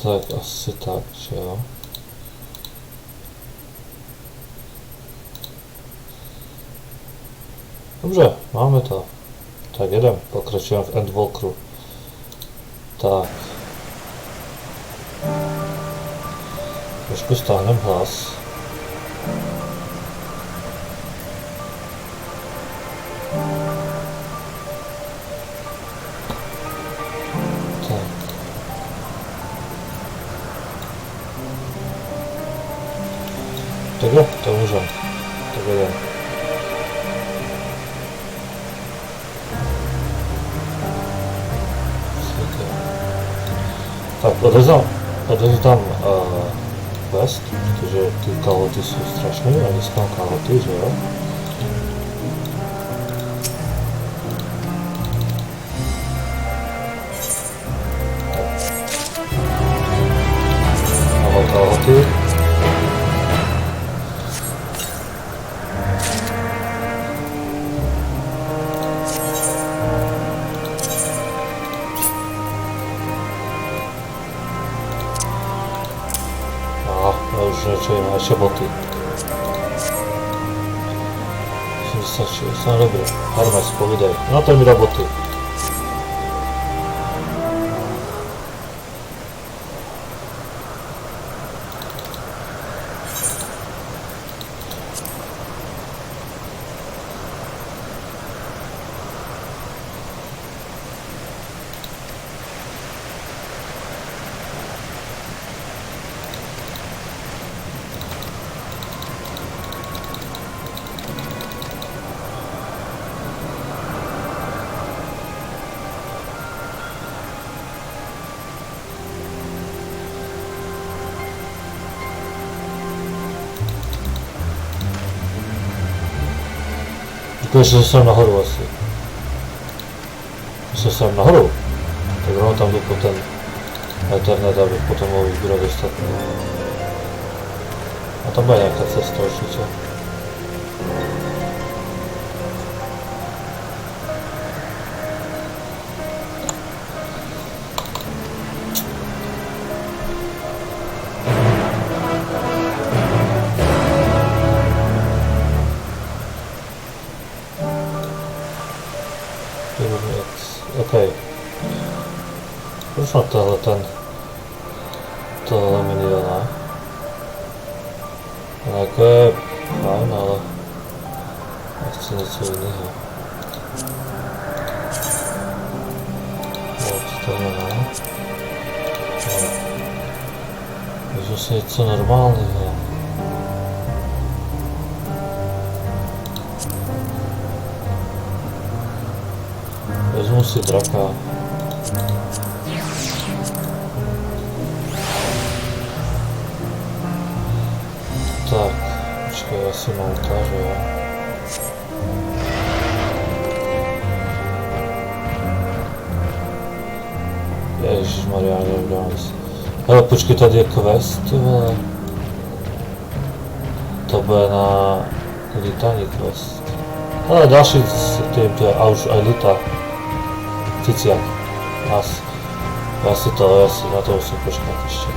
Tak asi tak, že jo. Dobře, máme to. Tak jedem, pokračujeme v Endwalkeru. Tak. Trošku stáhnem hlas. Tak jo, to můžem. Tak jedem. Tak odevzdám quest, protože ty kalhoty jsou strašné a dneska mám kalhoty, že jo? Mám kalhoty. Ještě boty. 86, no dobré. Hermes, povídej. No to mi dá boty. Že jsem nahoru asi. Že jsem nahoru. Tak rovnou tam jdu po ten internet, abych potom mohl vybírat ostatní. A tam bude nějaká cesta určitě. OK. Proč na tohle mi nedá? Jako je fajn, ale já chci něco jiného. Tohle ne. Vezmu si něco normálního. Vezmu si draka. Tak, počkej, asi mouta, že jo. Ježišmarja, nevím nic. Hele, počkej, tady je quest, ty vole. To bude na lítání quest. Ale další tým, to je už aj lítá. Ciciak. Já si na to musím počkat ještě.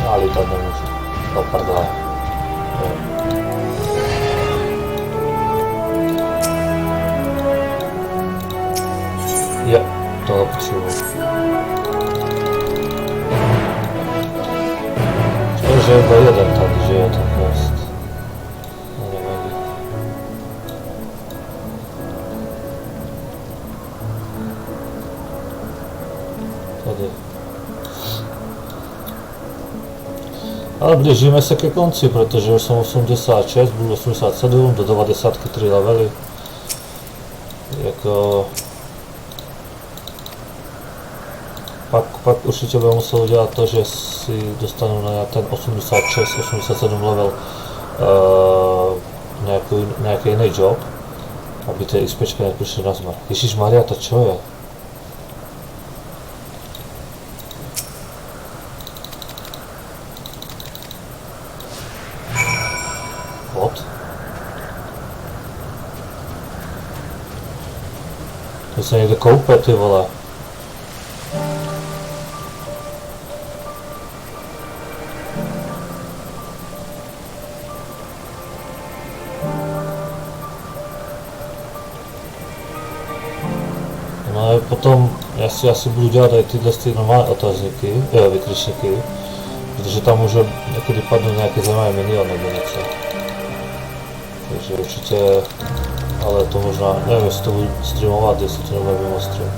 Já lítat nemůžu. No pardon. Jo, toho potřebuji. Škoda, že je jeden tady, že je ten quest. Ale blížíme se ke konci, protože už jsem 86, budu 87, do 90 3 levely. Jako... Pak určitě budu muset udělat to, že si dostanu na ten 86, 87 level nějaký jiný job, aby ty XPčka nepřišly na zmar. Ježišmarja, to čo je? To se někde koupe, ty vole. No a potom já si asi budu dělat i tyhle normální otazníky, vykřičníky, protože tam může někdy padnout nějaký zajímavý milion nebo něco. Takže určitě, ale to možná, nevím, jestli to budu streamovat, jestli to nebude mimo stream.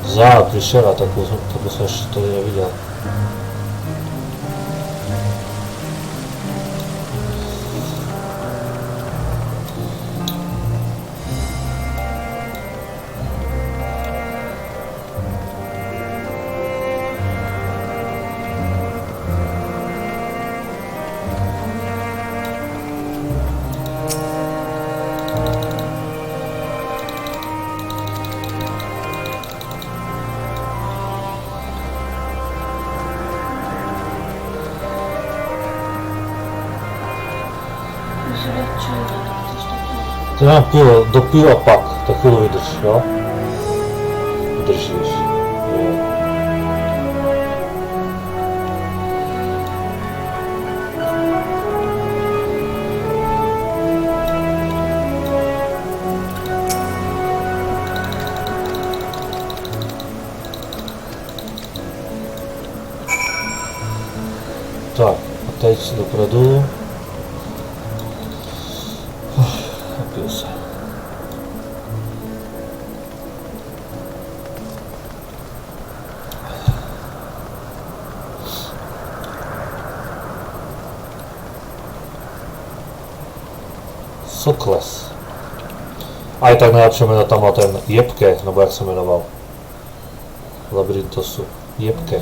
Zád, vyšera, takovou jsem ještě tady neviděl. Ty nám pivo, dopiju a pak, tak chvíli vydrž, jo? Vydržíš, jo. Tak, a teď si dopredu. Napiju se. Sokles. A i tak nejlepší jméno tam má ten Jebke, nebo jak se jmenoval. Labyrintosu. Jebke.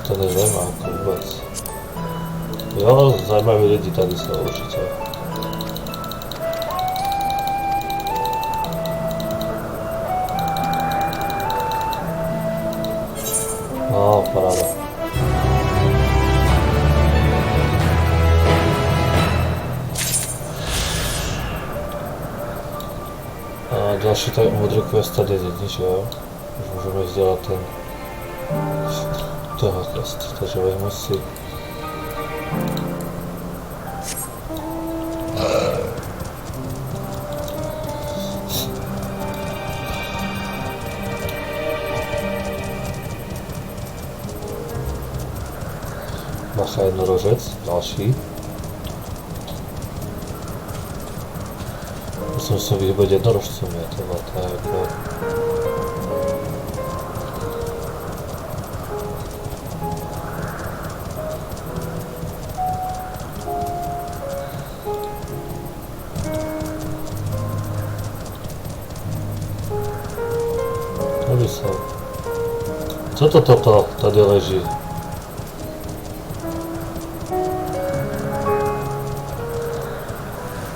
To nezajímá jako vůbec. Jo, zajímaví lidi tady jsou určitě. No, paráda. A další tady modrý quest tady vidíš, jo? Už můžeme dělat ten... Tohle quest, takže vezmu si... Bacha jednorožec, další. Musím se vyhýbat jednorožcům, je tohle, to je jako... Tady jsou. Co to toto tady leží?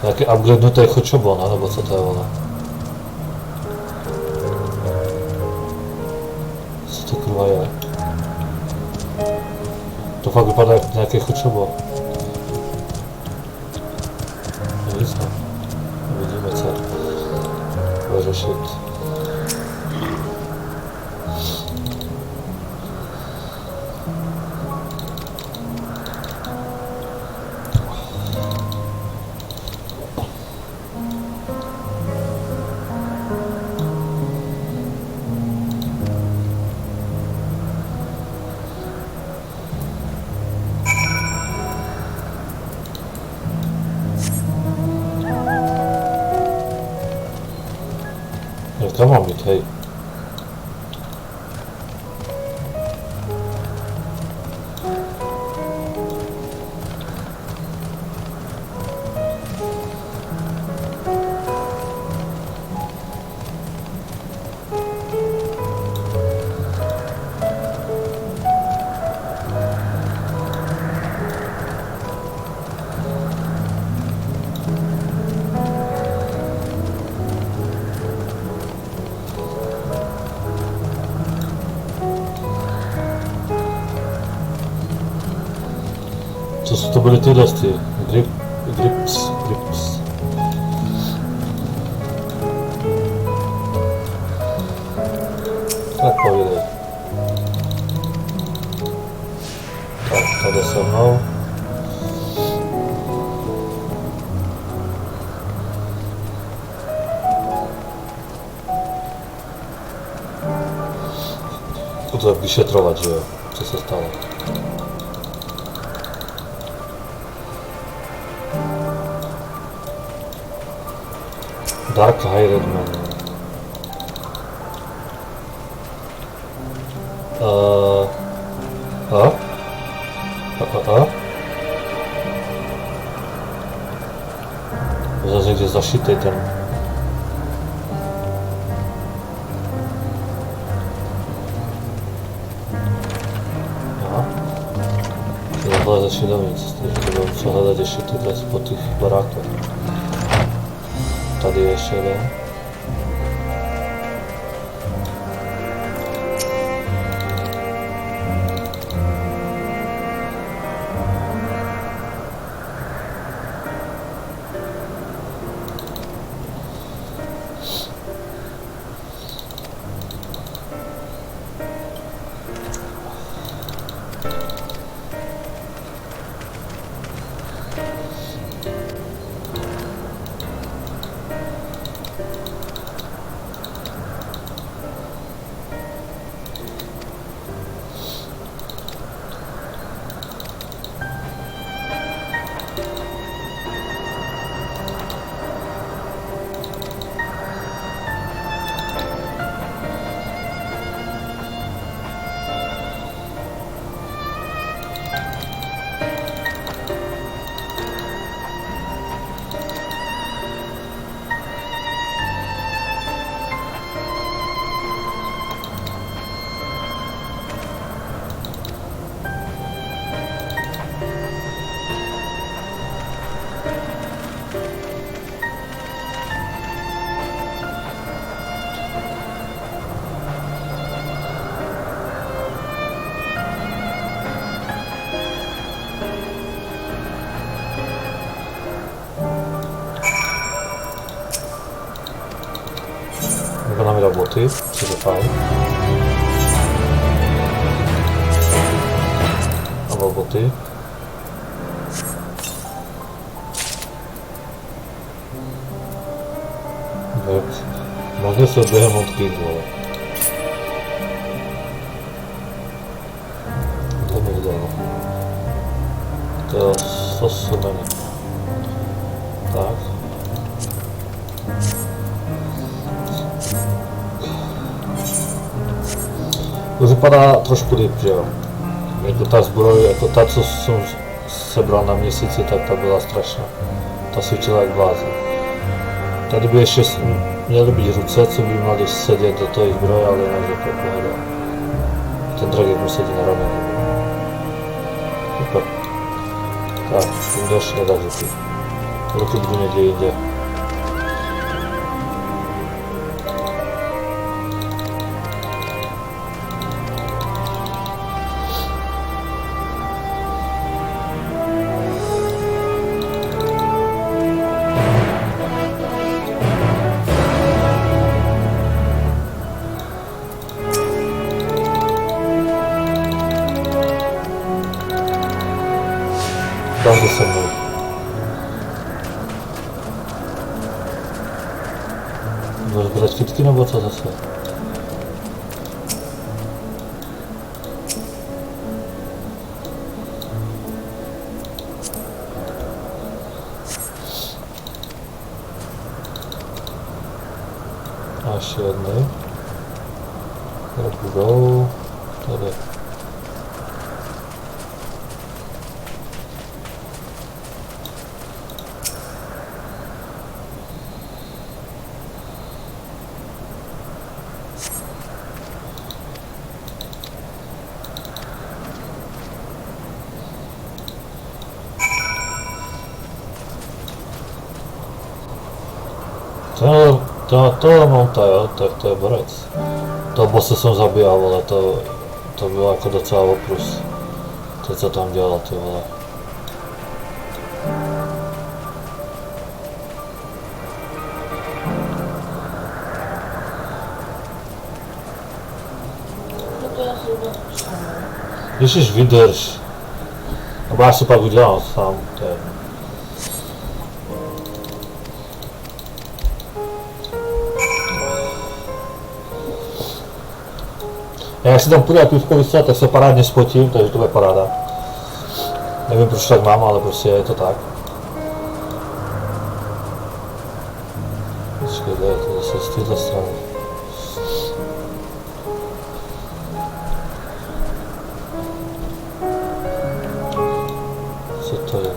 Nějaký upgradenutý chočobon, nebo co to je ono? Co to kurva je? To fakt vypadá jako nějaký chočobon. Nic ne. Uvidíme, co bude řešit. Kam mám jít, hej? Co to byly tyhle grip? Grips. Tak povídej. Tak, tady se mnou. To vyšetrovat, že jo, co se stalo. Dark Hired Man. Zase někde zašitej ten. Tohle začne dovnitř, takže to budeme co hledat ještě tyhle po těch barákách. Tady je ještě jeden. Vykonáme roboty, což je fajn. A roboty. Možná se během od Kindle. To mi dalo. To sosumeně. Tak. Už vypadá trošku líp, že jo. Jako ta zbroj, jako ta, co jsem sebral na měsíci, tak ta byla strašná. Ta svítila jak blázen. Tady by ještě měly být ruce, co by měli sedět do toho zbroje, ale jinak je to pohoda. Ten dragek mu sedí na ramenu. Super. Tak, tím další nedá ruky. Ruky budu někde jinde. Tam se mnou. Budeš brát kytky nebo co zase? A ještě jedny. Tady budou. Tady. To monta, jo, tak to je borec. Toho bosse jsem zabíjal, ale to bylo jako docela oprus. To, co tam dělal, ty vole. Ježiš, vydrž. No já si pak udělám sám, to je. Jak si tam půjde pivko vystřelat, tak se parádně spotím, takže to bude paráda. Nevím proč tak mám, ale prostě je to tak. Počkej, kde je to zase z této strany. Co to je?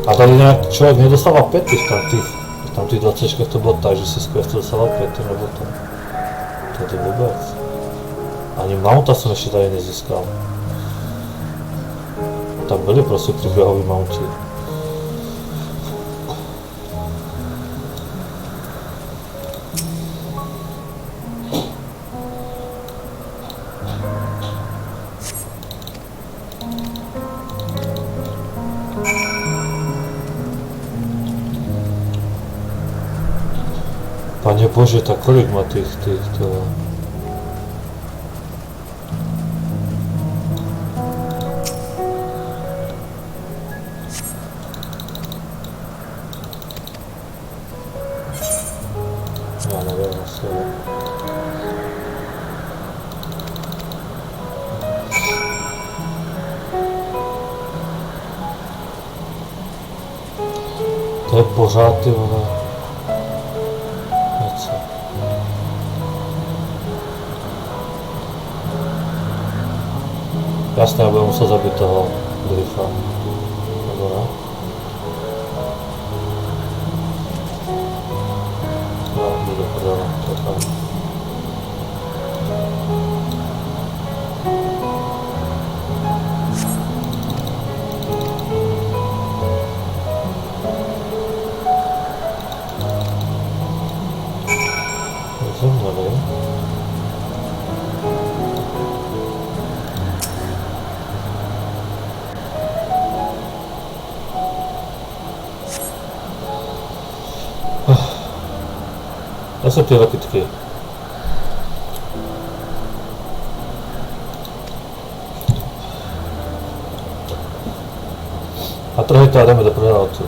A tady nějak člověk nedostává pety v tam těch 20 to bylo tak, že si skvěle dostával pety nebo to. To je vůbec. Ani mounta jsem ještě tady nezískal. Tam byly prostě příběhový mounty. Panie Bože, tak kolik má to... Já nevím, asi... To je pořád ty vole... něco. Jasně, já budu muset zabít toho gryfa. Nebo ne? No, jdu do prdele, to je tam. Zemřeli. Zase ty raketky. A trhy to jdeme do prdele odsud.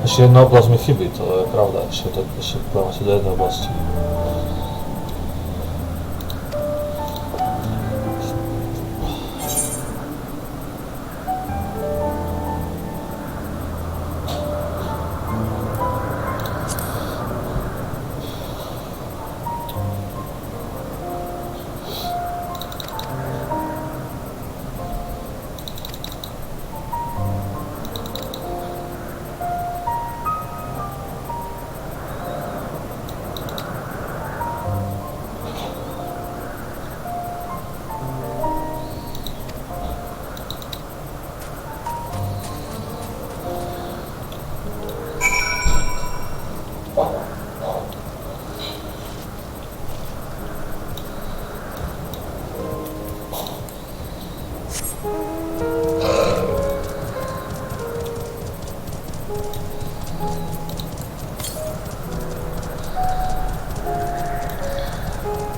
Ještě jedna oblast mi chybí, to je pravda, ještě půjdeme asi do jedné oblasti.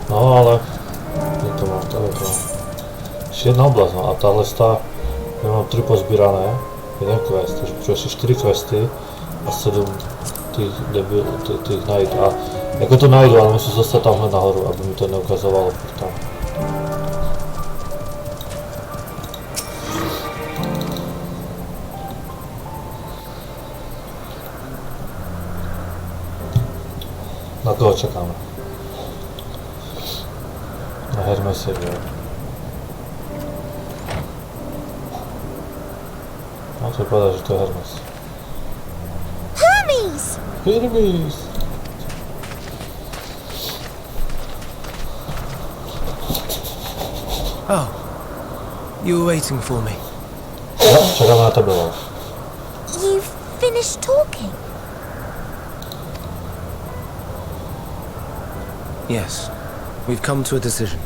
No ale, kde to mám, tady to mám. Ještě jedna oblast, no a tahle stá, já mám 3 pozbírané, jeden quest, takže potřebuji asi 4 questy a 7 těch najít a jako to najdu, ale musím zase tamhle nahoru, aby mi to neukazovalo furt tam. Na koho čekáme? Na Hermese, jo. No to vypadá, že to je Hermes. Hermes! Hermes! Oh, you were waiting for me. Jo, čekáme na tebe. You've finished talking? Yes, we've come to a decision.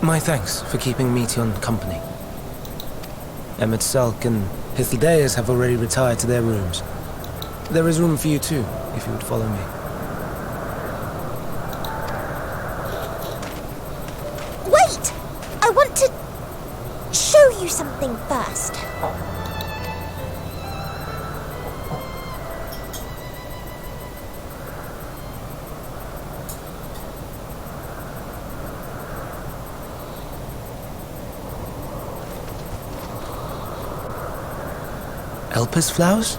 My thanks for keeping Meteon company. Emmett Salk and Hythlodaeus have already retired to their rooms. There is room for you too, if you would follow me. Wait! I want to show you something first. Elpis flowers?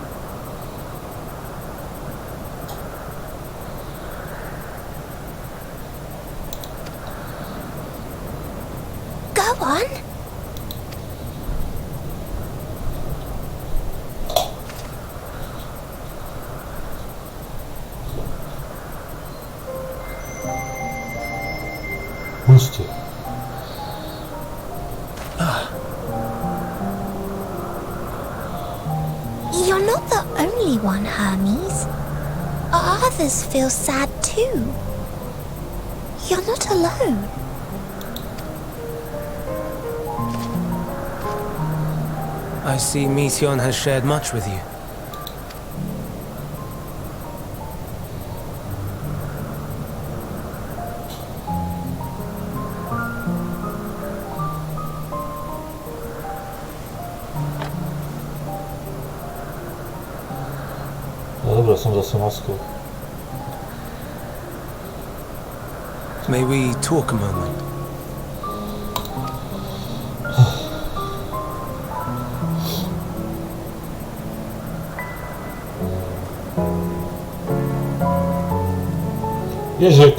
Go on. Пусти. You're not the only one, Hermes. Others feel sad too. You're not alone. I see Meteon has shared much with you. No dobra, są za maską. May we talk a moment? Jerzyk.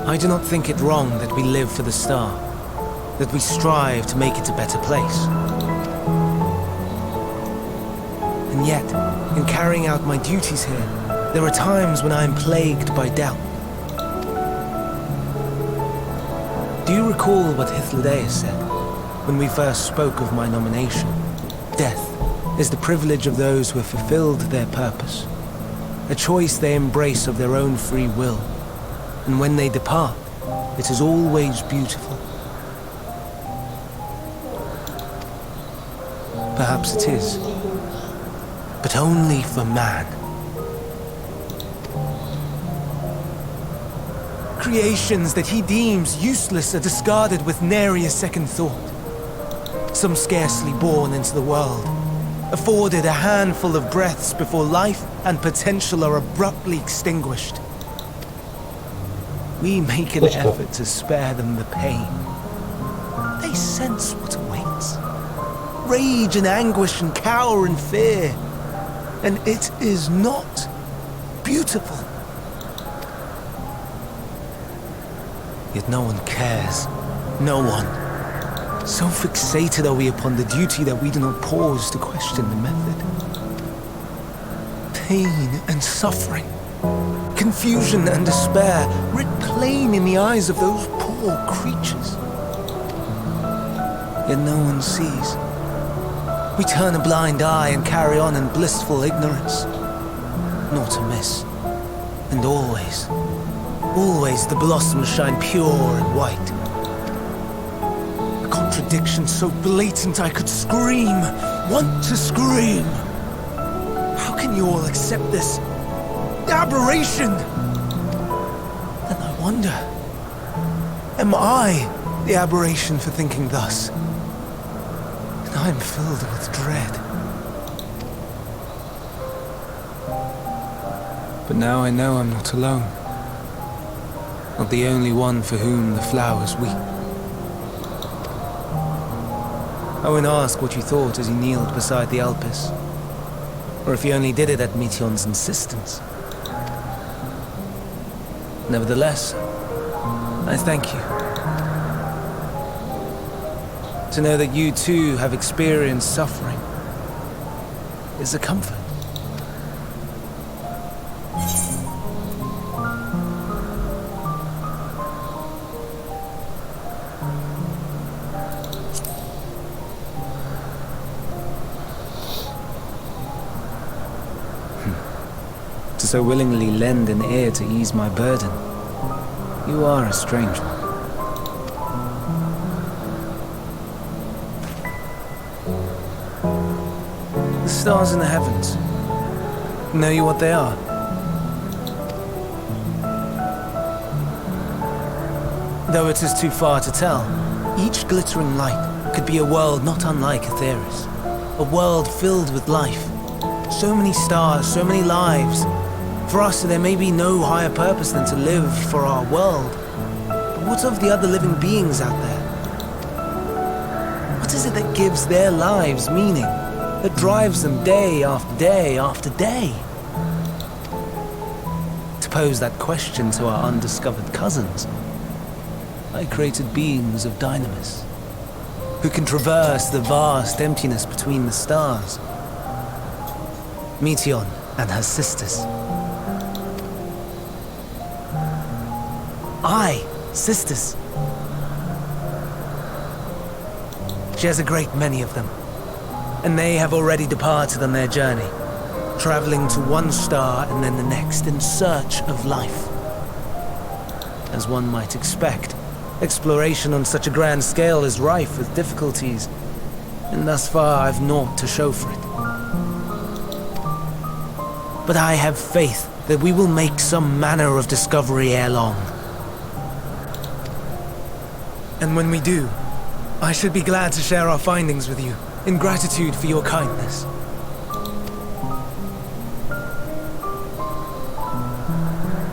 I do not think it wrong that we live for the star, that we strive to make it a better place. And yet, in carrying out my duties here, there are times when I am plagued by doubt. Do you recall what Hythlodaeus said when we first spoke of my nomination? Death is the privilege of those who have fulfilled their purpose, a choice they embrace of their own free will. And when they depart, it is always beautiful. Perhaps it is, but only for man. Creations that he deems useless are discarded with nary a second thought. Some scarcely born into the world, afforded a handful of breaths before life and potential are abruptly extinguished. We make an effort to spare them the pain. They sense what awaits. Rage and anguish and cower and fear. And it is not beautiful. Yet no one cares. No one. So fixated are we upon the duty that we do not pause to question the method. Pain and suffering, confusion and despair, writ plain in the eyes of those poor creatures. Yet no one sees. We turn a blind eye and carry on in blissful ignorance. Nor to miss. And always, always the blossoms shine pure and white. A contradiction so blatant I could scream, want to scream. How can you all accept this aberration? Then I wonder, am I the aberration for thinking thus? And I am filled with dread. But now I know I'm not alone. Not the only one for whom the flowers weep. I won't ask what you thought as you kneeled beside the Elpis, or if you only did it at Meteon's insistence. Nevertheless, I thank you. To know that you too have experienced suffering is a comfort. so willingly lend an ear to ease my burden. You are a strange one. The stars in the heavens. Know you what they are? Though it is too far to tell, each glittering light could be a world not unlike Aetheris. A world filled with life. So many stars, so many lives. For us, there may be no higher purpose than to live for our world. But what of the other living beings out there? What is it that gives their lives meaning? That drives them day after day after day? To pose that question to our undiscovered cousins, I created beings of dynamis, who can traverse the vast emptiness between the stars. Meteon and her sisters. Aye, sisters. She has a great many of them, and they have already departed on their journey, traveling to one star and then the next in search of life. As one might expect, exploration on such a grand scale is rife with difficulties, and thus far I've naught to show for it. But I have faith that we will make some manner of discovery ere long. And when we do, I should be glad to share our findings with you, in gratitude for your kindness.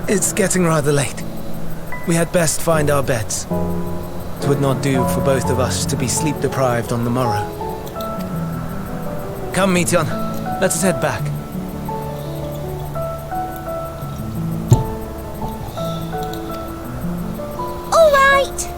It's getting rather late. We had best find our beds. It would not do for both of us to be sleep-deprived on the morrow. Come, Meteon. Let us head back. All right.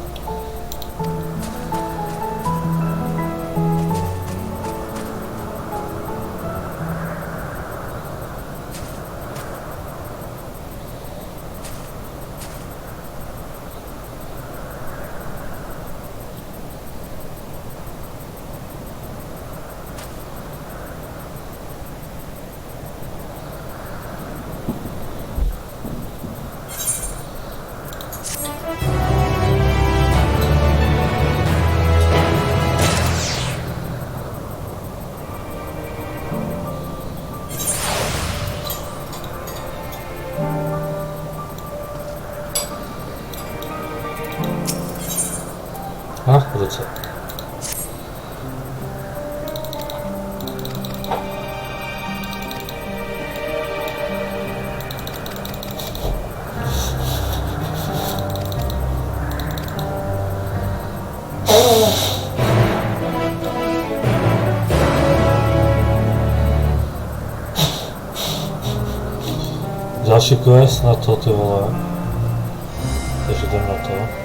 Ach, wrócę. Další quest na to, ty vole. Takže jdem na to.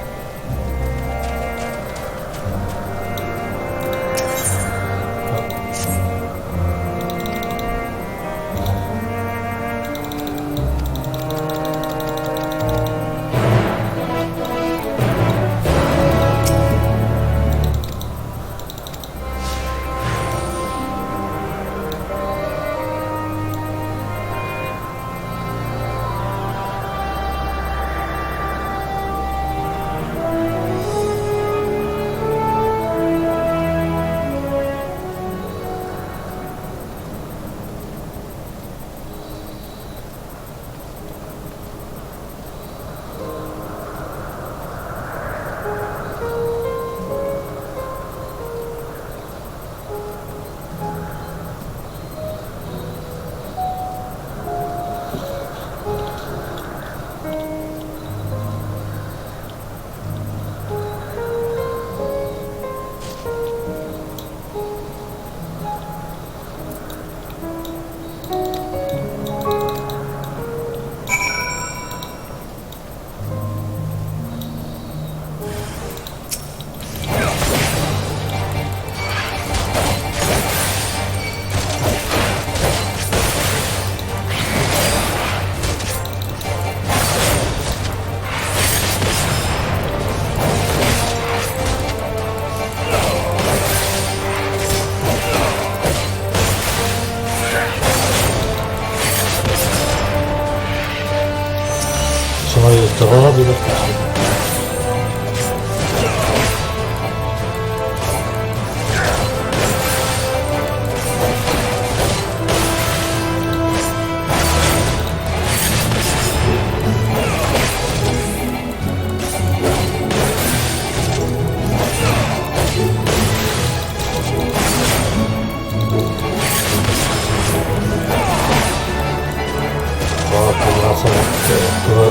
To robi bezpiecznie.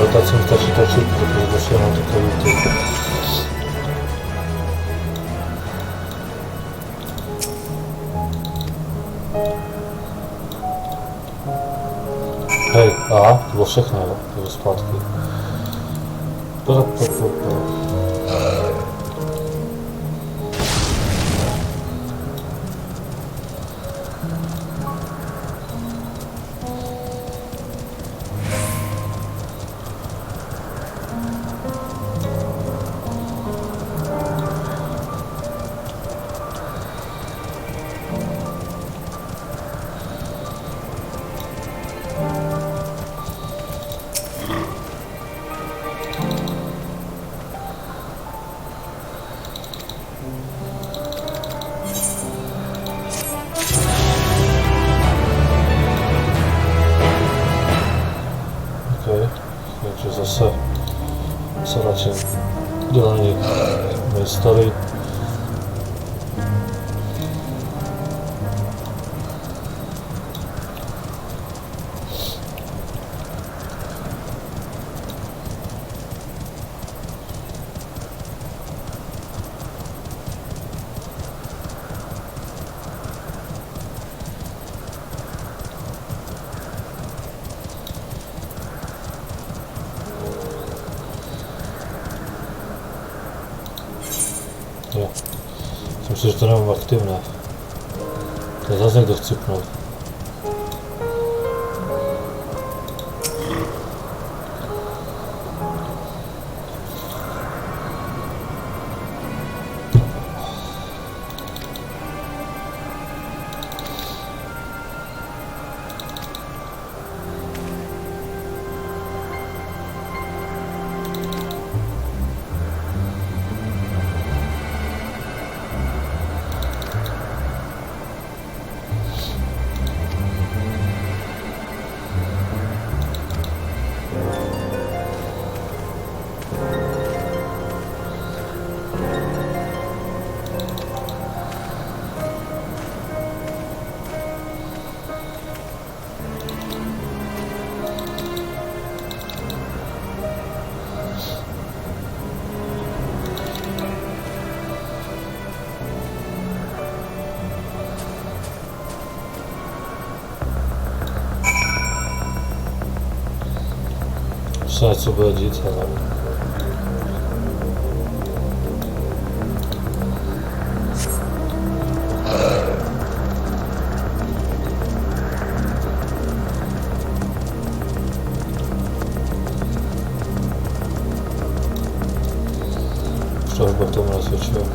Rotacją wstecz i tylko zgłosiłem mam tylko luty. Hej, a, to było wszechne tego spadki. Takže zase radši dělání mé story. Nie. Myślę, że to nie mam aktywne. To zaraz jak to wcypnął. Trzeba co będzie, co tam. Jeszcze chyba to mnie świeciło.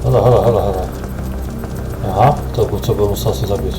Hala. Aha, to był co bym musiał zabić.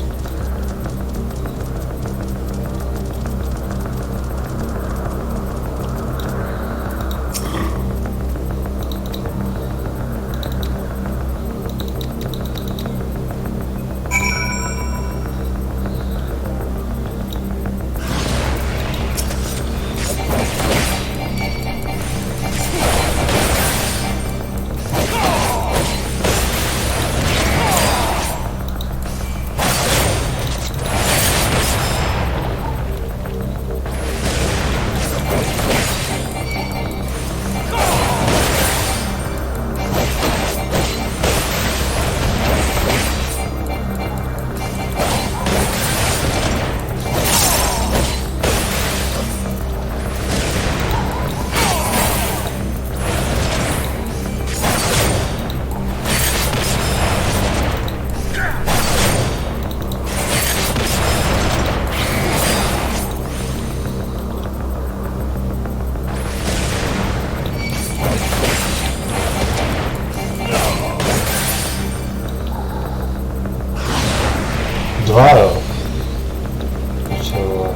Ciało.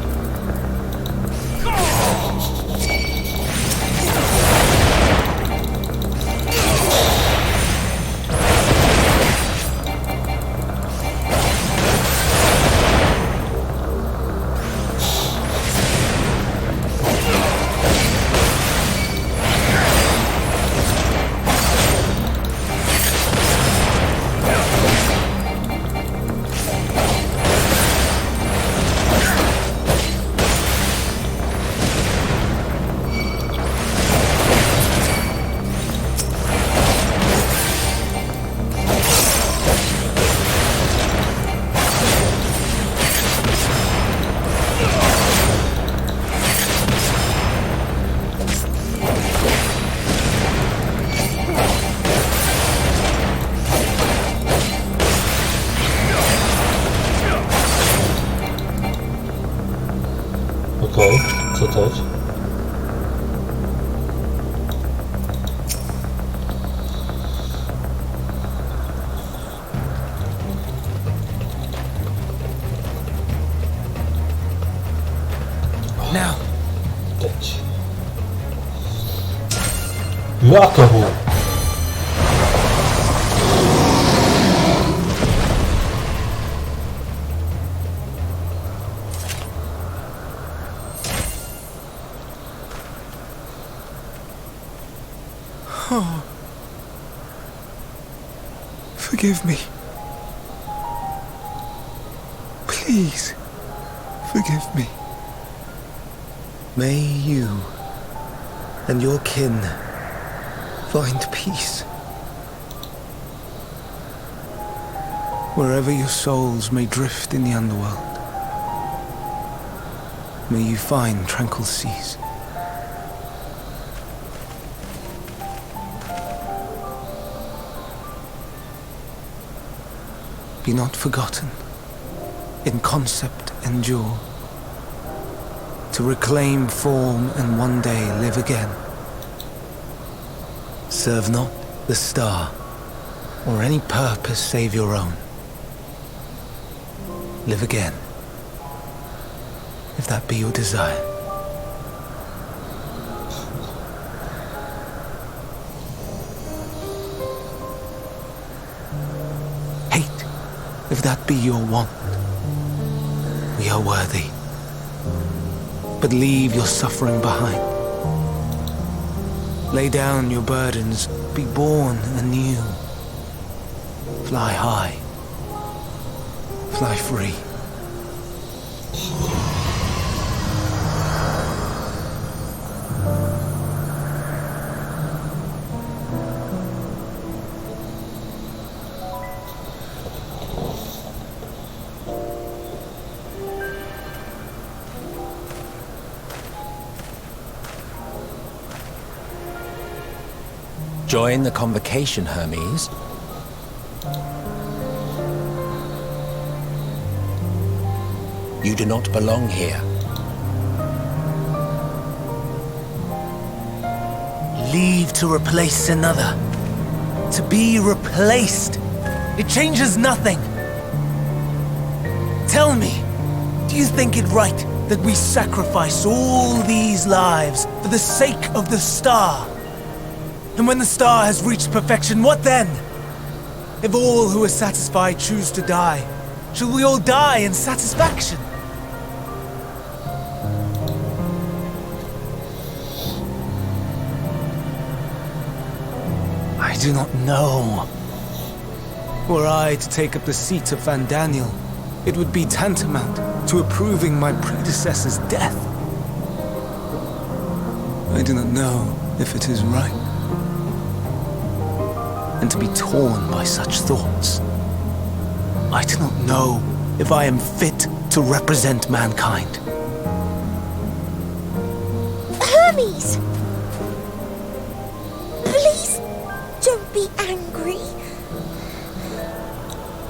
Okej, co teď? Now, Teď. Jakohu? forgive me. Please, forgive me. May you and your kin find peace. Wherever your souls may drift in the underworld, may you find tranquil seas. Be not forgotten, in concept endure, to reclaim form and one day live again. Serve not the star, or any purpose save your own. Live again, if that be your desire. Hate, if that be your want. We are worthy. But leave your suffering behind. Lay down your burdens, be born anew. Fly high, fly free. Join the convocation, Hermes. You do not belong here. Leave to replace another. To be replaced. It changes nothing. Tell me, do you think it right that we sacrifice all these lives for the sake of the star? And when the star has reached perfection, what then? If all who are satisfied choose to die, shall we all die in satisfaction? I do not know. Were I to take up the seat of Van Daniel, it would be tantamount to approving my predecessor's death. I do not know if it is right. And to be torn by such thoughts. I do not know if I am fit to represent mankind. Hermes! Please don't be angry.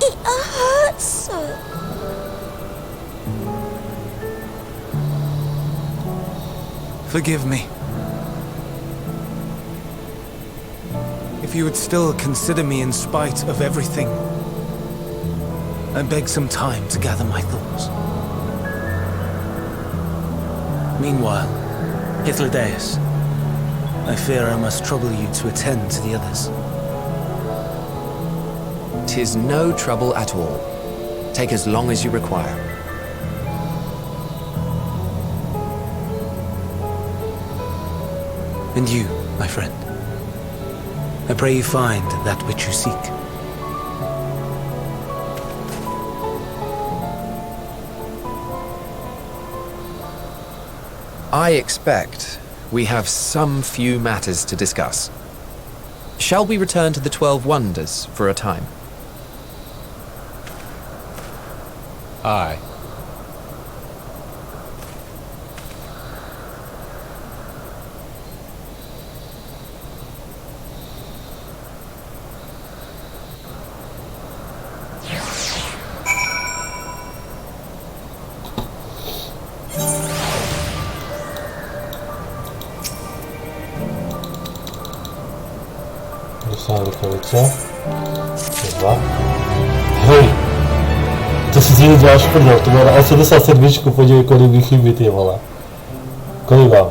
It hurts so. Forgive me. If you would still consider me in spite of everything, I beg some time to gather my thoughts. Meanwhile, Hythlodaeus, I fear I must trouble you to attend to the others. 'Tis no trouble at all. Take as long as you require. And you, my friend, I pray you find that which you seek. I expect we have some few matters to discuss. Shall we return to the 12 Wonders for a time? Aye. Jsem rukavice. 2. Hej! To si zjeli děláš prdel, to bylo na 87, podívej kolik mi chybí ty vole. Kolik mám?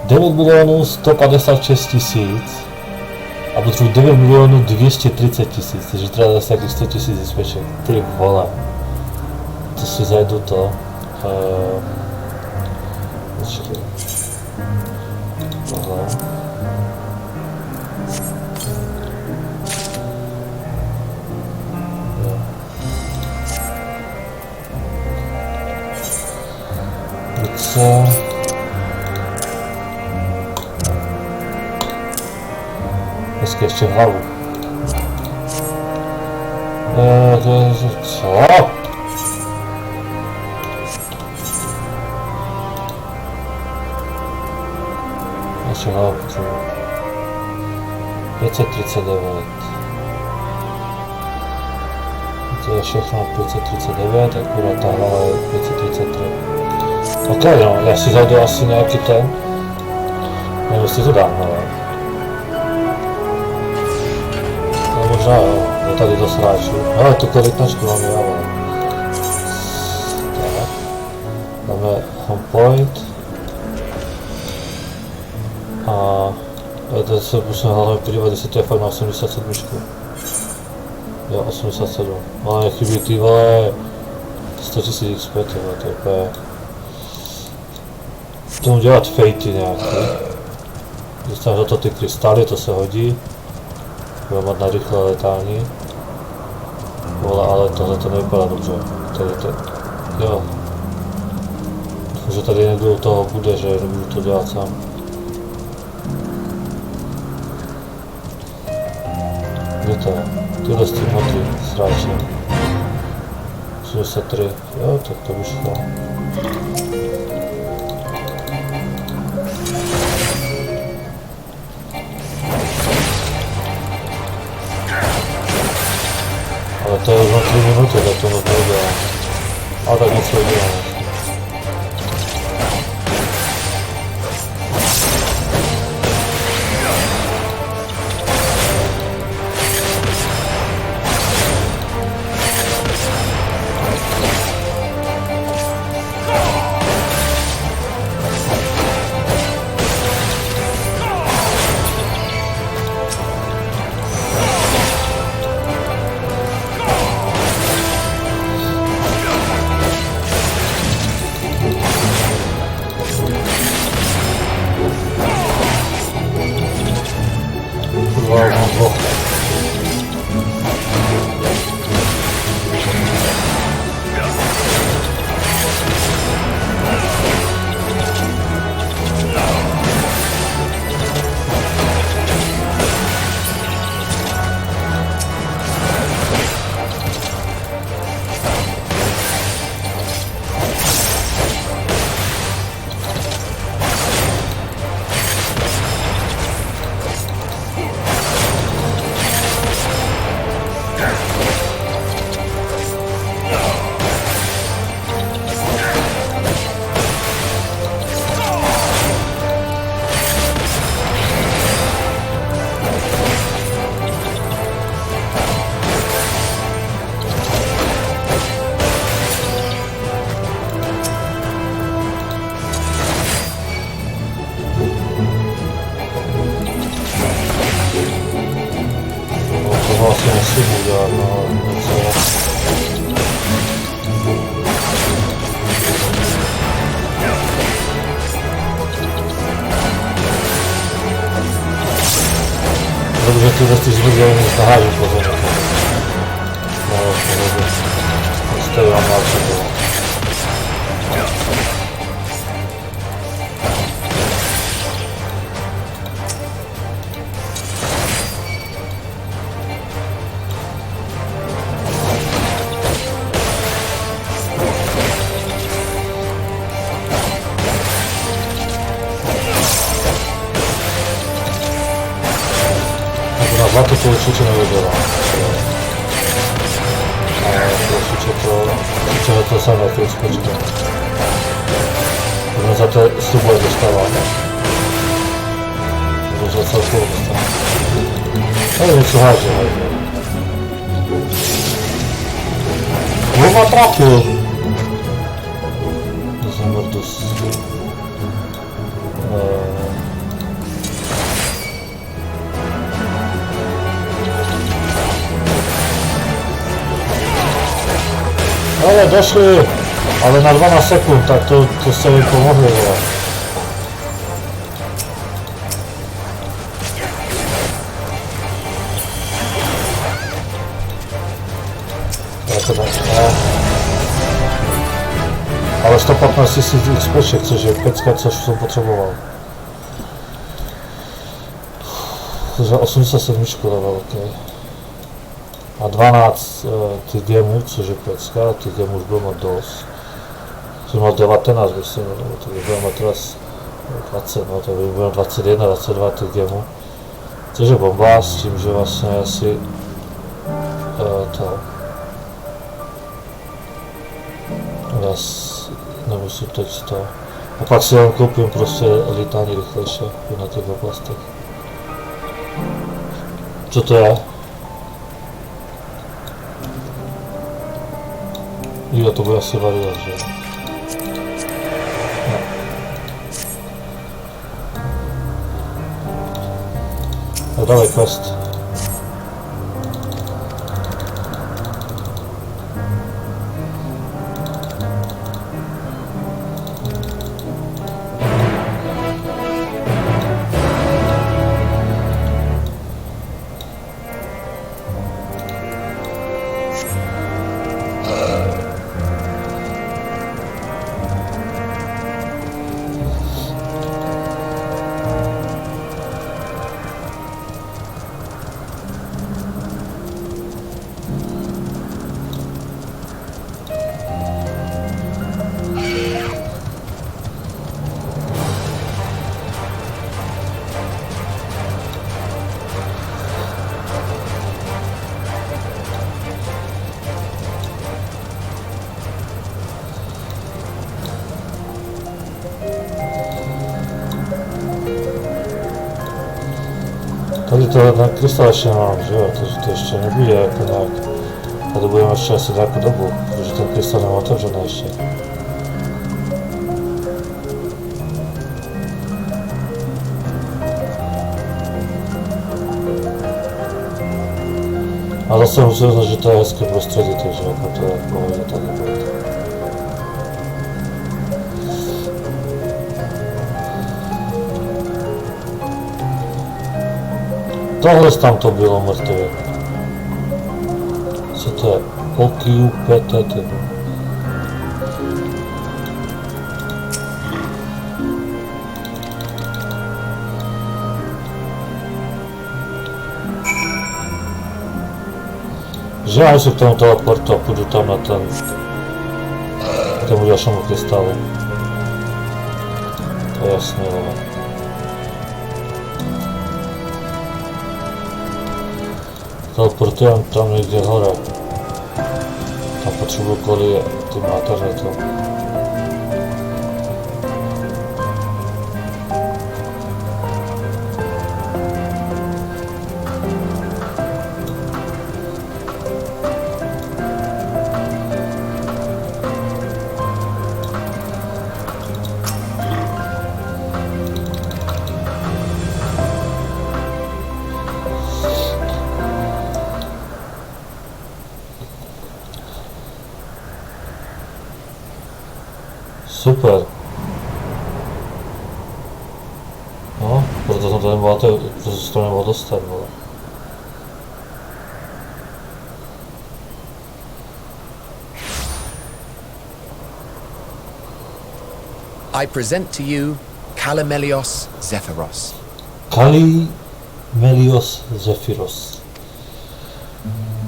9 milionů 156 tisíc a potřebuji 9 milionů 230 tisíc, takže třeba zase jakých 100 tisíc dispeček. Ty vole. To si zajdu to. Počkej. Tohle. Ruce. Dneska ještě hlavu. Co? Ještě hlavu potřebuji. 539. To je všechno 539, akorát ta hlava je 533. Ok, no, já si zajdu asi nějaký ten. Nevím, jestli to dám, ale... No možná jo, je tady dost hráčů. Hele, tu korytnačku mám já, ale... Tak. Dáme home point. A... Teď se musím hlavně podívat, jestli to je fakt na 87. Jo, 87. Ale chybí ty vole... 100 000 XP, to je úplně... Tomu dělat fejty nějaký. Dostaneš za to ty krystaly, to se hodí. Budu mít na rychlé letání. Vole, ale tohle to nevypadá dobře. Tady to... Jo. Doufám, že tady někdo u toho bude, že nebudu to dělat sám. Kde to je? Tyhle s tím moty sráčím. 83. Jo, tak to vyšlo. Ale to je už na 3 minuty, tak to moc neudělám. Ale tak něco uděláme. Vlastně nesmím udělat, no, něco. Dobře, tyhle ty zbydělí nic nahážu pozorně. No, pohodě. Stojí vám na třeba. Na to určitě nevydělám. Ale určitě to samé, to počkej. Možná za to slubuje dostávám. Možná celkovou dostávám. Něco háže. Lova trafil. Zamordus. Ale došli, ale na 12 sekund, tak to se mi pomohli. Ale 115 000 XP, což je pecka, což jsem potřeboval. Za 87 level, ok. A 12 ty gemů, což je pecka, ty gemů už bylo dost. Jsem měl 19, myslím, to by bylo teraz 20, no to by bylo 21, 22 ty gemů. Což je bomba s tím, že vlastně asi to... Nemusím teď to. A pak si jenom koupím prostě lítání rychlejší na těch oblastech. Co to je? Jo, to bude asi variant, že? No. Dávej quest. Tady to ten krystal ještě nemám, že jo, takže to ještě nebude jako nějak. A to budeme ještě asi nějakou dobu, protože ten krystal nemá otevřený ještě. A zase musím říct, že to je hezké prostředí, takže jako to je v pohodě tady bude. Tohle tam to bylo mrtvé. Co to je? OQPT. Že já se k tomu teleportu a půjdu tam na ten... k tomu dalšímu krystálu. To je jasné, ale... Teleportujeme tam někde hore. Tam potřebuji kolie, ty máteře to. Super. No, proto jsem to nemohl dostat, vole. I present to you Calimelios Zephyros. Calimelios Zephyros.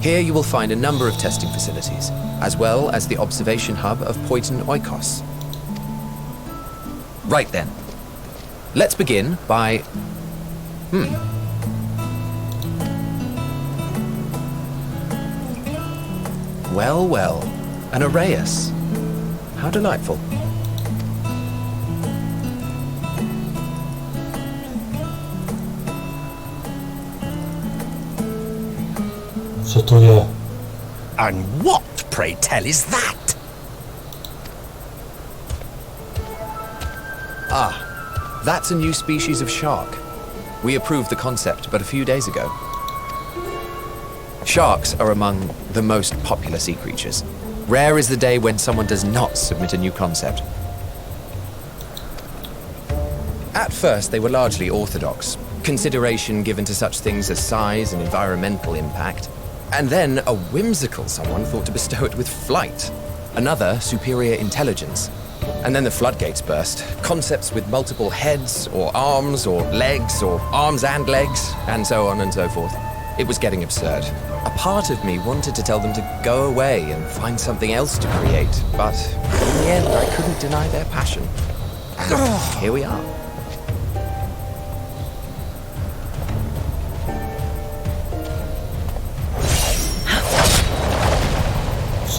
Here you will find a number of testing facilities, as well as the observation hub of Poiton Oikos. Right then. Let's begin by... Well, well. An Arraius. How delightful. Co to je? And what, pray tell, is that? Ah, that's a new species of shark. We approved the concept but a few days ago. Sharks are among the most popular sea creatures. Rare is the day when someone does not submit a new concept. At first, they were largely orthodox, consideration given to such things as size and environmental impact. And then a whimsical someone thought to bestow it with flight, another superior intelligence. And then the floodgates burst. Concepts with multiple heads, or arms and legs, and so on and so forth. It was getting absurd. A part of me wanted to tell them to go away and find something else to create, but in the end I couldn't deny their passion. And here we are.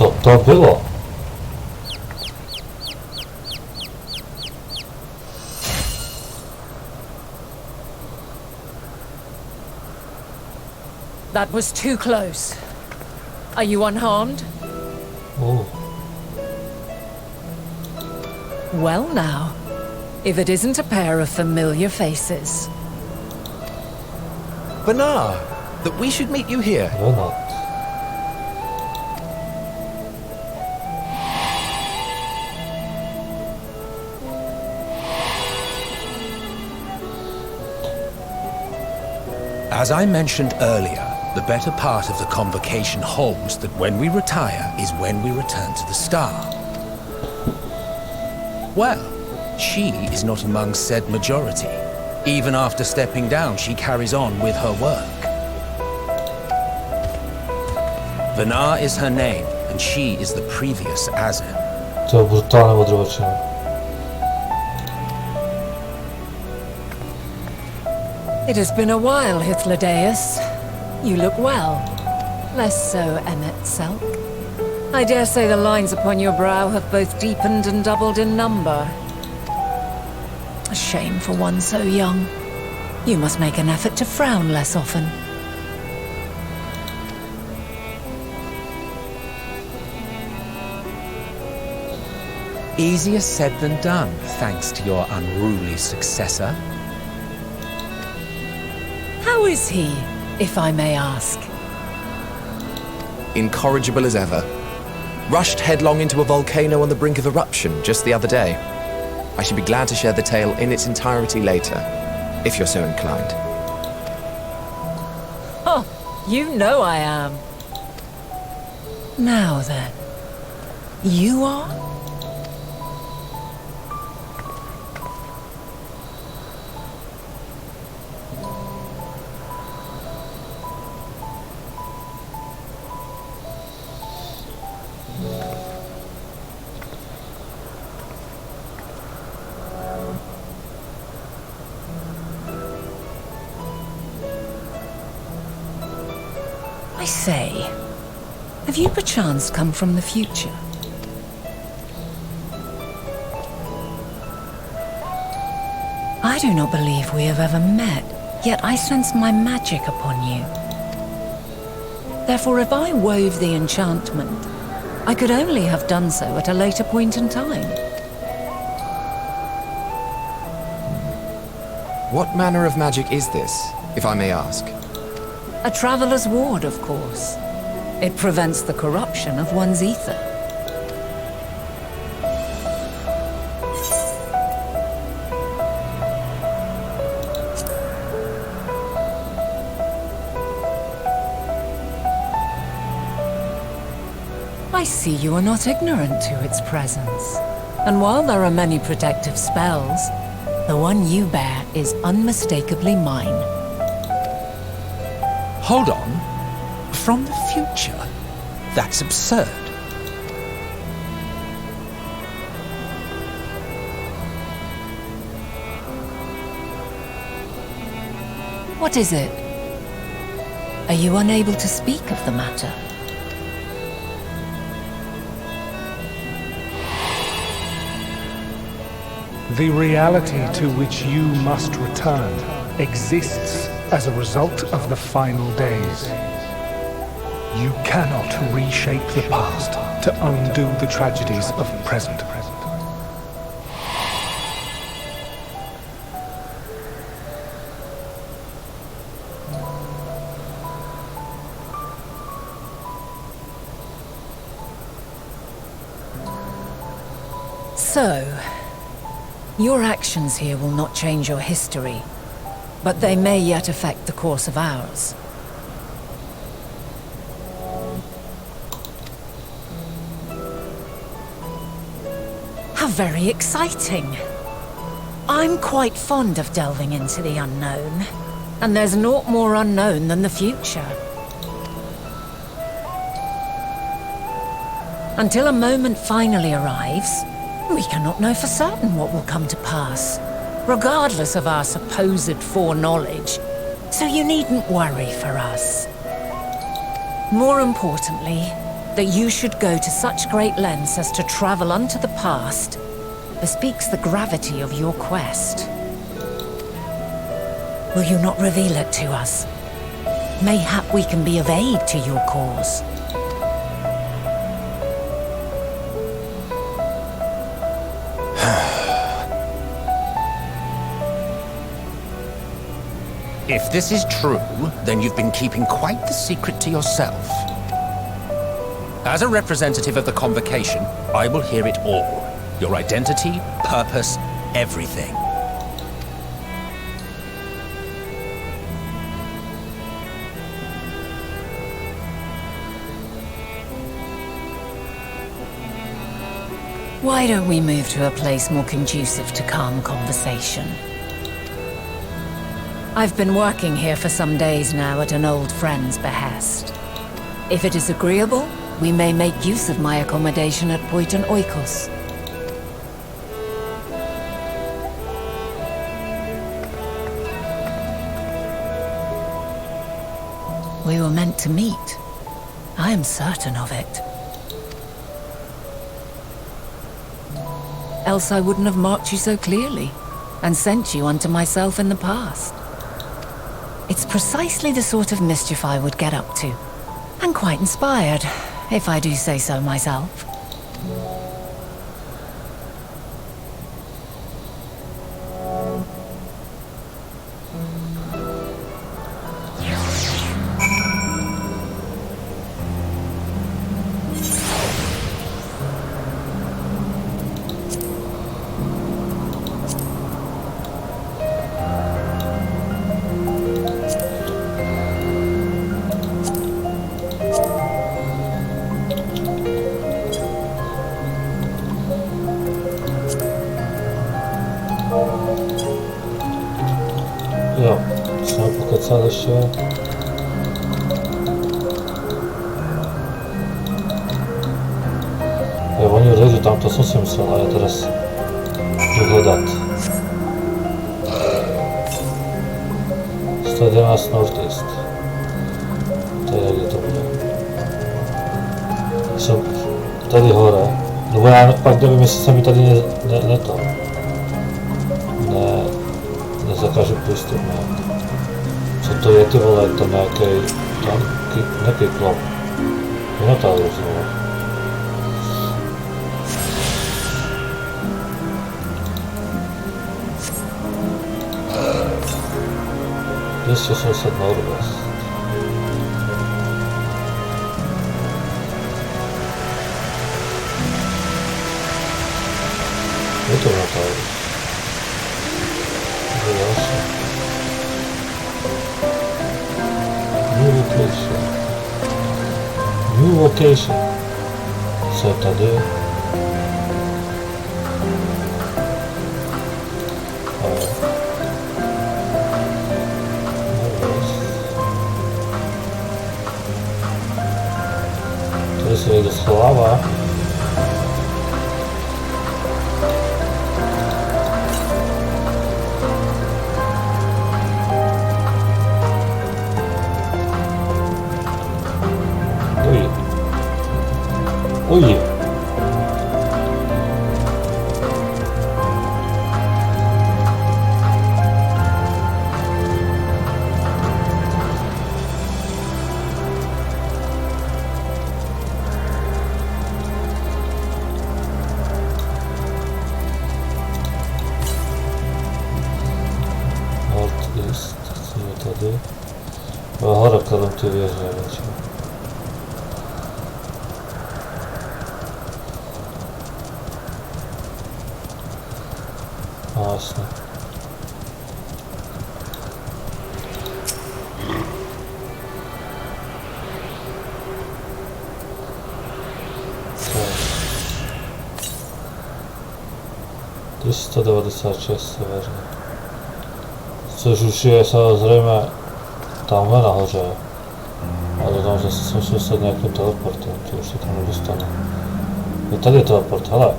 Co to było? That was too close. Are you unharmed? U, Well now, if it isn't a pair of familiar faces. Bernard, that we should meet you here. Donat. As I mentioned earlier, the better part of the convocation holds that when we retire is when we return to the star. Well, she is not among said majority. Even after stepping down, she carries on with her work. Vanar is her name, and she is the previous Azin. To brutalne odroczenie. It has been a while, Hythlodaeus. You look well. Less so, Emmet Selk. I dare say the lines upon your brow have both deepened and doubled in number. A shame for one so young. You must make an effort to frown less often. Easier said than done, thanks to your unruly successor. How is he, if I may ask? Incorrigible as ever. Rushed headlong into a volcano on the brink of eruption just the other day. I should be glad to share the tale in its entirety later, if you're so inclined. Oh, you know I am. Now then, you are? I say, have you perchance come from the future? I do not believe we have ever met, yet I sense my magic upon you. Therefore, if I wove the enchantment, I could only have done so at a later point in time. What manner of magic is this, if I may ask? A traveler's ward, of course. It prevents the corruption of one's ether. I see you are not ignorant to its presence. And while there are many protective spells, the one you bear is unmistakably mine. Hold on. From the future? That's absurd. What is it? Are you unable to speak of the matter? The reality to which you must return exists as a result of the final days. You cannot reshape the past to undo the tragedies of the present. So, your actions here will not change your history, but they may yet affect the course of ours. How very exciting! I'm quite fond of delving into the unknown, and there's naught more unknown than the future. Until a moment finally arrives, we cannot know for certain what will come to pass, regardless of our supposed foreknowledge, so you needn't worry for us. More importantly, that you should go to such great lengths as to travel unto the past bespeaks the gravity of your quest. Will you not reveal it to us? Mayhap we can be of aid to your cause. If this is true, then you've been keeping quite the secret to yourself. As a representative of the Convocation, I will hear it all. Your identity, purpose, everything. Why don't we move to a place more conducive to calm conversation? I've been working here for some days now at an old friend's behest. If it is agreeable, we may make use of my accommodation at Poiton Oikos. We were meant to meet. I am certain of it. Else I wouldn't have marked you so clearly, and sent you unto myself in the past. It's precisely the sort of mischief I would get up to, and quite inspired, if I do say so myself. Jo, jsme pokecali ještě. Jo, oni odejdu tam, to jsem si myslel, a já teraz jdu hledat. 111 Northeast. To je, kde to bude. Jsem tady hore. No já pak nevím, jestli se mi tady nezakážu přístup, ne. Co to je, ty vole, to nějaký, nějaký klop. Minotaurus, vole. Ještě 60 Norwest. Je to Minotaurus. New location. New location. Co je tady? Tady se někdo schovává. Oj. ty věže většinou. No jasně. To je 396 severně. Což už je samozřejmě tamhle nahoře. Ale tam zase jsem se dostat nějakým teleportem, to už se tam nedostane. Jo, tady je teleport, hele.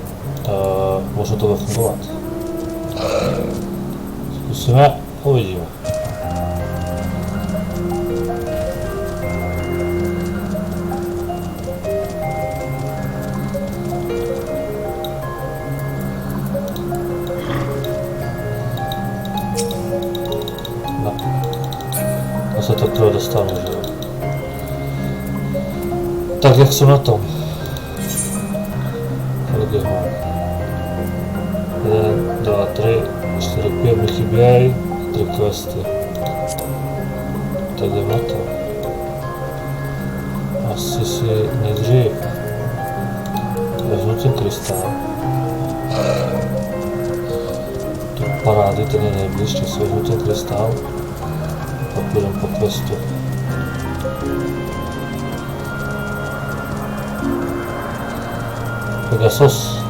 Může to fungovat. Zkusíme, uvidíme. No. Já se teprve dostanu, že jo. Tak jak jsou na tom? Kolik je mám? 1, 2, 3, 4, 5 mi chybějí, 3 questy. Tak jdem na to. Asi si nejdřív vezmu ten krystál. Tu parády, ten je nejblíž, si vezmu ten krystál. Pak půjdem po questu. Pegasus.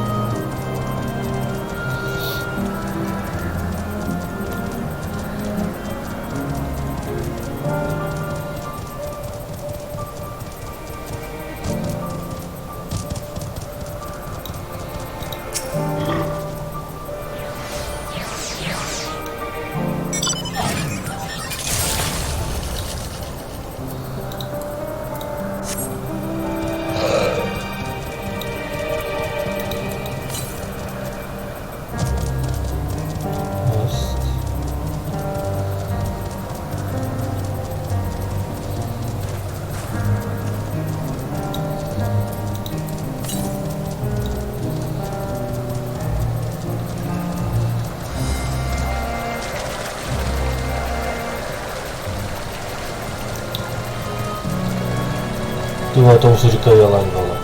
Tyhle tomu se říká jeleň, vole.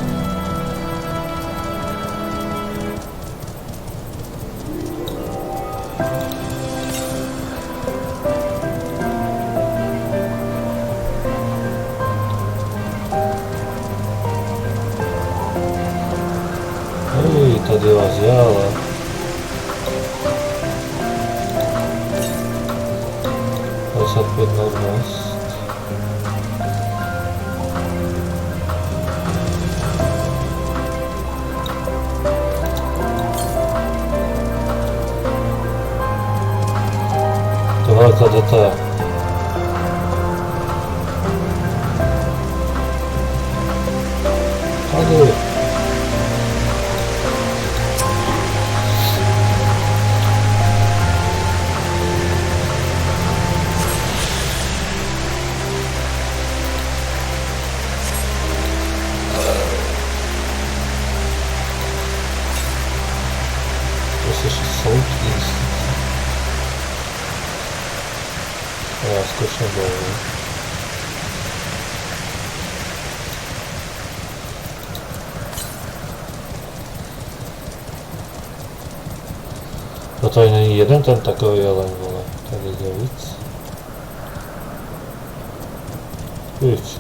Hej, tady vás je, ale... Pět možnost. Tohle kladete. Tady. To se ještě soutěž. Já skutečně dlouho. No tady není jeden ten takový jeleň, vole. Tady je víc. Víč.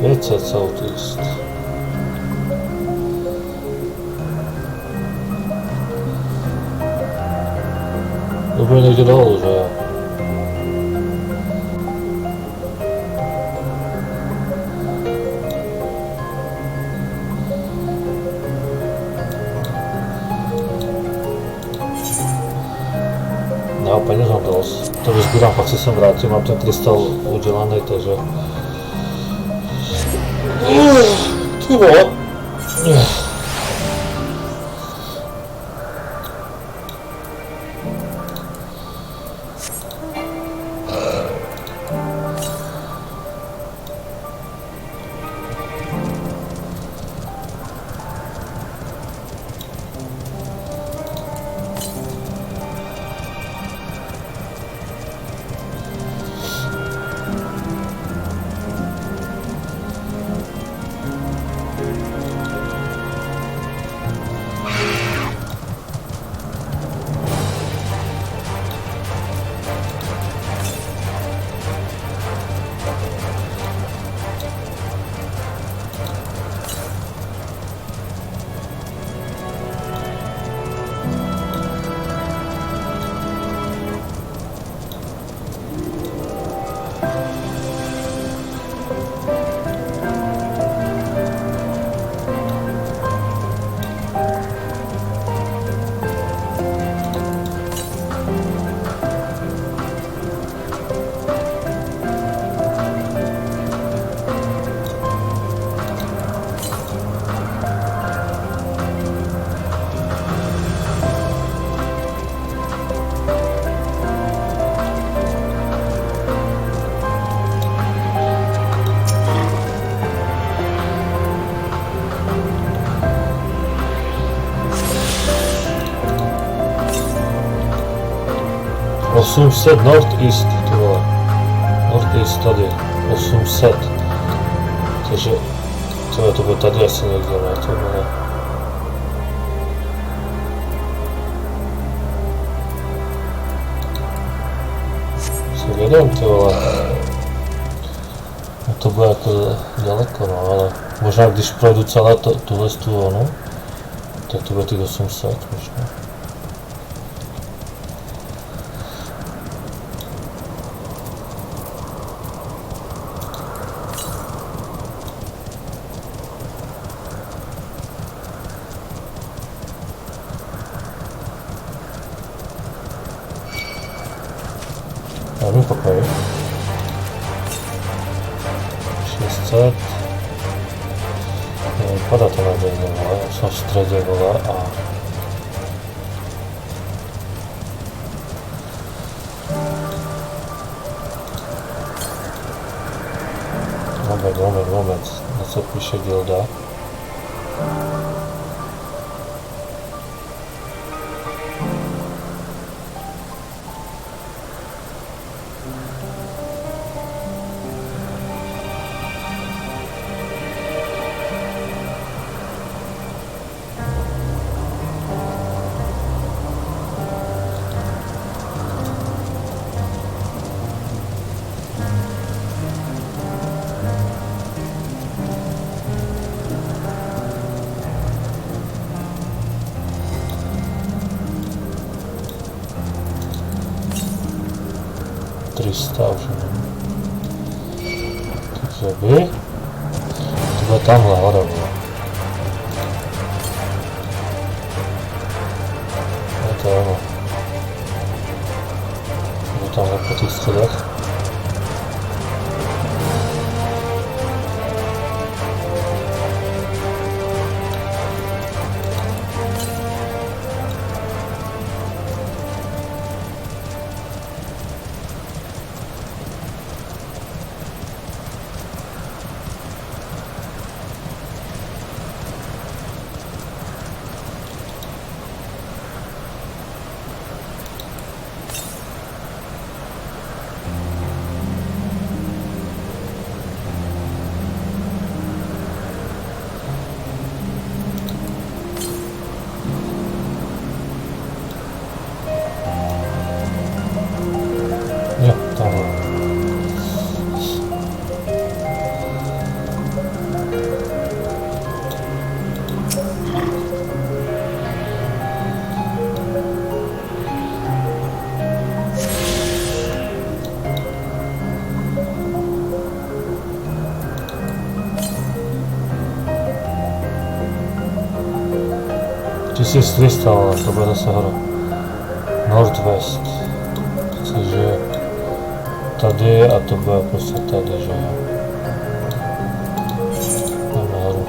Věce southeast. To bude někde dolů, že jo? Já peněz mám dost. To vyzbírám, pak se sem vrátím, mám ten krystal udělaný, takže... Ty vole. $800 Northeast, ty vole. Northeast tady, 800. Takže, to bude tady asi někde, ne, to bude. Co vědem, ty vole. No to bude jako daleko, no, ale možná když projdu celé tuhle stůl, tak to bude těch 800 možná. Hlavní pokoj. 600. Vypadá to nadějně, vole. Já jsem v středě, vole, a... Moment. Na co píše gilda? Už nevím. Takže by... To bude tamhle hora, bylo. To je ono. To bude tamhle po těch středech. Jo, tamhle. $1300, ale to bude zase hora. Northwest. Takže tady a to bude prostě tady, že jo. Tam nahoru.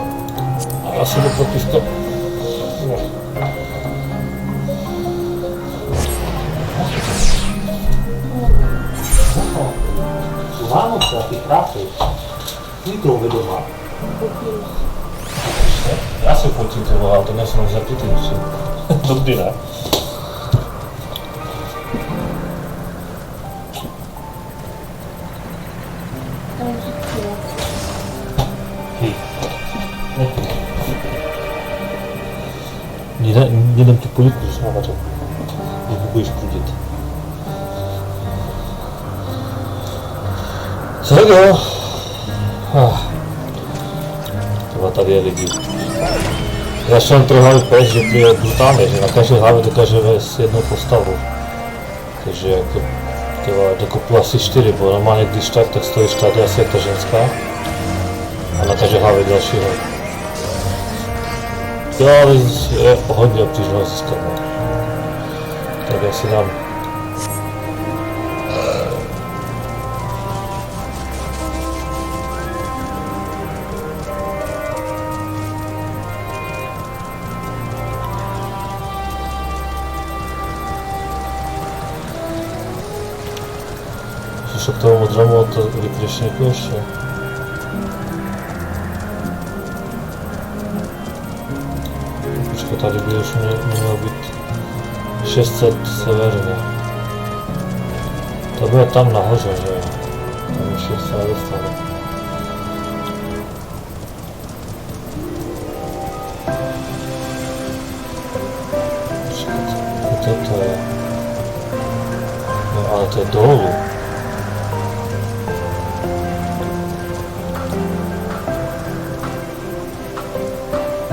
A já si jdu pro písko. No. Vánoce a ty krásy. Nikdo doma. Já si fotím ty vole, to nejsem zapitý musím. Dobrý, ne? Jedem tu polivku znávačem, když budeš prudit. Co jo? Tohle tady je lidi. Já jsem trochu hlavě pes, že je brutálně, že na každé hlavě dokáže vést jednu postavu. Takže jako dokopu asi 4, bo normálně když tak stojíš tady asi jak ta ženská. A na každé hlavě dalšího. Jo, ale je hodně obtížného získat. Tak já si dám. Přišel k tomu modrému od vykryšníku ještě. Tady by už mělo být 600 severně. To bude tam nahoře, že jo? Tam ještě se nedostane. Počkat, co to je? No ale to je dolů.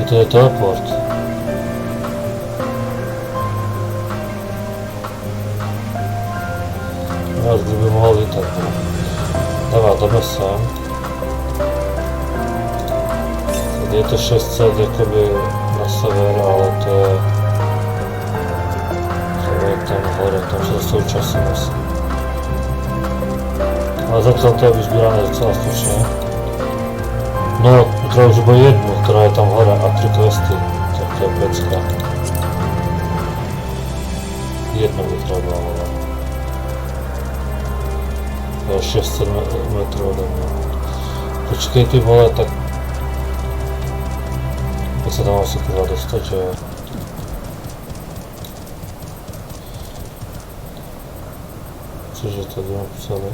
To je teleport. Já už kdyby mohl lítat. Jdeme sem. Tady je to 600 jakoby na sever, ale to je tam hore, tam se dostou časem asi. Ale zatím to je vyzbírané docela slušně. No, potřeba už bude jednu, která je tam hore a 3 questy, tak to je pecka. Jedno by třeba ale. To je 600 metrů ode mě. Počkej ty vole, tak... Jak se tam asi kurva dostat, že jo? Cože tady mám psali?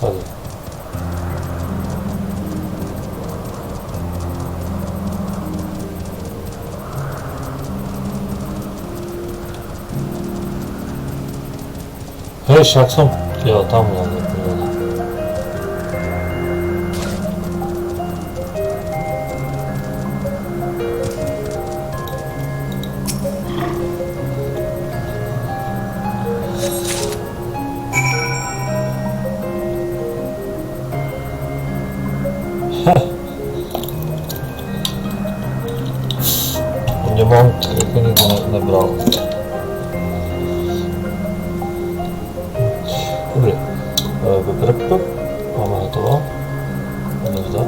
Tady. Hej, však jsem... Jo, tamhle, nepovedal. Mě mám jako nikdo nebral. Dobrý. Máme hotovo. Odevzdat.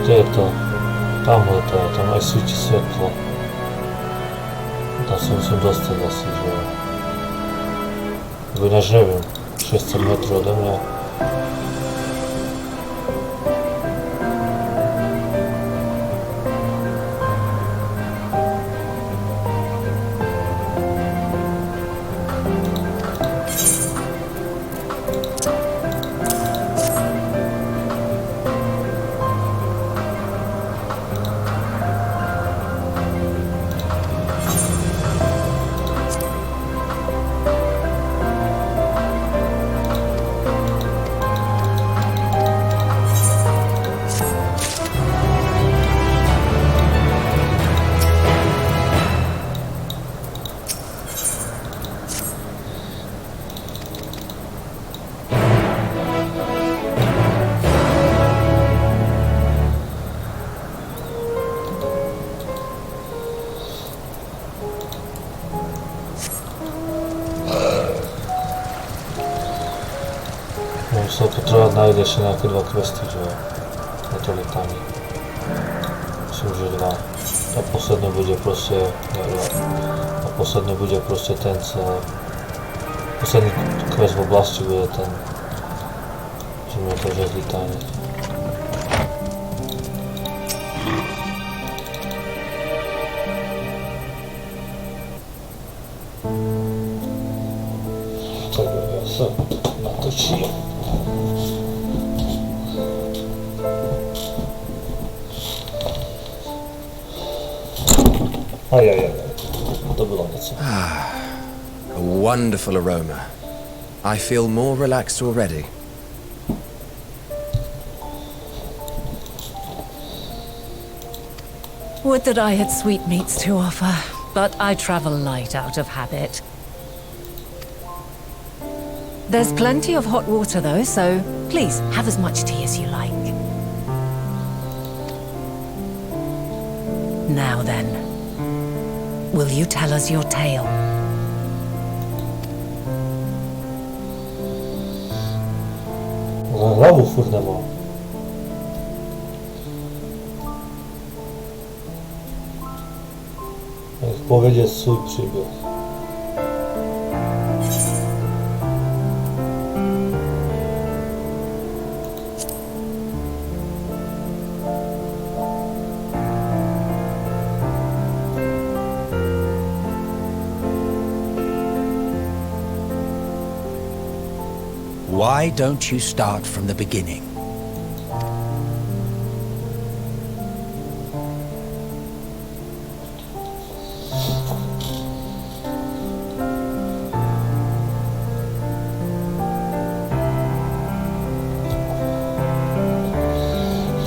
Kde je to? Tamhle to je, tam aj svítí světlo. Tam se musím dostat asi, že jo. Nebo jinak nevím, 600 metrů ode mě. sa potrebovať nájde ešte nejaké 2 questy, že na to lietanie. Myslím, že 2. A posledné bude proste... A posledné bude proste ten posledný quest v oblasti bude ten, že mi to že lietanie. Tak ja sa natočím. Ajajaj, to bylo něco. A wonderful aroma. I feel more relaxed already. Would that I had sweetmeats to offer, but I travel light out of habit. There's plenty of hot water though, so please have as much tea as you like. Now then, will you tell us your tale? Hlavu furt nemám. Jak povědět svůj příběh. Why don't you start from the beginning?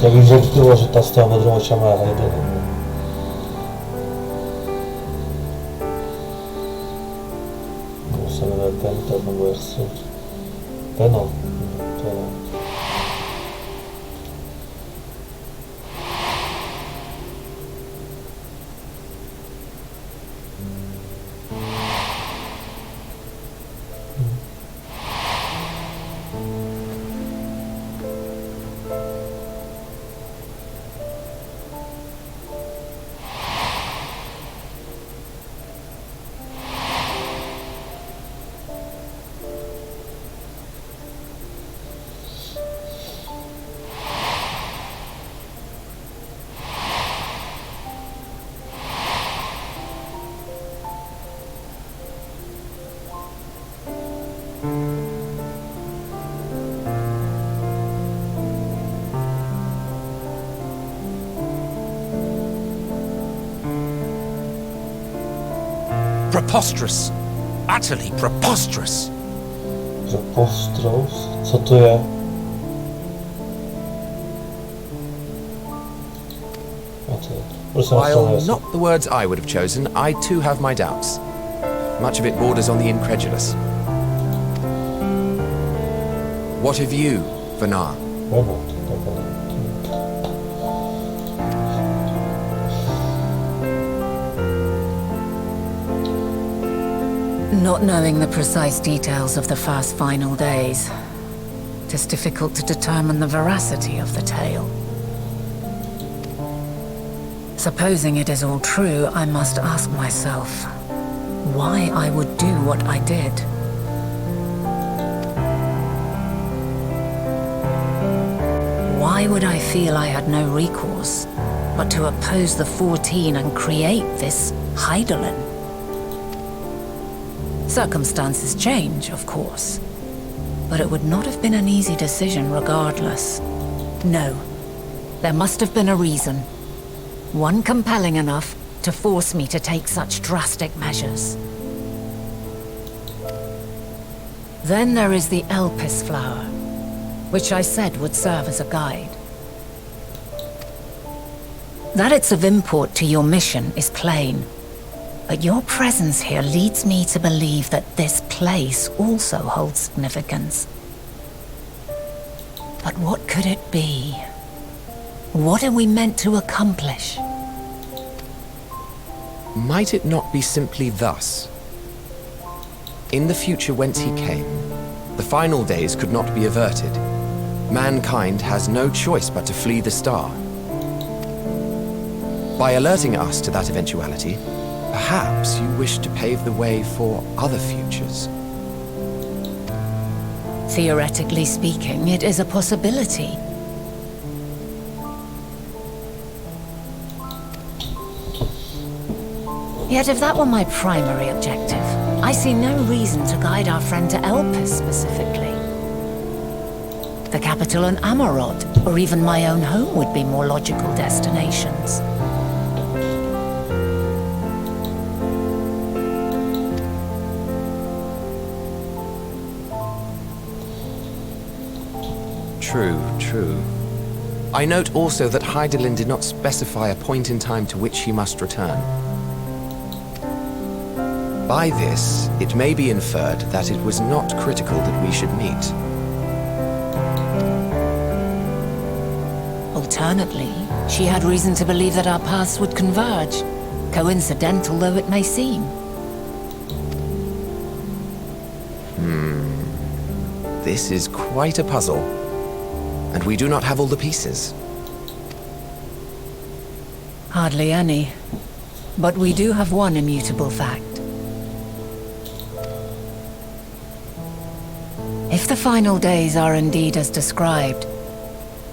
Jak bych řekl, že ta z toho modrého čama je hejde. Nebo se jmenuje Penta, nebo jak se... Peno. Peno. Preposterous. Utterly preposterous. Preposterous? Co to je? While not the words I would have chosen, I too have my doubts. Much of it borders on the incredulous. What of you, Vanar? Not knowing the precise details of the first final days, it is difficult to determine the veracity of the tale. Supposing it is all true, I must ask myself why I would do what I did. Why would I feel I had no recourse but to oppose the 14 and create this Heidelin? Circumstances change, of course, but it would not have been an easy decision regardless. No, there must have been a reason. One compelling enough to force me to take such drastic measures. Then there is the Elpis flower, which I said would serve as a guide. That it's of import to your mission is plain, but your presence here leads me to believe that this place also holds significance. But what could it be? What are we meant to accomplish? Might it not be simply thus? In the future whence he came, The final days could not be averted. Mankind has no choice but to flee the star. By alerting us to that eventuality, perhaps you wish to pave the way for other futures. Theoretically speaking, it is a possibility. Yet if that were my primary objective, I see no reason to guide our friend to Elpis specifically. The capital on Amarot, or even my own home would be more logical destinations. True, true. I note also that Hydaelyn did not specify a point in time to which he must return. By this, it may be inferred that it was not critical that we should meet. Alternately, she had reason to believe that our paths would converge, coincidental though it may seem. This is quite a puzzle, and we do not have all the pieces. Hardly any. But we do have one immutable fact. If the final days are indeed as described,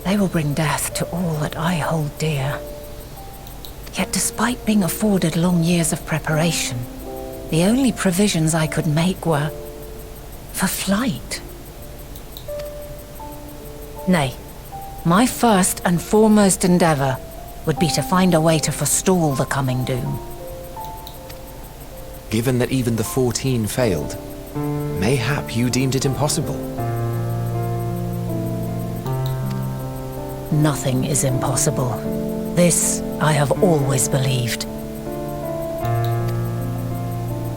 they will bring death to all that I hold dear. Yet despite being afforded long years of preparation, the only provisions I could make were for flight. Nay, my first and foremost endeavor would be to find a way to forestall the coming doom. Given that even the 14 failed, mayhap you deemed it impossible. Nothing is impossible. This I have always believed.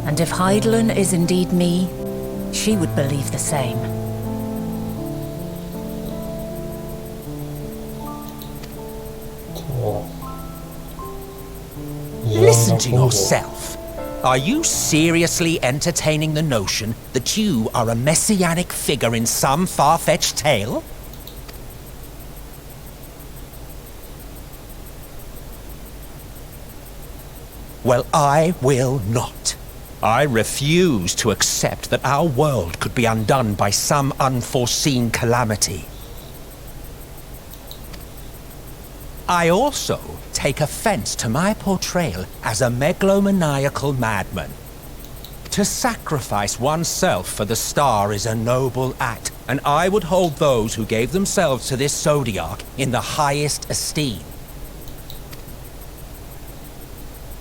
And if Hydaelyn is indeed me, she would believe the same. Listen to yourself. Are you seriously entertaining the notion that you are a messianic figure in some far-fetched tale? Well, I will not. I refuse to accept that our world could be undone by some unforeseen calamity. I also take offense to my portrayal as a megalomaniacal madman. To sacrifice oneself for the star is a noble act, and I would hold those who gave themselves to this zodiac in the highest esteem.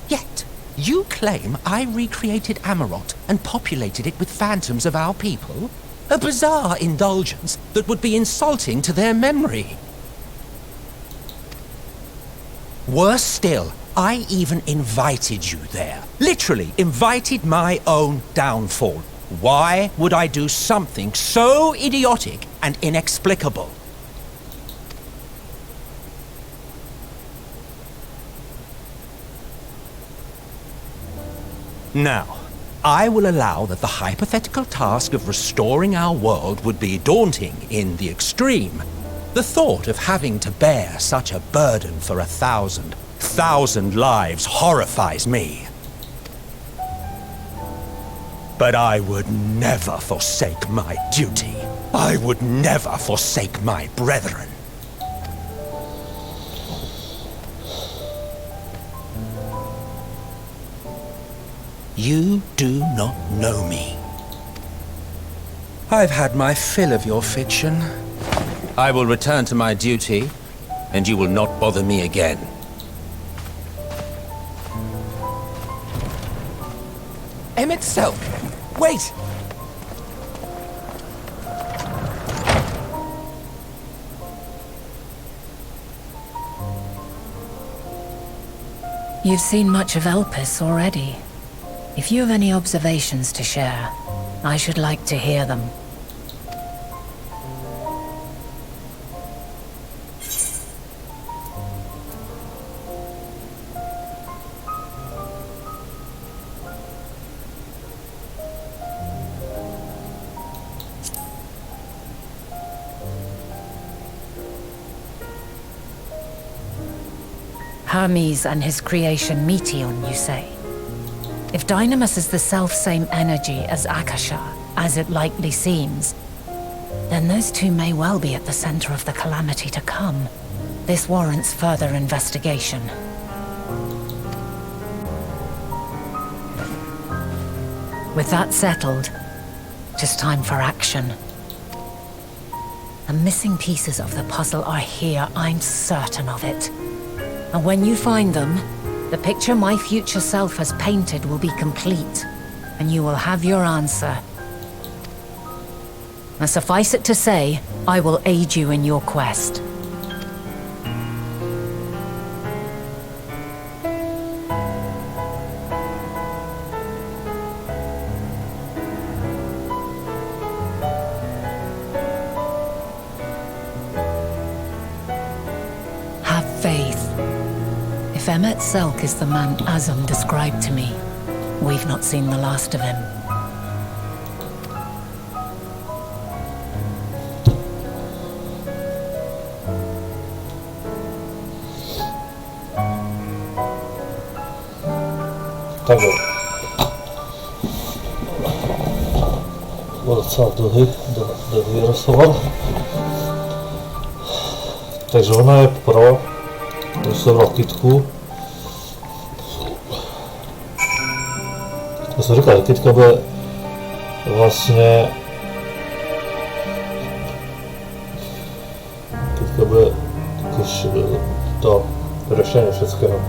Yet, you claim I recreated Amarot and populated it with phantoms of our people? A bizarre indulgence that would be insulting to their memory. Worse still, I even invited you there. Literally invited my own downfall. Why would I do something so idiotic and inexplicable? Now, I will allow that the hypothetical task of restoring our world would be daunting in the extreme. The thought of having to bear such a burden for 1,000 lives horrifies me. But I would never forsake my duty. I would never forsake my brethren. You do not know me. I've had my fill of your fiction. I will return to my duty, and you will not bother me again. Emmett Selk, wait! You've seen much of Elpis already. If you have any observations to share, I should like to hear them. Hermes and his creation Meteon, you say? If Dynamis is the self-same energy as Akasha, as it likely seems, then those two may well be at the center of the calamity to come. This warrants further investigation. With that settled, it is time for action. The missing pieces of the puzzle are here, I'm certain of it. And when you find them, the picture my future self has painted will be complete, and you will have your answer. And suffice it to say, I will aid you in your quest. Have faith. If Emmet Selk is the man Azum described to me, we've not seen the last of him. Takže byl docela dlouhý rozhovor. Takže ona je pro, když jsem bral kytku. Já jsem říkal, že kytka bude vlastně jakož to řešení všeckého.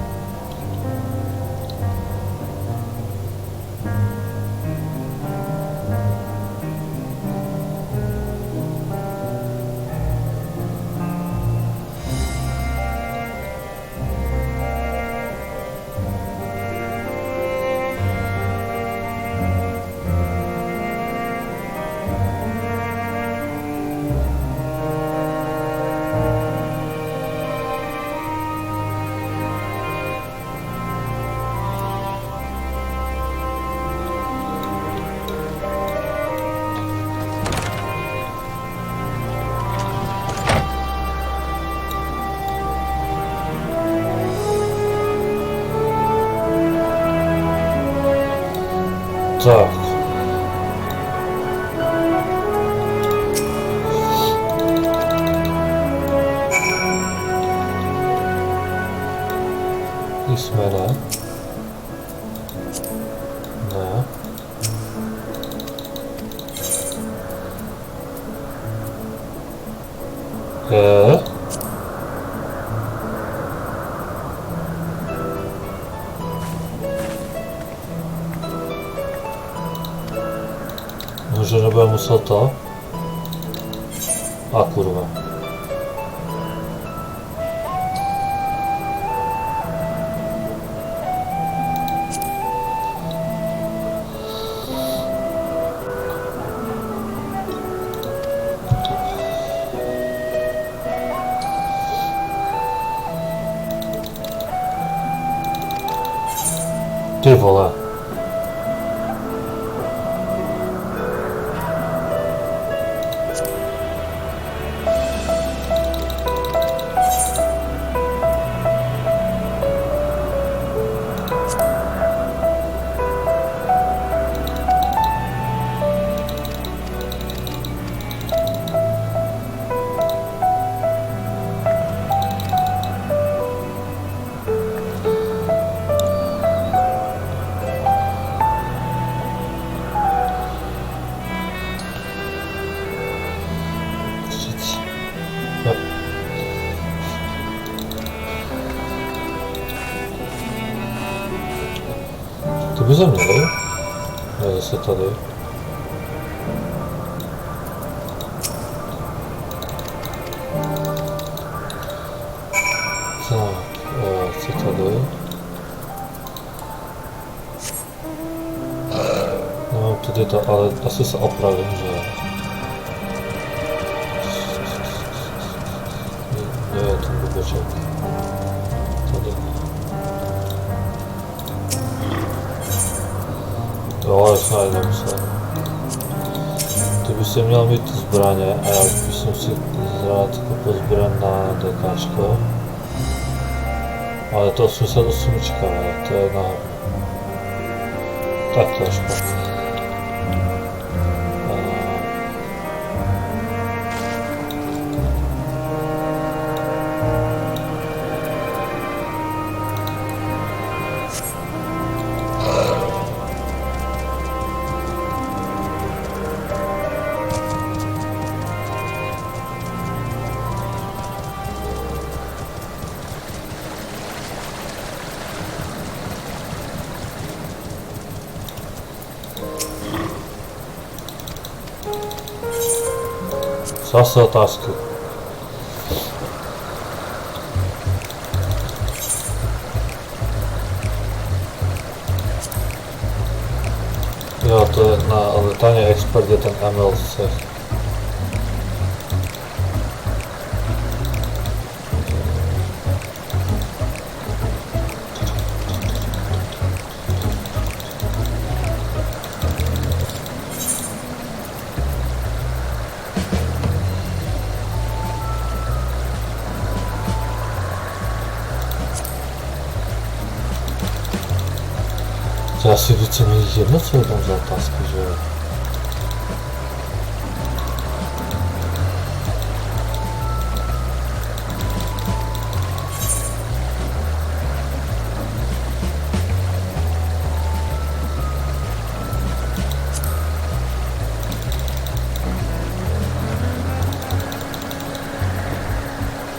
Tak. Jsme ne. Ne. Je. Že nebude muset to. A kurva. Ty vole. To by se měli. Je zase tady. Tak, co tady? No, tady to, ale asi se opravím, že je to blboček. Tady. Jo, ale snad nemusel. Ty by si měl mít zbraně a já bych si zhrát jako zbraň na DKčko. Ale to 88, to je na hovno. Tak trošku. Zase otázky. Jo, to je na letání expert, je ten ML cech. To je asi víceméně jedno, co je tam za otázky, že jo?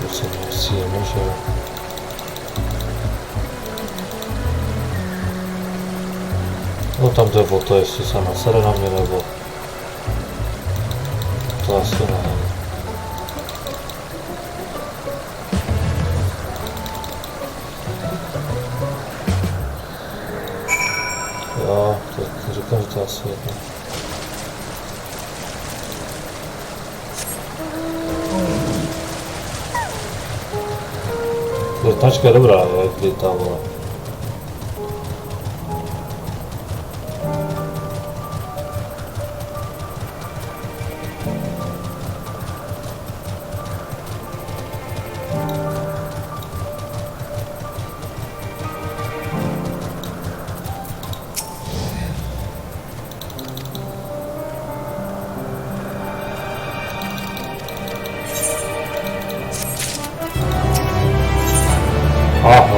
Víceméně asi jedno, že jo? No tam jde o to, jestli se nasede na mě, nebo to asi ne. Jo, to říkám, že to asi jedno. Značka je dobrá, jak lítá, vole.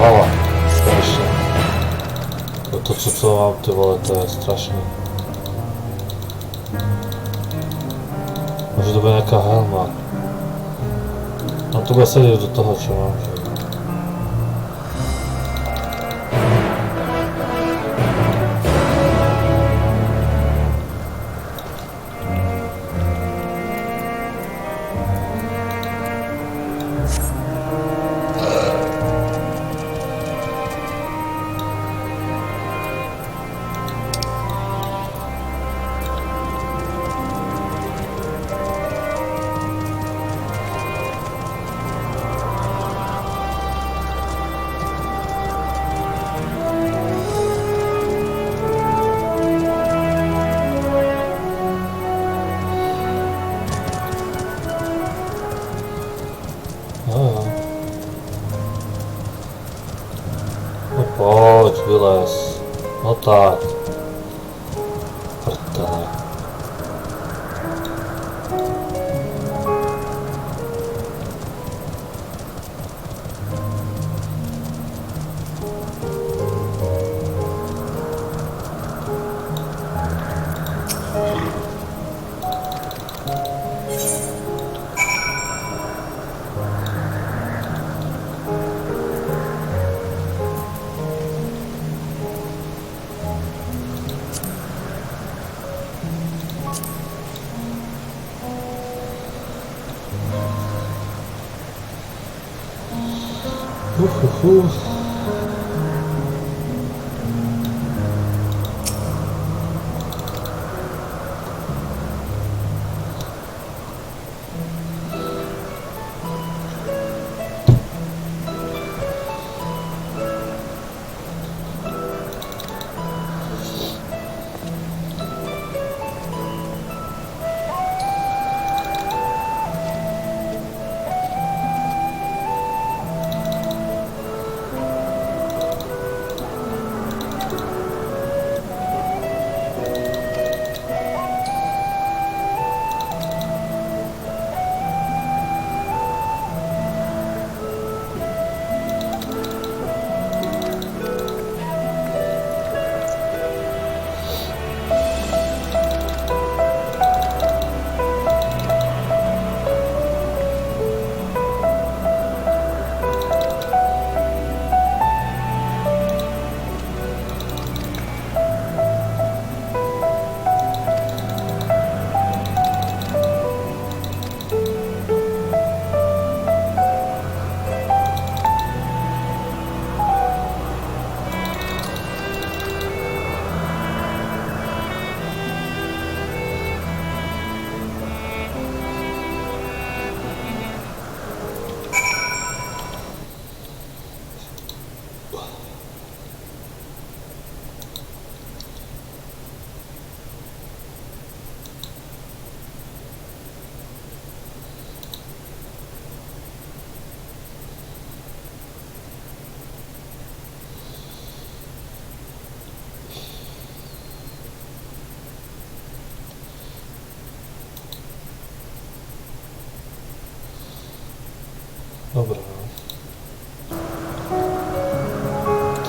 Hlava. Konečně. To, co mám, ty vole, to je strašný. Může to být nějaká helma. No to bude sedět do toho, co mám, že? No pojď, vylez. No tak. Prdele.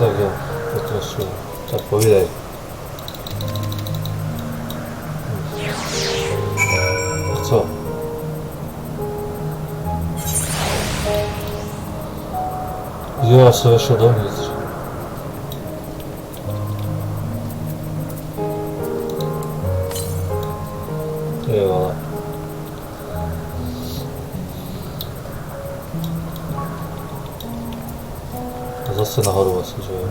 Tak jo, potrošujem. Tak povídej. A co? Jo, já jsem vešel dovnitř. Ty vole. A zase nahoru asi, že jo?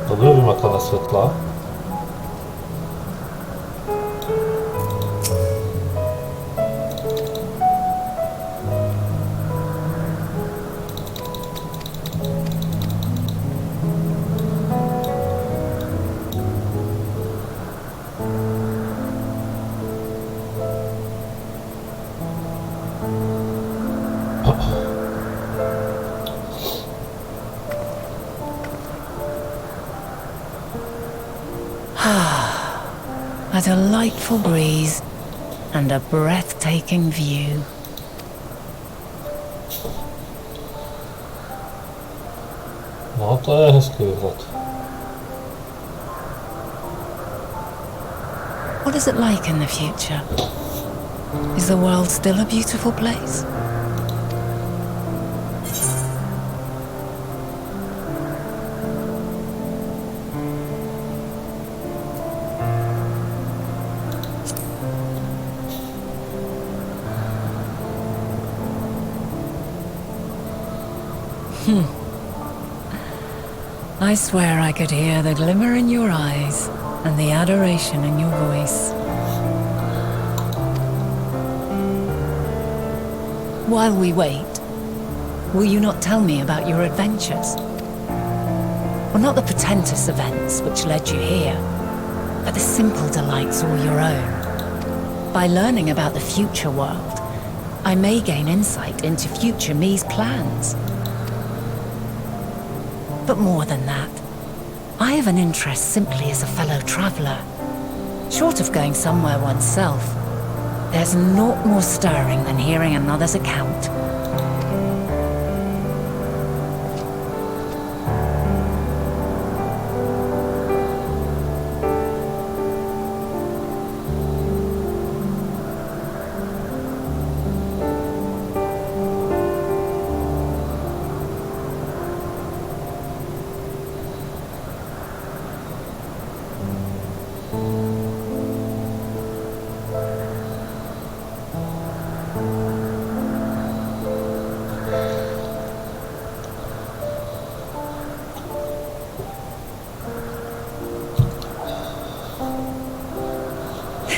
Dobře vymakaná světla. A delightful breeze and a breathtaking view. No to je hezký výhled. What is it like in the future? Is the world still a beautiful place? I swear I could hear the glimmer in your eyes and the adoration in your voice. While we wait, will you not tell me about your adventures? Well, not the portentous events which led you here, but the simple delights all your own. By learning about the future world, I may gain insight into future me's plans. But more than that, I have an interest simply as a fellow traveller. Short of going somewhere oneself, there's naught more stirring than hearing another's account.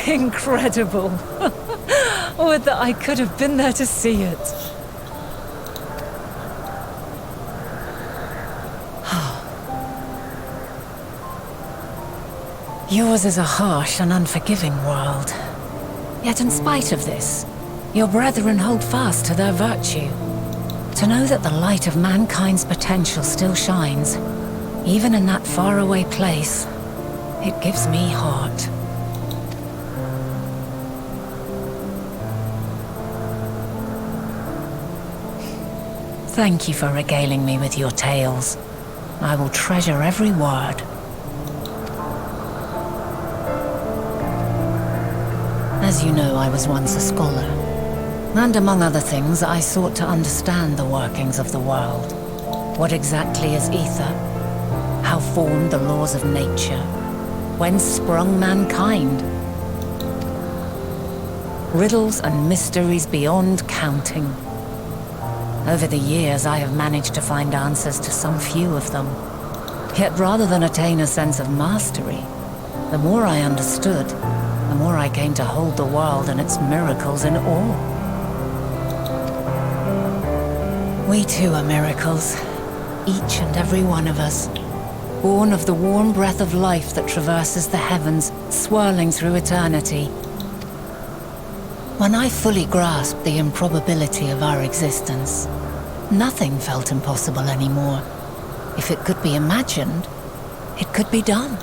Incredible! Would that I could have been there to see it. Yours is a harsh and unforgiving world. Yet in spite of this, your brethren hold fast to their virtue. To know that the light of mankind's potential still shines, even in that faraway place, it gives me heart. Thank you for regaling me with your tales. I will treasure every word. As you know, I was once a scholar. And among other things, I sought to understand the workings of the world. What exactly is ether? How formed the laws of nature? Whence sprung mankind? Riddles and mysteries beyond counting. Over the years, I have managed to find answers to some few of them. Yet rather than attain a sense of mastery, the more I understood, the more I came to hold the world and its miracles in awe. We too are miracles, Each and every one of us, born of the warm breath of life that traverses the heavens, swirling through eternity. When I fully grasped the improbability of our existence, nothing felt impossible anymore. If it could be imagined, it could be done.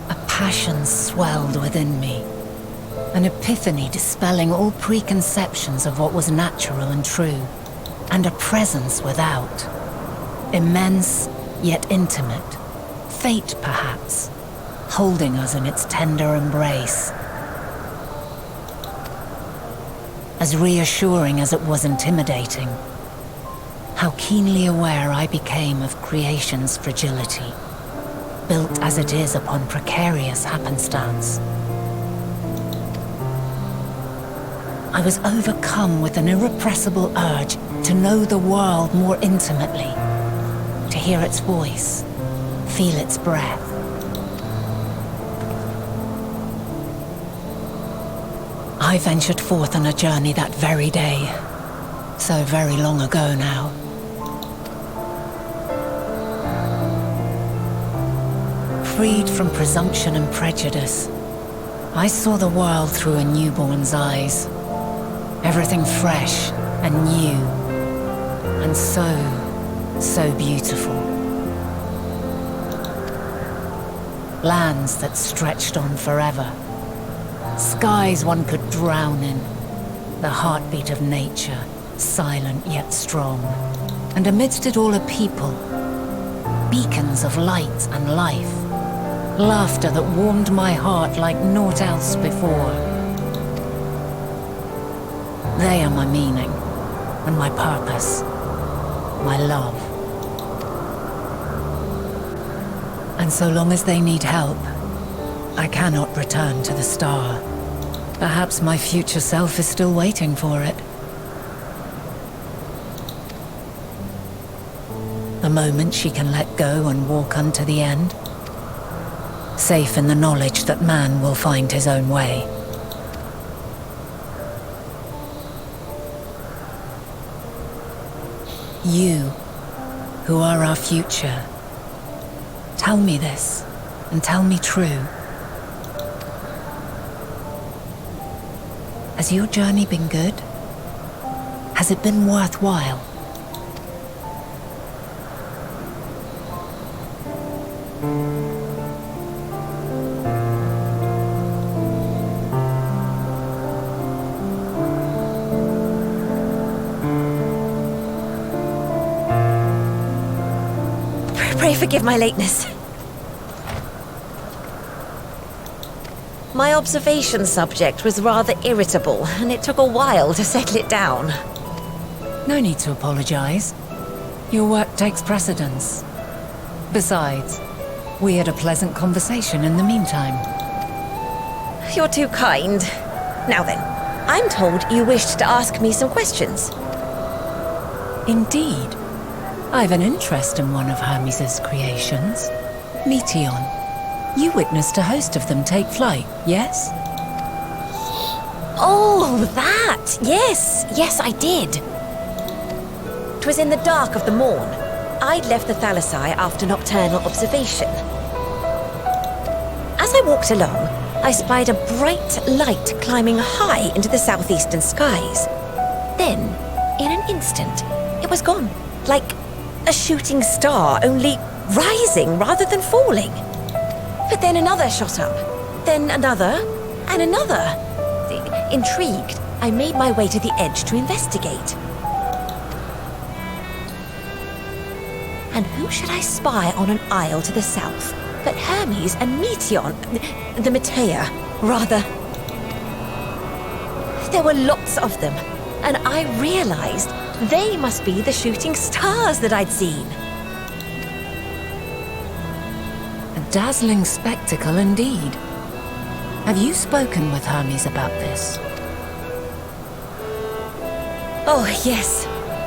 A passion swelled within me, an epiphany dispelling all preconceptions of what was natural and true, and a presence without, immense yet intimate, fate perhaps, holding us in its tender embrace. As reassuring as it was intimidating, how keenly aware I became of creation's fragility, built as it is upon precarious happenstance. I was overcome with an irrepressible urge to know the world more intimately, to hear its voice, feel its breath. I ventured forth on a journey that very day, so very long ago now. Freed from presumption and prejudice, I saw the world through a newborn's eyes. Everything fresh and new, and so beautiful. Lands that stretched on forever. Skies one could drown in. The heartbeat of nature, silent yet strong. And amidst it all a people. Beacons of light and life. Laughter that warmed my heart like naught else before. They are my meaning, and my purpose, my love. And so long as they need help, I cannot return to the star. Perhaps my future self is still waiting for it. The moment she can let go and walk unto the end. Safe in the knowledge that man will find his own way. You, who are our future, tell me this, and tell me true. Has your journey been good? Has it been worthwhile? Pray forgive my lateness. My observation subject was rather irritable, and it took a while to settle it down. No need to apologize. Your work takes precedence. Besides, we had a pleasant conversation in the meantime. You're too kind. Now then, I'm told you wished to ask me some questions. Indeed. I've an interest in one of Hermes' creations. Meteon. You witnessed a host of them take flight, yes? Oh, that! Yes, I did. 'Twas in the dark of the morn. I'd left the Thalassai after nocturnal observation. As I walked along, I spied a bright light climbing high into the southeastern skies. Then, in an instant, it was gone, like a shooting star, only rising rather than falling. But then another shot up, then another, and another. Intrigued, I made my way to the edge to investigate. And who should I spy on an isle to the south but Hermes and Meteon, the Metea, rather. There were lots of them, and I realized they must be the shooting stars that I'd seen. A dazzling spectacle indeed. Have you spoken with Hermes about this? Oh, yes.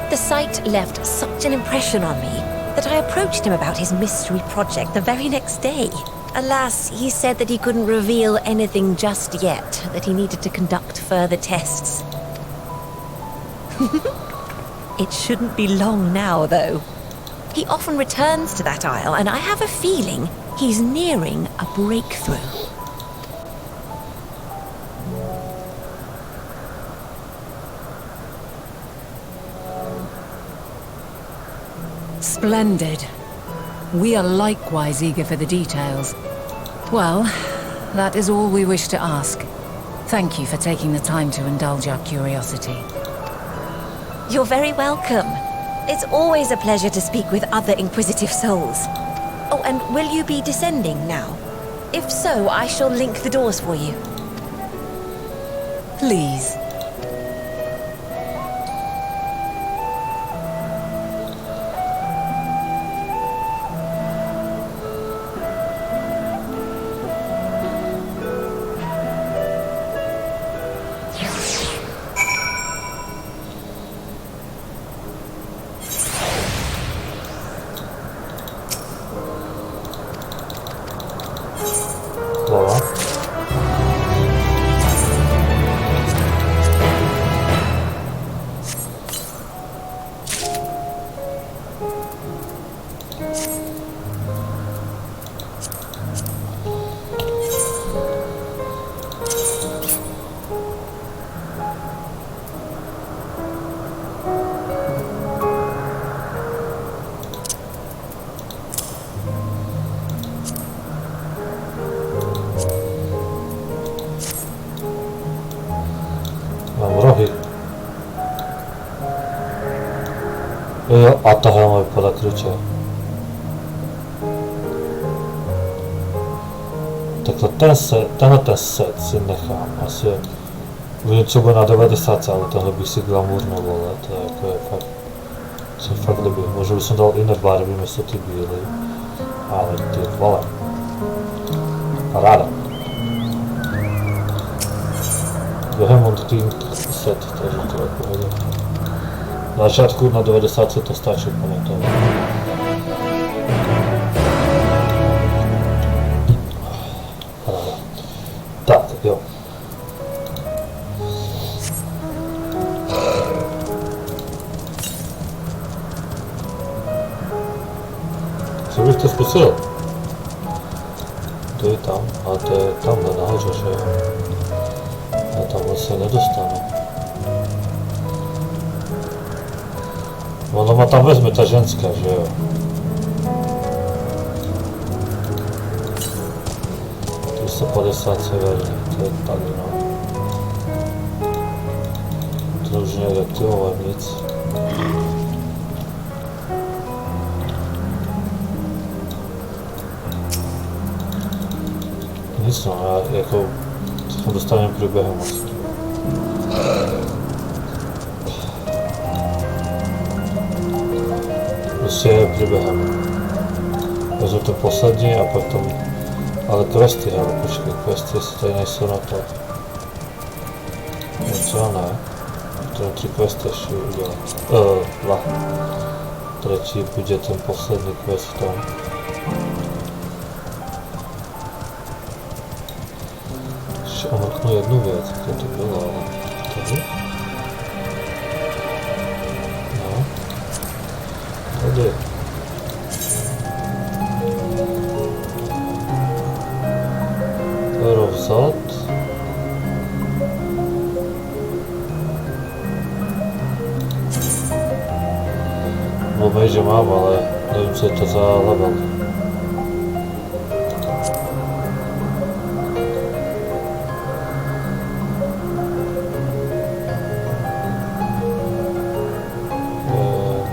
The sight left such an impression on me that I approached him about his mystery project the very next day. Alas, he said that he couldn't reveal anything just yet, that he needed to conduct further tests. It shouldn't be long now, though. He often returns to that isle, and I have a feeling he's nearing a breakthrough. Splendid. We are likewise eager for the details. Well, that is all we wish to ask. Thank you for taking the time to indulge our curiosity. You're very welcome. It's always a pleasure to speak with other inquisitive souls. Oh, and will you be descending now? If so, I shall link the doors for you. Please. Dobra. Mám rohy. Jo, a tahle vypadá kruče. Takhle tenhle set si nechám. Asi vím, co bude na 90, ale tohle bych si glamourno volil. To je jako je fakt, se fakt líbí. Možná bych jsem dal jiné barvy místo ty bílé. Ale ty vole. Paráda. Behemoth King set, takže to je pohodě. Na začátku na 90 to stačí pamatovat. Tak, jo. Co bych to zkusil? To je tam, ale to je tamhle nahoře, že jo? A tamhle se nedostanu. Ono ma tam vezme ta ženská, že jo? Tu 150 severní, to je tady, no. To už nejde aktivovat nic. Nic, no, já jako se dostaneme průběhem asi. Prostě průběhem. Vezmu to poslední a pak tam... Ale questy, hele, počkej, questy, jestli tady nejsou na to. Něco ne. To 3 questy ještě udělat. Dva. Třetí bude ten poslední quest v tom. Ještě omrknu jednu věc, kde to bylo, ale... Tady? No. Tady. Vzad. No že mám, ale nevím, co je to za level.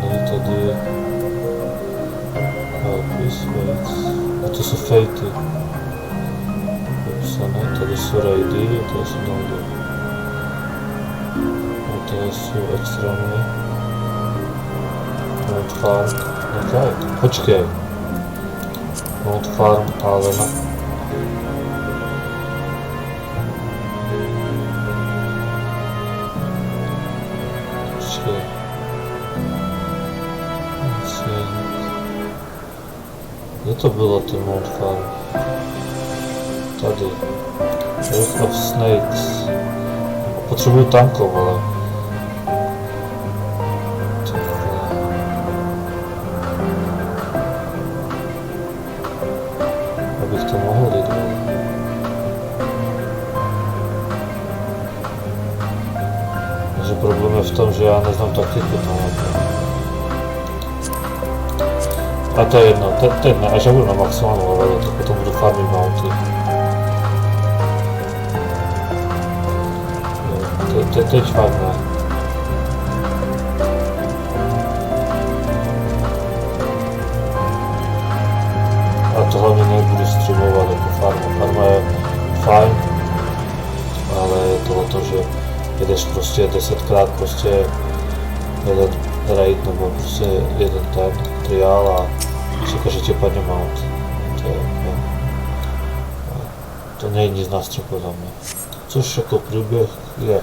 Není tady... Peace Waits. A to jsou fejty. Tady jsou raidy, tady jsou dolů. A tady jsou extrémy. Mount Farm. Okay. Počkej. Mount Farm, ale na... Počkej. Kde to bylo, ten Mount Farm? Tady. Earth of Snakes. Potřebuju tankov, ale... problém je v tom, že já neznám taktiku tam. A to je jedno, teď ne, až já budu na maximálním levelu, tak potom budu farmit mounty. Teď fakt ne. A to hlavně nebudu streamovat jako farma. Farma je fajn, ale je to o to, že jedeš prostě 10krát prostě jeden raid nebo prostě jeden ten triál a čekáš, že tě padne mount. To je, ne. To není nic nástroj podle mě. Což jako průběh je.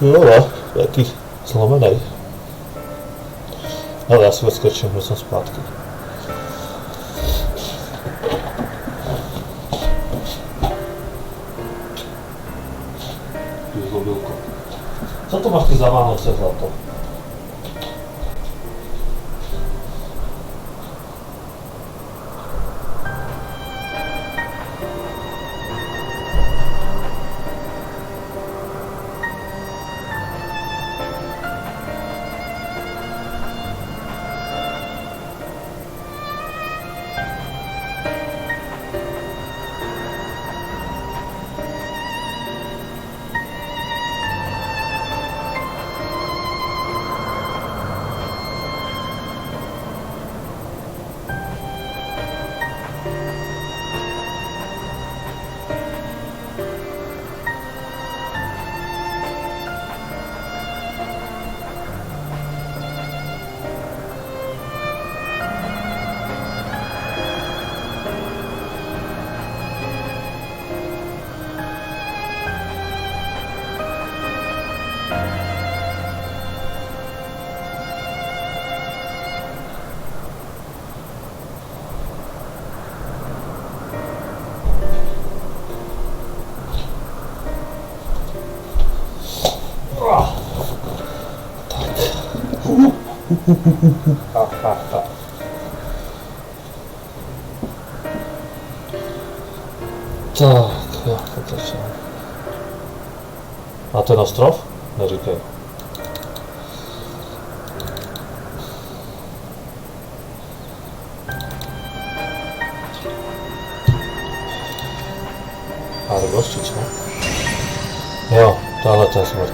Jo, jaký zlomenej. Ale já si odskočím, že jsem zpátky. Co to máš ty za Vánoce, zlato? Tak, jak to začne. A ten ostrov? Neříkej. Ale goštič, ne? Jo, tohle to je smrt.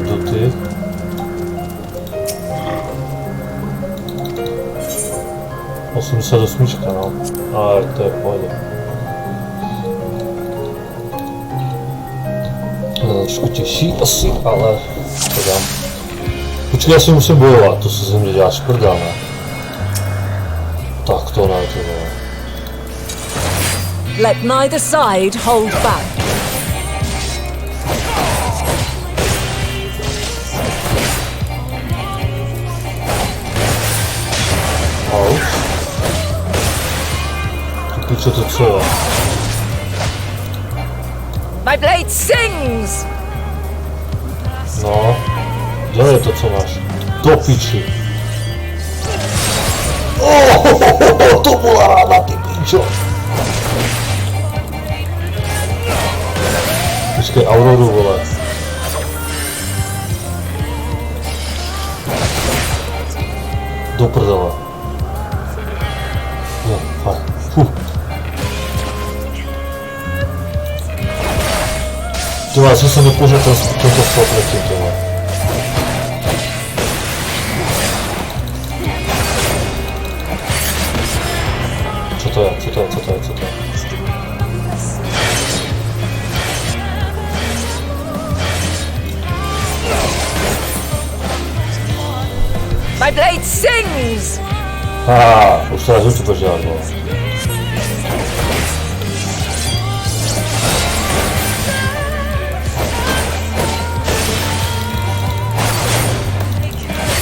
Duty. Osmdesát osmička, no. Ale to je v pohodě. To trošku těžší asi, ale to dám. Počkej, já si musím bojovat, to se ze mě dělá šprdel, ne? Tak to ne, to ne. Let neither side hold back. Au. Ty piče, to co je? My blade sings! No. Dělej to, co máš. Do piči. To byla rána, ty pičo. Počkej, Auroru, vole. Do prdele. Jo, fajn. Tyhle, asi se mi pořád tento slot letím, tyhle. Co to je? My blade sings! Už se razím, co to dělat, no.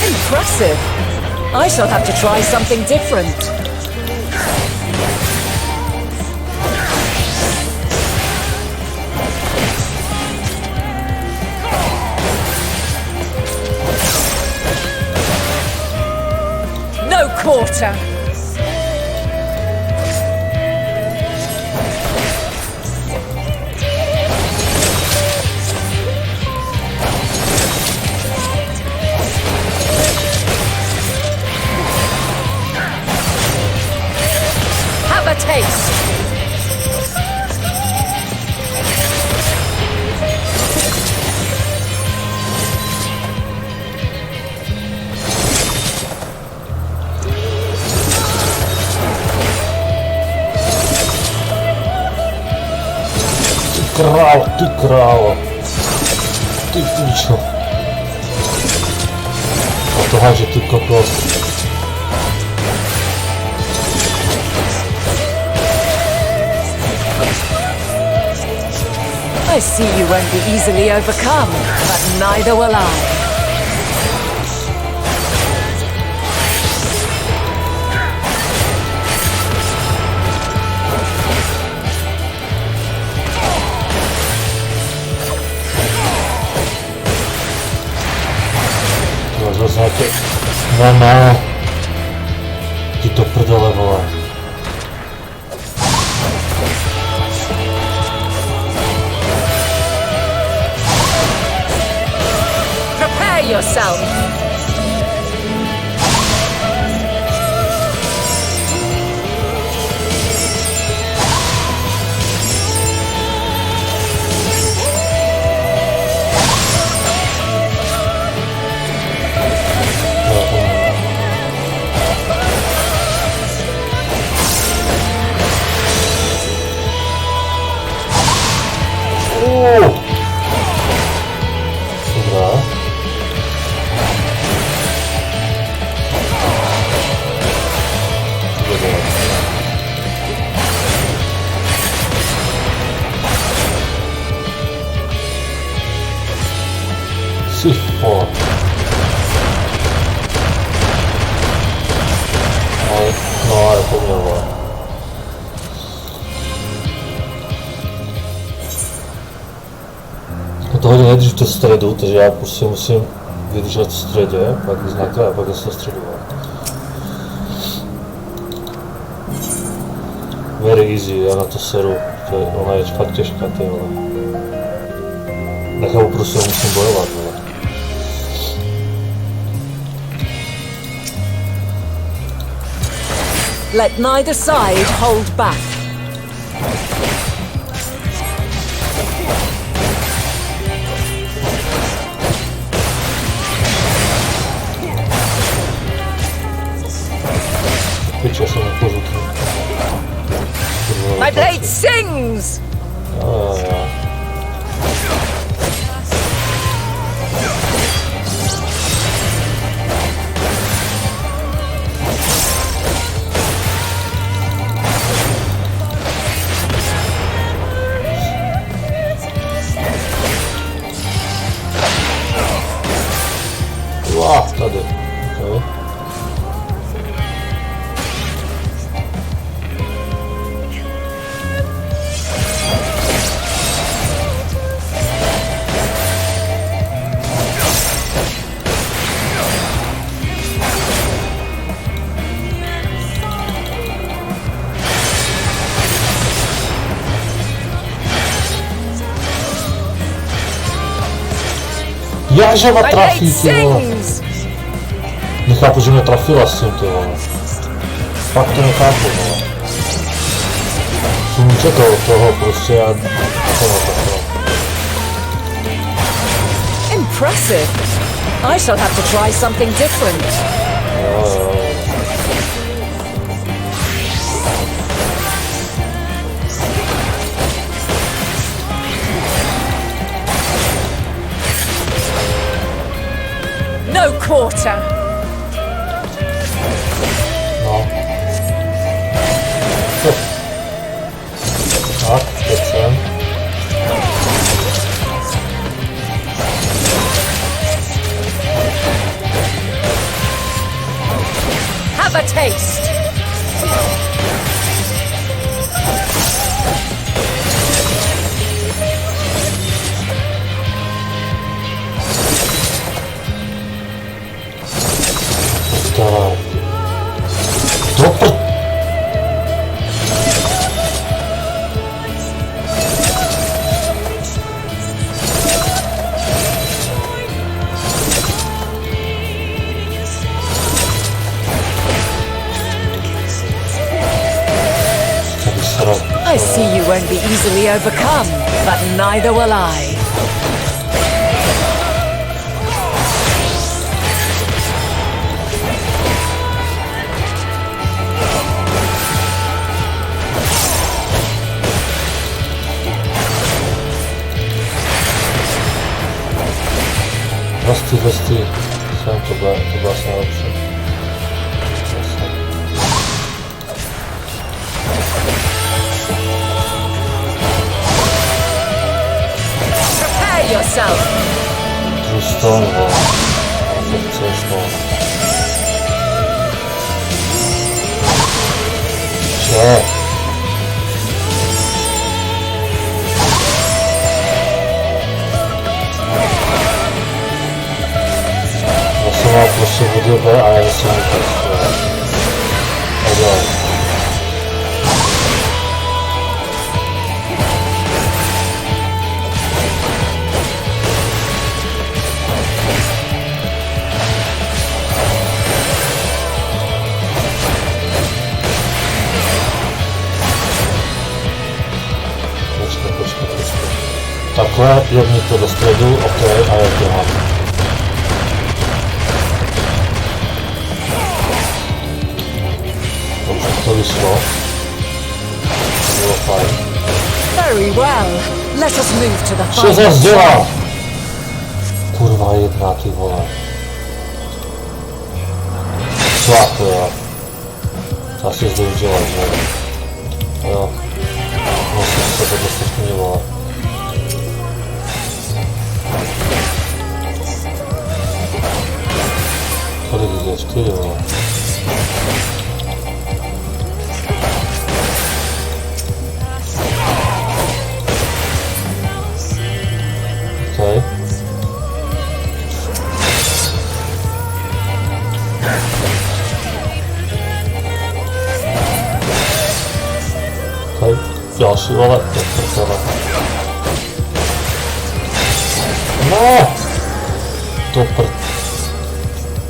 Impressive. I shall have to try something different. No quarter. Have a taste. Ty králo. Ty pičo. A to háže, ty kokos. I see you won't be easily overcome, but neither will I. Zase nějaké... No. Ty to prdele, vole. Prepare yourself. Dobrá. Syfo. Ale pomělo. To hodně nedrží to středu, takže já prostě musím vydržet v středě, pak jít znaka a pak je se středovat. Very easy, já na to seru, ona je fakt těžká, ty vole. Nechápu, prostě musím bojovat, vole. Let neither side hold back. Piče, jsem nepořutný. My blade sings! Jakže ma My trafí, mate ty vole? sings! Nechápu, že mě trafila s tím, ty vole. Fakt to nechápu, vole. Jsem čekal toho prostě a to netrafila. Impressive. I shall have to try something different. Jo. No quarter. No. Tak, teď jsem. Have a taste. Давай. Доктор. I see you won't be easily overcome, but neither will I. Vesty, jsem to byla asi nejlepší. Prepare yourself. Truston, vole. Co chceš, vole. Že? Já jsem mal prostě vodil B a já jsem vůbec, vole. A dělaj. Počkej. Takhle, jebni to do středu, ok, a jak to mám. Dobře, to vyšlo. To bylo fajn. Very well. Let us move to the Co final zas dělá? step. Kurva jedna, ty vole. Co to je? To asi zde udělat, že? Jo. Musím se to dostat, vole. Kolik jde? 4, vole. Okay. Okay. Další, vole, to prcela. No! To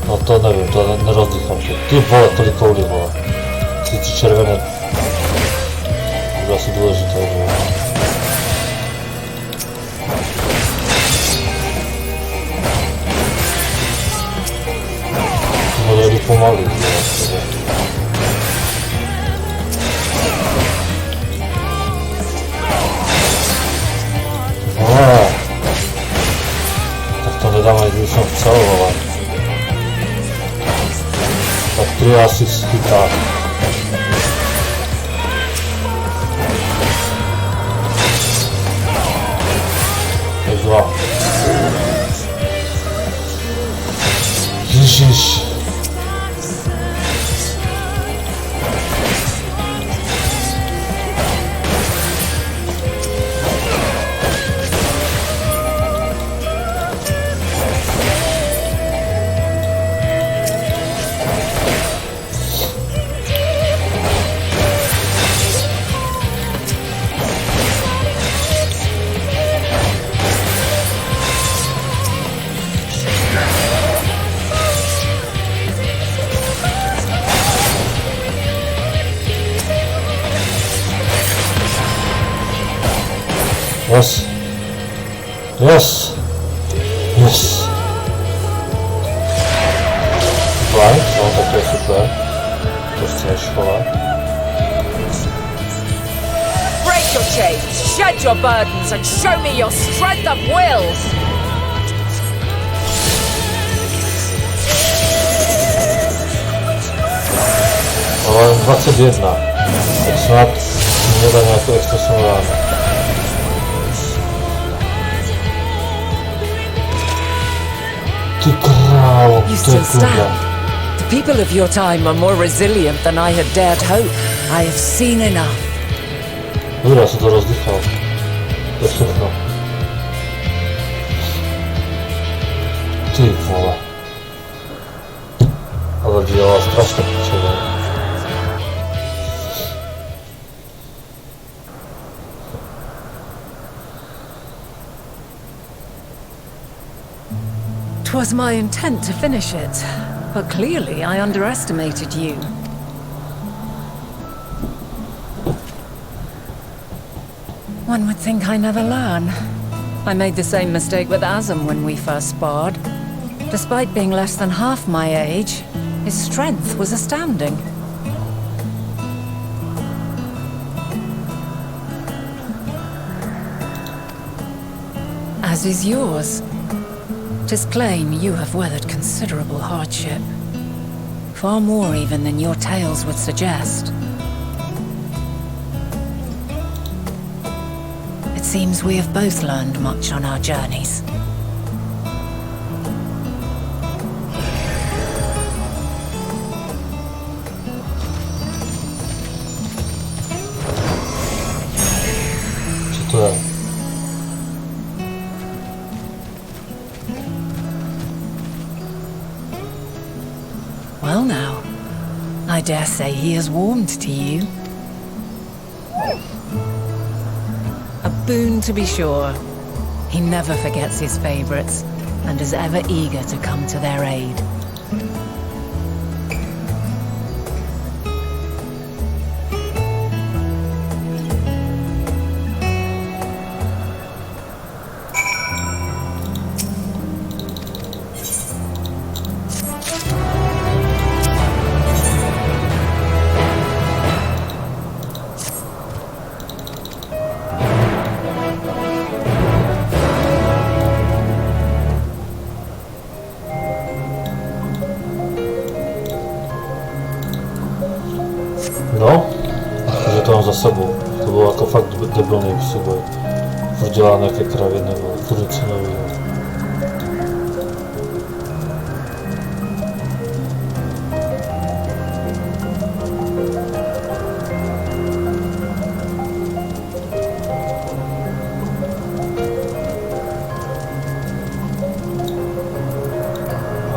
No to nevím, to nerozdýchám to. Ty vole, kolik koulí, vole. Ty červené. Bude asi důležité, vole. No jdu pomalu, vole. Tak to nedám, když jsem chcel, vole. Tak tu asi schytá. Tak 2. Ježiš. Yes. Yes. Yes. Fajn, są takie super. To chcesz schować. Break your chains, shed your burdens, and show me your strength of wills! Ale 21. Tak snad nie da niejako ekstresowane. Ty krało, You ty still kurwa. stand. The people of your time are more resilient than I had dared hope. I have seen enough. Dobra, co to rozdychał. To sucho. Ty wola. Ale wzięła straszne picie. 'Twas my intent to finish it, but clearly I underestimated you. One would think I never learn. I made the same mistake with Azam when we first sparred. Despite being less than half my age, his strength was astounding. As is yours. 'Tis plain you have weathered considerable hardship. Far more even than your tales would suggest. It seems we have both learned much on our journeys. Co to jest? Well now, I dare say he has warmed to you. A boon to be sure. He never forgets his favorites, and is ever eager to come to their aid. No, że to mam za sobą. To było jako fakt deblonej psuły. Wrodzielane jak krawienego, furnicynowi.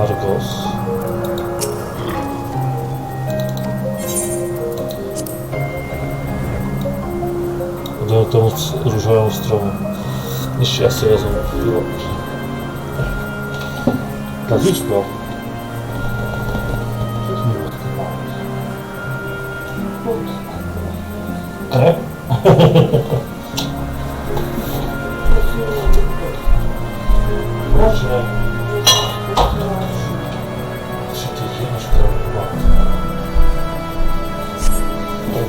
Argos. Do tą różową stroną niż ja sobie zamówiło. Ta liczba. Tak? Proszę. Czy ty jesteś prawo?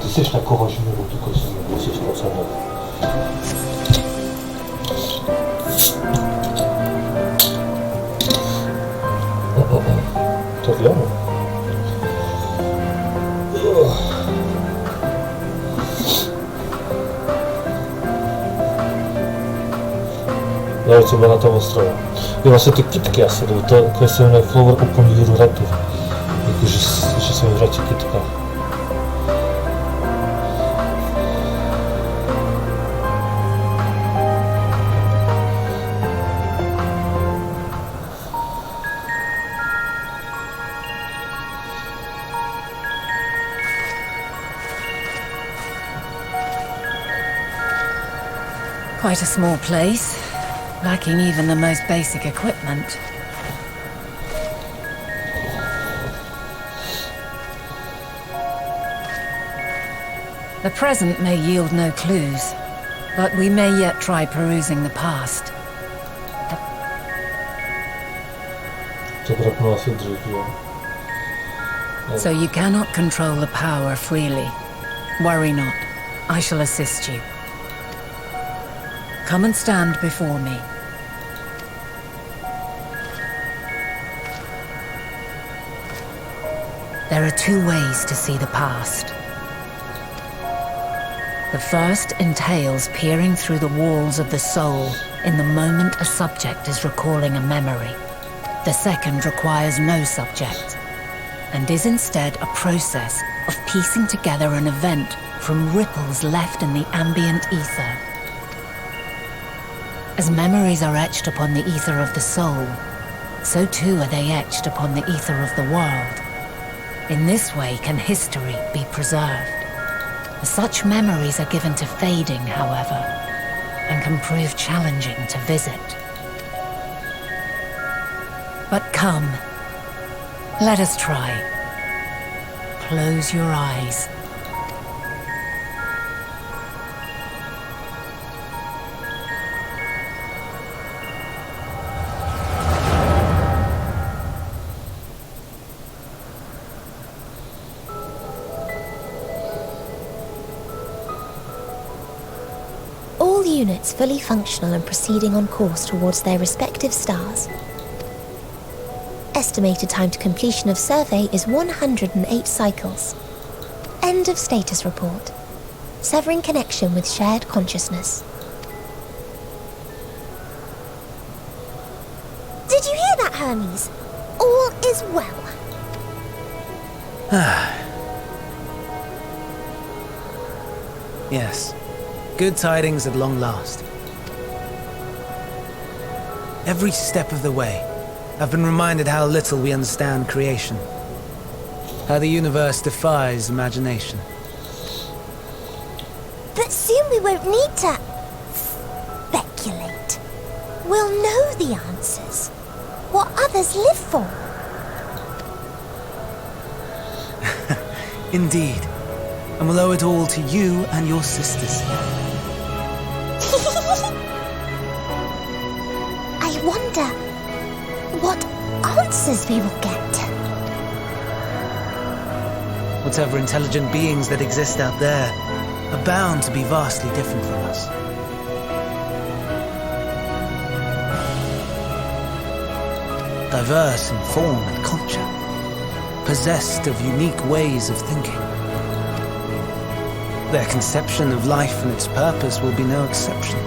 Ty jesteś na kogoś innego, tylko jesteś spłacony. To wiemy. Nawet sobie na tą stronę. I właśnie te kitki ja sobie, to kwestia na flower upon your ratów. Jak już się sobie wraci kitka. Quite a small place, lacking even the most basic equipment. The present may yield no clues, But we may yet try perusing the past. So you cannot control the power freely. Worry not. I shall assist you. Come and stand before me. There are two ways to see the past. The first entails peering through the walls of the soul in the moment a subject is recalling a memory. The second requires no subject, and is instead a process of piecing together an event from ripples left in the ambient ether. As memories are etched upon the ether of the soul, so too are they etched upon the ether of the world. In this way can history be preserved. Such memories are given to fading, however, and can prove challenging to visit. But come, let us try. Close your eyes. All units fully functional and proceeding on course towards their respective stars. Estimated time to completion of survey is 108 cycles. End of status report. Severing connection with shared consciousness. Did you hear that, Hermes? All is well. Yes. Good tidings at long last. Every step of the way, I've been reminded how little we understand creation. How the universe defies imagination. But soon we won't need to speculate. We'll know the answers. What others live for. Indeed. And we'll owe it all to you and your sisters. I wonder what answers we will get. Whatever intelligent beings that exist out there are bound to be vastly different from us. Diverse in form and culture, possessed of unique ways of thinking. Their conception of life and its purpose will be no exception.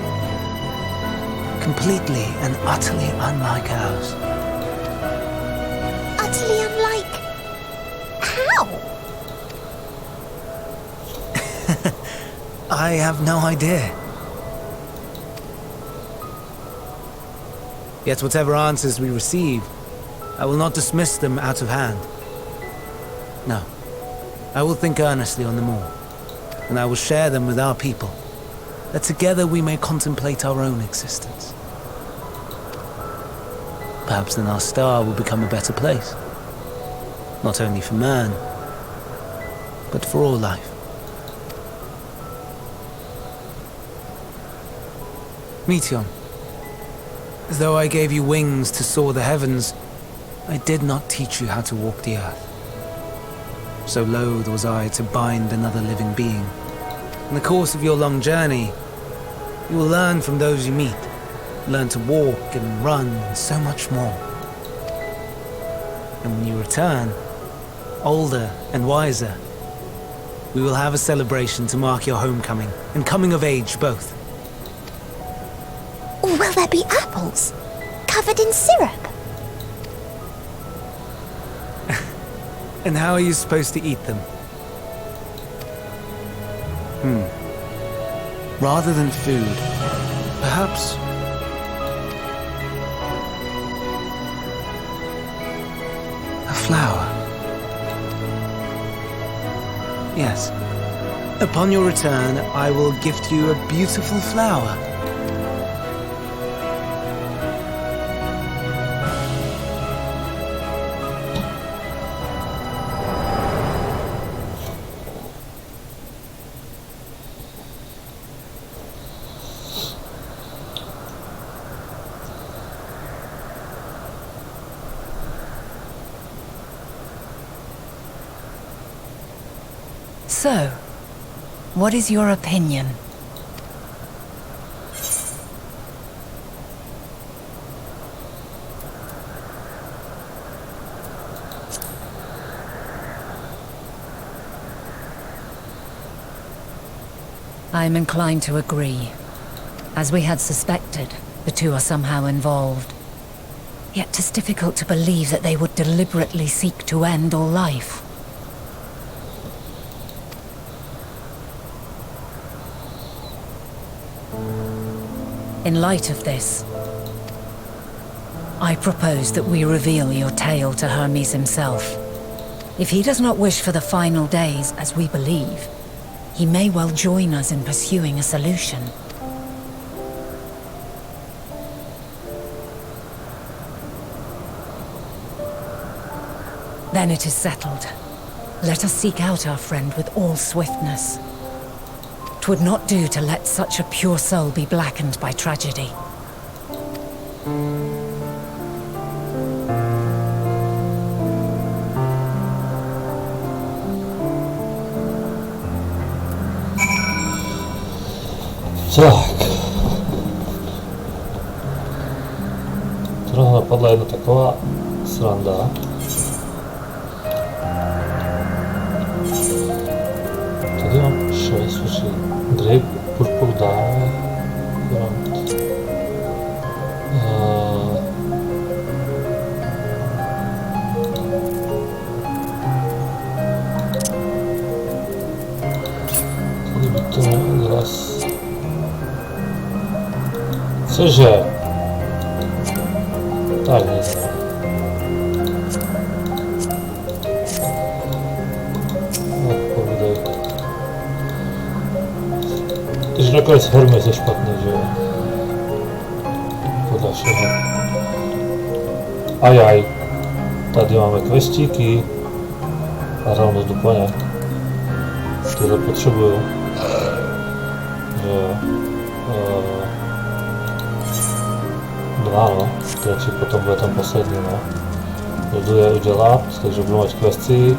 Completely and utterly unlike ours. Utterly unlike... how? I have no idea. Yet whatever answers we receive, I will not dismiss them out of hand. No, I will think earnestly on them all, and I will share them with our people, that together we may contemplate our own existence. Perhaps then our star will become a better place, not only for man, but for all life. Meteon, as though I gave you wings to soar the heavens, I did not teach you how to walk the earth. So loath was I to bind another living being. In the course of your long journey, you will learn from those you meet, learn to walk and run and so much more. And when you return, older and wiser, we will have a celebration to mark your homecoming and coming of age both. Will there be apples? Covered in syrup? And how are you supposed to eat them? Rather than food, perhaps... a flower. Yes. Upon your return, I will gift you a beautiful flower. So, what is your opinion? I am inclined to agree. As we had suspected, the two are somehow involved. Yet 'tis difficult to believe that they would deliberately seek to end all life. In light of this, I propose that we reveal your tale to Hermes himself. If he does not wish for the final days, as we believe, he may well join us in pursuing a solution. Then it is settled. Let us seek out our friend with all swiftness. 'Twould not do to let such a pure soul be blackened by tragedy. Tak. Trochę napadła jedna taková sranda. Tady mám 6, počkej. Grape, Purple Dye, Kurant. Tady by to měl raz. Cože? Tak nic. No, povídej. Takže nakonec Hermes je špatný, že jo? Podle všeho. Ajaj. Tady máme questíky. A rovnost do koně. Tyhle potřebuju. Že jo. Dva, no. Teď potom bude ten poslední, no. Jdu je udělat, takže budu mít questy.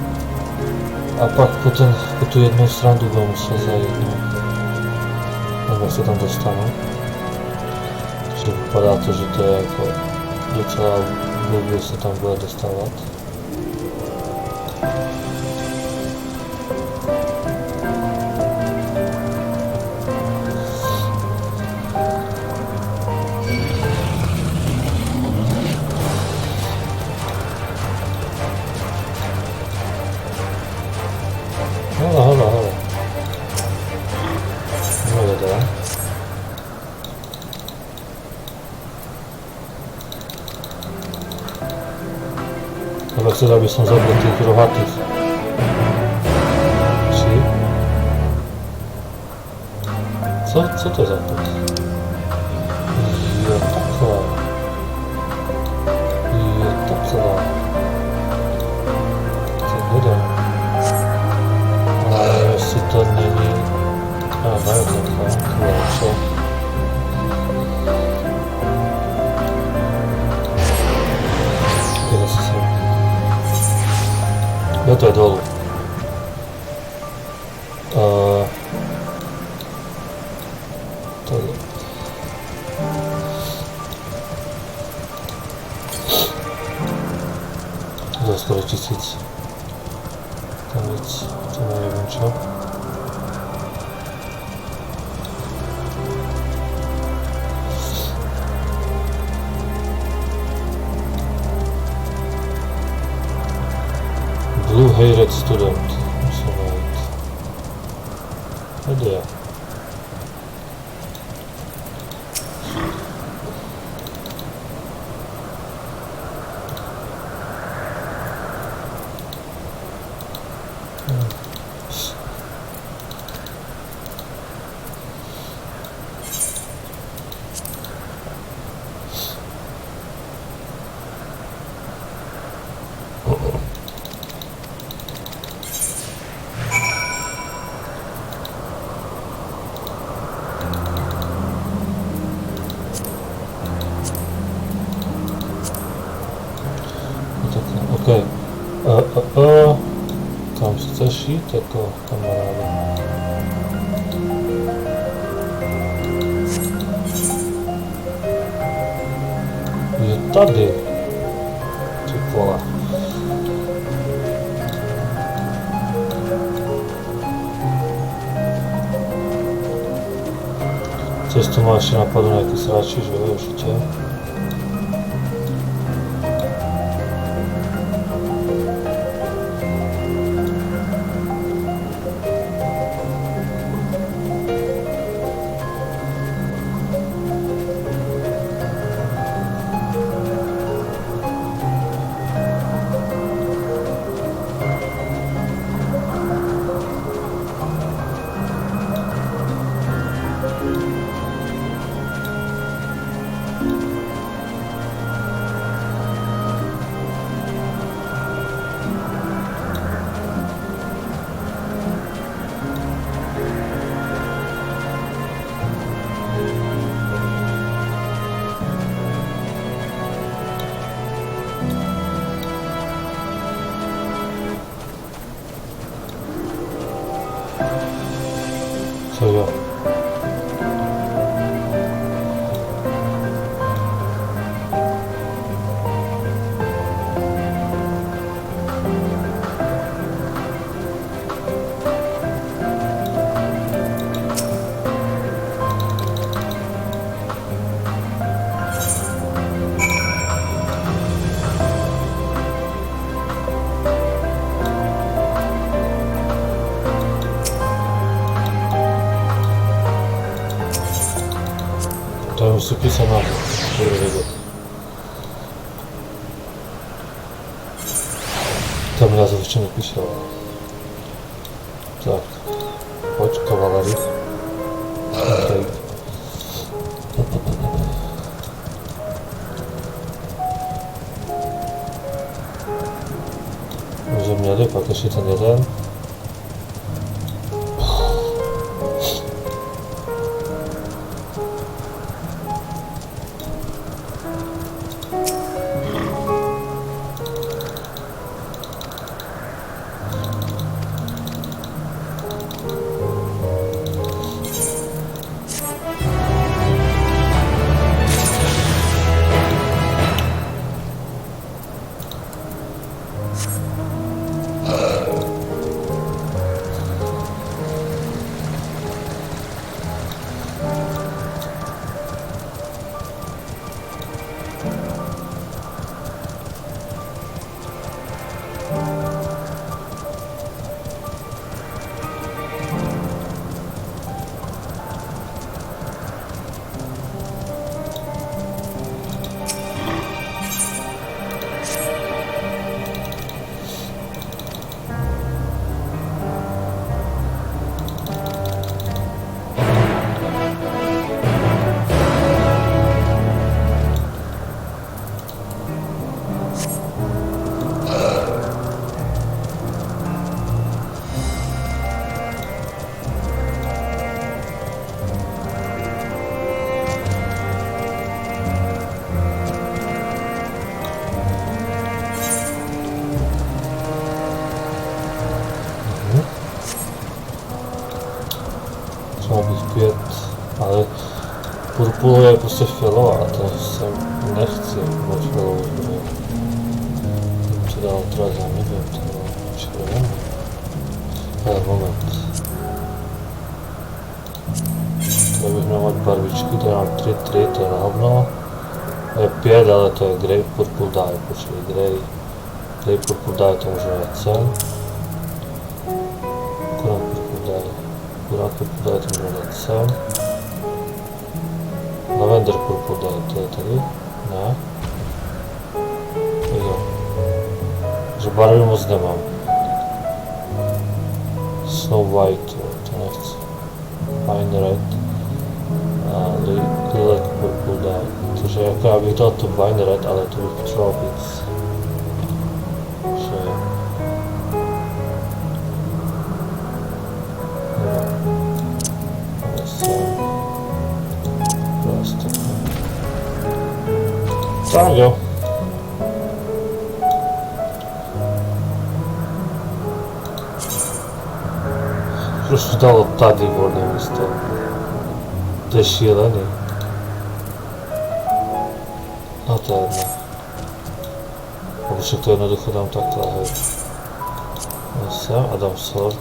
A pak po tu jednu srandu budu muset zajít, no. Nevím, jak se tam dostanu. Takže vypadá to, že to je jako docela blbě se tam bude dostávat. Hele. No jede. Chyba chcę, aby są zabrać tych rohatych. Czy? Co to za to? Jotaka. Co nie wiem. Ale jeśli to nie... A, daję to lepsze. No to je dolu. To je. To je skoro 1000. Tam nic, to nevím čo. Blue-haired student. Musím najít. Kde je? šít jako kamaráde. Je tady. Ty vole. Cestu má ještě napadl nějaký sráči, že jo, určitě. Co jo? To musí písat na budu vidět. Tam já ještě nepíšel. Tak, pojď kavalery. Okay. Můžeme měli pak ještě ten jeden. Třeba bych 5, ale purpuru je prostě fialová, to jsem nechci moc fialovou zbroj. Co dál teda za nevím, to bylo červené. Ale moment. Tady bych měl mít barvičky, tady mám 3, to je na hovno. To je 5, ale to je grey purple dye, počkej, grey purple dye to můžeme jít sem. Akorát purple dye to můžeme jít sem. Lavender purple dye, to je tady? Ne? Jo. Takže barvy moc nemám. Snow white, to nechci. Fine red. A lilac purple dye. Takže jako já bych dal tu Vine Red, ale to bych potřeboval víc. Takže... Tak jo. Proč dalo tady volné místo? To je šílený. No to je jedno. Nebo však to jednoducho dám takhle, hej. No sem a dám sort.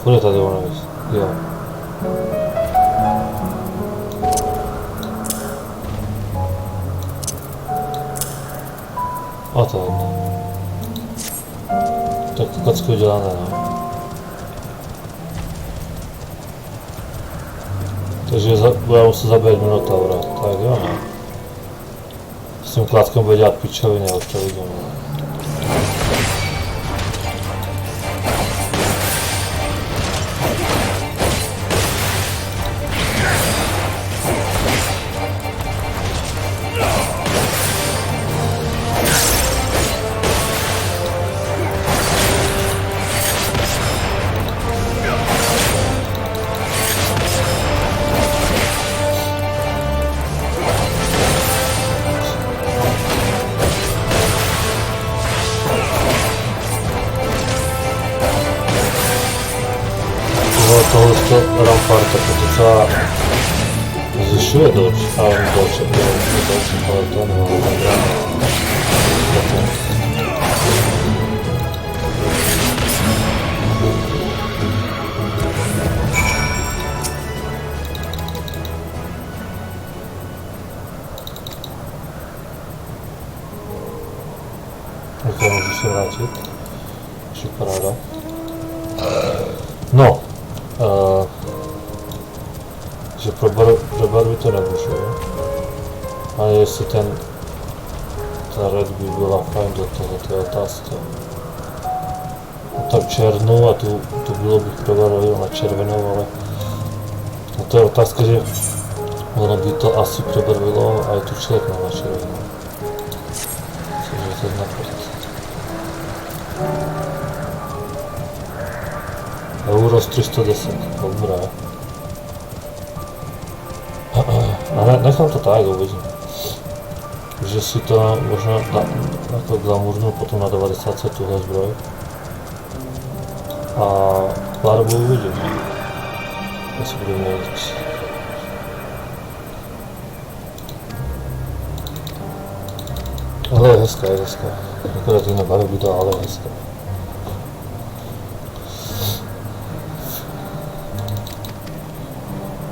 Furt je tady volné místo. Jo. A to je jedno. Tak kocky udělané, no. Takže budeme muset zabít Minotaura, tak jo, no. S tím klátkem bude dělat pičoviny, ale to vidím, no. Tohle ramparta, to docela zvyšuje doč, ale to nemohu. Ok, můžu se vrátit. Ještě paráda. No. Že probarvit to nemůžu, ale jestli ta red by byla fajn do toho, to je otázka. Tak černou a tu bylo bych probarvil na červenou, ale to je otázka, že ono by to asi probarvilo a je tu člověk na červenou. Cože to je naprd. Euro 310, dobré. A nechám to tak, uvidím. Že si to možná jako glamurnu potom na 90 tuhle zbroj. A barvu uvidím. Jestli budu mít. Ale je hezká, je hezká. Akorát jiné barvy to, ale je hezká.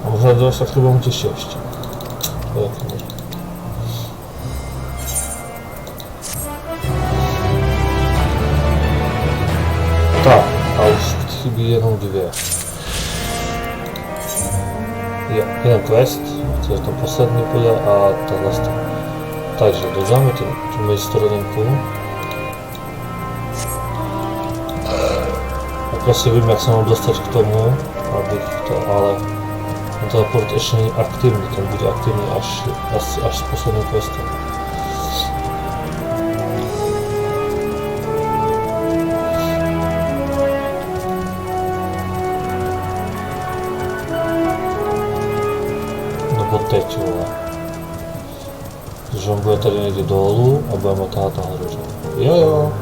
A možná to se budu těšit ještě. To je to možná. Tak, a už chybí jenom dvě. Jeden quest, to je tam poslední bude a tahle stane. Takže dodáme tu mistrovinku. A prostě vím, jak se mám dostat k tomu, abych to, ale ten teleport ještě není aktivní, ten bude aktivní až s posledním questem. Nebo teď, vole. Protože on bude tady někde dolů a budeme tahat nahoru. Jo.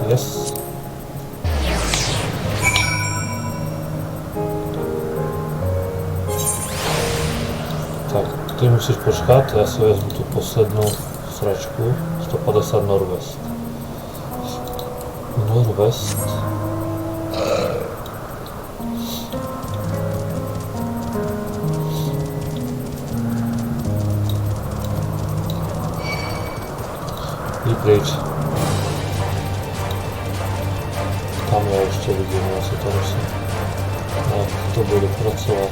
Yes. Tak, ty musíš počkat, já si vezmu tu poslednou sračku, 150 Norwest. Norwest. Jdi pryč. Tam já ještě vidím, asi to musím. Jak to bude pracovat.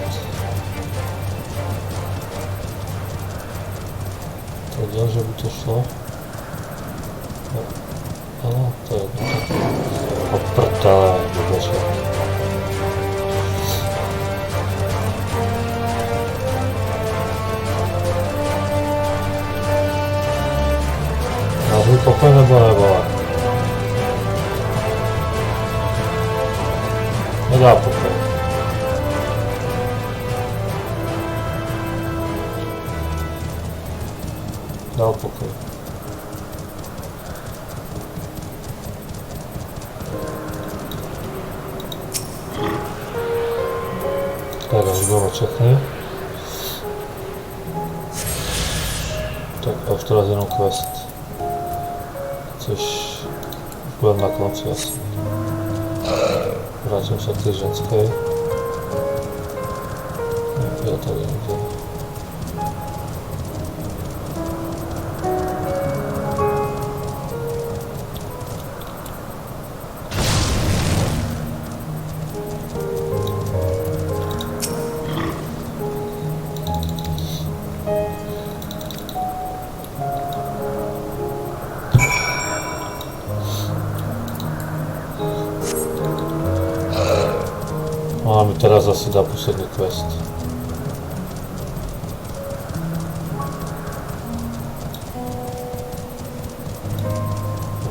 Takže, že by to šlo. No, to je jedno. O prdele, vůbec. Nazvu pokoj nebo? Nedá pokoj. Dal okej. Teraz znowu czekaj. Tak, a już teraz jeden quest. Coś byłem na końcu jasne. Wracam się tysiąc, okej. Nie, ja to nie wiem. Mamy teraz zasyda posledni quest.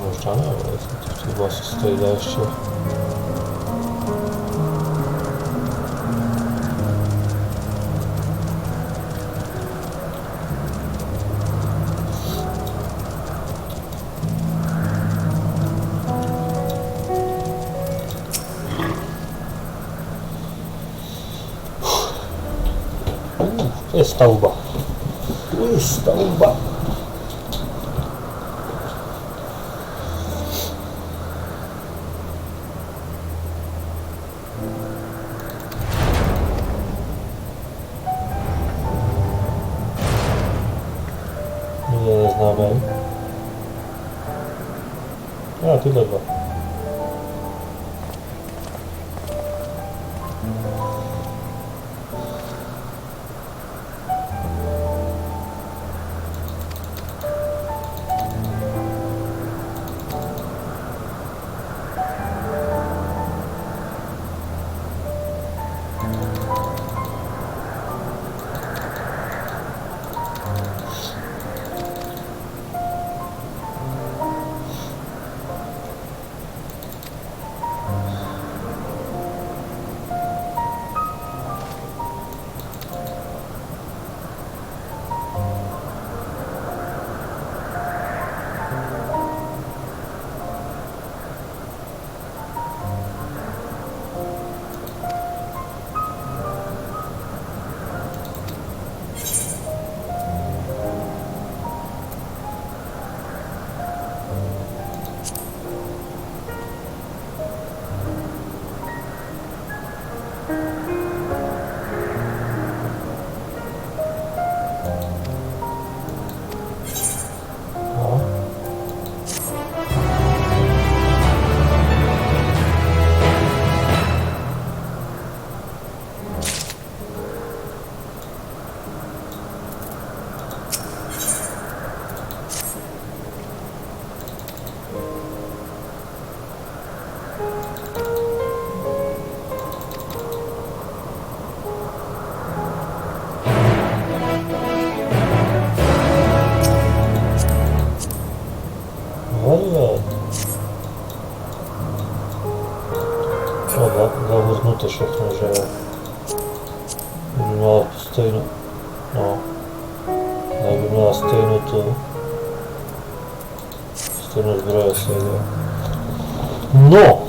Możdżane, ale jest to chyba stoi dla jeszcze. To jest ta łba. Tu jest ta łba. Nie znamy. A, tyle go. Zavrnuté všechno, že jo. Měla stejnou, no, by měla stejnou tu, stejnou zbroje se jde. No!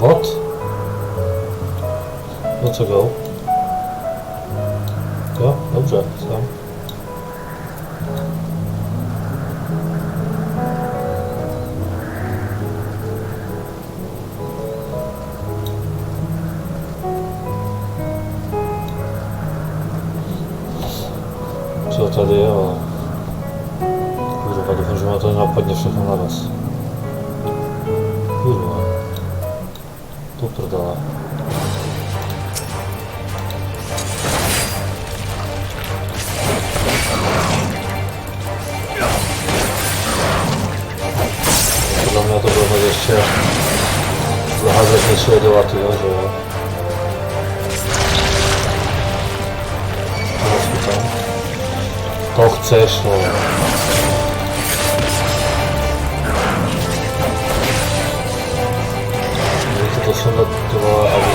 What? Dlaczego? Ja? Dobrze, sam. tady jo. Kurwa, doufám, že mě to nenapadne všechno naraz. Kurva. To prdala. Podle mě to bylo ještě zaházet něco jedovatýho, že jo. To chceš, no. Můžete to sundat, ty vole, aby...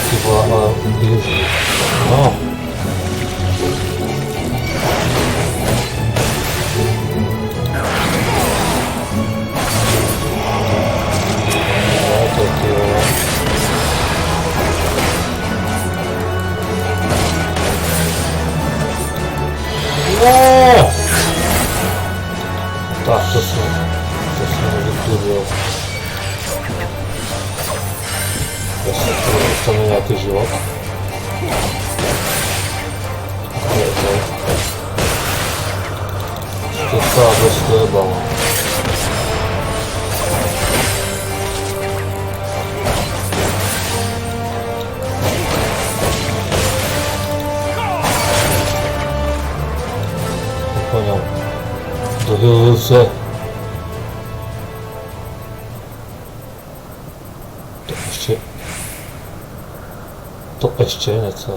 Ty vole, ale... Ježiš. No. Tak, to jsem nevyklidil. Jestli to dostane nějaký život. Okay. To je celá prostě jebala. Poňal. Dohyluju se. To ještě něco.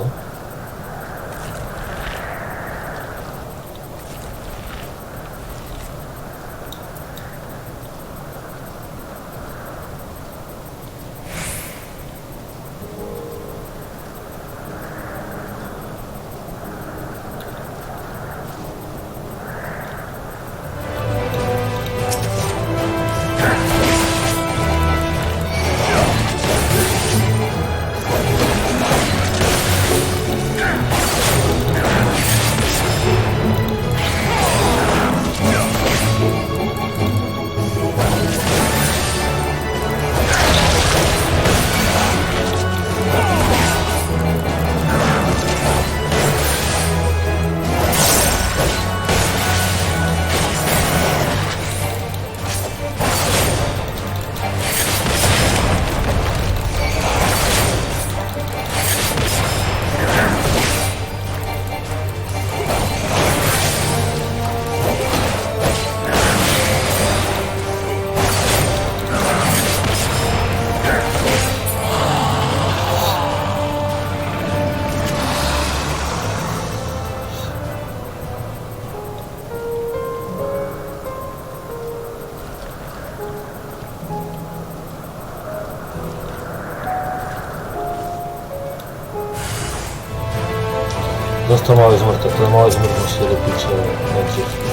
Zase to mali zmrt, to mali zmrt musí do píče nejdřív.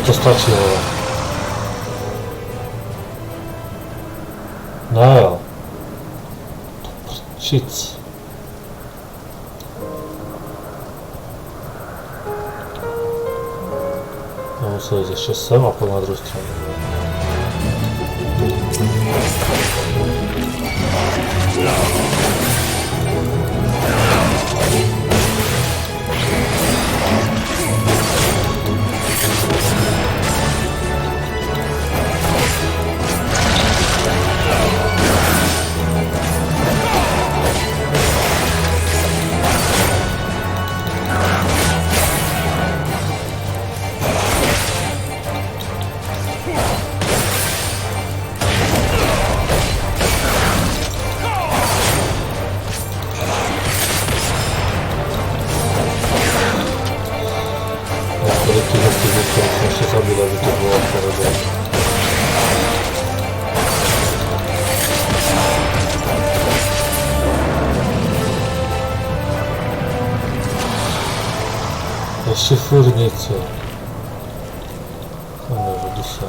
To stačilo. No jo. Prčic. No musel jít ještě sem a pak na druhou stranu. Jeszcze furnicy. No może dzisiaj.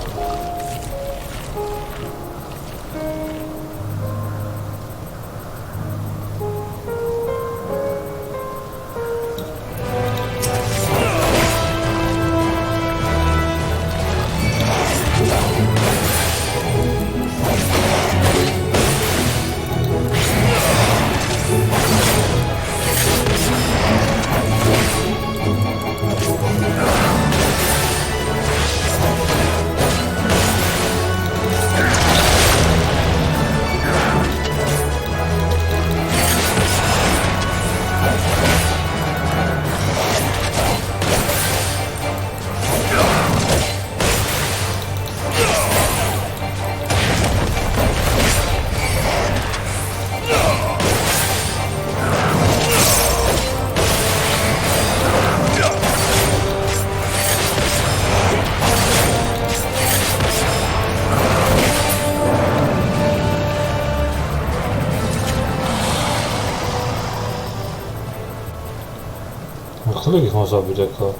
Których mam zabić jako?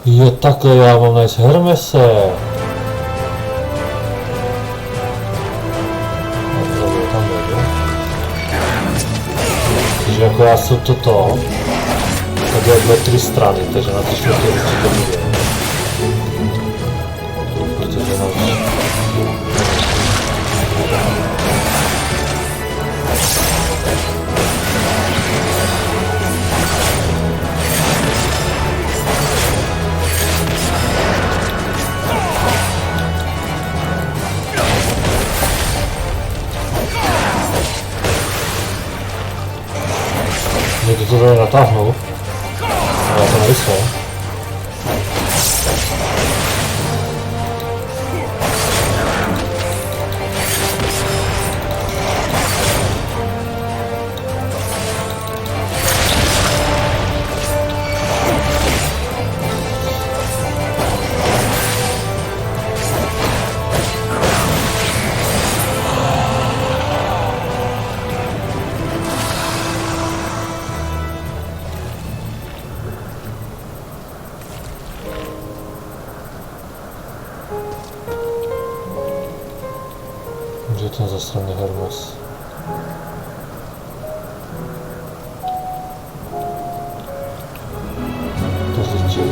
Je takie ja mam najs Hermese. Dobra, tam będzie. Czyli jako ja są to. Tak jakby 3 strony też na to świetnie się dobiję. Widzę, że na nie to tutaj natachnął, ale to na wysłę. Gdzie ten zastrany Hermes? To życie.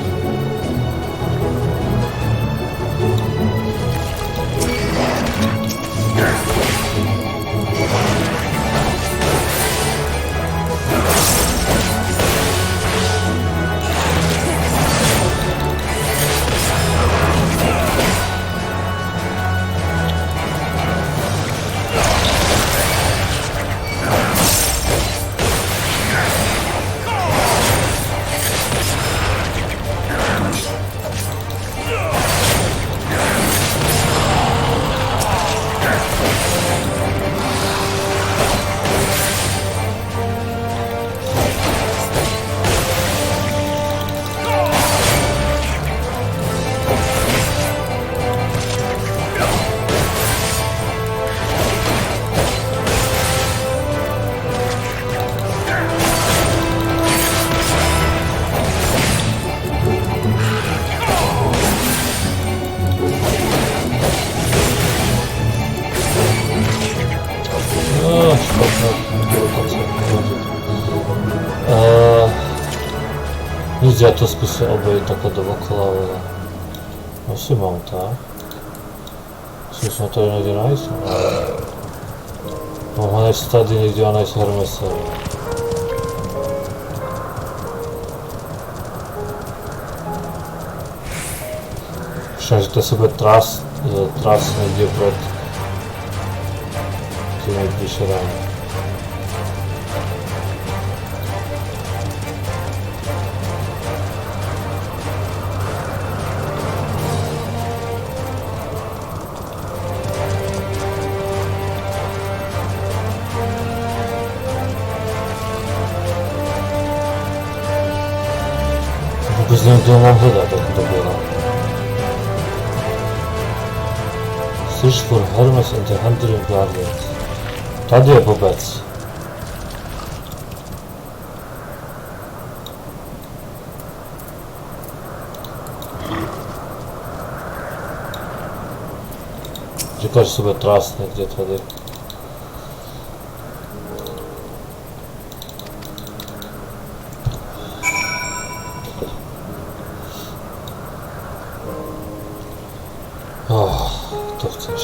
Nic, ja to skúsim obejiť tako dookola, ale asi mám tak. Skúsim to niekde nájsť, ale mám ho nájsť tady niekde a nájsť Hermesa. Však, že to je sebe tras niekde pred tým najbližšie rány. Vůbec nevím, kde mám hledat, jak to bylo. Search for Hermes and the Hundred Guardians. Tady je vůbec. Prikaži sobie trasne gdje tady. To chceš.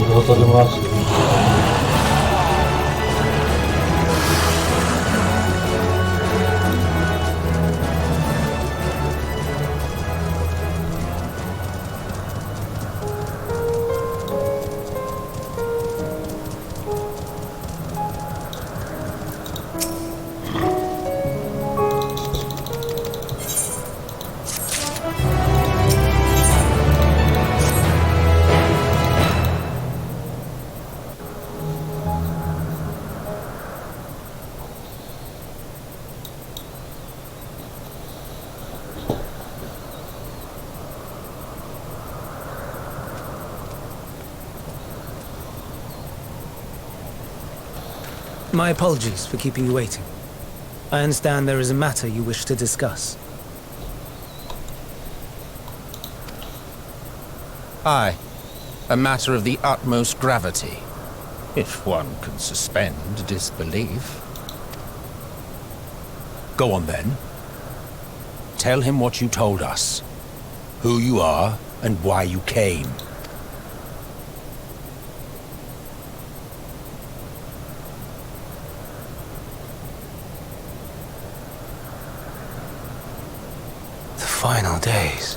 No to máš. My apologies for keeping you waiting. I understand there is a matter you wish to discuss. Aye. A matter of the utmost gravity. If one can suspend disbelief. Go on then. Tell him what you told us. Who you are and why you came. Final days.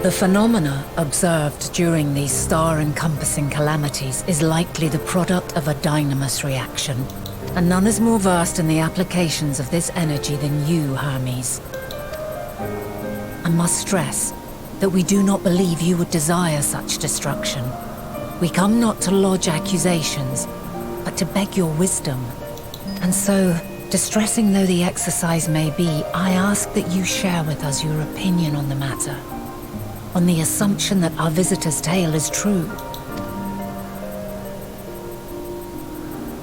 The phenomena observed during these star-encompassing calamities is likely the product of a dynamis reaction, and none is more versed in the applications of this energy than you, Hermes. I must stress that we do not believe you would desire such destruction. We come not to lodge accusations, but to beg your wisdom. And so, distressing though the exercise may be, I ask that you share with us your opinion on the matter, on the assumption that our visitor's tale is true.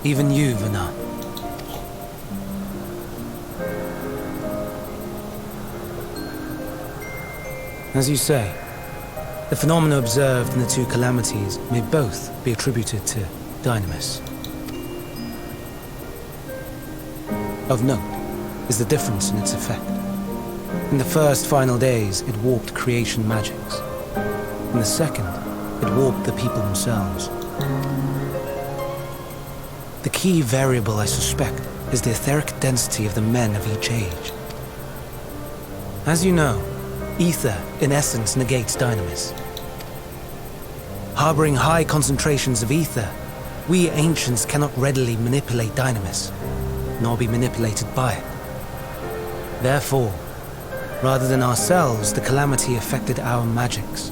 Even you, Vana. As you say, the phenomena observed in the two calamities may both be attributed to dynamis. Of note is the difference in its effect. In the first final days, it warped creation magics. In the second, it warped the people themselves. The key variable, I suspect, is the etheric density of the men of each age. As you know, ether, in essence, negates dynamis. Harboring high concentrations of ether, we ancients cannot readily manipulate dynamis, nor be manipulated by it. Therefore, rather than ourselves, the calamity affected our magics.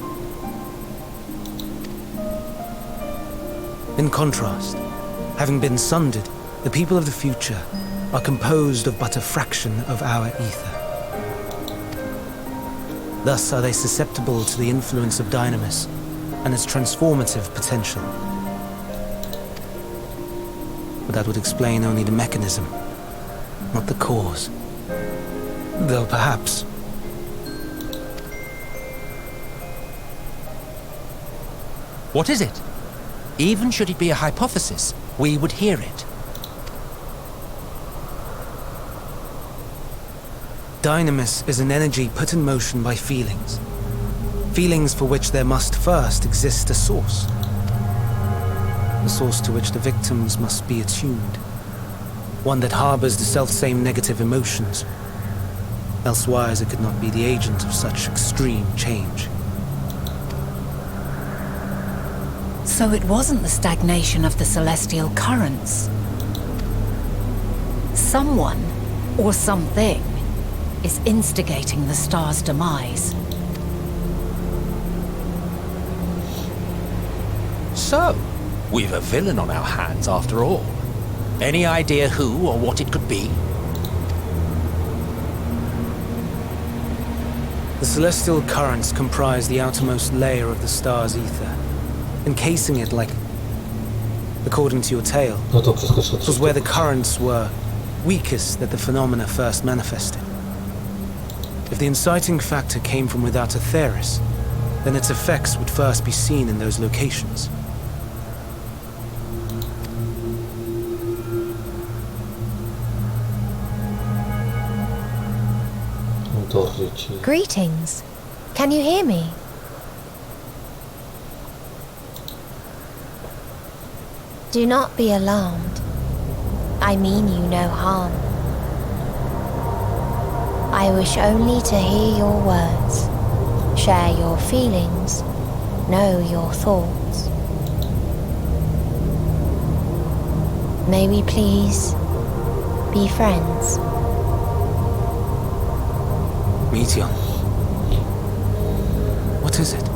In contrast, having been sundered, the people of the future are composed of but a fraction of our ether. Thus are they susceptible to the influence of dynamis and its transformative potential. But that would explain only the mechanism, not the cause. Though perhaps... What is it? Even should it be a hypothesis, we would hear it. Dynamis is an energy put in motion by feelings. Feelings for which there must first exist a source. A source to which the victims must be attuned. One that harbors the self-same negative emotions. Elsewise it could not be the agent of such extreme change. So it wasn't the stagnation of the celestial currents. Someone, or something, is instigating the star's demise. so? We've a villain on our hands after all. Any idea who or what it could be? The celestial currents comprise the outermost layer of the star's ether, encasing it like... According to your tale, No to przeskoczył. it was where the currents were weakest that the phenomena first manifested. If the inciting factor came from without Aetheris, then its effects would first be seen in those locations. Greetings. Can you hear me? Do not be alarmed. I mean you no harm. I wish only to hear your words, share your feelings, know your thoughts. May we please be friends? Meteon. What is it?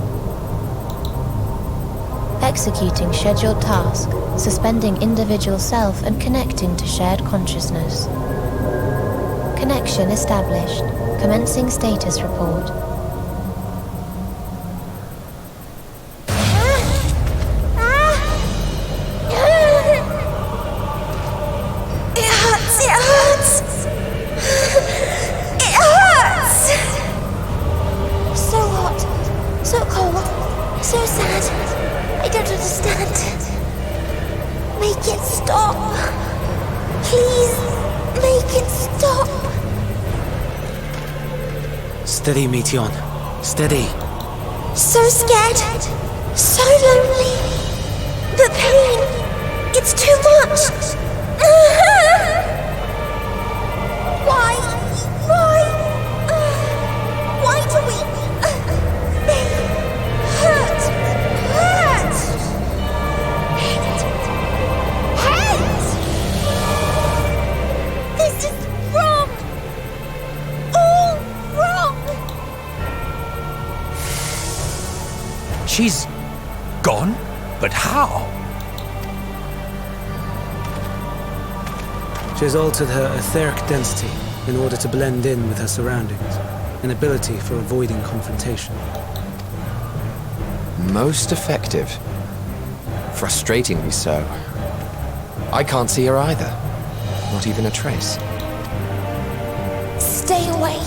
Executing scheduled task, suspending individual self and connecting to shared consciousness. Connection established. Commencing status report. It hurts, it hurts! It hurts! So hot, so cold, so sad. I don't understand. Make it stop. Please, make it stop. Steady, Meteon. Steady. So scared, so lonely. The pain, it's too much. Why? Why do we? They hurt. Hate. This is wrong. All wrong. She's gone? But how? She has altered her etheric density in order to blend in with her surroundings, an ability for avoiding confrontation. Most effective. Frustratingly so. I can't see her either. Not even a trace. Stay away.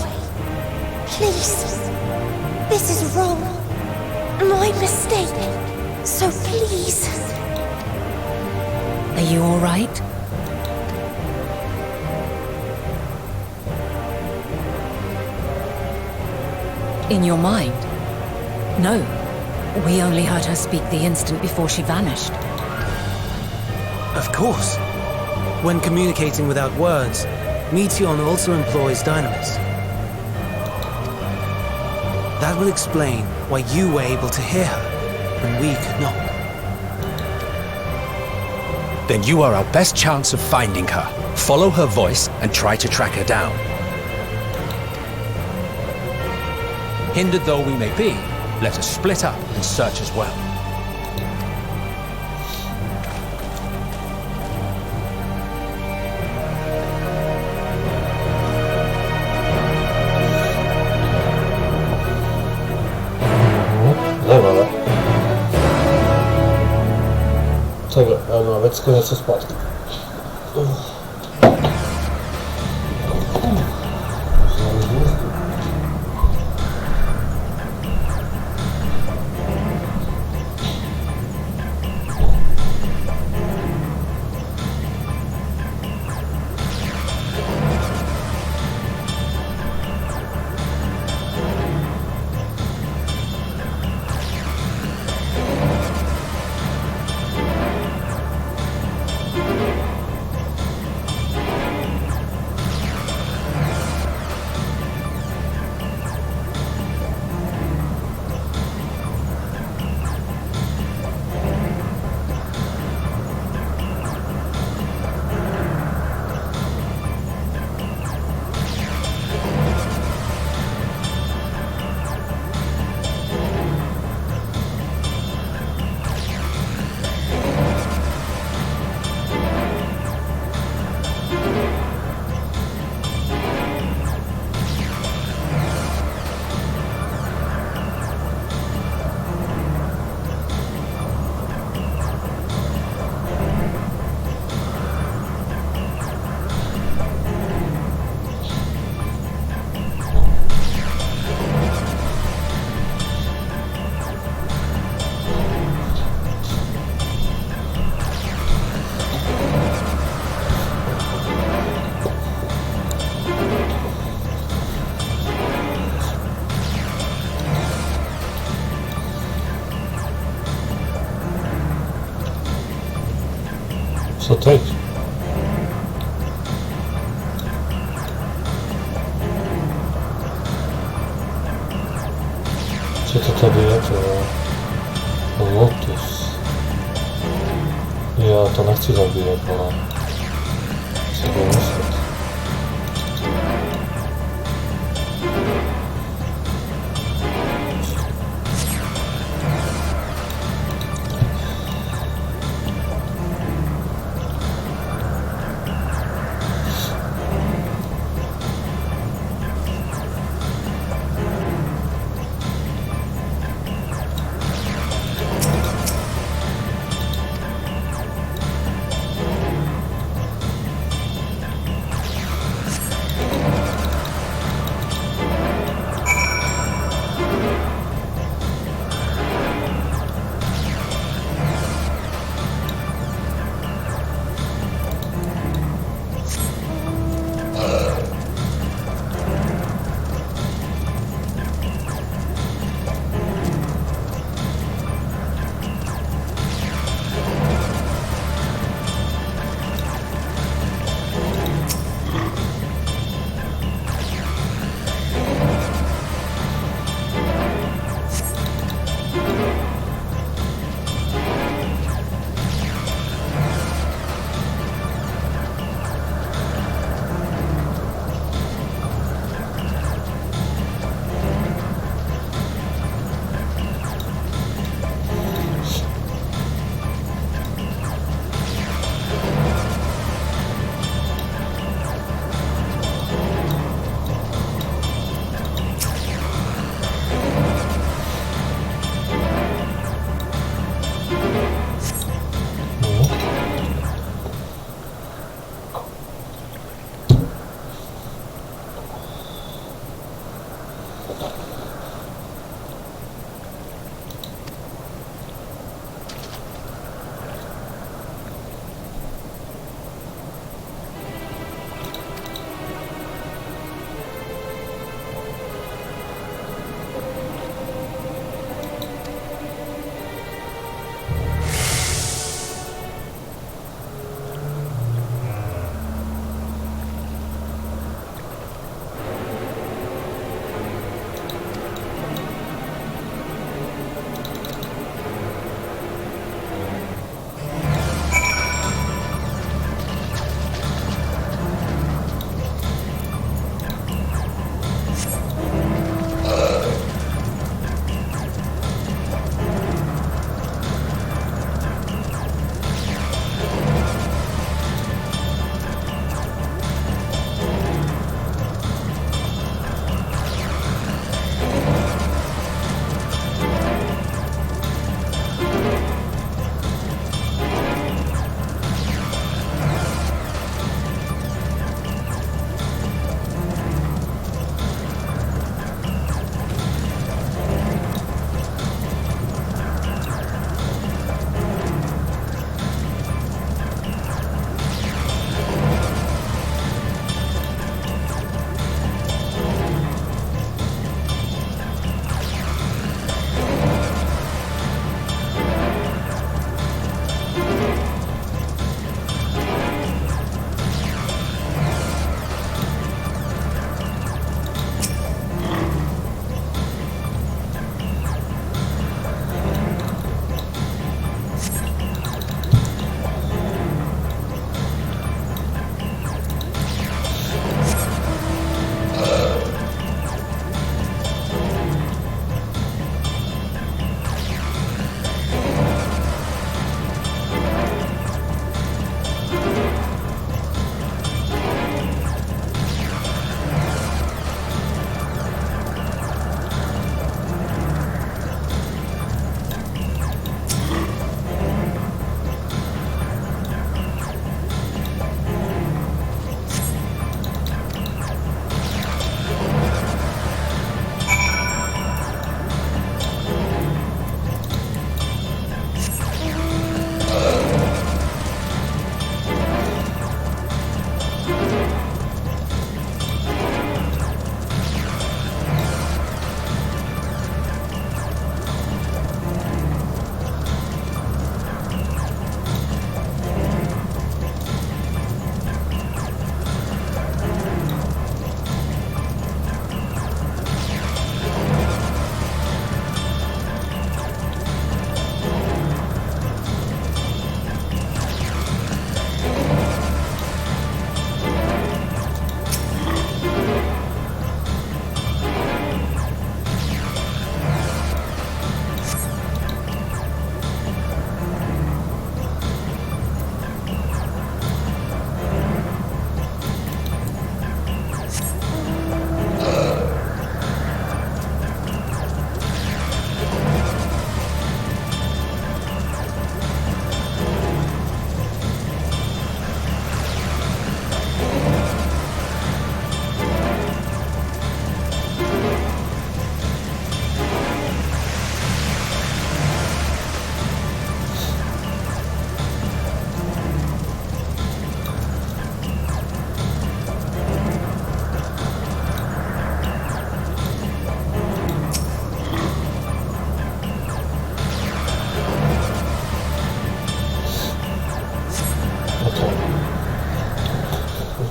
Please. This is wrong. My mistake. So please. Are you all right? In your mind? No. We only heard her speak the instant before she vanished. Of course. When communicating without words, Meteon also employs dynamis. That will explain why you were able to hear her, and we could not. Then you are our best chance of finding her. Follow her voice and try to track her down. Hindered though we may be, let us split up and search as well. Dobra. Dobra, nawet skoro co spadł. Co teď? Co to tady je, to je? Lotus. Já to nechci zabíjet, ale... Co budu myslet?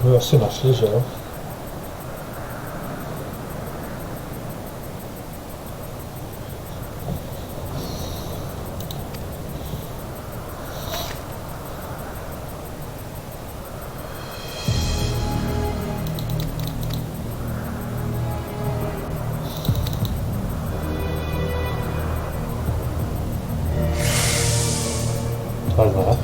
by asi našli, že jo? Takhle.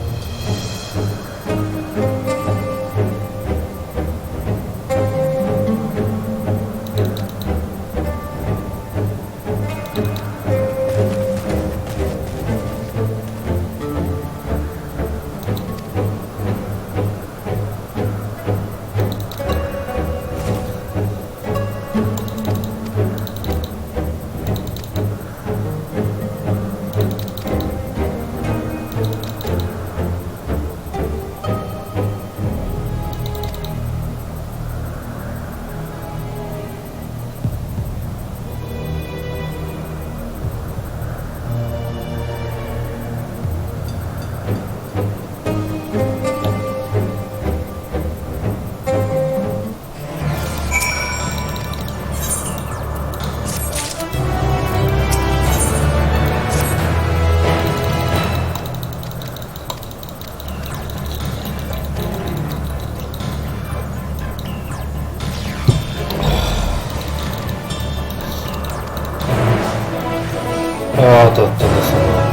To nesamé.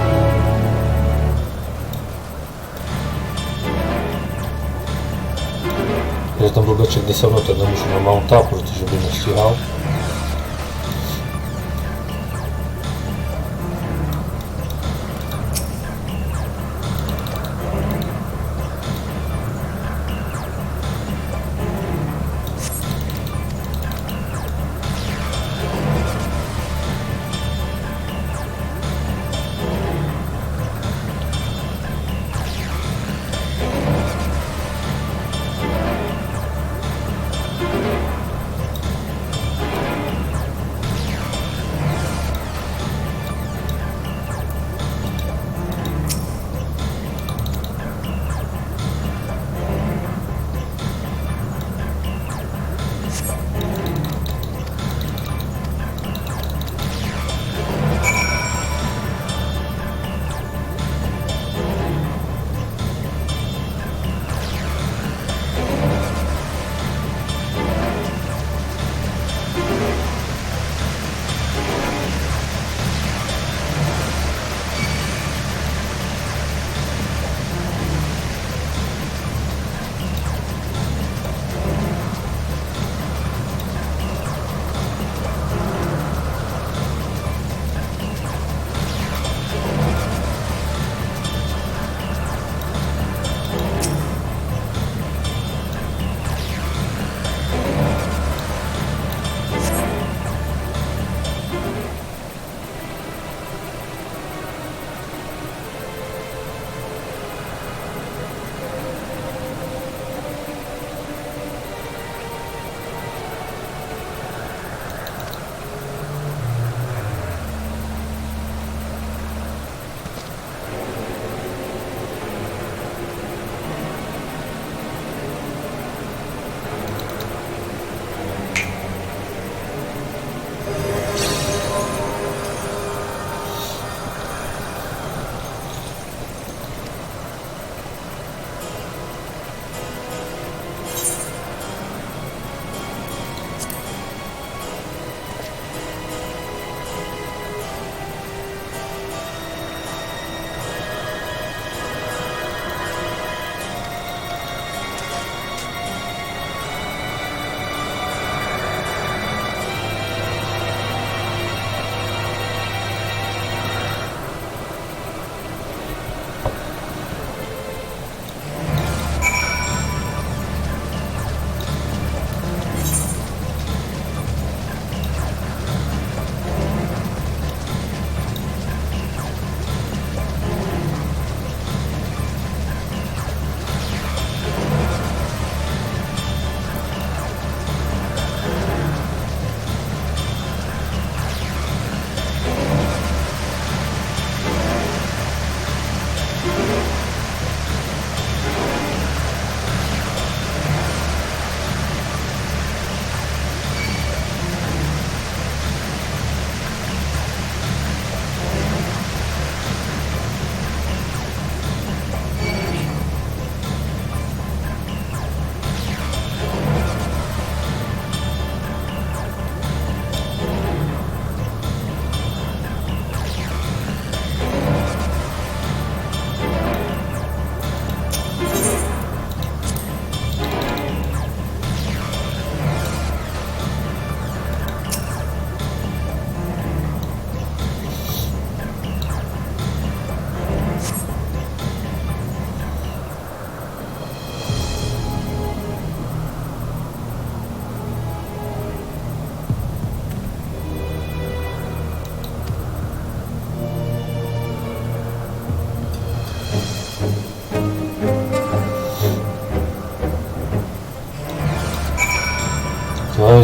Že tam blbeček jde se mnou, tak nemůžu na mounta, protože by nestíhal.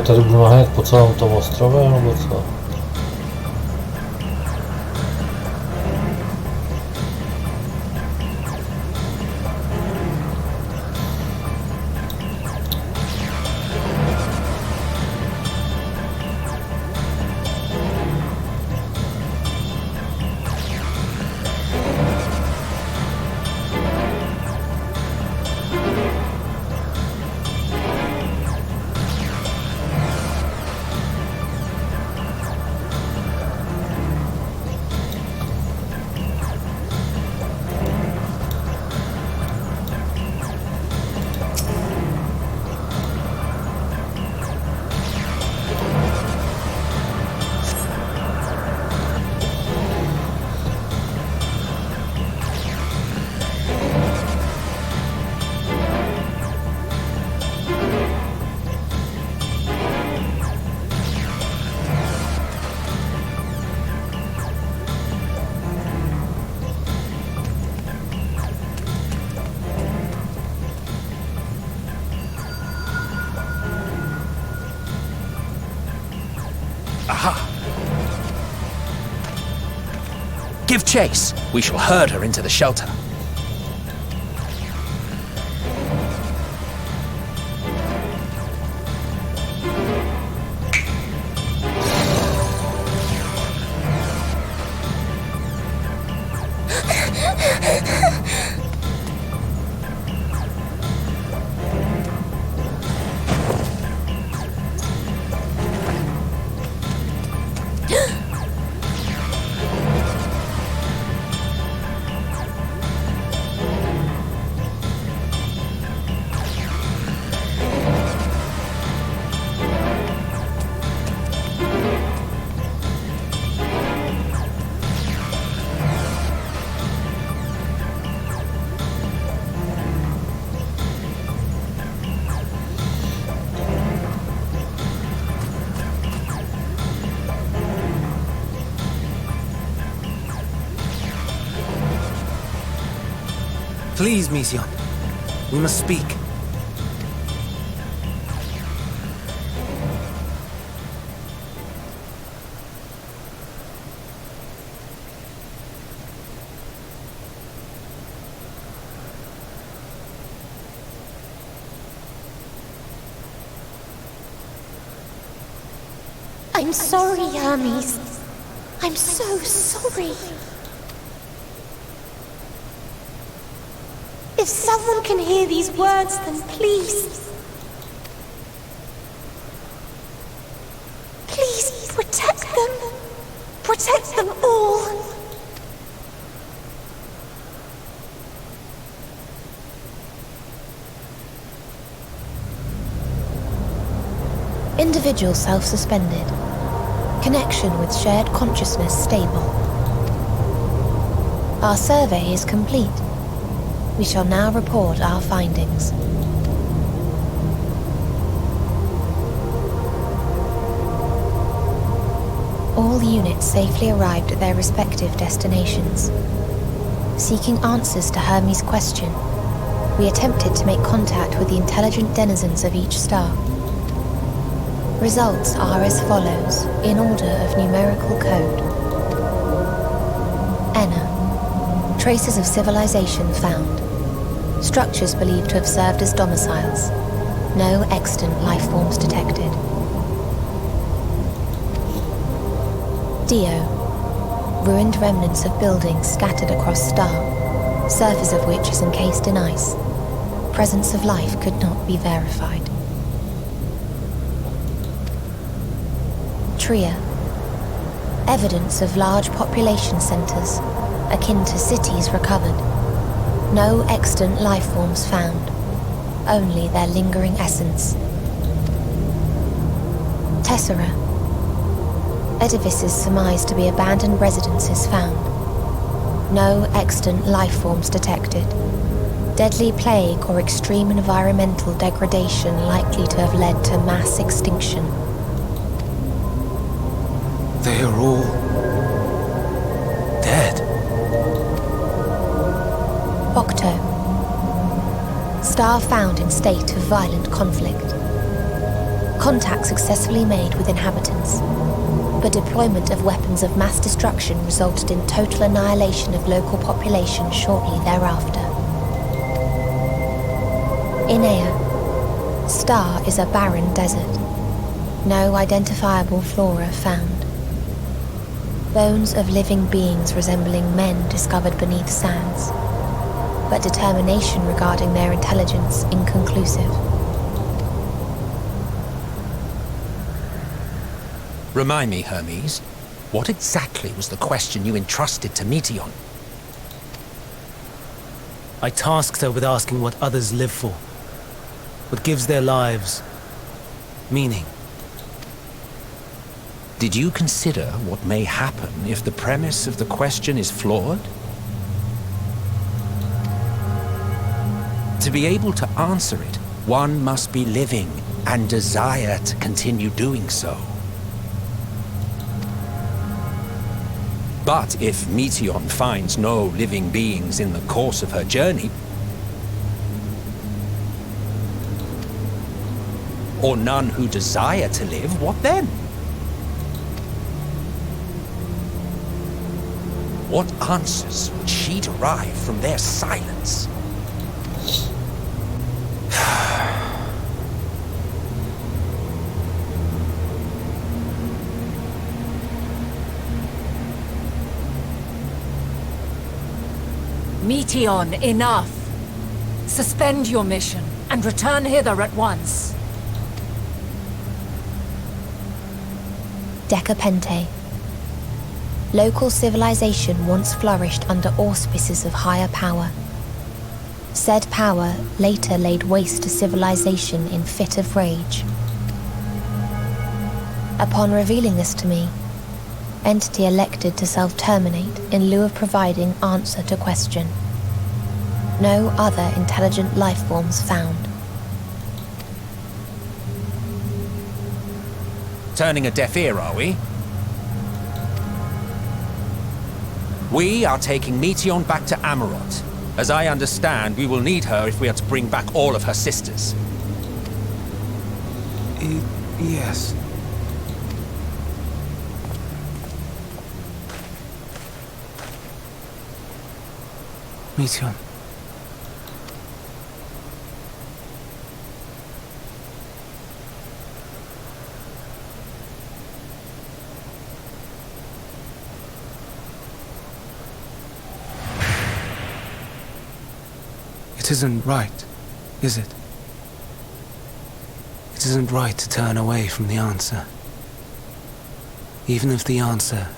wtedy by machać po całą tą ostrowę, albo co? Give chase. We shall herd her into the shelter. Please, Mission. We must speak. I'm sorry, Hermes. I'm so sorry. If someone can hear these words, then please... please protect them. Protect them all. Individual self-suspended. Connection with shared consciousness stable. Our survey is complete. We shall now report our findings. All units safely arrived at their respective destinations. Seeking answers to Hermes' question, we attempted to make contact with the intelligent denizens of each star. Results are as follows, in order of numerical code. Enna. Traces of civilization found. Structures believed to have served as domiciles. No extant life forms detected. Dio. Ruined remnants of buildings scattered across star, surface of which is encased in ice. Presence of life could not be verified. Tria. Evidence of large population centers, akin to cities recovered. No extant life forms found, only their lingering essence. Tessera. Edifices surmised to be abandoned residences found. No extant life forms detected. Deadly plague or extreme environmental degradation likely to have led to mass extinction. They are all dead. Octo. Star found in state of violent conflict. Contact successfully made with inhabitants, but deployment of weapons of mass destruction resulted in total annihilation of local population shortly thereafter. Inea, Star is a barren desert. No identifiable flora found. Bones of living beings resembling men discovered beneath sands, but determination regarding their intelligence inconclusive. Remind me, Hermes, what exactly was the question you entrusted to Meteon? I tasked her with asking what others live for, what gives their lives meaning. Did you consider what may happen if the premise of the question is flawed? To be able to answer it, one must be living and desire to continue doing so. But if Meteon finds no living beings in the course of her journey, or none who desire to live, what then? What answers would she derive from their silence? Meteon, enough! Suspend your mission and return hither at once. Decapente. Local civilization once flourished under auspices of higher power. Said power later laid waste to civilization in fit of rage. Upon revealing this to me, entity elected to self-terminate in lieu of providing answer to question. No other intelligent life forms found. Turning a deaf ear, are we? We are taking Meteon back to Amarot. As I understand, we will need her if we are to bring back all of her sisters. Yes. Meteon. It isn't right, is it? It isn't right to turn away from the answer. Even if the answer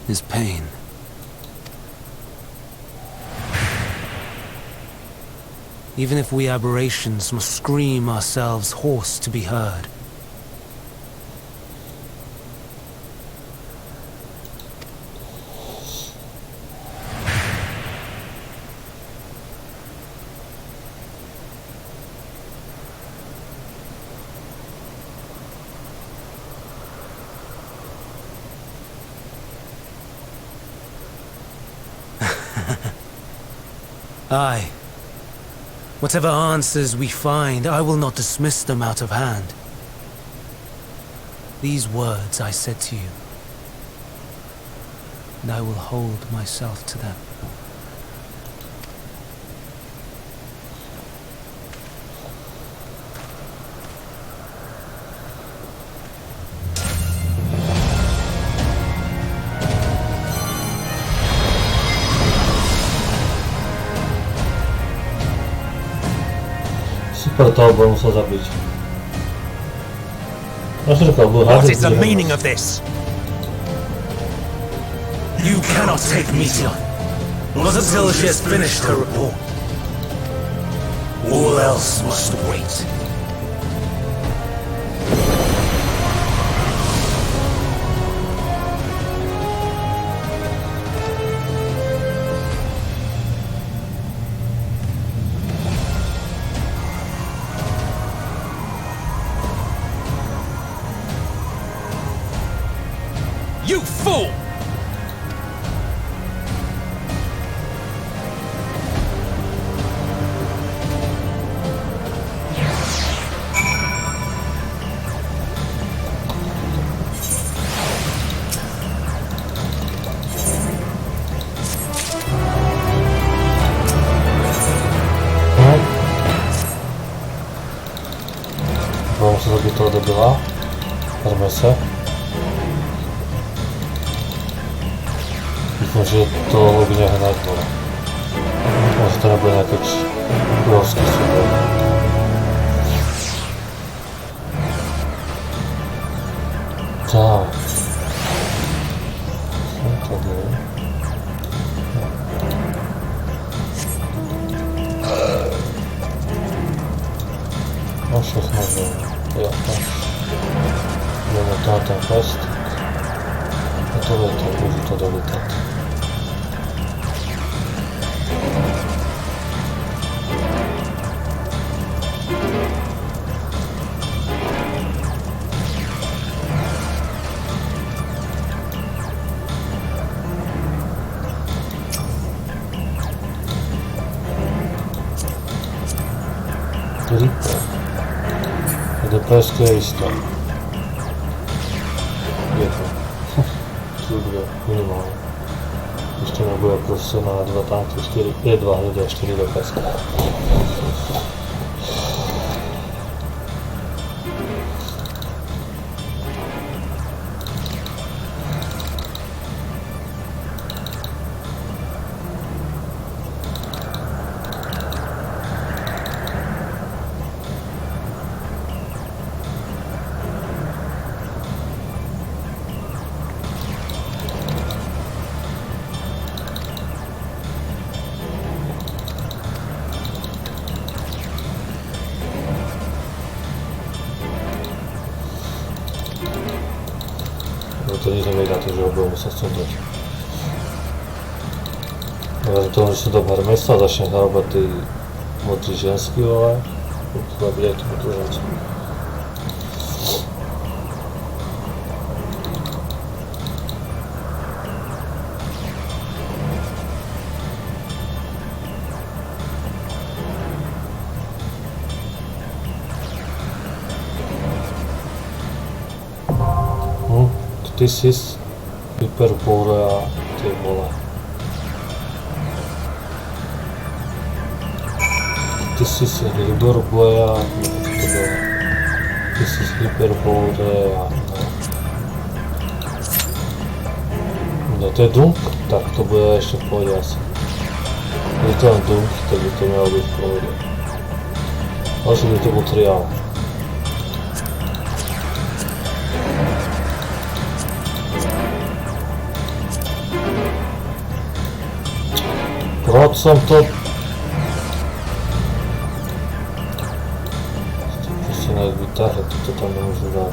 is pain. Even if we aberrations must scream ourselves hoarse to be heard. Aye. Whatever answers we find, I will not dismiss them out of hand. These words I said to you, and I will hold myself to them. Super, to bo muszę zabić. No szybko, był What hard. is the meaning of this? You cannot take Meteon, not until she has finished her report. All else must wait. You fool! by toho debila. Hrme se. Dúfam, že to ogňa hnať bolo. Možno to nebude nejaký obrovský súboj. Tak. Čo tady je? No všechno bylo. Jo, tak. Jdeme tam ten quest. A to letat, můžu to doletat. Ripper. DPS je isto. Je to. Tu bude minimálne. Ešte nebude profesionálne 2 tanky, 4, je 2 hľady a 4 DPS. To nič nevedá to, že ho budem musieť sundať. Vezme tomu, že sú do mesta a začne zarobať tí modrí ženský, ale to bude aj tú modrú ženskú. This is Hyperborea, ty vole. This is Hyperborea, this is Hyperborea, no to je Dunk, tak to bude ešte v pohode asi. Je to len Dunk, tak by to mělo byť v pohode. Ale že by to bol triál. Proč som to... Prostě nejak vytáhať, to tam nemôžu dát.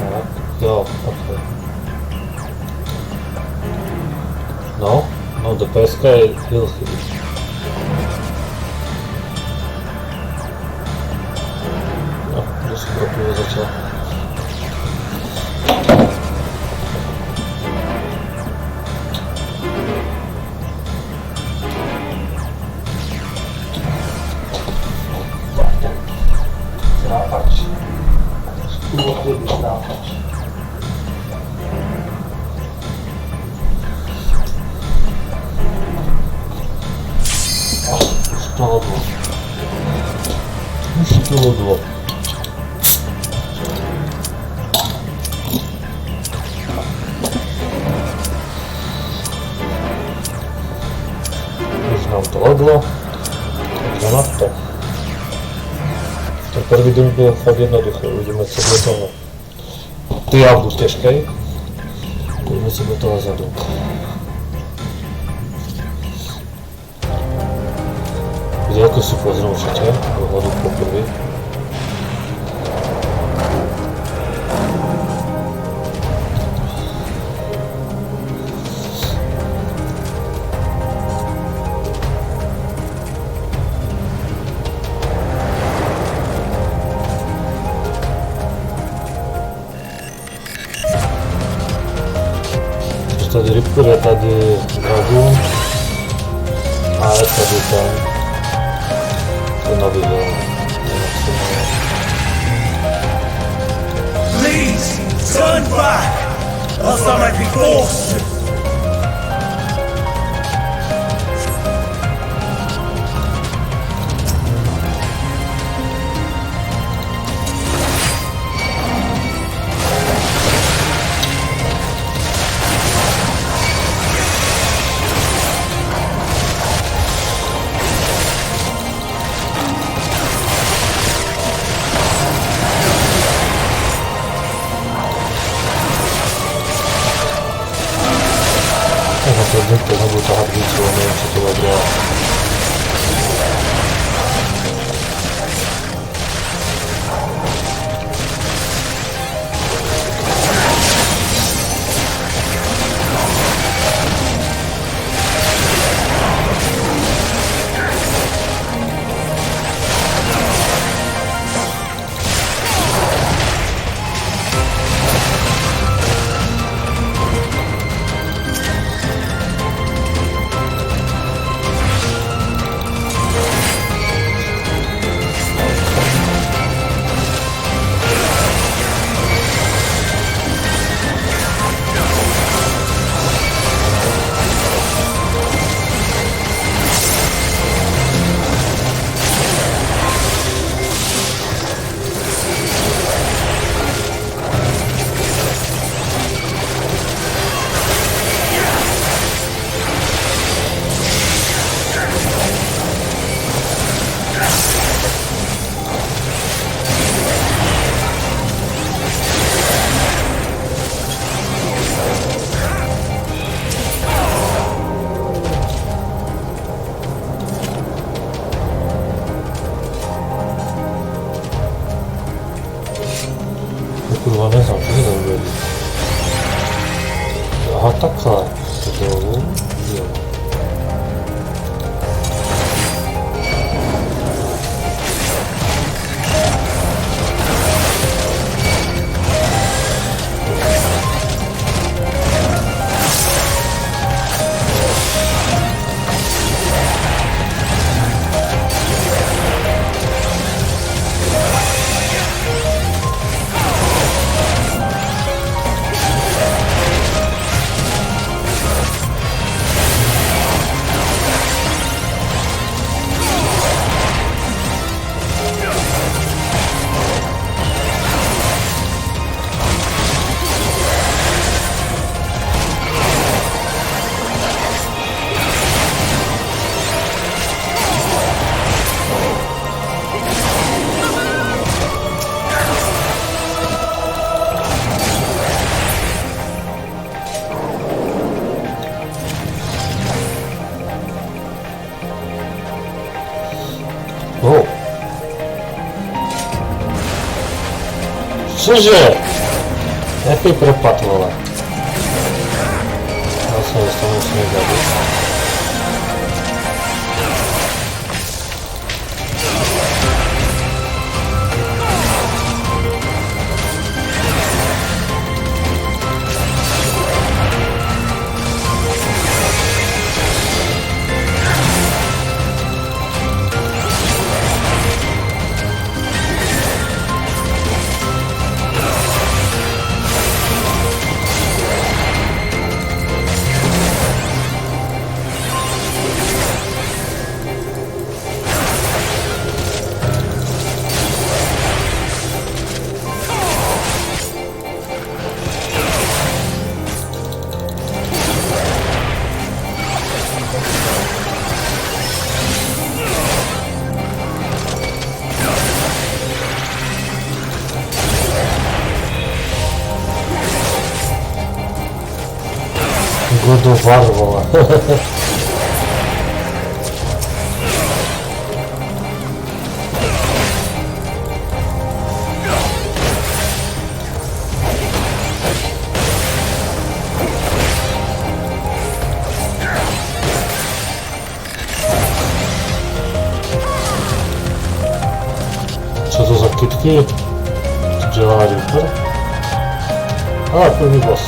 Tak, jo, ok. No, DPS-ka je heal chyby. No, dosť kropivo začal. Šťovodlo. Už nám to ledlo, takže na to. Ten prvý dům byl fakt jednoduchý, uvidíme, co bude toho. Ty já budu těžkej, uvidíme, co bude toho za dům. Videoko si pozriem určite, dohľadu poprvý. Tady Ripper, je tady Dragoon a je tady ten. Nový díl. Please, turn back! Else I might be forced to. takhle. Dolů. Jo. Cože? Jaký propad, vole? Já se dostanu musím zabít. Godovar, vole. Co to za kytky? Co dělá Reaper? Ale první boss.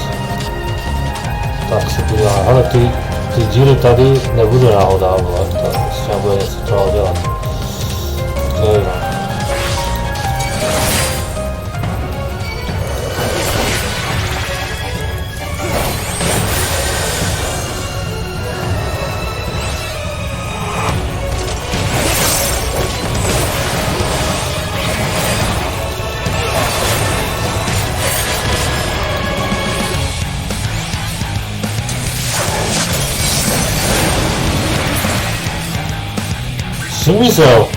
Tak se podívám, hele ty díry tady nebude náhoda, vole, to prostě bude něco třeba dělat. Okay, no. Zmizel!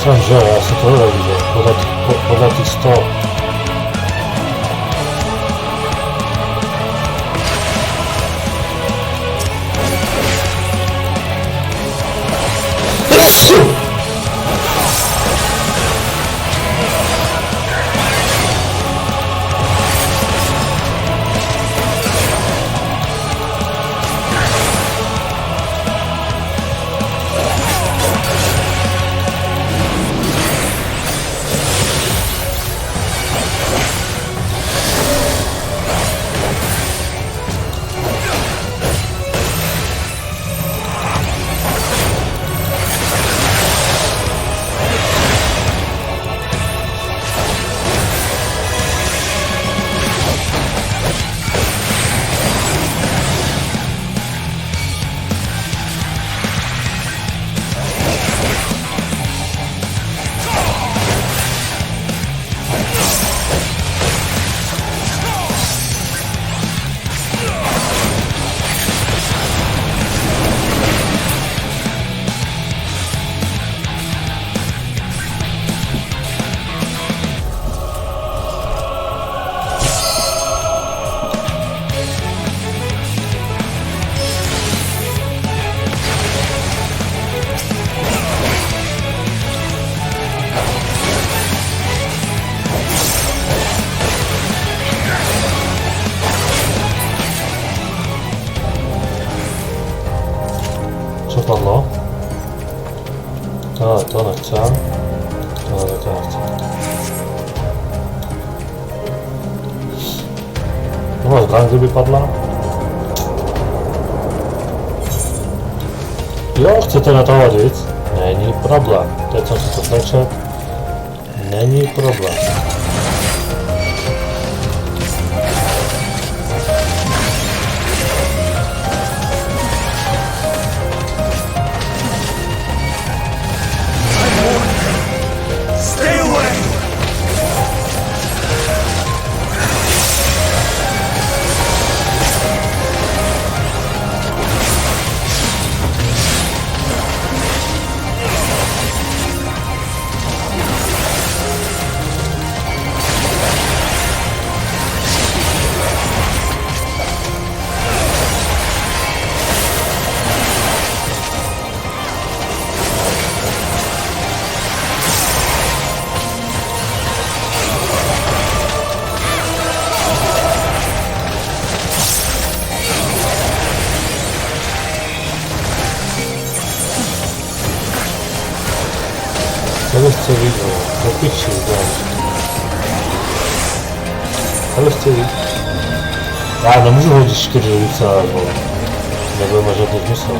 Jsem že, já si to neviděl, podle těch 100. padło? To nie chciałem. To nie chcę. No może broń gdyby padła? Ja chcę to natowarzyć. Nie problem. To co się to znaczy? Nie problem. Stay away! Ale chcę widzieć, zapić się zdać. Ale chcę widzieć. A, no może chodzić 4 ulice albo nie było ma żadnych misji.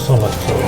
Są na którą.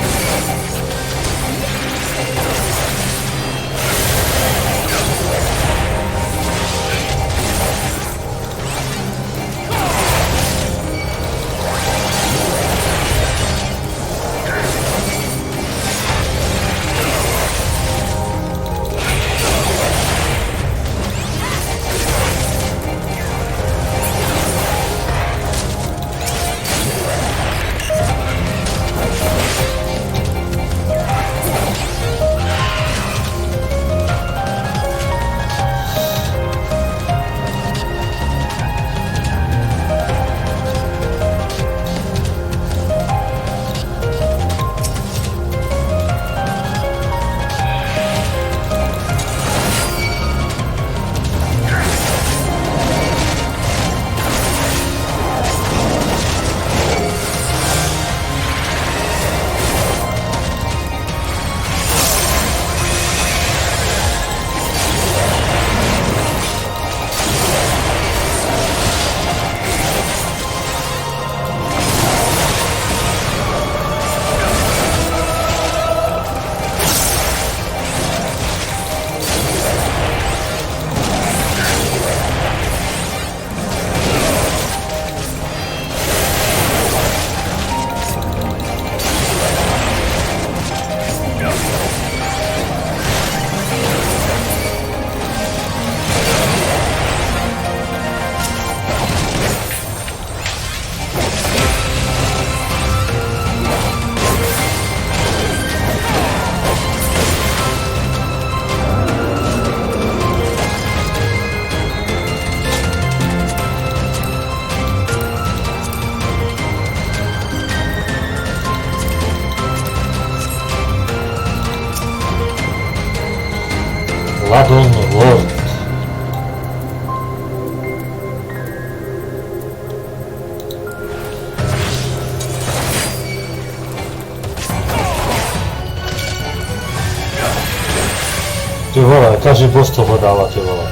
Ladon Lord. Ty vole, každý boss toho dává, ty vole.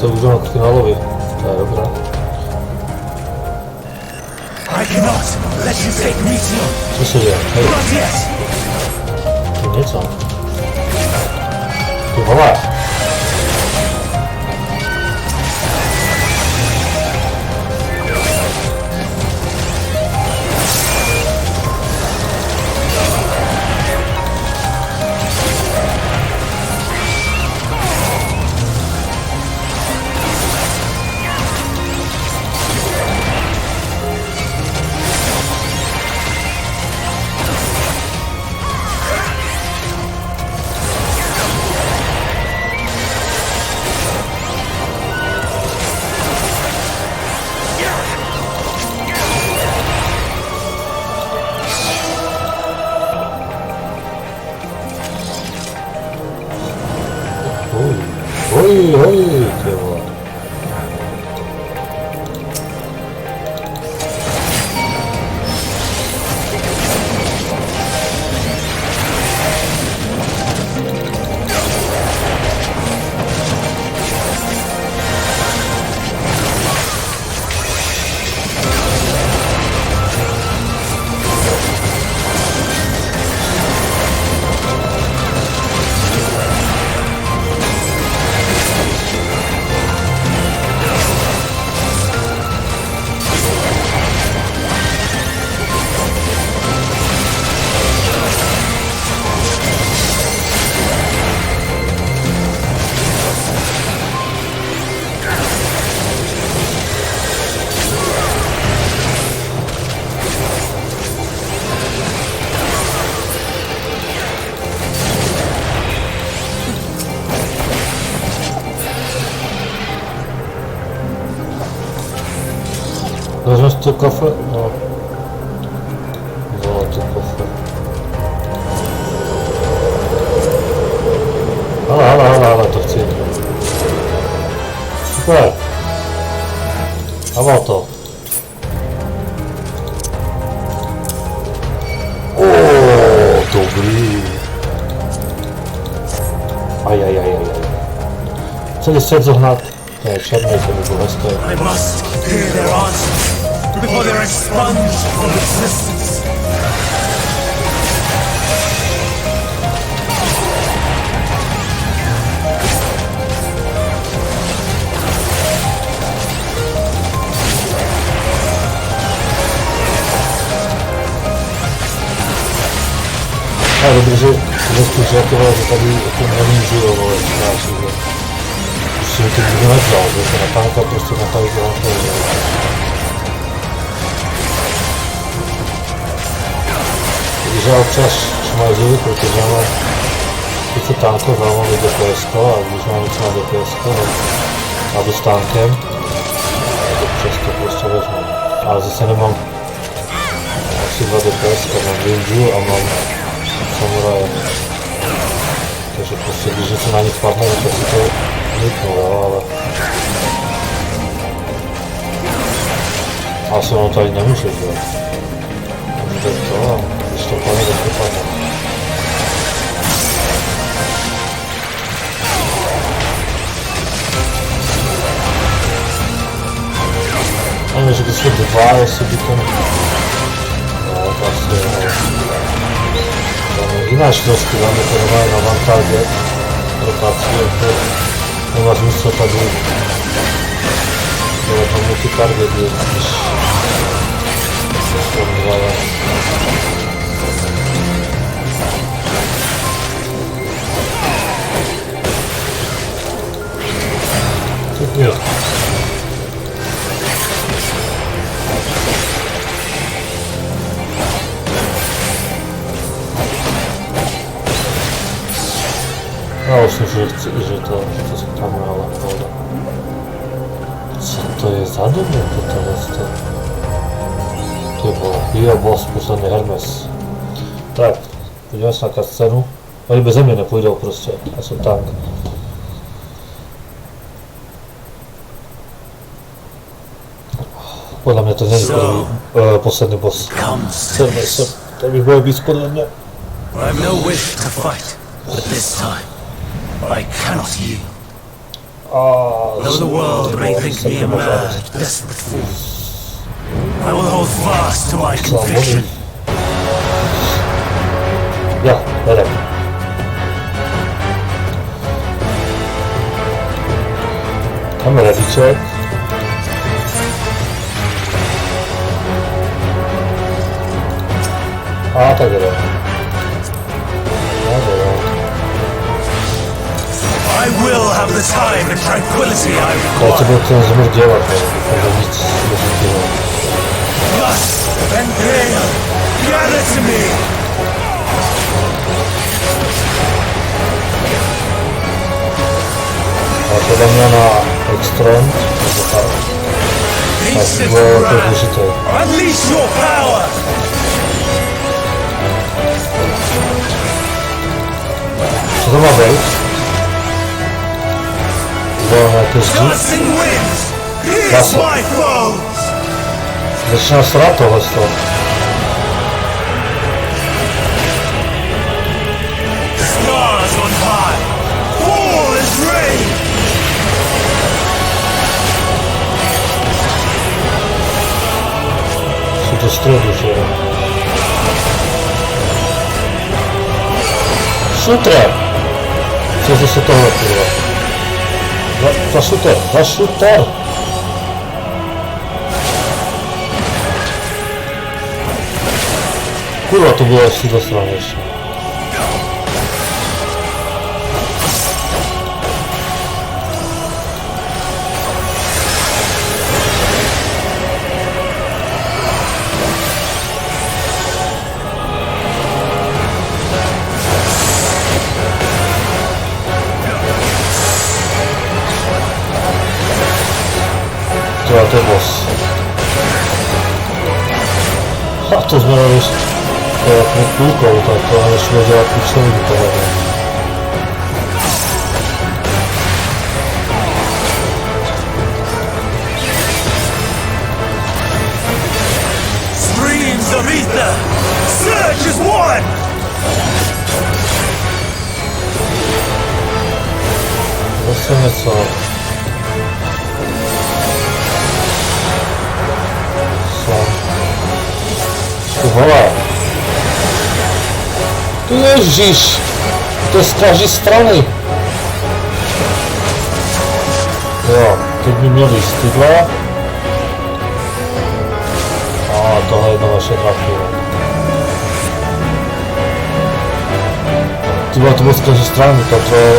to użyłem k finalowi. Dobra. I cannot let you take me to. Co się dzieje? Hej, Not yet. tu nieco. Tu woła. Oj, oj, chyba. Weźmiesz tu kofę? No. Złoty kofę. Ale, to chcę. Super. A ma to. O, dobry. Ajajajajaj. Co jest sedzą na... Nie, czarnej to by było stoi. I must hear their answers before they're expunged from existence. A, dobrze, że współczatował, że tady organizują właśnie, że już się tym nie nagrał, że to na tanka po prostu na tanka Jeżeli czas trzymać żyły, to mamy tylko tankowa, mamy DPS-ko, a już mamy trzymać DPS-ko, albo z tankiem, to przez to po prostu weźmę. Ale zostanę mam chyba DPS-ko, mam Ryju, a mam samuraja. To się po prostu bliżej na nich padnę, to się to wyknęło, ale... A są tutaj nie muszę wziąć. Może to, jeszcze panie do wypadną. A może to są dwa osoby tam... No, tak sobie... Inaczej troszkę mamy to normalnie na one target. Rotację, to nie masz nic co tak długo. Ale to multi-target jest niż... Tu nie. No już że to spotkamy, ale woda. Co to jest za dumne to teraz to? Chyba boss spuszczony Hermes. Tak, pójdziesz na kascenu. Oni beze mnie nie pójdą prosto, a są tak. Podle mnie to nie jest posledny boss. To by było być podle mnie. I have no wish to fight, but this time I cannot yield. Though the world may think me a mad, desperate fool, I will hold fast to my conviction. Ja, vedem. Tam radiček. A tak jde. I will have the time and tranquility I Já require. to budu ten zmrt dělat, takže víc nezbytného. Lust and pain, gather to me. A podle mě na extrém, tak bylo to důležité. Unleash your power. Co to má být? Bylo nějaké zdi? Dancing winds, here's Zase. my foes. Začíná srát tohle z toho. Stars on high, fall as rain. Jsou to středy, že jo? Šutre! Co zase tohle, kurva? Za šuter! Za šuter! Kurva, to bylo ještě do strany ještě. To je boss. A to jsme dali půlkou, tak to nešlo dělat půjčový vypadání. Streams of ether, surge as one. Zase něco. Ty vole. Ty ježíš. To je z každé strany. Jo, teď by měli z tyhle. A tohle je to naše trafilo. Ty vole, to bylo z každé strany, takže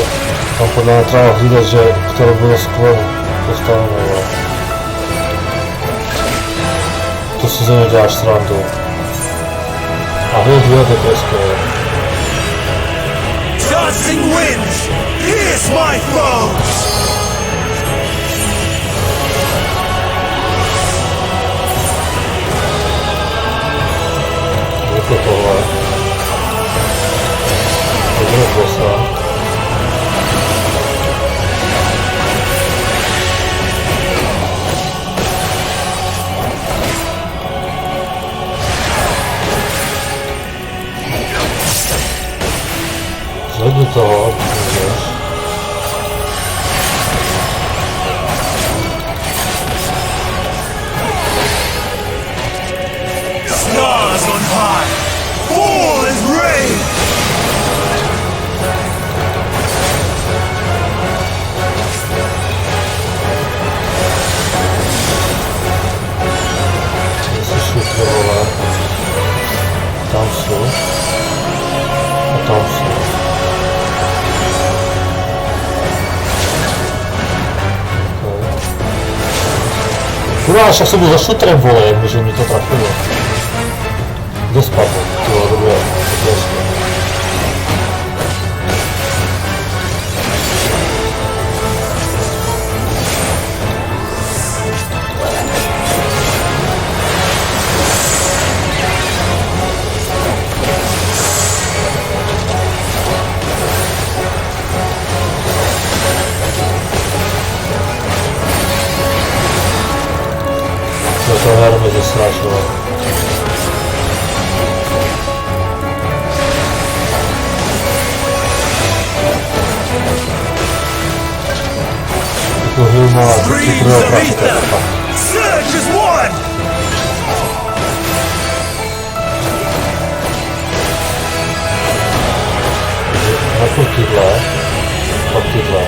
tam podle mě třeba hlídat, že které bylo skvělé postavené. To si ze mě děláš srandu. A hned vyjede to skvělé. Dancing winds, here's my foes. Je to tohle. Hodně bosa. Zvedni toho, můžeš. Stars on high, fall as rain. Jestli šutře, vole. Tam jsou. A tam jsou. Kurva, však jsem byl za šutrem, vole, že mi to trafilo. Kde spadlo? Tyhle, dobré, to je skvělé. To hrajeme ze sráč, vole. Streams of ether! Surge as one! Pak tyhle,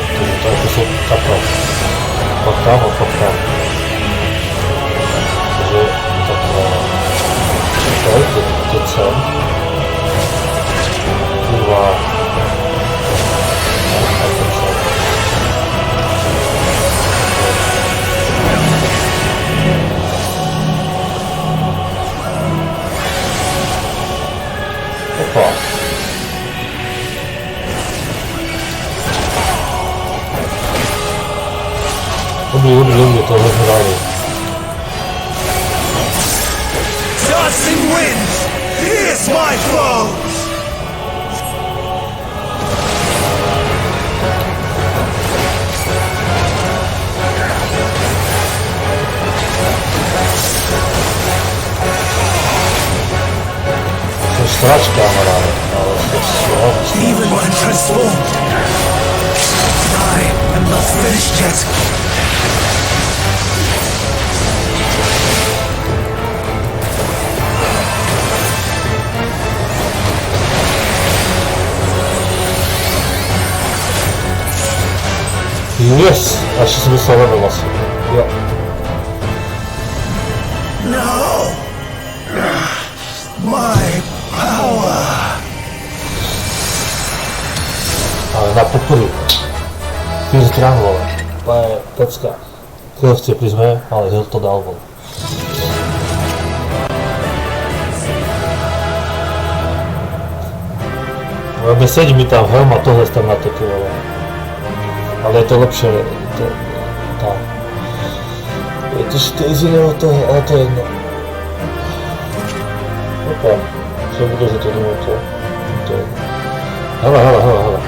to jsou takhle. Pak tam a pak tam. Takže takhle. Teď sem. Kurva. A teď sem. Opa. Dobrý, tohle jsme dali. Dancing winds! Here's my foes! Jsem strač, kamaráde, ale to jsou Even when transformed, I am not finished yet. Yes! Až jsem myslel level vlastně. Jo. No! My power! Ale na pokoru. First run, vole. To je pecka. Krvci prizme, ale Hill to dal, vole. Nesedí mi tam helma, tohle tam na to, vole. Ale je to lepší, je to 4 nebo to je, ale to je jedno. Opa, co bude, že to nebo to je jedno. Hele.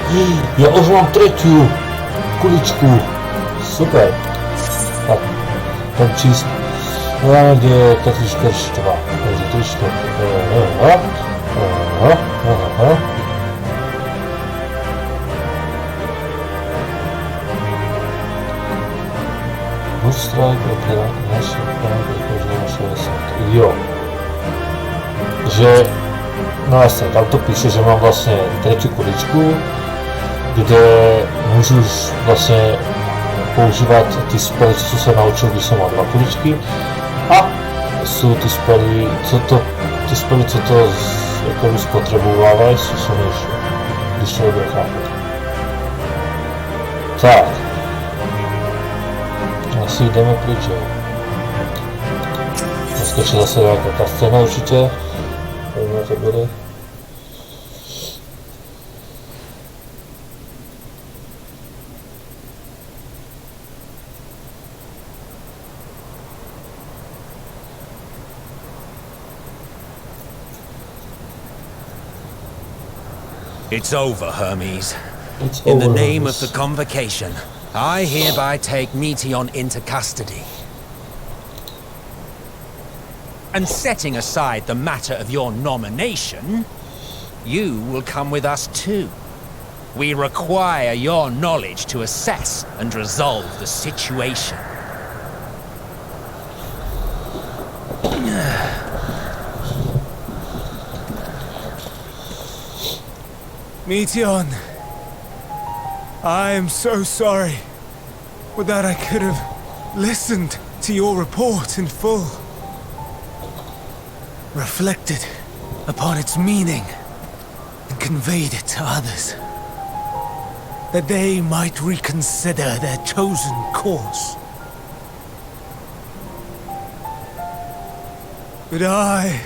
Já už mám třetí kuličku, super. Tak, tam číst. No, kde je Katrička 4, takže trošku. Aha. Strike, opera, naše jo. Že, no jasně, tam to píše, že mám vlastně třetí kuličku, kde můžu vlastně používat ty spely, co se naučil, když jsem mal 2 kuličky. A jsou ty spely, co to jako spotřebovávají, jsou silnější, když to bude chápat. Tak. Asi jdeme pryč, jo. Naskočí zase nějaká scéna určitě. Nevím, jak to bude. It's over, Hermes. It's In the over, name Hermes. of the Convocation, I hereby take Meteon into custody. And setting aside the matter of your nomination, you will come with us too. We require your knowledge to assess and resolve the situation. Meteon, I am so sorry. Would that I could have listened to your report in full. Reflected upon its meaning and conveyed it to others. That they might reconsider their chosen course. But I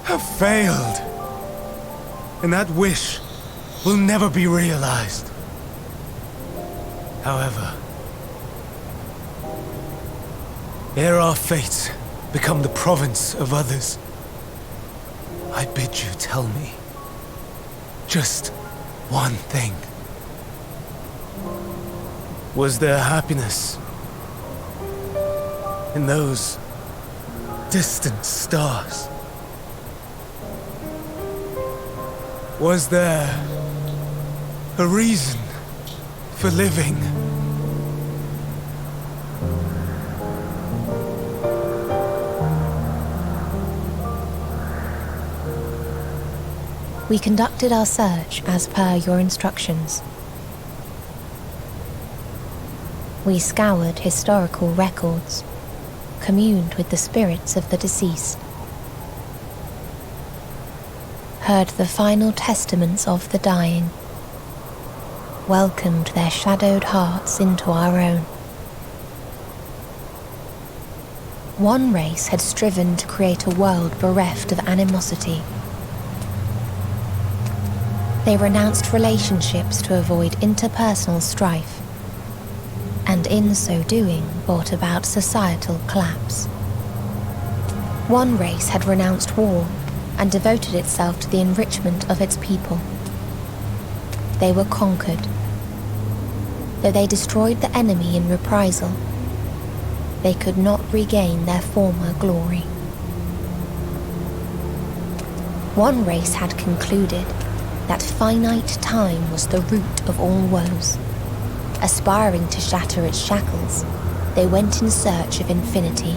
have failed. And that wish will never be realized. However, ere our fates become the province of others, I bid you tell me just one thing. Was there happiness in those distant stars? Was there a reason for living? We conducted our search as per your instructions. We scoured historical records, communed with the spirits of the deceased, heard the final testaments of the dying, welcomed their shadowed hearts into our own. One race had striven to create a world bereft of animosity. They renounced relationships to avoid interpersonal strife, and in so doing brought about societal collapse. One race had renounced war and devoted itself to the enrichment of its people. They were conquered. Though they destroyed the enemy in reprisal, they could not regain their former glory. One race had concluded that finite time was the root of all woes. Aspiring to shatter its shackles, they went in search of infinity.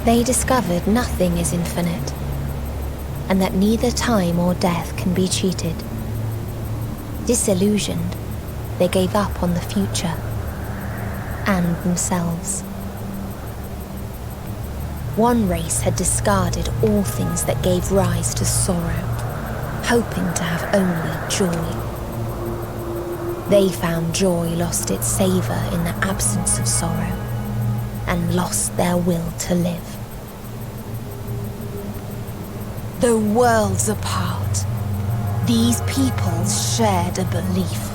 They discovered nothing is infinite, and that neither time or death can be cheated. Disillusioned, they gave up on the future and themselves. One race had discarded all things that gave rise to sorrow, hoping to have only joy. They found joy lost its savour in the absence of sorrow, and lost their will to live. Though worlds apart, these peoples shared a belief.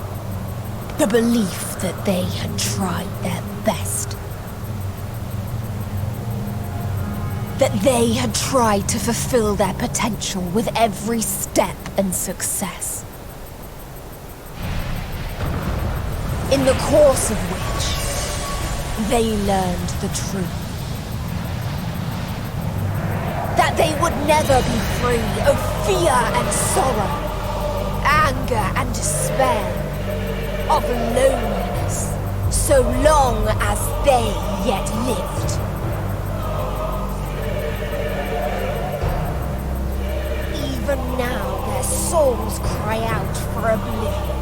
The belief that they had tried their best. That they had tried to fulfill their potential with every step and success. In the course of which, they learned the truth. That they would never be free of fear and sorrow, anger and despair, of loneliness, so long as they yet lived. Even now their souls cry out for oblivion.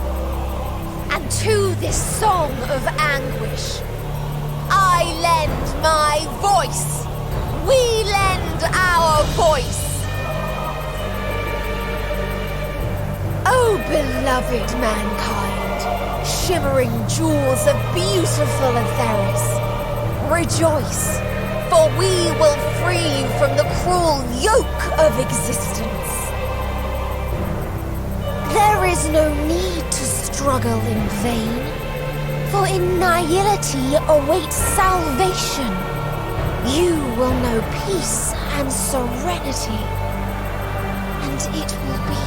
And to this song of anguish, I lend my voice. We lend our voice. Oh, beloved mankind, shimmering jewels of beautiful Atheris, rejoice, for we will free you from the cruel yoke of existence. There is no need to struggle in vain, for in nihility awaits salvation. You will know peace and serenity, and it will be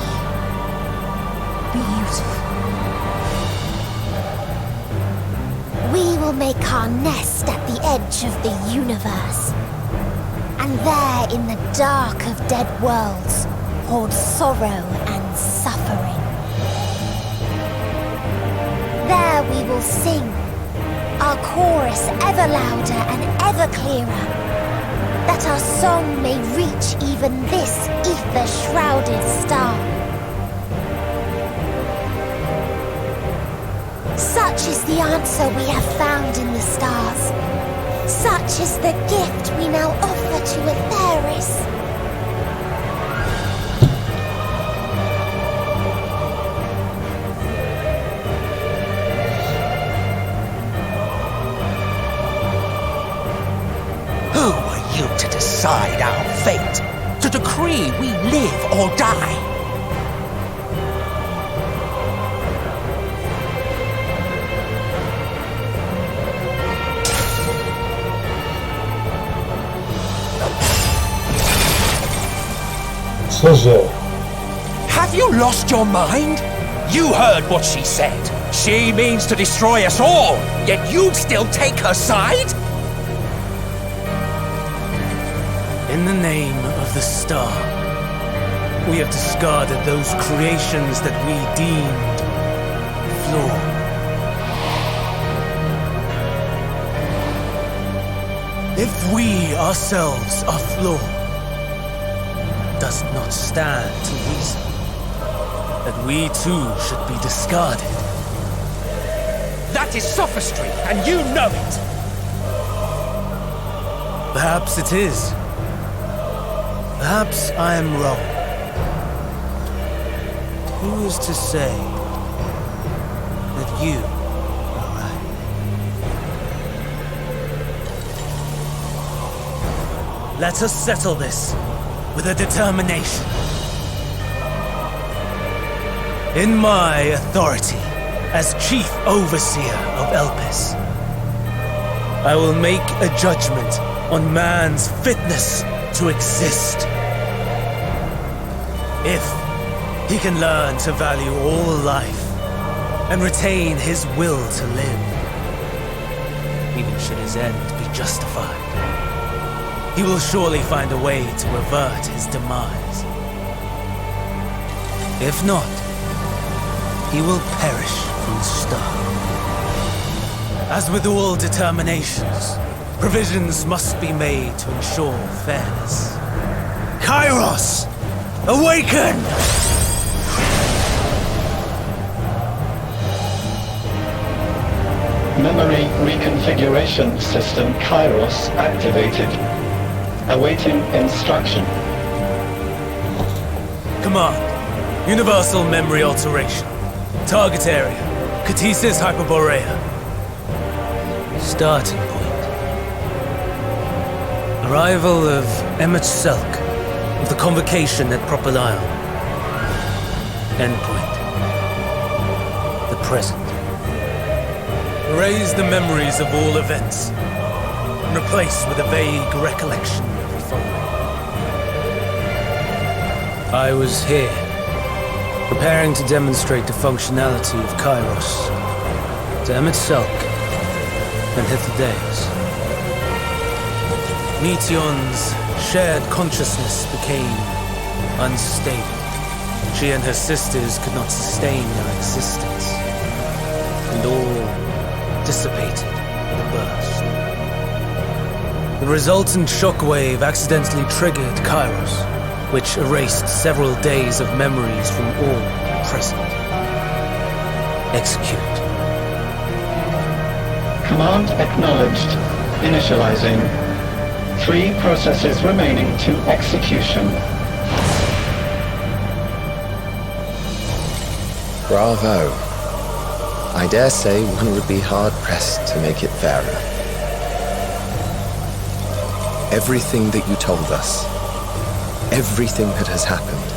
beautiful. We will make our nest at the edge of the universe, and there in the dark of dead worlds hold sorrow and suffering. There we will sing, our chorus ever louder and ever clearer, that our song may reach even this ether-shrouded star. Such is the answer we have found in the stars. Such is the gift we now offer to Atheris. Who are you to decide our fate? To decree we live or die? Have you lost your mind? You heard what she said. She means to destroy us all, yet you'd still take her side? In the name of the star, we have discarded those creations that we deemed flawed. If we ourselves are flawed, does not stand to reason that we too should be discarded. That is sophistry, and you know it! Perhaps it is. Perhaps I am wrong. Who is to say that you are right? Let us settle this with a determination. In my authority as Chief Overseer of Elpis, I will make a judgment on man's fitness to exist. If he can learn to value all life and retain his will to live, even should his end be justified, he will surely find a way to avert his demise. If not, he will perish from starve. As with all determinations, provisions must be made to ensure fairness. Kairos! Awaken! Memory reconfiguration system Kairos activated. Awaiting instruction. Command. Universal memory alteration. Target area. Catesis Hyperborea. Starting point. Arrival of Emmet Selk of the Convocation at Propylion. Endpoint. The present. Erase the memories of all events and replace with a vague recollection of the following. I was here, preparing to demonstrate the functionality of Kairos to Emmet Selk and Hythlodaeus. Meteon's shared consciousness became unstable. She and her sisters could not sustain their existence, and all dissipated in a burst. The resultant shockwave accidentally triggered Kairos, which erased several days of memories from all present. Execute. Command acknowledged. Initializing. 3 processes remaining to execution. Bravo. I dare say one would be hard-pressed to make it fairer. Everything that you told us, everything that has happened,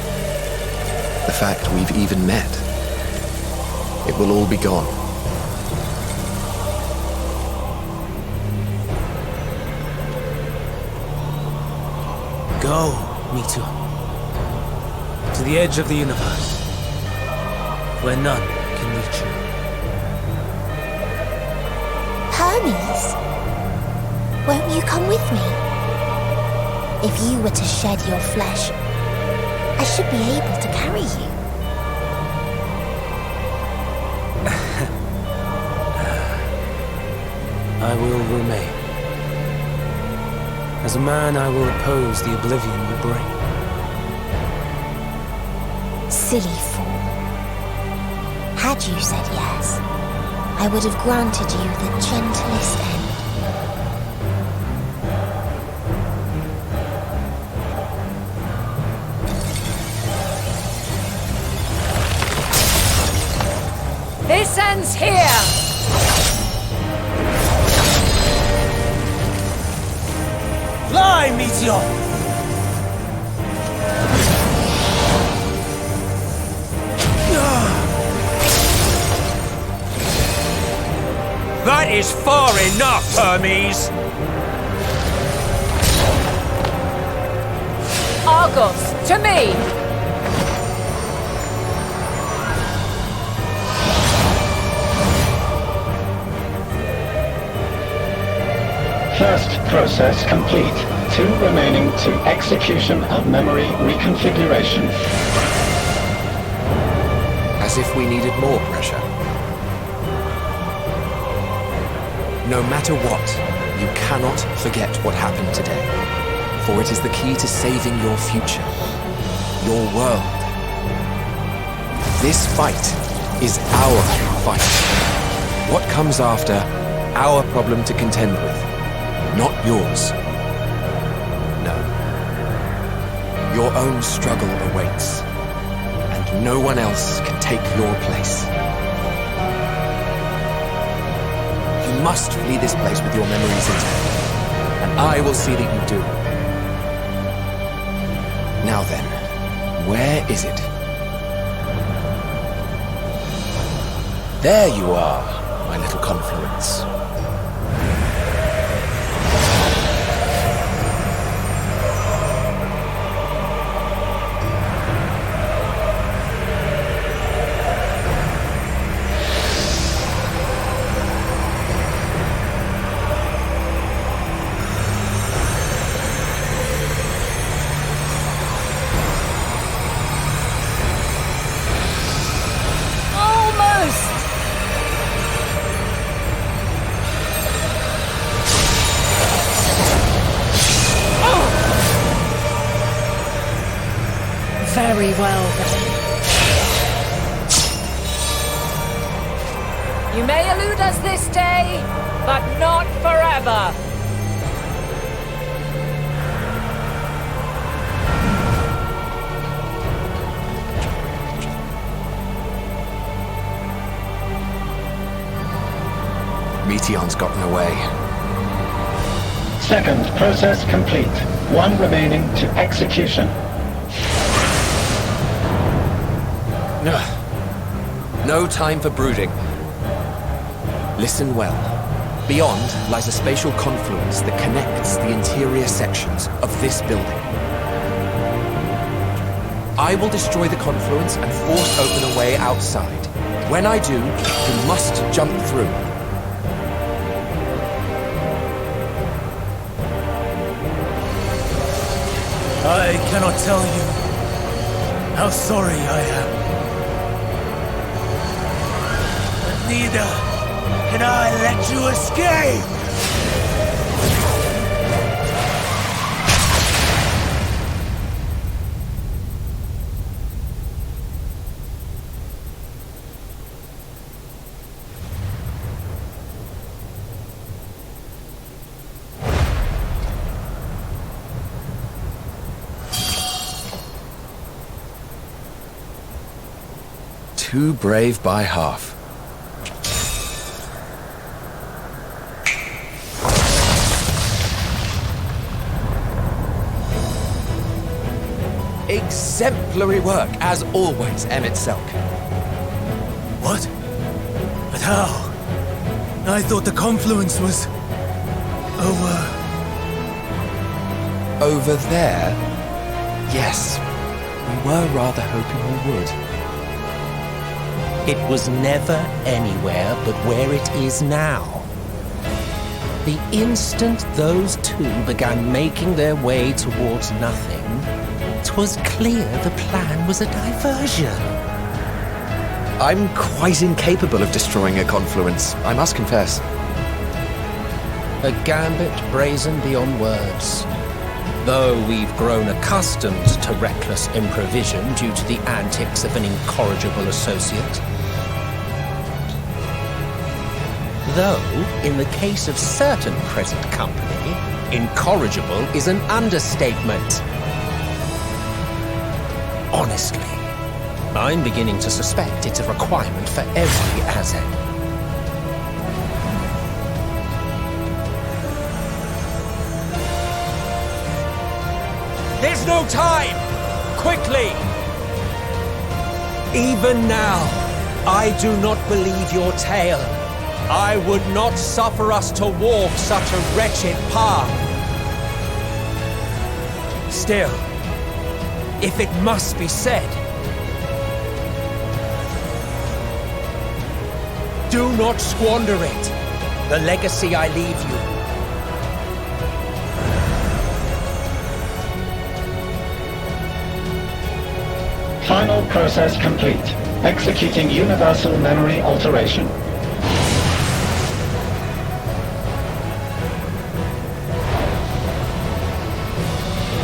the fact we've even met, it will all be gone. Go, Meteon. To the edge of the universe, where none can reach you. Hermes, won't you come with me? If you were to shed your flesh, I should be able to carry you. I will remain. As a man, I will oppose the oblivion you bring. Silly fool. Had you said yes, I would have granted you the gentlest end. This ends here! Fly, Meteor! That is far enough, Hermes! Argos, to me! First process complete. 2 remaining to execution of memory reconfiguration. As if we needed more pressure. No matter what, you cannot forget what happened today, for it is the key to saving your future. your world. This fight is our fight. What comes after, our problem to contend with, not yours. No. Your own struggle awaits, and no one else can take your place. You must flee this place with your memories intact, and I will see that you do. Now then, where is it? There you are, my little confluence. Very well, then. You may elude us this day, but not forever. Meteon's gotten away. Second process complete. One remaining to execution. No time for brooding. Listen well. Beyond lies a spatial confluence that connects the interior sections of this building. I will destroy the confluence and force open a way outside. When I do, you must jump through. I cannot tell you how sorry I am. But neither can I let you escape! Too brave by half. Exemplary work, as always, Emmett Selk. What? But how? I thought the confluence was... Over there? Yes. We were rather hoping we would. It was never anywhere but where it is now. The instant those two began making their way towards nothing, 'twas clear the plan was a diversion. I'm quite incapable of destroying a confluence, I must confess. A gambit brazen beyond words. Though we've grown accustomed to reckless improvision due to the antics of an incorrigible associate. Though, in the case of certain present company, incorrigible is an understatement. Honestly, I'm beginning to suspect it's a requirement for every Azek. There's no time! Quickly! Even now, I do not believe your tale. I would not suffer us to walk such a wretched path. Still, if it must be said, do not squander it. The legacy I leave you. Final process complete. Executing universal memory alteration.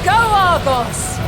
Go, Argos!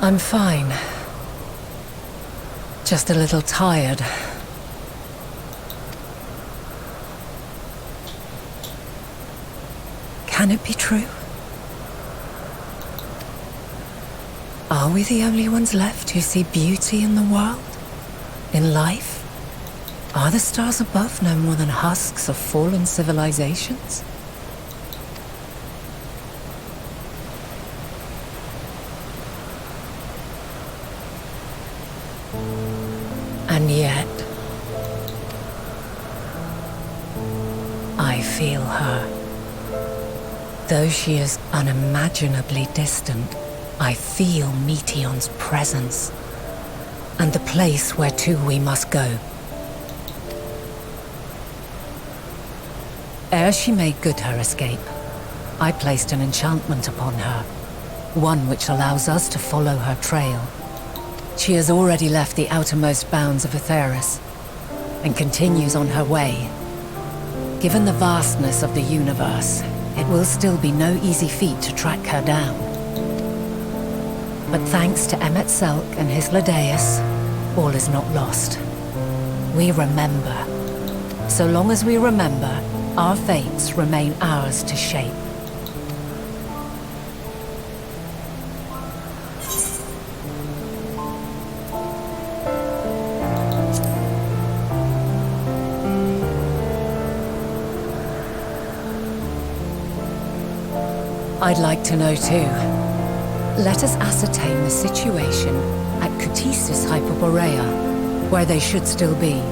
I'm fine. Just a little tired. Can it be true? Are we the only ones left who see beauty in the world? In life? Are the stars above no more than husks of fallen civilizations? And yet, I feel her. Though she is unimaginably distant, I feel Meteion's presence, and the place where to we must go. Ere she made good her escape, I placed an enchantment upon her, one which allows us to follow her trail. She has already left the outermost bounds of Aetheris, and continues on her way. Given the vastness of the universe, it will still be no easy feat to track her down. But thanks to Emmet Selk and his Ladeus, all is not lost. We remember. So long as we remember, our fates remain ours to shape. I'd like to know too. Let us ascertain the situation at Cutisis Hyperborea, where they should still be.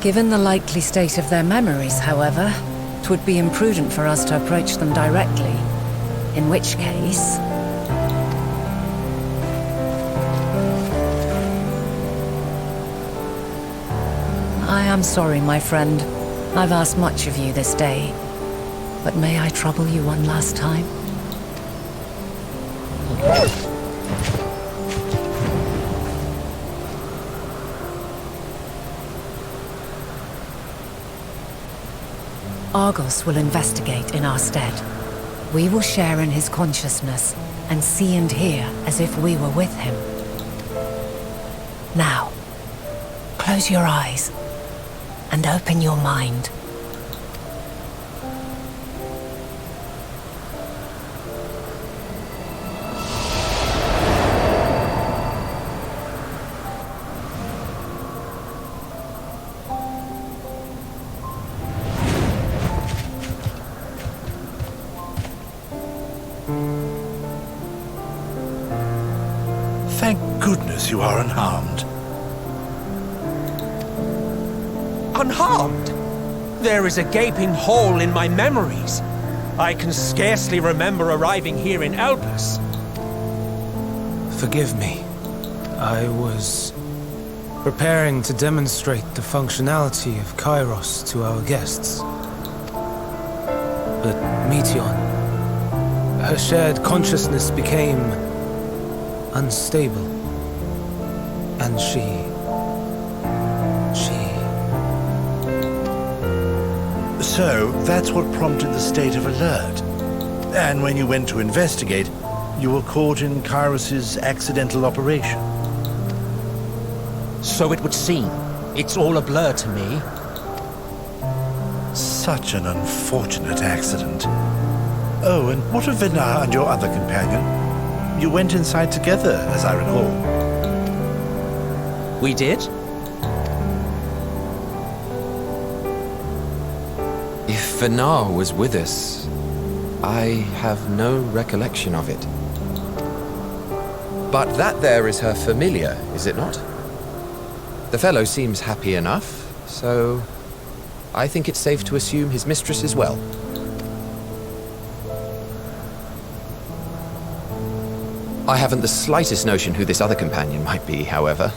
Given the likely state of their memories, however, it would be imprudent for us to approach them directly. In which case... I am sorry, my friend. I've asked much of you this day. But may I trouble you one last time? Argos will investigate in our stead. We will share in his consciousness and see and hear as if we were with him. Now, close your eyes and open your mind. Thank goodness you are unharmed. Unharmed? There is a gaping hole in my memories. I can scarcely remember arriving here in Elpis. Forgive me. I was preparing to demonstrate the functionality of Kairos to our guests. But Meteion, her shared consciousness became unstable. And So, that's what prompted the state of alert. And when you went to investigate, you were caught in Kairos's accidental operation. So it would seem. It's all a blur to me. Such an unfortunate accident. Oh, and what of Venar and your other companion? You went inside together, as I recall. We did? If Venar was with us, I have no recollection of it. But that there is her familiar, is it not? The fellow seems happy enough, so I think it's safe to assume his mistress is well. I haven't the slightest notion who this other companion might be, however.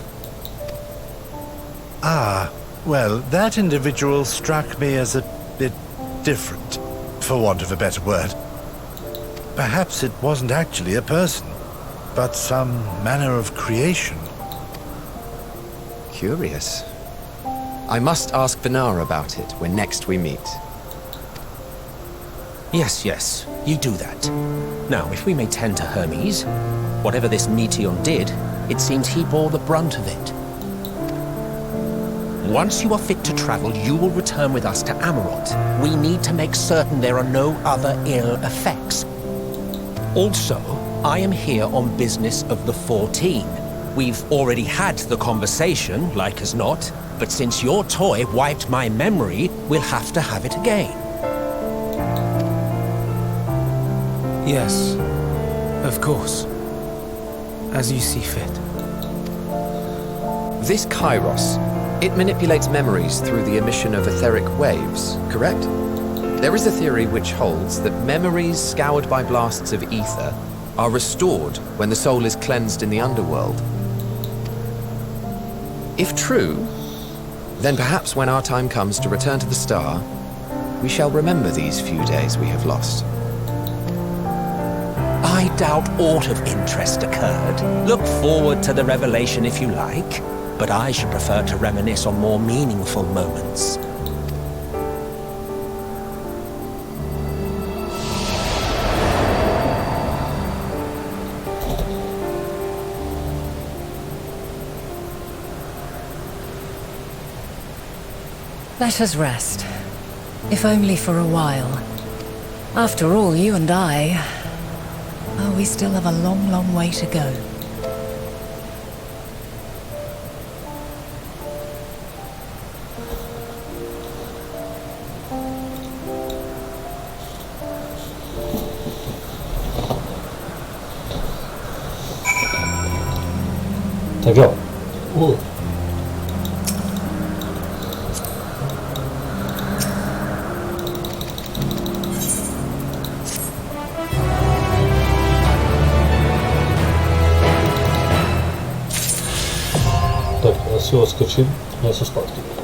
Ah, well, that individual struck me as a bit different. for want of a better word. Perhaps it wasn't actually a person, but some manner of creation. Curious. I must ask Vinara about it when next we meet. Yes, you do that. Now, if we may tend to Hermes, whatever this Meteon did, it seems he bore the brunt of it. Once you are fit to travel, you will return with us to Amarot. We need to make certain there are no other ill effects. Also, I am here on business of the 14. We've already had the conversation, like as not, but since your toy wiped my memory, we'll have to have it again. Yes, of course. As you see fit. This Kairos, it manipulates memories through the emission of etheric waves, correct? There is a theory which holds that memories scoured by blasts of ether are restored when the soul is cleansed in the underworld. If true, then perhaps when our time comes to return to the star, we shall remember these few days we have lost. I doubt aught of interest occurred. Look forward to the revelation if you like, but I should prefer to reminisce on more meaningful moments. Let us rest. If only for a while. After all, you and I... Oh, we still have a long, long way to go. Tak jo. Tak, já si ho odskočím a já se zpátky.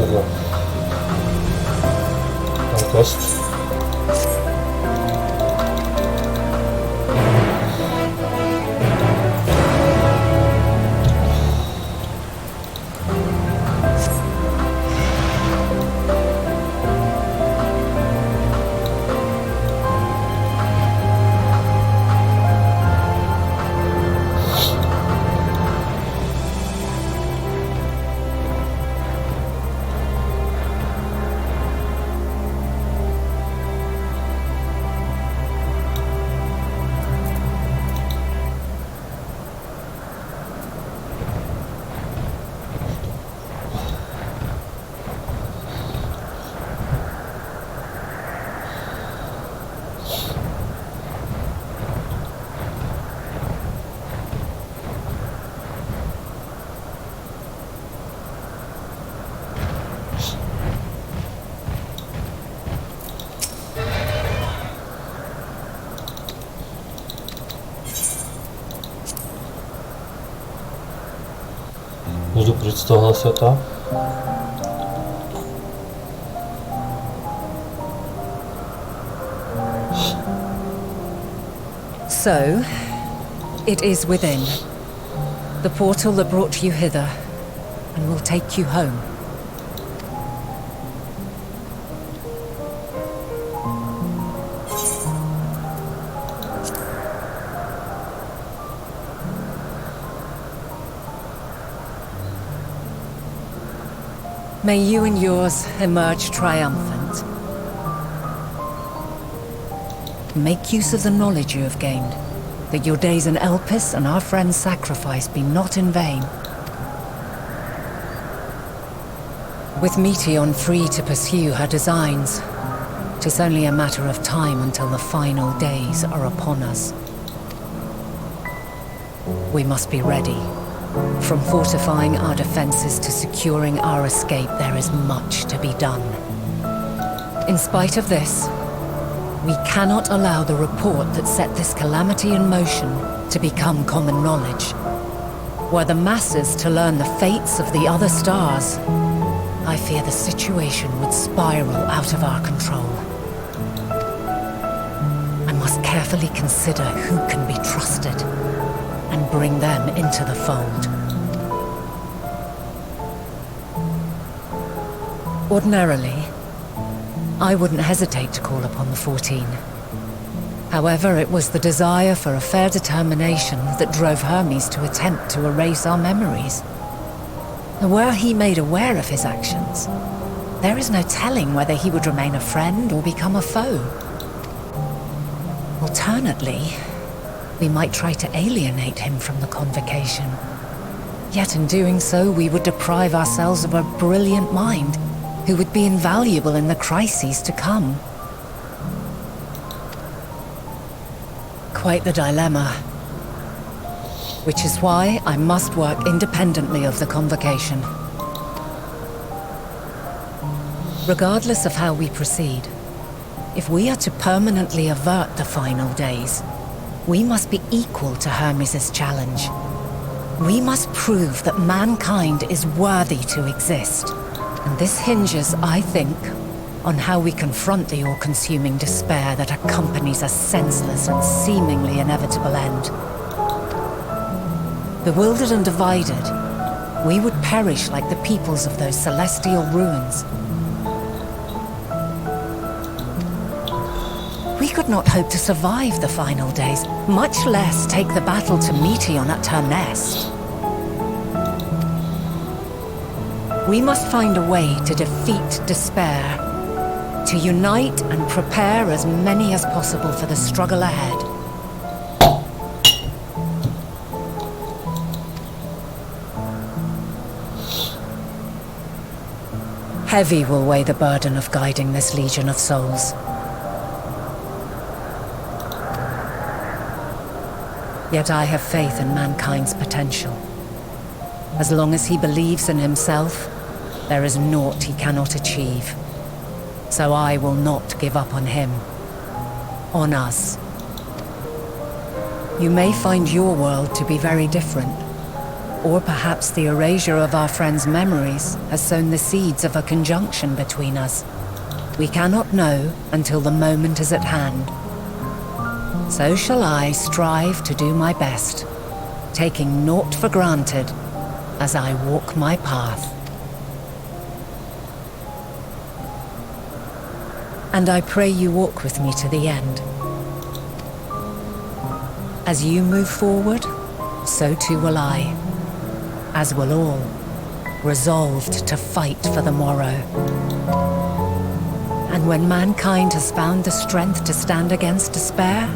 tego quest. žiť z tohohle sveta. So, it is within. The portal that brought you hither, and will take you home. May you and yours emerge triumphant. Make use of the knowledge you have gained, that your days in Elpis and our friend's sacrifice be not in vain. With Meteon free to pursue her designs, 'tis only a matter of time until the final days are upon us. We must be ready. From fortifying our defenses to securing our escape, there is much to be done. In spite of this, we cannot allow the report that set this calamity in motion to become common knowledge. Were the masses to learn the fates of the other stars, I fear the situation would spiral out of our control. I must carefully consider who can be trusted and bring them into the fold. Ordinarily, I wouldn't hesitate to call upon the 14. However, it was the desire for a fair determination that drove Hermes to attempt to erase our memories. And were he made aware of his actions, there is no telling whether he would remain a friend or become a foe. Alternately, we might try to alienate him from the convocation. Yet in doing so, we would deprive ourselves of a brilliant mind who would be invaluable in the crises to come. Quite the dilemma. Which is why I must work independently of the convocation. Regardless of how we proceed, if we are to permanently avert the final days, we must be equal to Hermes' challenge. We must prove that mankind is worthy to exist. And this hinges, I think, on how we confront the all-consuming despair that accompanies a senseless and seemingly inevitable end. Bewildered and divided, we would perish like the peoples of those celestial ruins. We could not hope to survive the final days, much less take the battle to Meteon at her nest. We must find a way to defeat despair, to unite and prepare as many as possible for the struggle ahead. Heavy will weigh the burden of guiding this legion of souls. Yet I have faith in mankind's potential. As long as he believes in himself, there is naught he cannot achieve. So I will not give up on him. On us. You may find your world to be very different. Or perhaps the erasure of our friend's memories has sown the seeds of a conjunction between us. We cannot know until the moment is at hand. So shall I strive to do my best, taking naught for granted as I walk my path. And I pray you walk with me to the end. As you move forward, so too will I. As will all, resolved to fight for the morrow. And when mankind has found the strength to stand against despair,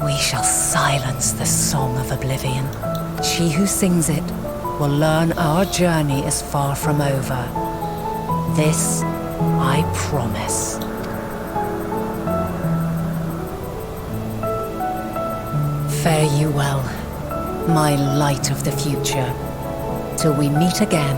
we shall silence the song of oblivion. She who sings it will learn our journey is far from over. This I promise. Fare you well, my light of the future, till we meet again.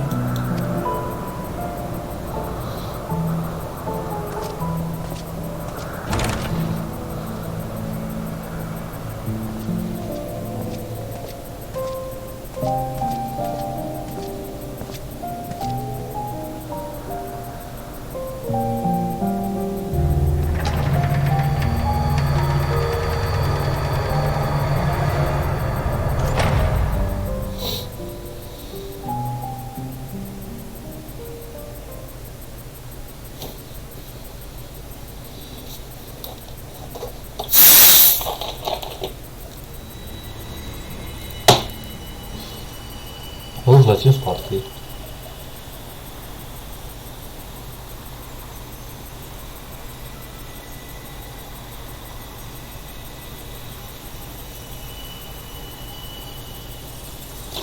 zlecím zpátky.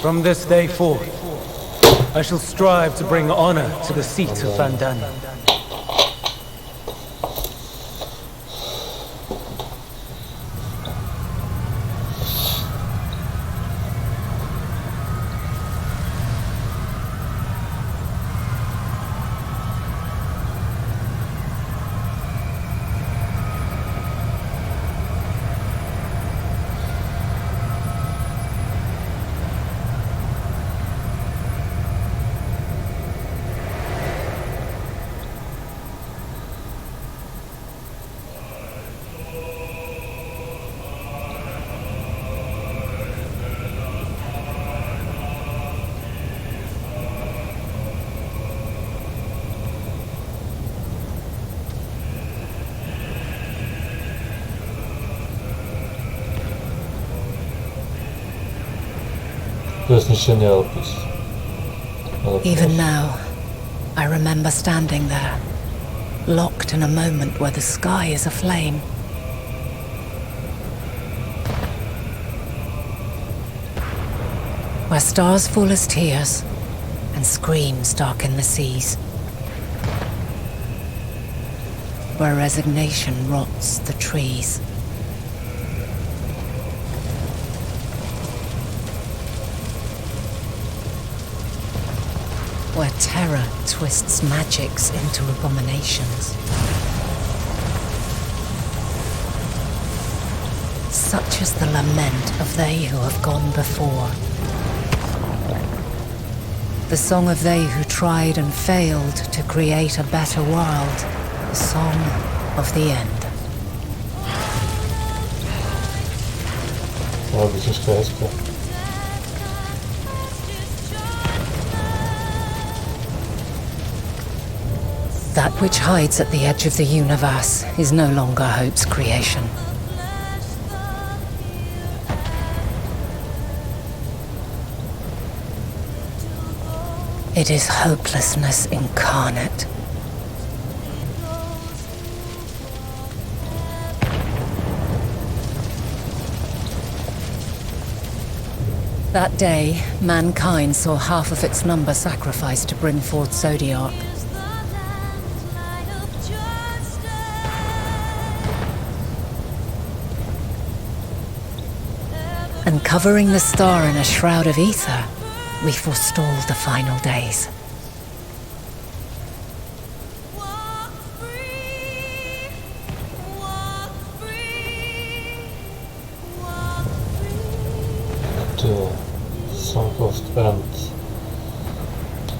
From this day forth, I shall strive to bring honor to the seat of Vandana. Even now, I remember standing there, locked in a moment where the sky is aflame. Where stars fall as tears, and screams darken the seas. Where resignation rots the trees. Where terror twists magics into abominations. Such is the lament of they who have gone before. The song of they who tried and failed to create a better world. The song of the end. That which hides at the edge of the universe is no longer hope's creation. It is hopelessness incarnate. That day, mankind saw half of its number sacrificed to bring forth Zodiark. And covering the star in a shroud of ether, we forestalled the final days. To Song of End.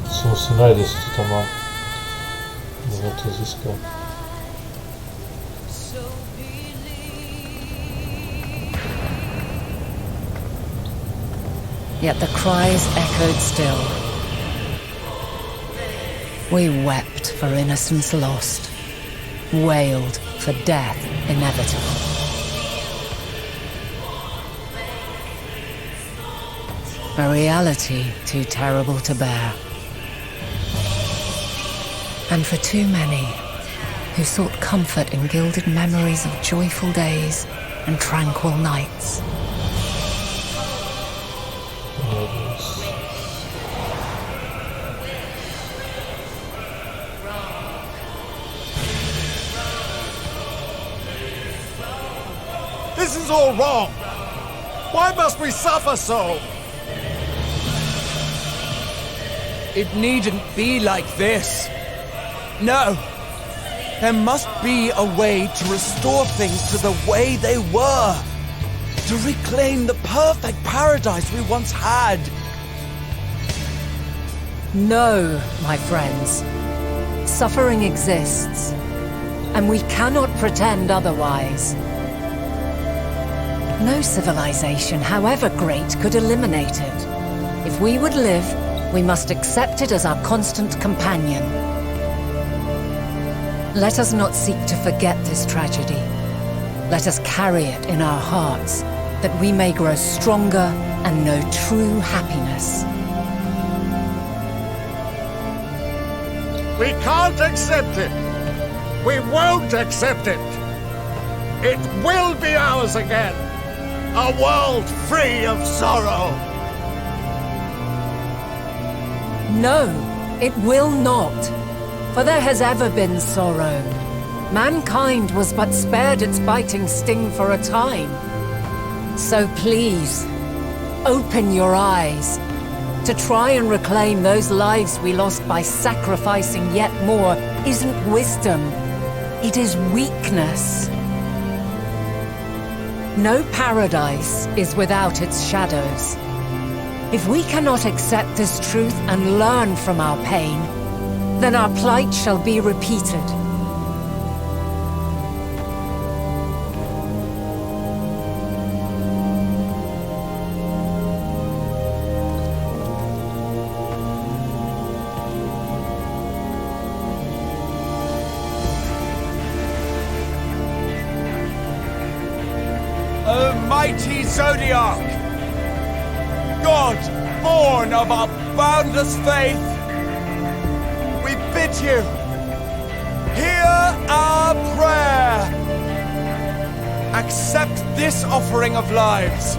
Są synajdy, co tam mam. Nie wiem, to zyskał. Yet the cries echoed still. We wept for innocence lost, wailed for death inevitable. A reality too terrible to bear. And for too many who sought comfort in gilded memories of joyful days and tranquil nights. This is all wrong! Why must we suffer so? It needn't be like this. No. There must be a way to restore things to the way they were. To reclaim the perfect paradise we once had. No, my friends. Suffering exists, and we cannot pretend otherwise. No civilization, however great, could eliminate it. If we would live, we must accept it as our constant companion. Let us not seek to forget this tragedy. Let us carry it in our hearts, that we may grow stronger and know true happiness. We can't accept it. We won't accept it. It will be ours again. A world free of sorrow. No, it will not. For there has ever been sorrow. Mankind was but spared its biting sting for a time. So please, open your eyes. To try and reclaim those lives we lost by sacrificing yet more isn't wisdom. It is weakness. No paradise is without its shadows. If we cannot accept this truth and learn from our pain, then our plight shall be repeated. Mighty Zodiac! God, born of our boundless faith, we bid you, hear our prayer! Accept this offering of lives,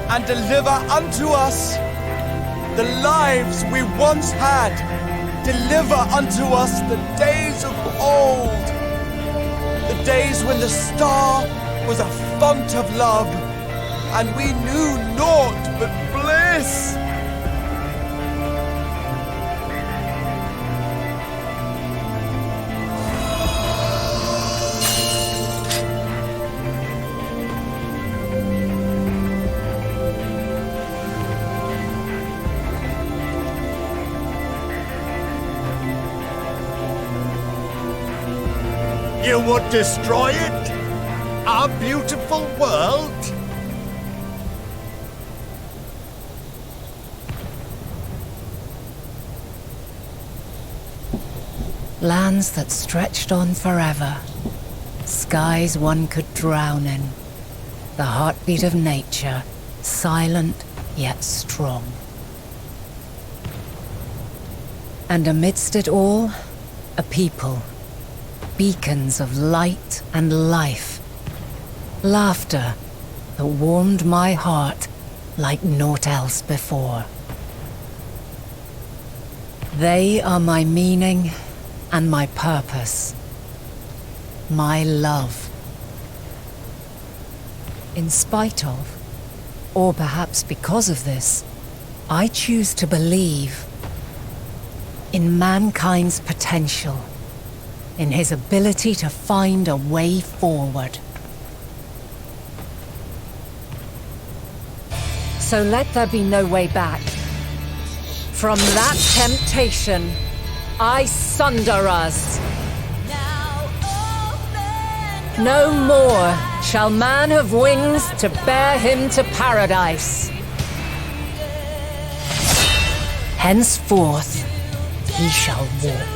and deliver unto us the lives we once had. Deliver unto us the days of old, the days when the star was a font of love, and we knew naught but bliss. You would destroy it? Our beautiful world? Lands that stretched on forever. Skies one could drown in. The heartbeat of nature, silent yet strong. And amidst it all, a people. Beacons of light and life. Laughter that warmed my heart like naught else before. They are my meaning and my purpose. My love. In spite of, or perhaps because of this, I choose to believe in mankind's potential, in his ability to find a way forward. So let there be no way back. From that temptation, I sunder us. No more shall man have wings to bear him to paradise. Henceforth, he shall walk.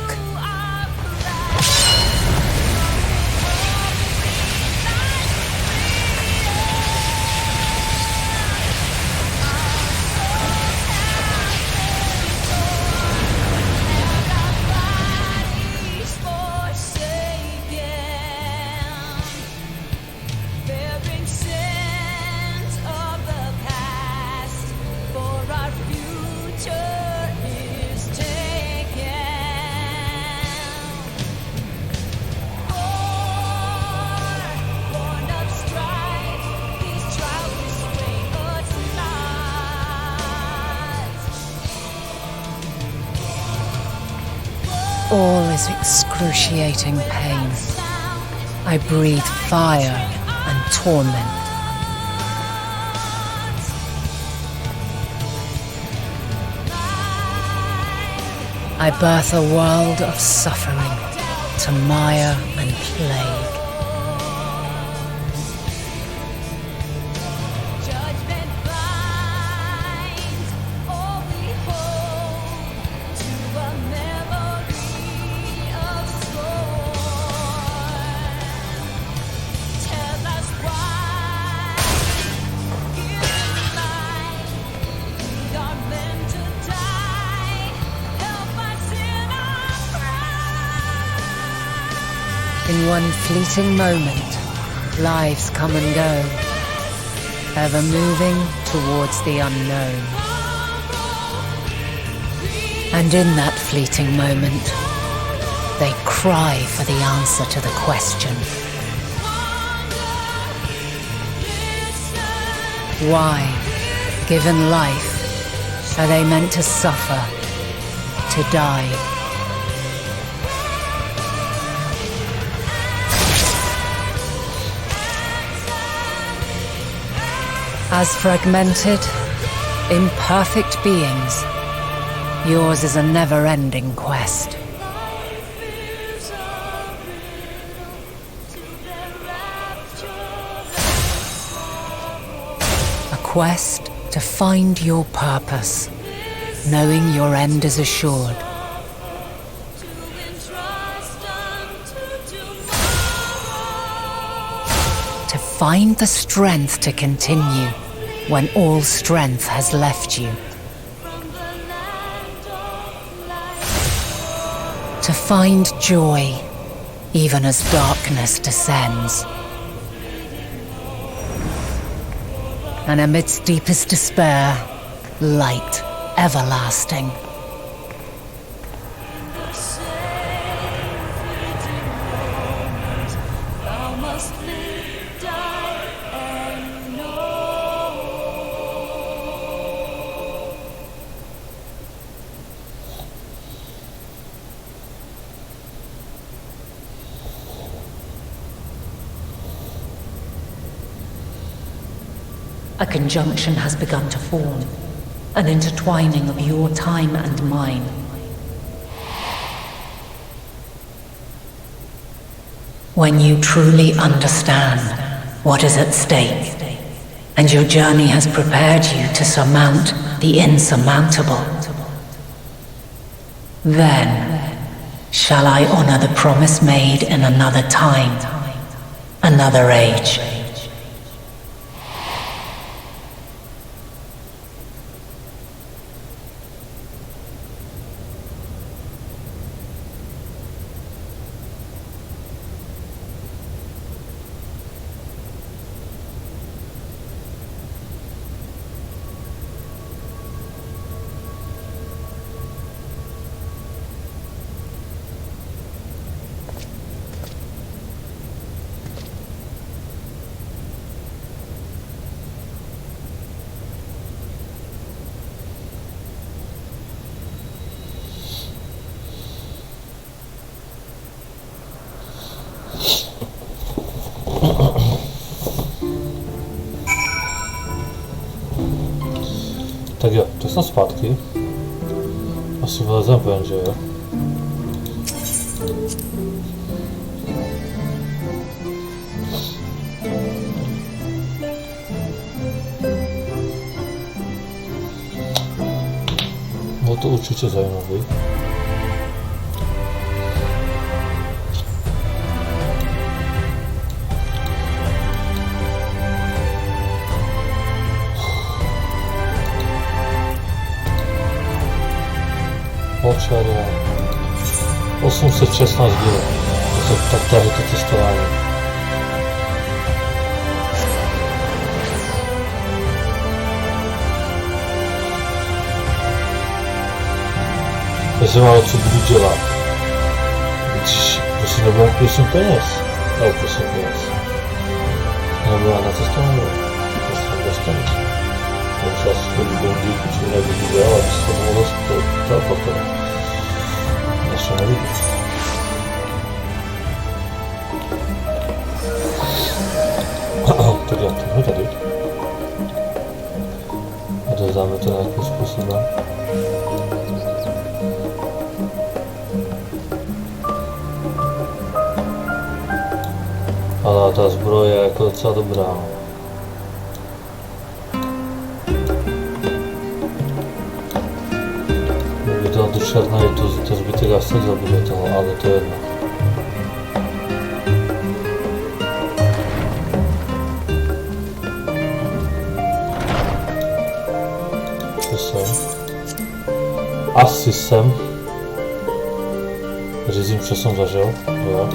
All is excruciating pain. I breathe fire and torment. I birth a world of suffering to mire and plague. In one fleeting moment, lives come and go, ever moving towards the unknown. And in that fleeting moment, they cry for the answer to the question. Why, given life, are they meant to suffer, to die? As fragmented, imperfect beings, yours is a never-ending quest. A quest to find your purpose, knowing your end is assured. To find the strength to continue when all strength has left you. To find joy, even as darkness descends. And amidst deepest despair, light everlasting. A conjunction has begun to form, an intertwining of your time and mine. When you truly understand what is at stake, and your journey has prepared you to surmount the insurmountable, then shall I honor the promise made in another time, another age. Tak jo, to jsem zpátky. Asi vylezem ven, že jo? Bylo to určitě zajímavý. Očaria. 816 bylo. Tak tady to testování. Takže málo co budu dělat. Když prostě nebudu prosím peněz. No, prosím peněz. Nebudu na cestování. Prostě dostanu. Možná si to budou dít, protože nebudu dělat, aby se to mohlo teleportovat. Ještě nevidím. Tak já tohle tady. Odezdáme to nějakým způsobem. Ale ta zbroje je jako docela dobrá. Do černé je to zbytek asi zabije toho, ale to je jedno. Asi jsem. Řízím, co jsem zažil. Jo.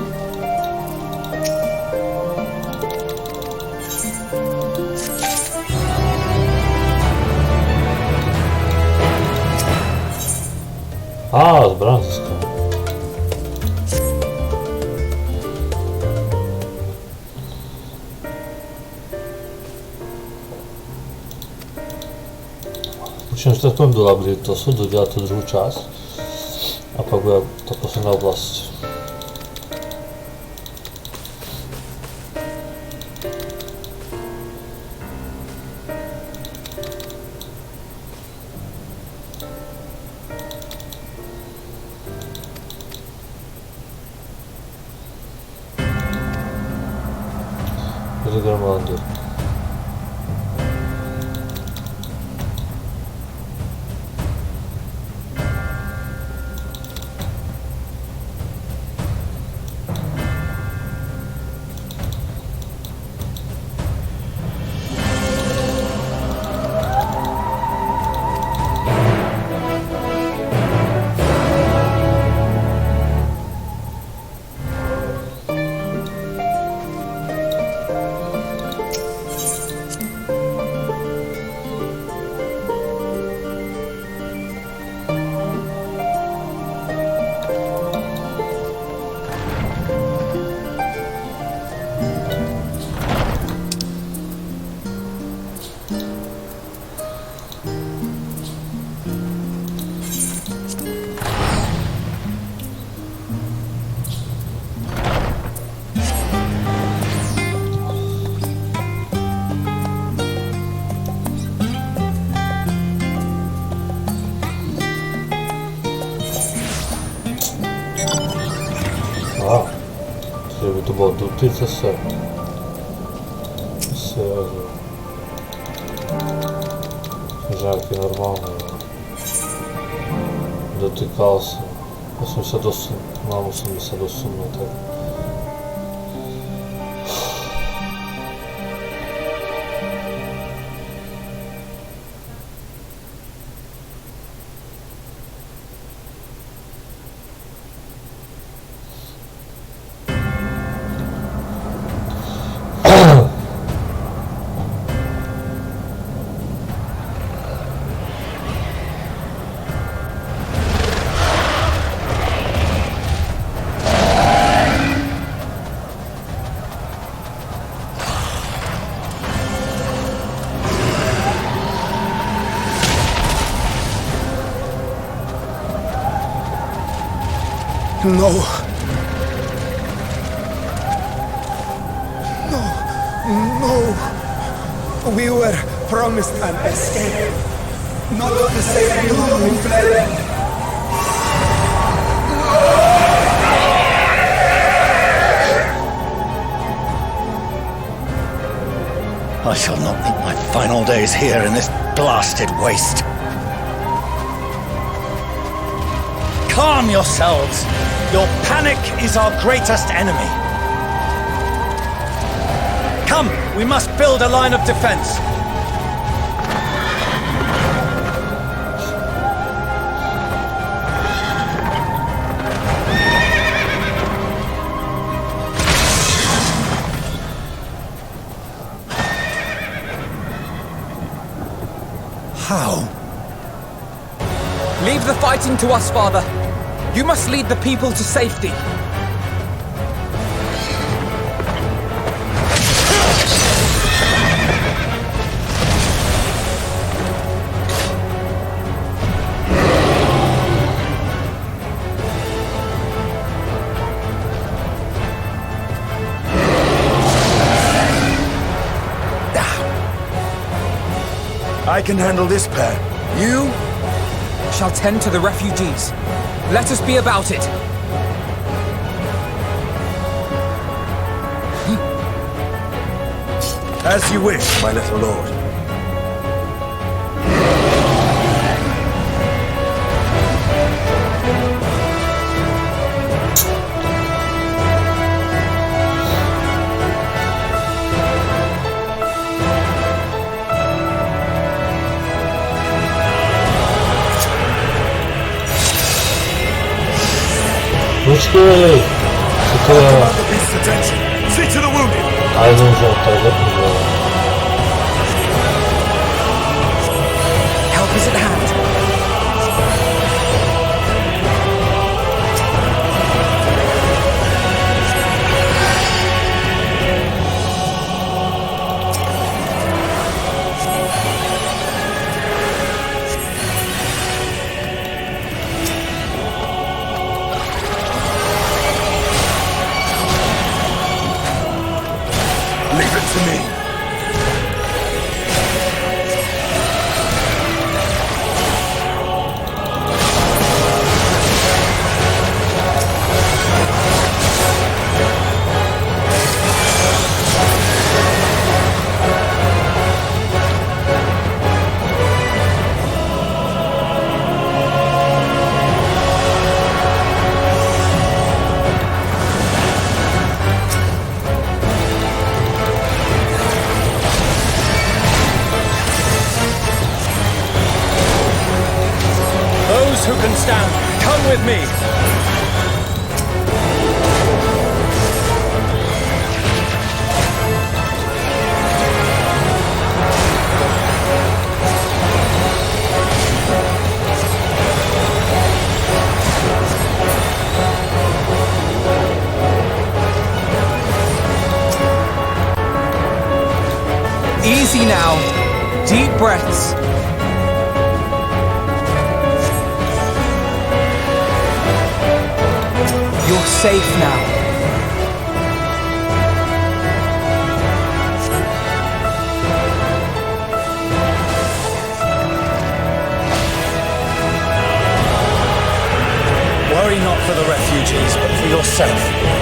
A, zbroja zyskała. Musím, že tak půjdem do labyrintu, dodělat to druhou část a pak bude ta posledná oblast. Gramlandı. Żeby to było tutaj zase žárky normálne, dotýkal sa, musím sa dosunúť, tak No. No. We were promised an escape. Not the same room we fled. I shall not meet my final days here in this blasted waste. Calm yourselves. Your panic is our greatest enemy. Come, we must build a line of defense. How? Leave the fighting to us, Father. You must lead the people to safety. I can handle this pair. You shall tend to the refugees. Let us be about it. As you wish, my little lord. Počkej! Co to je? A jenom, že to je Help is at hand. Easy now. Deep breaths. You're safe now. Worry not for the refugees, but for yourself.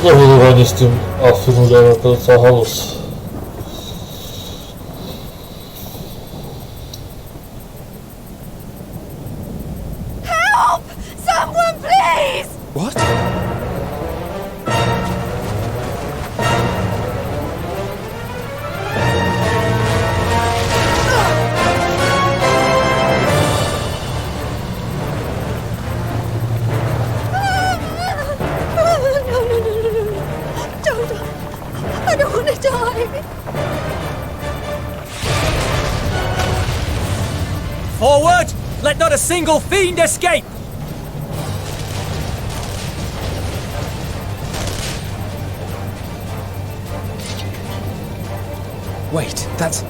Zawodowanie z tym afirmujemy to cała halus. Help! Someone, please! What? I don't want to die. Forward! Let not a single fiend escape! Wait, that's...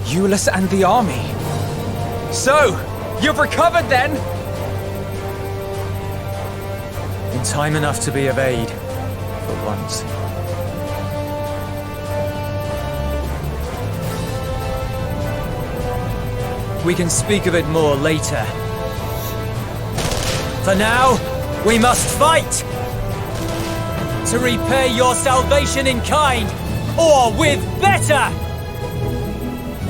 Euless and the army. So, you've recovered then? In time enough to be of aid. For once. We can speak of it more later. For now, we must fight! To repay your salvation in kind, or with better!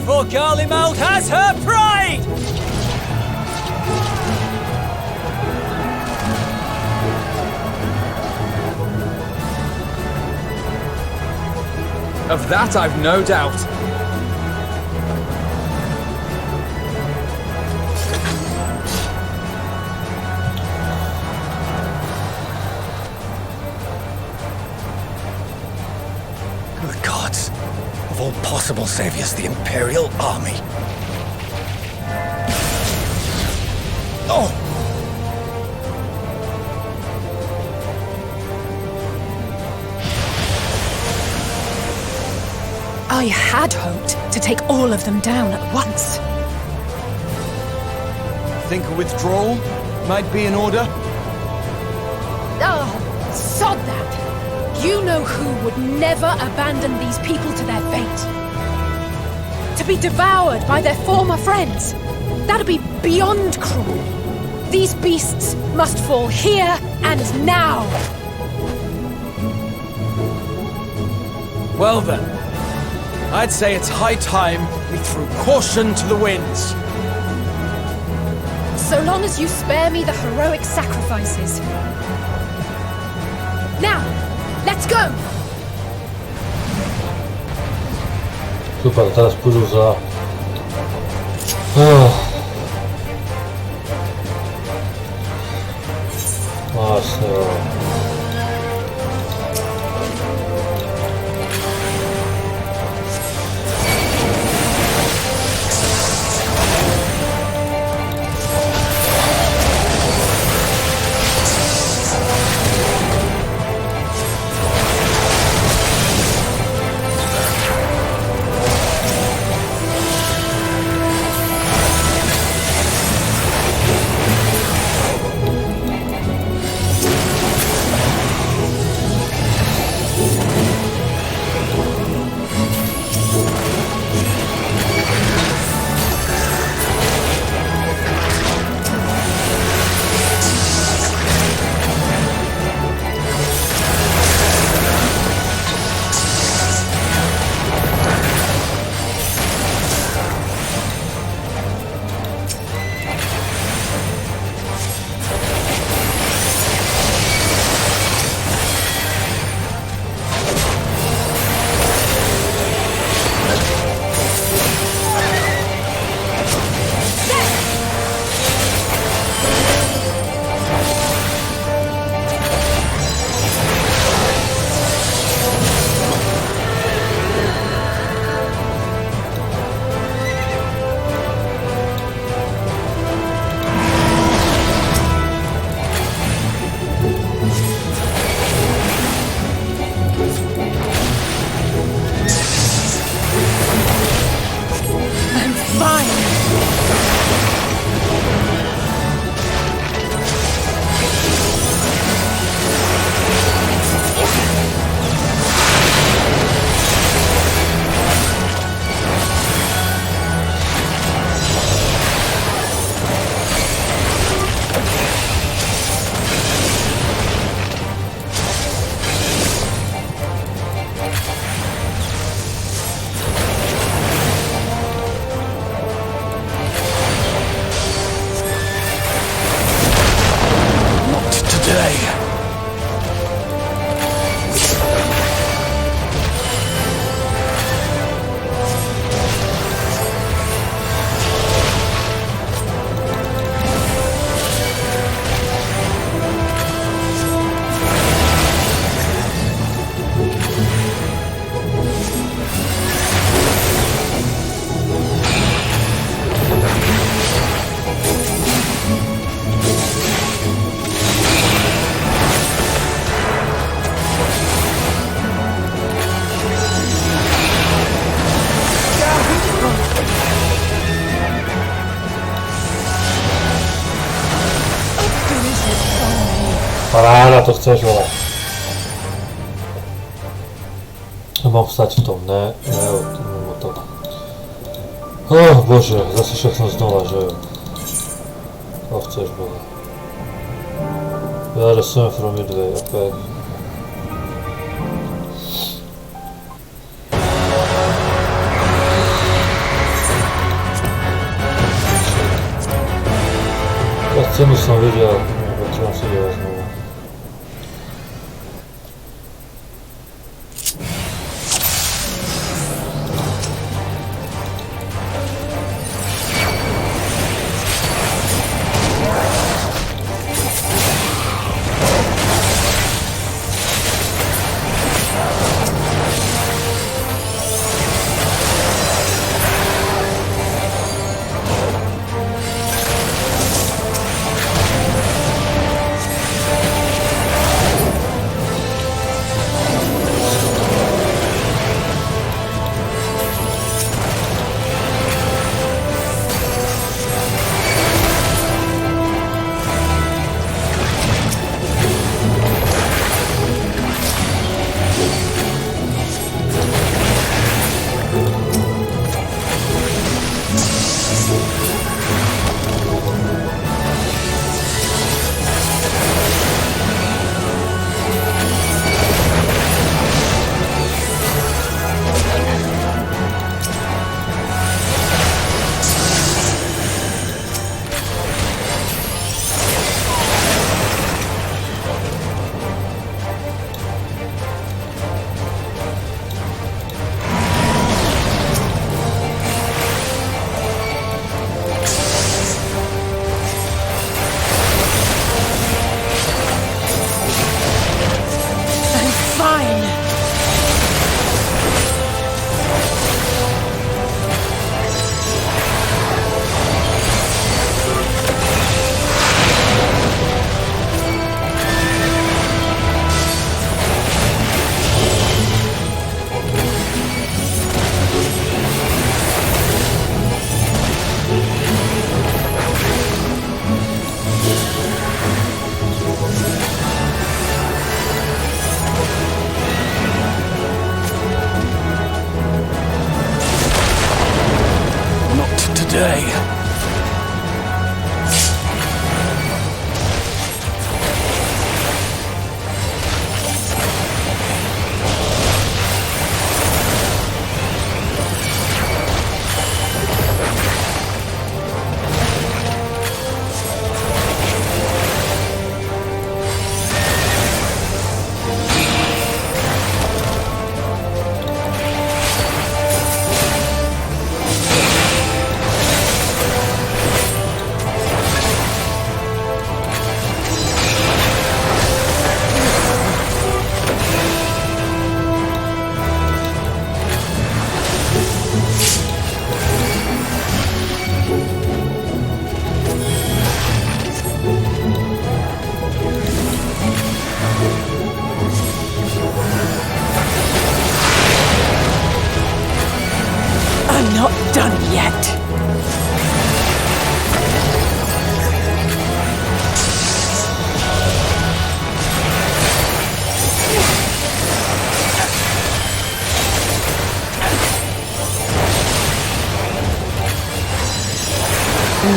For Garlemald has her pride! Of that I've no doubt. Good gods. Of all possible saviors, the Imperial Army. Oh! I had hoped to take all of them down at once. Think a withdrawal might be in order? Oh, sod that! You know who would never abandon these people to their fate. To be devoured by their former friends. That'd be beyond cruel. These beasts must fall here and now. Well then, I'd say it's high time we threw caution to the winds. So long as you spare me the heroic sacrifices. Now, let's go! Super, teraz pójdą za... Właśnie. Parada, to chcesz, ale... Mam wstać w tą, ne? To... O Boże, zase všechno znova, že jo? To chceš, Bože. Ja jsem from midway, okej. Scenu sam vidio, trebam se vidjeti znovu. Today. I'm not done yet.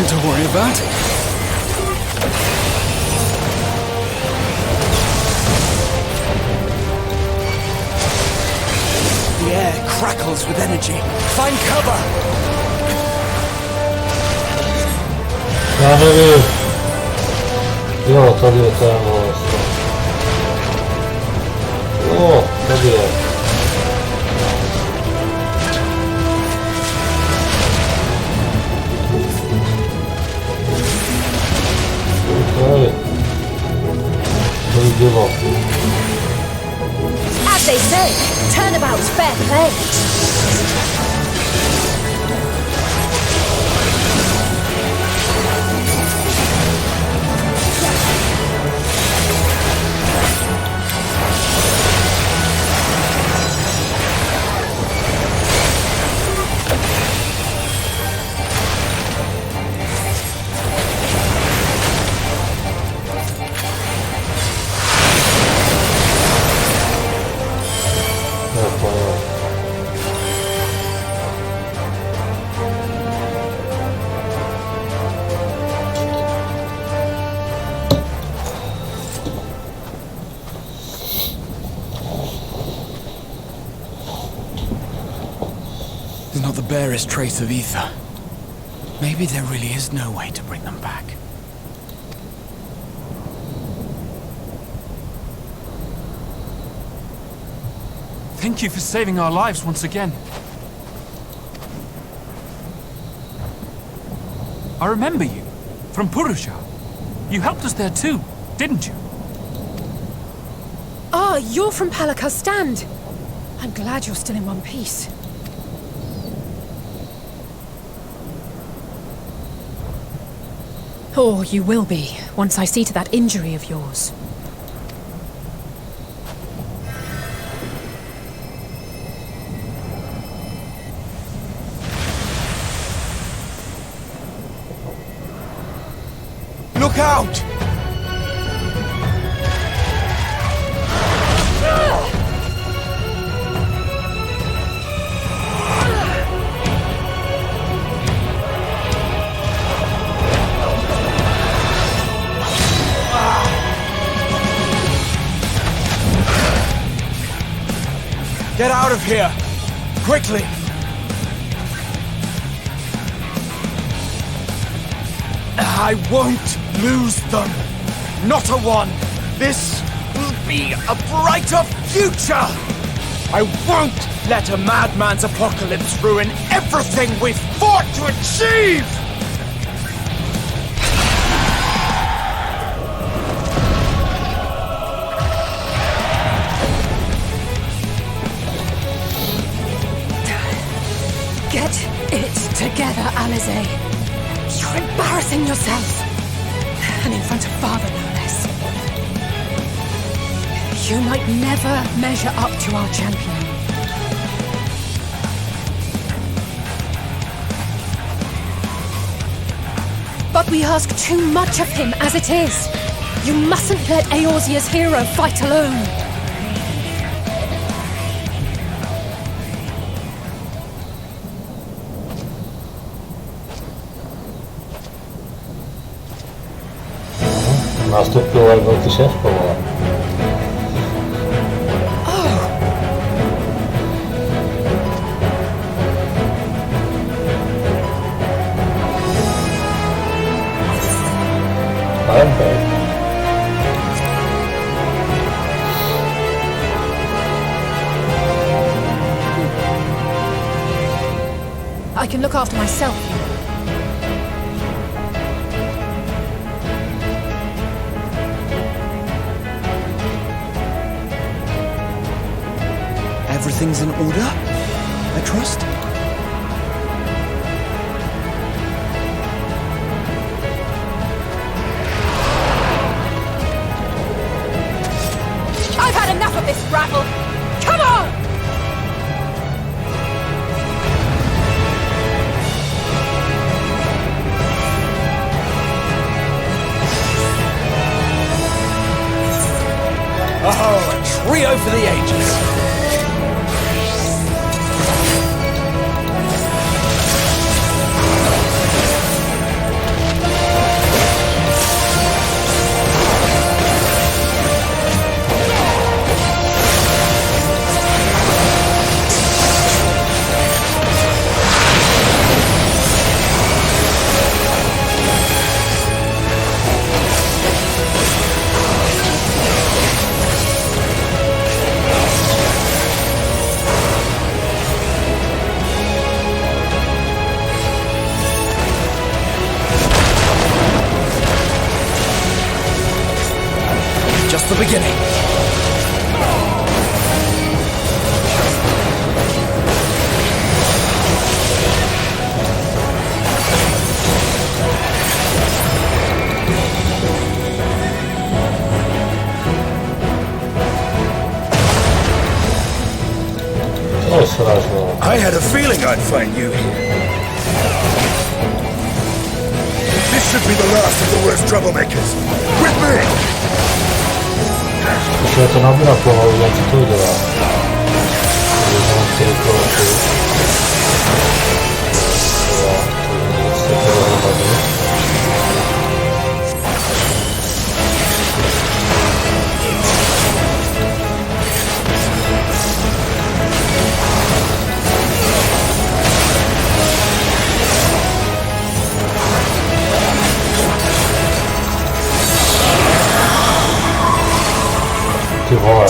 Don't worry about it. The air crackles with energy. Find cover! Ja ne vidim. Jo, tad je tamo sve. O, tad je. Okej. To je bilo. As they say, turnabout's fair play. There's not the barest trace of ether. Maybe there really is no way to bring them back. Thank you for saving our lives once again. I remember you, from Purusha. You helped us there too, didn't you? Ah, you're from Palaka's stand. I'm glad you're still in one piece. Or you will be, once I see to that injury of yours. Look out! Get out of here! Quickly! I won't lose them! Not a one! This will be a brighter future! I won't let a madman's apocalypse ruin everything we've fought to achieve! Get it together, Alize. You're embarrassing yourself. And in front of Father, no less. You might never measure up to our champion. But we ask too much of him as it is. You mustn't let Eorzea's hero fight alone. Nastąpił wielki szef powoła. I can look after myself. Everything's in order, I trust? I've had enough of this rabble! Come on! Oh, a trio for the ages! The beginning. I had a feeling I'd find you here. This should be the last of the worst troublemakers. With me! Się to nabiera powoli, jak to działa. Ty wolę.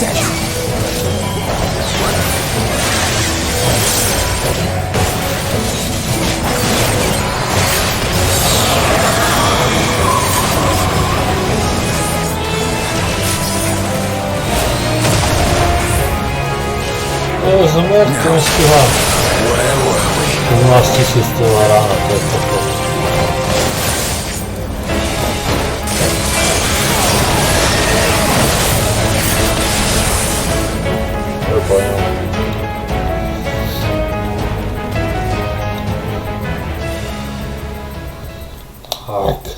death. Zamierkłem słucham. 15 się z tyła rana, to jest po prostu. Tak.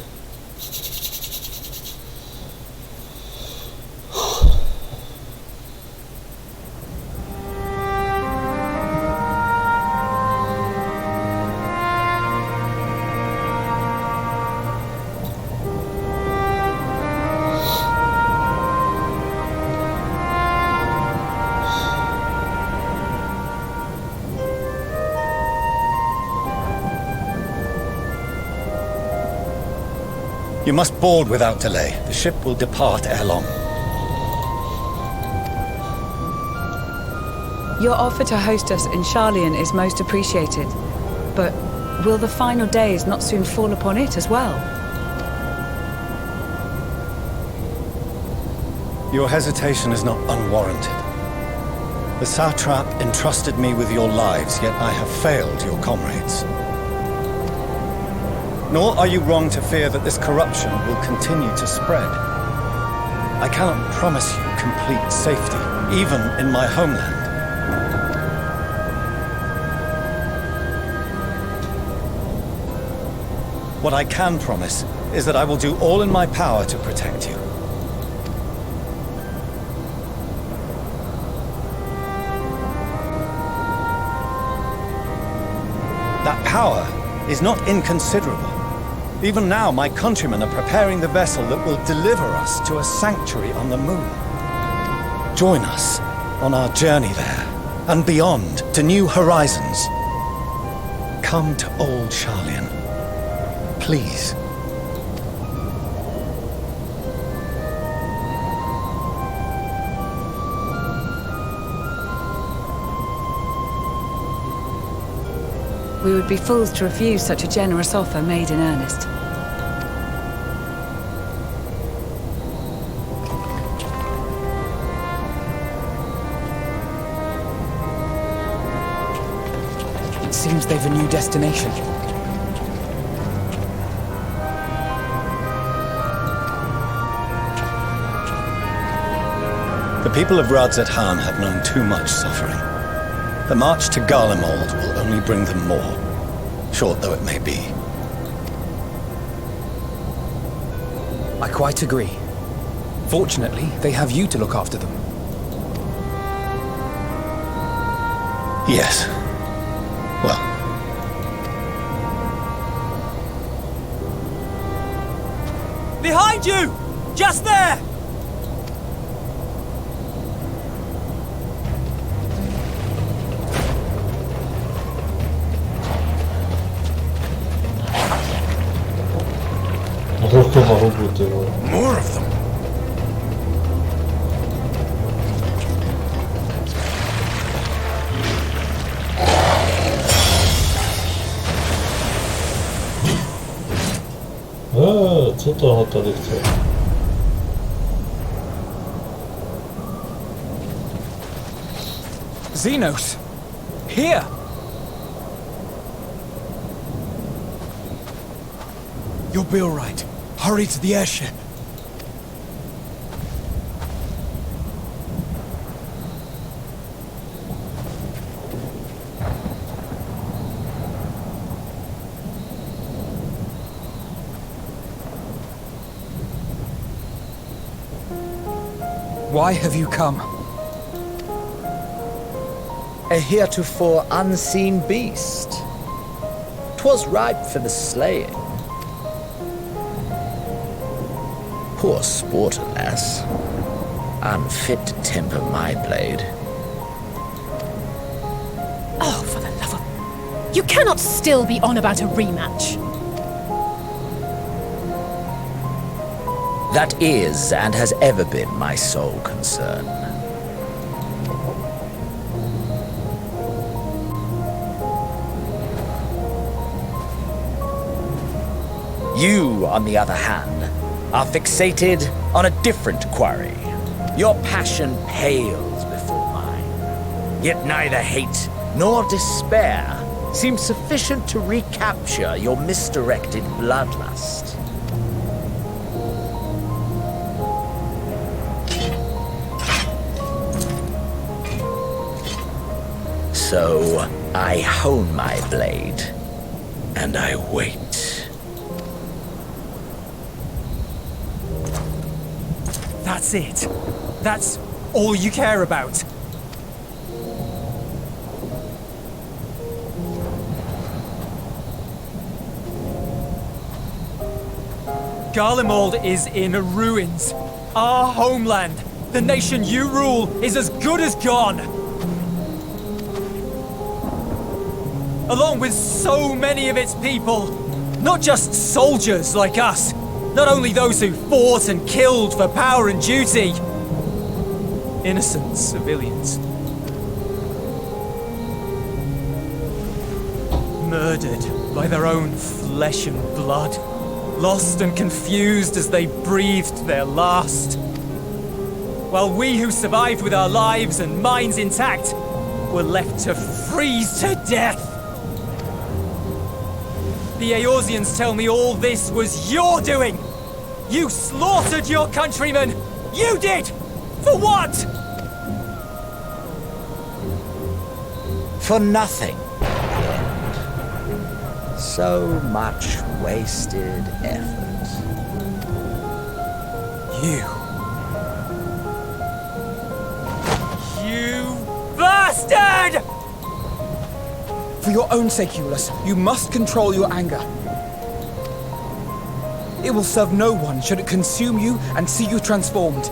You must board without delay. The ship will depart ere long. Your offer to host us in Charlian is most appreciated. But will the final days not soon fall upon it as well? Your hesitation is not unwarranted. The satrap entrusted me with your lives, yet I have failed your comrades. Nor are you wrong to fear that this corruption will continue to spread. I cannot promise you complete safety, even in my homeland. What I can promise is that I will do all in my power to protect you. That power is not inconsiderable. Even now, my countrymen are preparing the vessel that will deliver us to a sanctuary on the moon. Join us on our journey there, and beyond, to new horizons. Come to old Charlian. Please. We would be fools to refuse such a generous offer made in earnest. It seems they've a new destination. The people of Radzat-Han have known too much suffering. The march to Garlemald will only bring them more, short though it may be. I quite agree. Fortunately, they have you to look after them. Yes. Well. Behind you! Just there! More of them. Co to tady chce? Xenos! Here! You'll be all right. Hurry to the airship. Why have you come? A heretofore unseen beast. 'Twas ripe for the slaying. Poor sport, alas. Unfit to temper my blade. Oh, for the love of... You cannot still be on about a rematch. That is and has ever been my sole concern. You, on the other hand, are fixated on a different quarry. Your passion pales before mine. Yet neither hate nor despair seems sufficient to recapture your misdirected bloodlust. So I hone my blade, and I wait. That's it. That's all you care about. Garlemald is in ruins. Our homeland, the nation you rule, is as good as gone. Along with so many of its people. Not just soldiers like us. Not only those who fought and killed for power and duty. Innocent civilians. Murdered by their own flesh and blood. Lost and confused as they breathed their last. While we who survived with our lives and minds intact were left to freeze to death. The Eorzeans tell me all this was your doing! You slaughtered your countrymen! You did! For what? For nothing. So much wasted effort. You bastard! For your own sake, Euless, you must control your anger. It will serve no one should it consume you and see you transformed.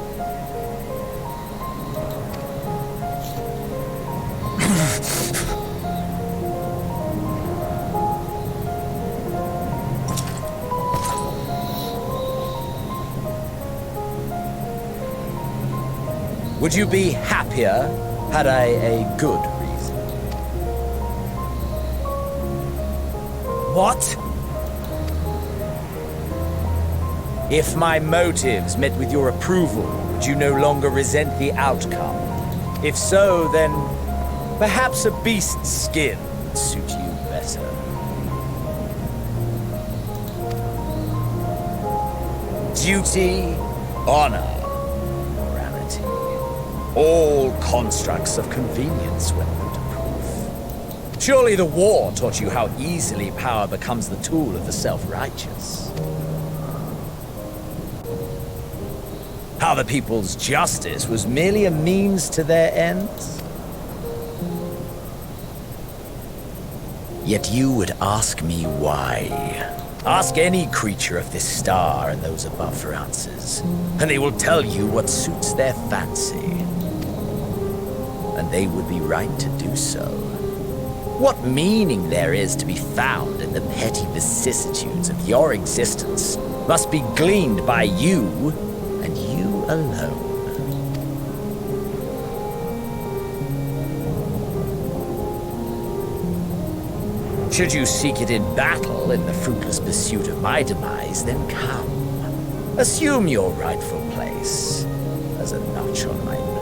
Would you be happier had I a good reason? What? If my motives met with your approval, would you no longer resent the outcome? If so, then perhaps a beast's skin would suit you better. Duty, honor, morality. All constructs of convenience when put to proof. Surely the war taught you how easily power becomes the tool of the self-righteous. How the people's justice was merely a means to their ends? Yet you would ask me why. Ask any creature of this star and those above for answers, and they will tell you what suits their fancy. And they would be right to do so. What meaning there is to be found in the petty vicissitudes of your existence must be gleaned by you, and you alone. Should you seek it in battle in the fruitless pursuit of my demise, then come. Assume your rightful place as a notch on my blade.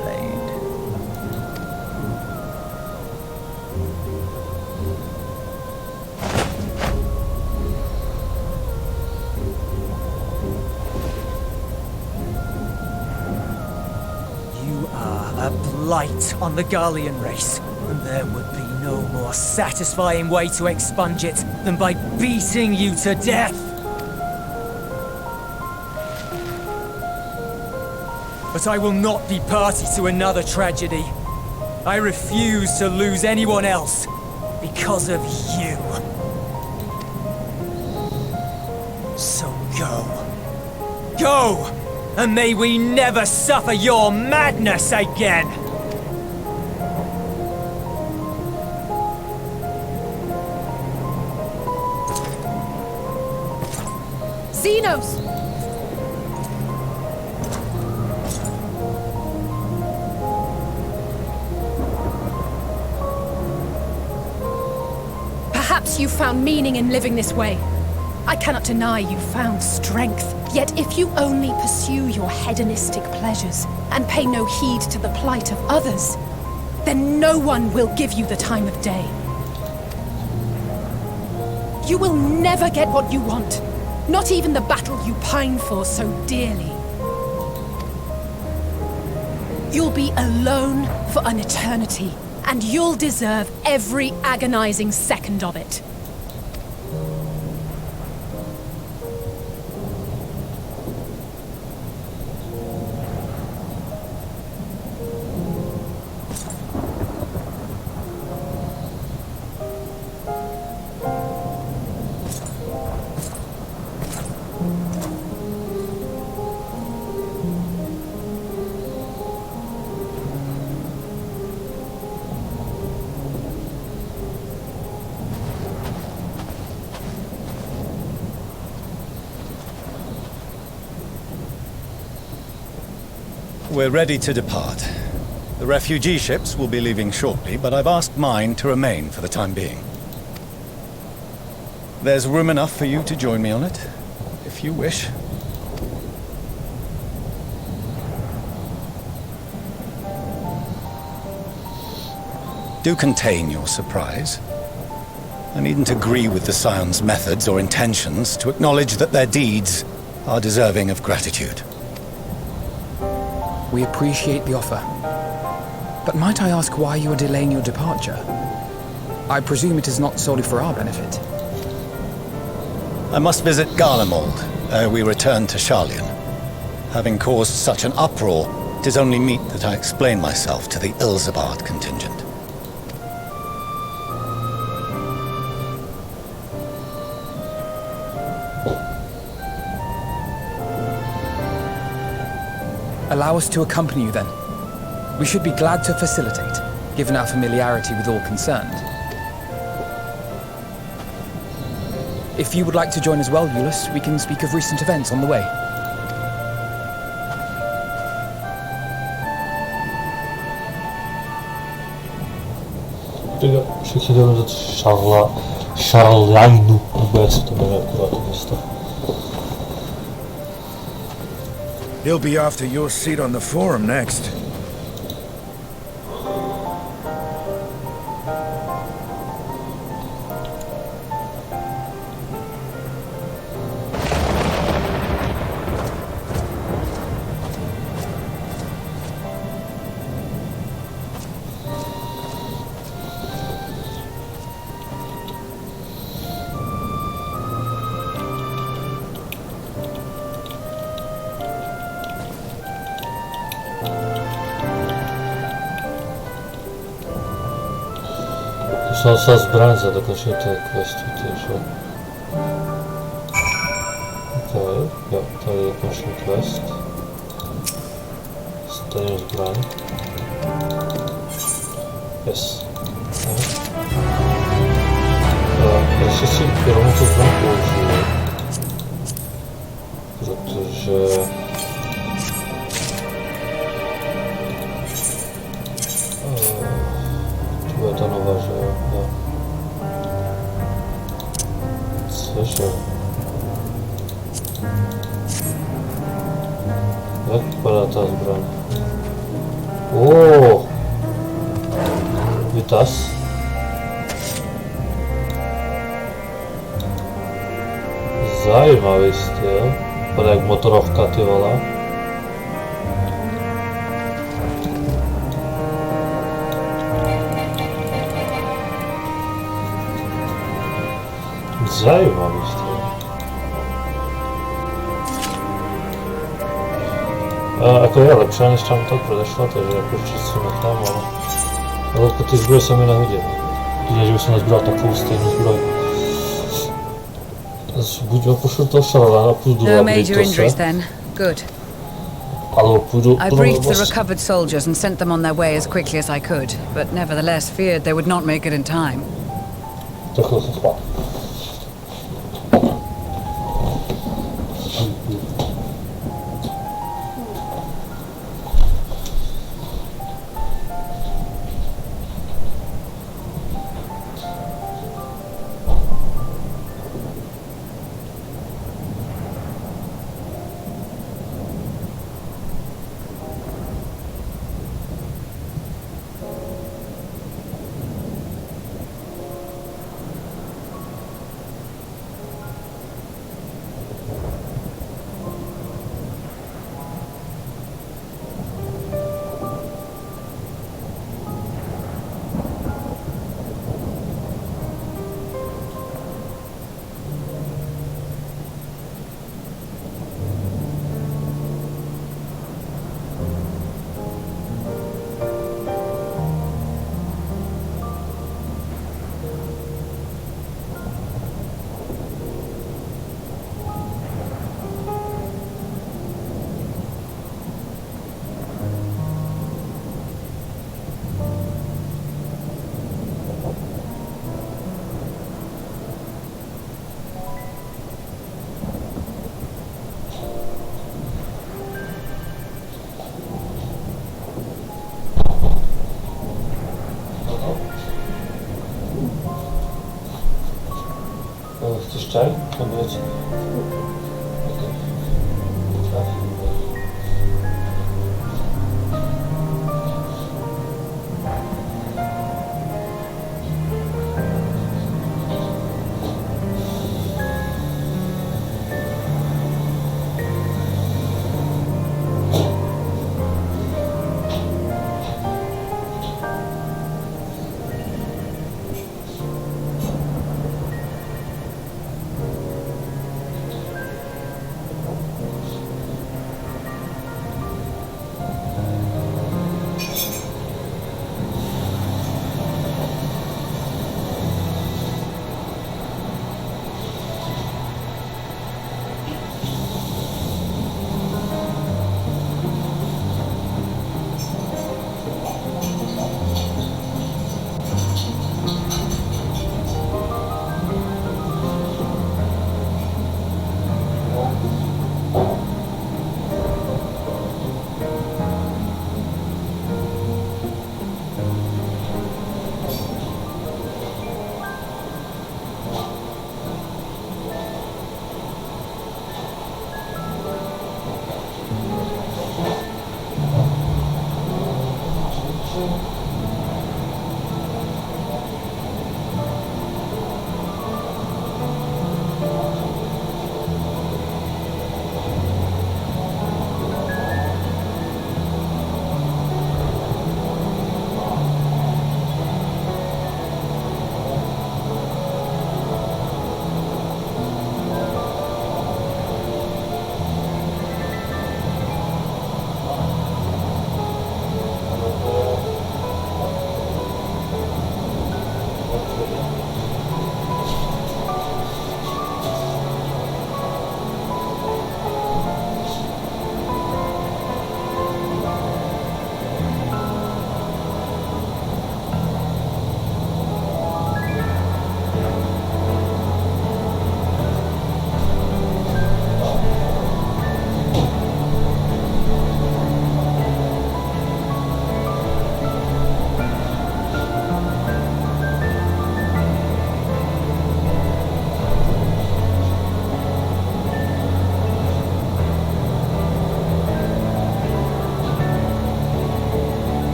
You are a blight on the Garlean race, and there would be no more satisfying way to expunge it than by beating you to death. But I will not be party to another tragedy. I refuse to lose anyone else because of you. So go. Go! And may we never suffer your madness again! Xenos! Perhaps you found meaning in living this way. I cannot deny you found strength. Yet if you only pursue your hedonistic pleasures and pay no heed to the plight of others, then no one will give you the time of day. You will never get what you want. Not even the battle you pine for so dearly. You'll be alone for an eternity, and you'll deserve every agonizing second of it. We're ready to depart. The refugee ships will be leaving shortly, but I've asked mine to remain for the time being. There's room enough for you to join me on it, if you wish. Do contain your surprise. I needn't agree with the Scion's methods or intentions to acknowledge that their deeds are deserving of gratitude. We appreciate the offer. But might I ask why you are delaying your departure? I presume it is not solely for our benefit. I must visit Garlemald ere we return to Sharlayan. Having caused such an uproar, it is only meet that I explain myself to the Ilzabard contingent. Allow us to accompany you then. We should be glad to facilitate, given our familiarity with all concerned. If you would like to join as well, Eulus, we can speak of recent events on the way. Przekidamy do Sharlaynu, bo jak się to będzie akurat miasto. He'll be after your seat on the forum next. Szansa zbrań za dokończenie tej kwestii tychże. Okej, ja to dokończę quest. Stanie zbrań. Jest. Jeszcze się kierownicą zbrań położyłem. Protože... To ta nowa, że... Coże? Jak pada ta zbroń? Ooo! Witas? Zajímavý styl. Pada jak motorovka, ty vole. Zajímavý styl. Ako je lepšia než tam to predešlo, takže jako čistě nechám, ale po ty zbroje se mi nehodí. Když bych se nezbral takovou stejnou zbroj. Buď ho pošlu toho Sharlayna, půjdu No major injuries then. Good. Alebo půjdu... I briefed the recovered soldiers and sent them on their way as quickly as I could, but nevertheless feared they would not make it in time. Takhle se spát. Czekaj, to być.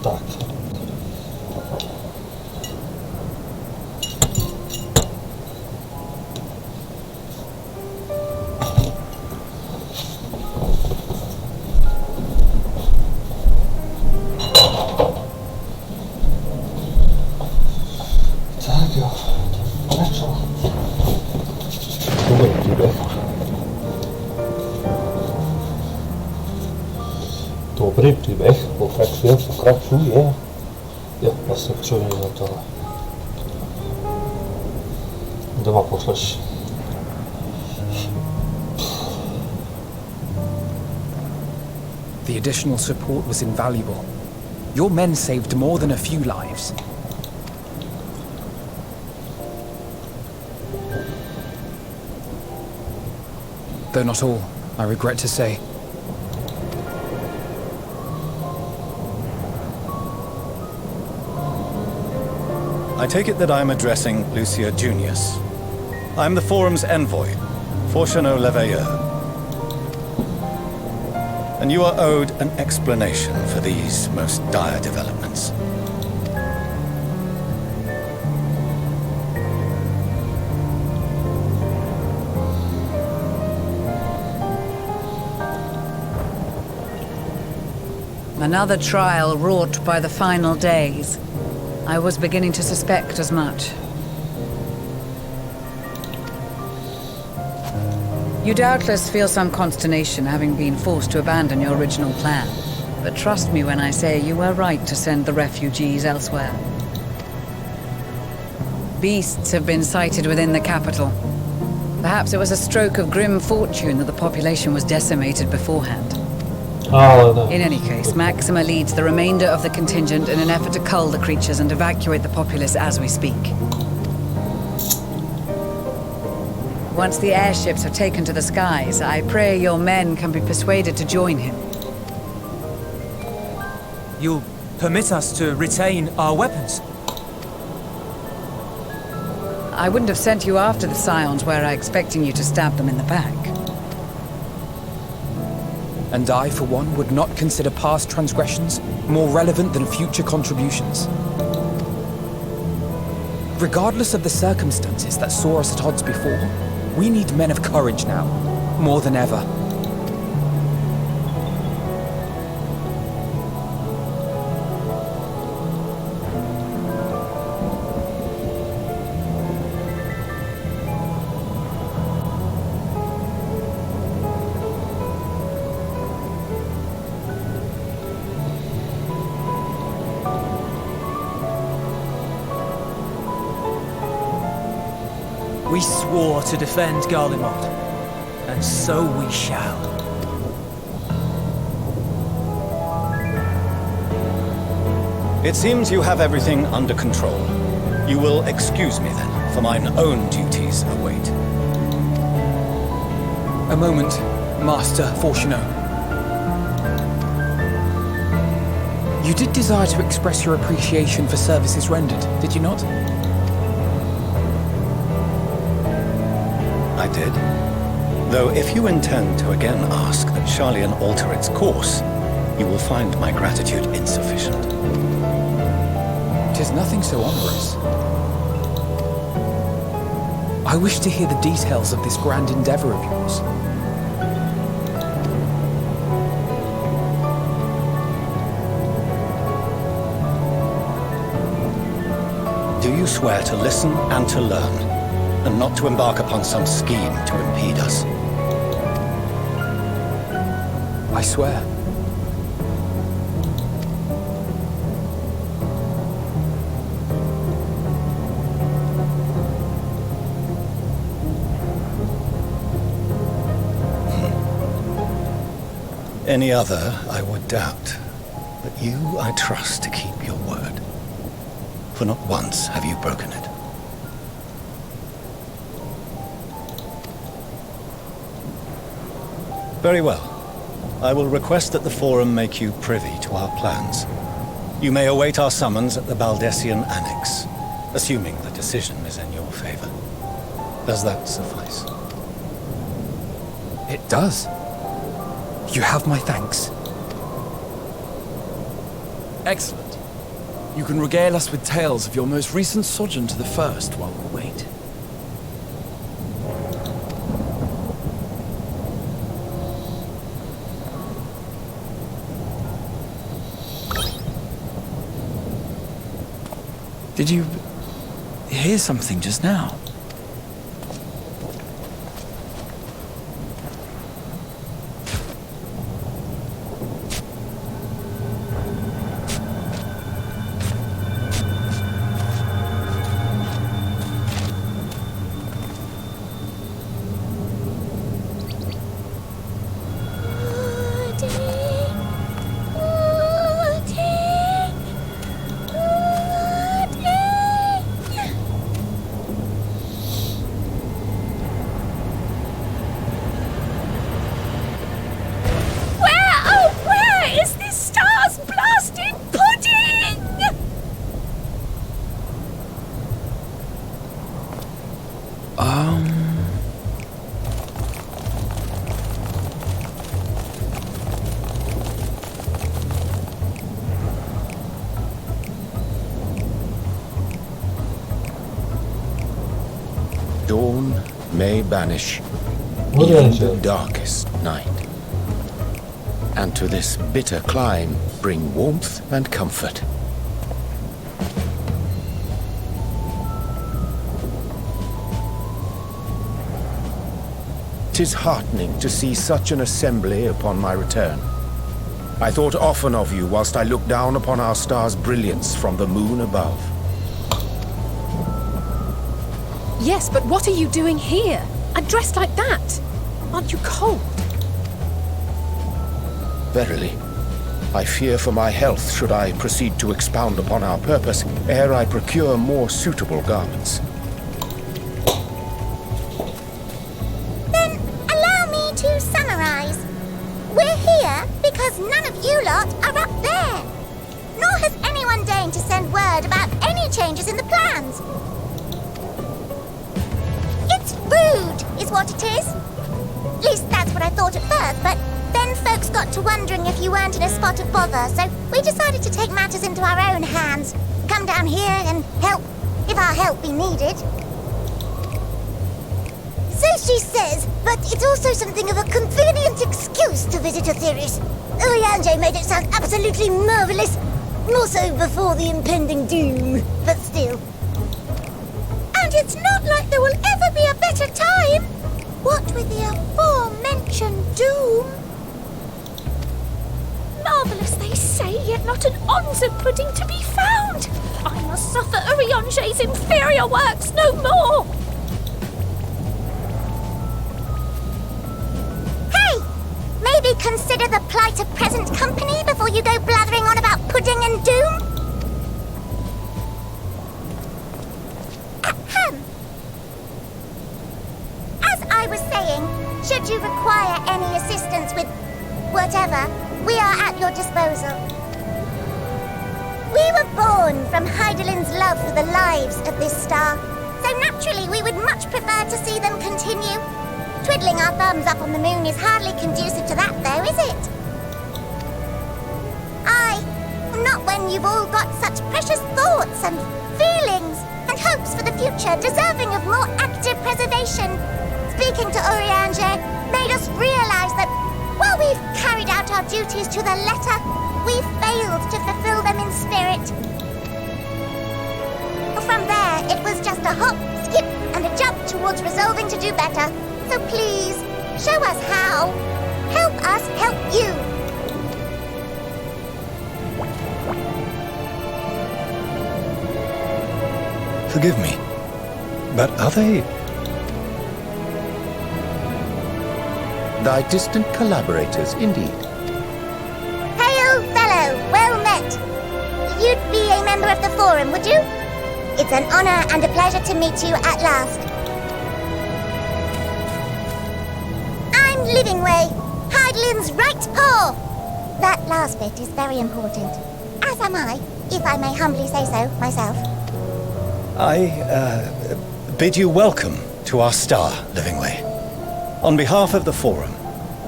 Tak. Tak, jo. Leczo. Dobry príbeh. Dobrý príbeh, pokračuje. Jo, vlastne čo nie za to. Doma pošleš. The additional support was invaluable. Your men saved more than a few lives. though not all, I regret to say. I take it that I'm addressing Lucia Junius. I'm the Forum's envoy, Fortuno Leveilleur. And you are owed an explanation for these most dire developments. Another trial wrought by the final days. I was beginning to suspect as much. You doubtless feel some consternation having been forced to abandon your original plan. But trust me when I say you were right to send the refugees elsewhere. Beasts have been sighted within the capital. Perhaps it was a stroke of grim fortune that the population was decimated beforehand. Oh, no. In any case, Maxima leads the remainder of the contingent in an effort to cull the creatures and evacuate the populace as we speak. Once the airships are taken to the skies, I pray your men can be persuaded to join him. You'll permit us to retain our weapons? I wouldn't have sent you after the Scions were I expecting you to stab them in the back. And I, for one, would not consider past transgressions more relevant than future contributions. Regardless of the circumstances that saw us at odds before, we need men of courage now, more than ever. We swore to defend Garlemald, and so we shall. It seems you have everything under control. You will excuse me then, for mine own duties await. A moment, Master Fortuno. You did desire to express your appreciation for services rendered, did you not? I did. Though if you intend to again ask that Charlian alter its course, you will find my gratitude insufficient. 'Tis nothing so onerous. I wish to hear the details of this grand endeavor of yours. Do you swear to listen and to learn, and not to embark upon some scheme to impede us? I swear. Any other I would doubt, but you I trust to keep your word. For not once have you broken it. Very well. I will request that the Forum make you privy to our plans. You may await our summons at the Baldessian Annex, assuming the decision is in your favor. Does that suffice? It does. You have my thanks. Excellent. You can regale us with tales of your most recent sojourn to the First while we wait. Did you hear something just now? alone may banish What even angel? the darkest night. And to this bitter clime bring warmth and comfort. 'Tis heartening to see such an assembly upon my return. I thought often of you whilst I looked down upon our star's brilliance from the moon above. Yes, but what are you doing here? And dressed like that? Aren't you cold? Verily, I fear for my health should I proceed to expound upon our purpose ere I procure more suitable garments. Then allow me to summarize. We're here because none of you lot are up there. Nor has anyone deigned to send word about any changes in the plans. It's rude, is what it is. At least that's what I thought at first, but then folks got to wondering if you weren't in a spot of bother, so we decided to take matters into our own hands. Come down here and help, if our help be needed. So she says, but it's also something of a convenient excuse to visit Etheris. Oriange made it sound absolutely marvelous, more so before the impending doom, but still. And it's not like there will ever be a better time. What with the aforementioned doom? Marvellous, they say, yet not an ounce of pudding to be found. I must suffer Oriange's inferior works no more. Hey! Maybe consider the plight of present company before you go blathering on about pudding and doom? Ahem. As I was saying, should you require any assistance with whatever, we are at your disposal. We were born from Heidelin's love for the lives of this star, so naturally we would much prefer to see them continue. Twiddling our thumbs up on the moon is hardly conducive to that, though, is it? Aye, not when you've all got such precious thoughts and feelings and hopes for the future deserving of more active preservation. Speaking to Oriange made us realize that while we've carried out our duties to the letter, we've failed to fulfill them in spirit. From there, it was just a hop, skip, and a jump towards resolving to do better. So please, show us how. Help us help you. Forgive me, but are they... Thy distant collaborators, indeed. Hail, fellow, well met. You'd be a member of the Forum, would you? It's an honor and a pleasure to meet you at last. I'm Livingway, Heidelin's right paw. That last bit is very important. As am I, if I may humbly say so myself. I bid you welcome to our star, Livingway. On behalf of the Forum,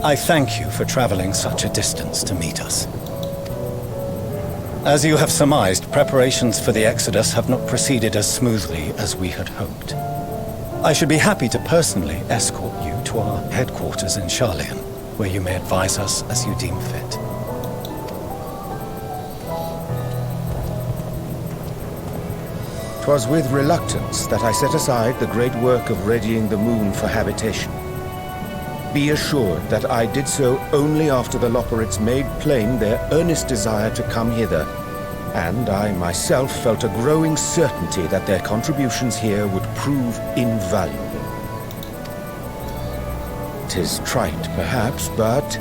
I thank you for traveling such a distance to meet us. As you have surmised, preparations for the Exodus have not proceeded as smoothly as we had hoped. I should be happy to personally escort you to our headquarters in Charlian, where you may advise us as you deem fit. 'Twas with reluctance that I set aside the great work of readying the moon for habitation. Be assured that I did so only after the Loperites made plain their earnest desire to come hither, and I myself felt a growing certainty that their contributions here would prove invaluable. 'Tis trite, perhaps, but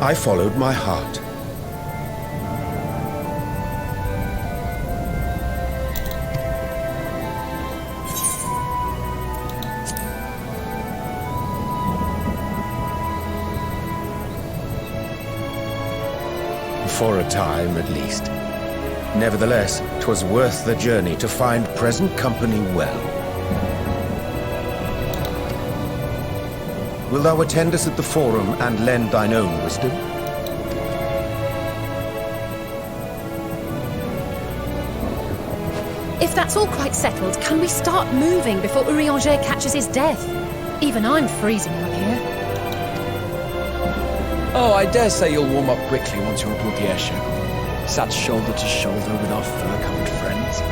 I followed my heart. For a time, at least. Nevertheless, 'twas worth the journey to find present company well. Wilt thou attend us at the Forum and lend thine own wisdom? If that's all quite settled, can we start moving before Urianger catches his death? Even I'm freezing up here. Oh, I dare say you'll warm up quickly once you're aboard the airship. Sat shoulder to shoulder with our fur-covered friends.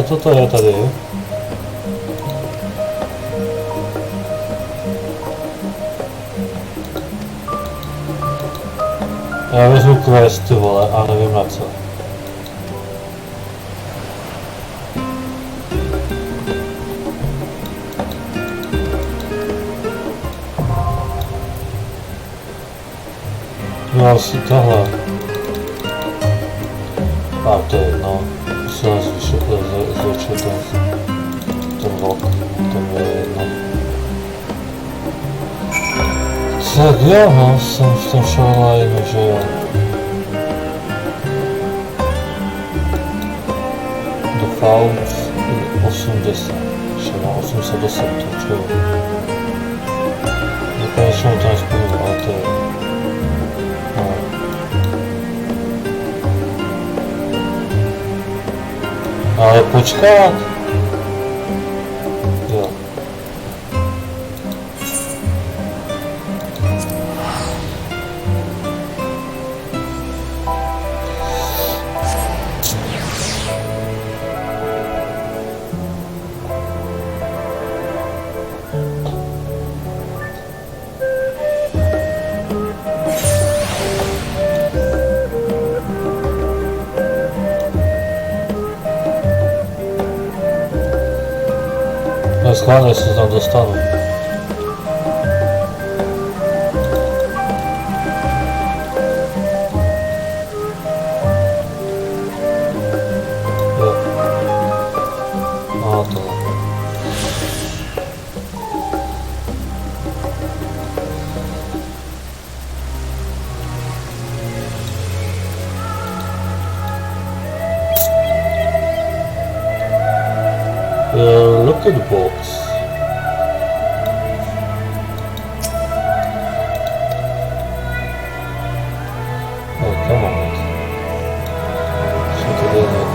Co to je tady? Já vezmu quest, ty vole, a nevím na co. No asi tohle. A to je jedno. Musím zvětšit ten vlog, to mi je jedno. Tak jo, no, jsem v tom shoreline, že jo. Default 80, šel 810, to čo? Nekonečně to nespomínám, ale to je... No. Ale počkat! Jo. Schválně se tam dostanu. Jo. A to. Look at the box. Oh, come on. Should I do that?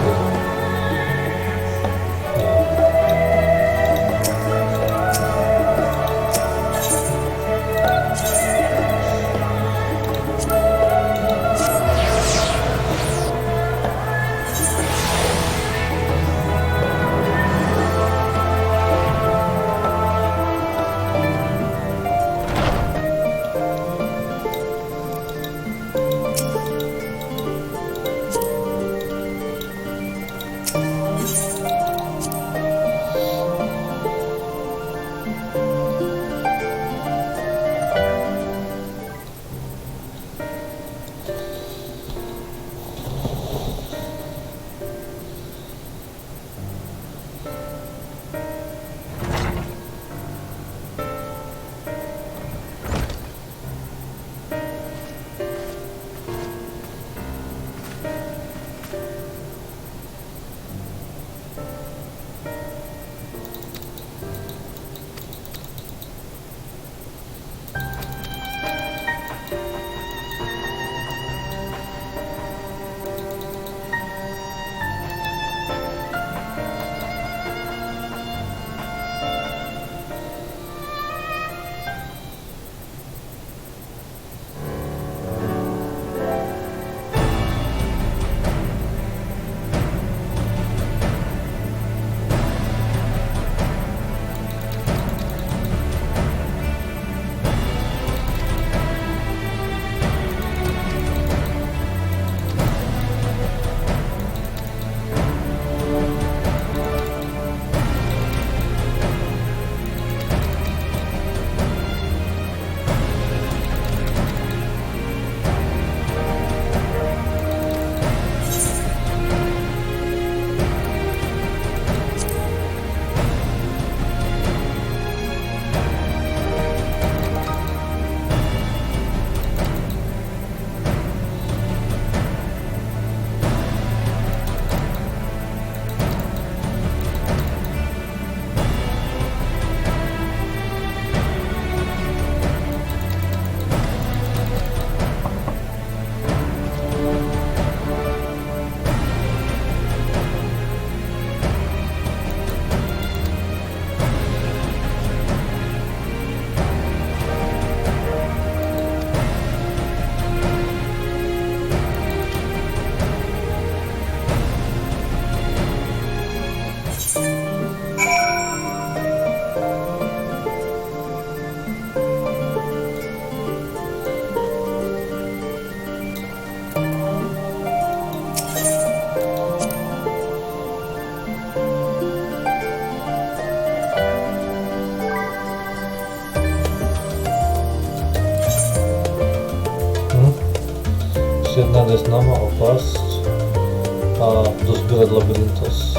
Red Labyrinthos.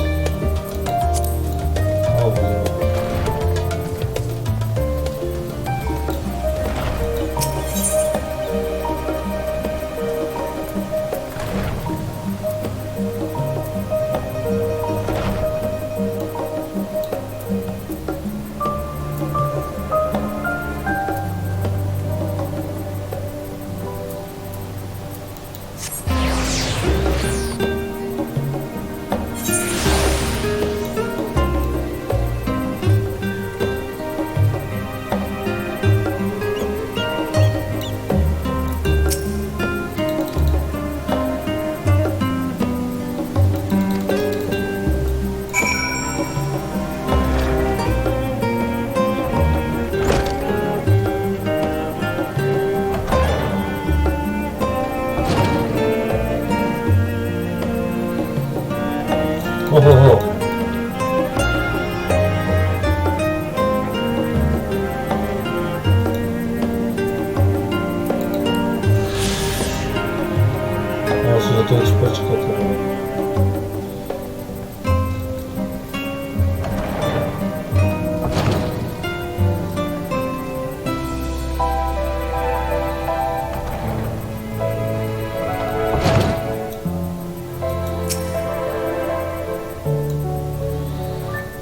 O, widzimy. Ohoho. Ja się do tego szpeczka to...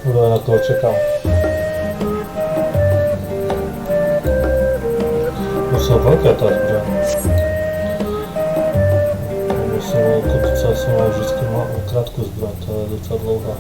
Dobra, na to czekam. Muszę walkę ta zbra. Muszę kupić sobie wszystkie kratku zbroń, to jest długa.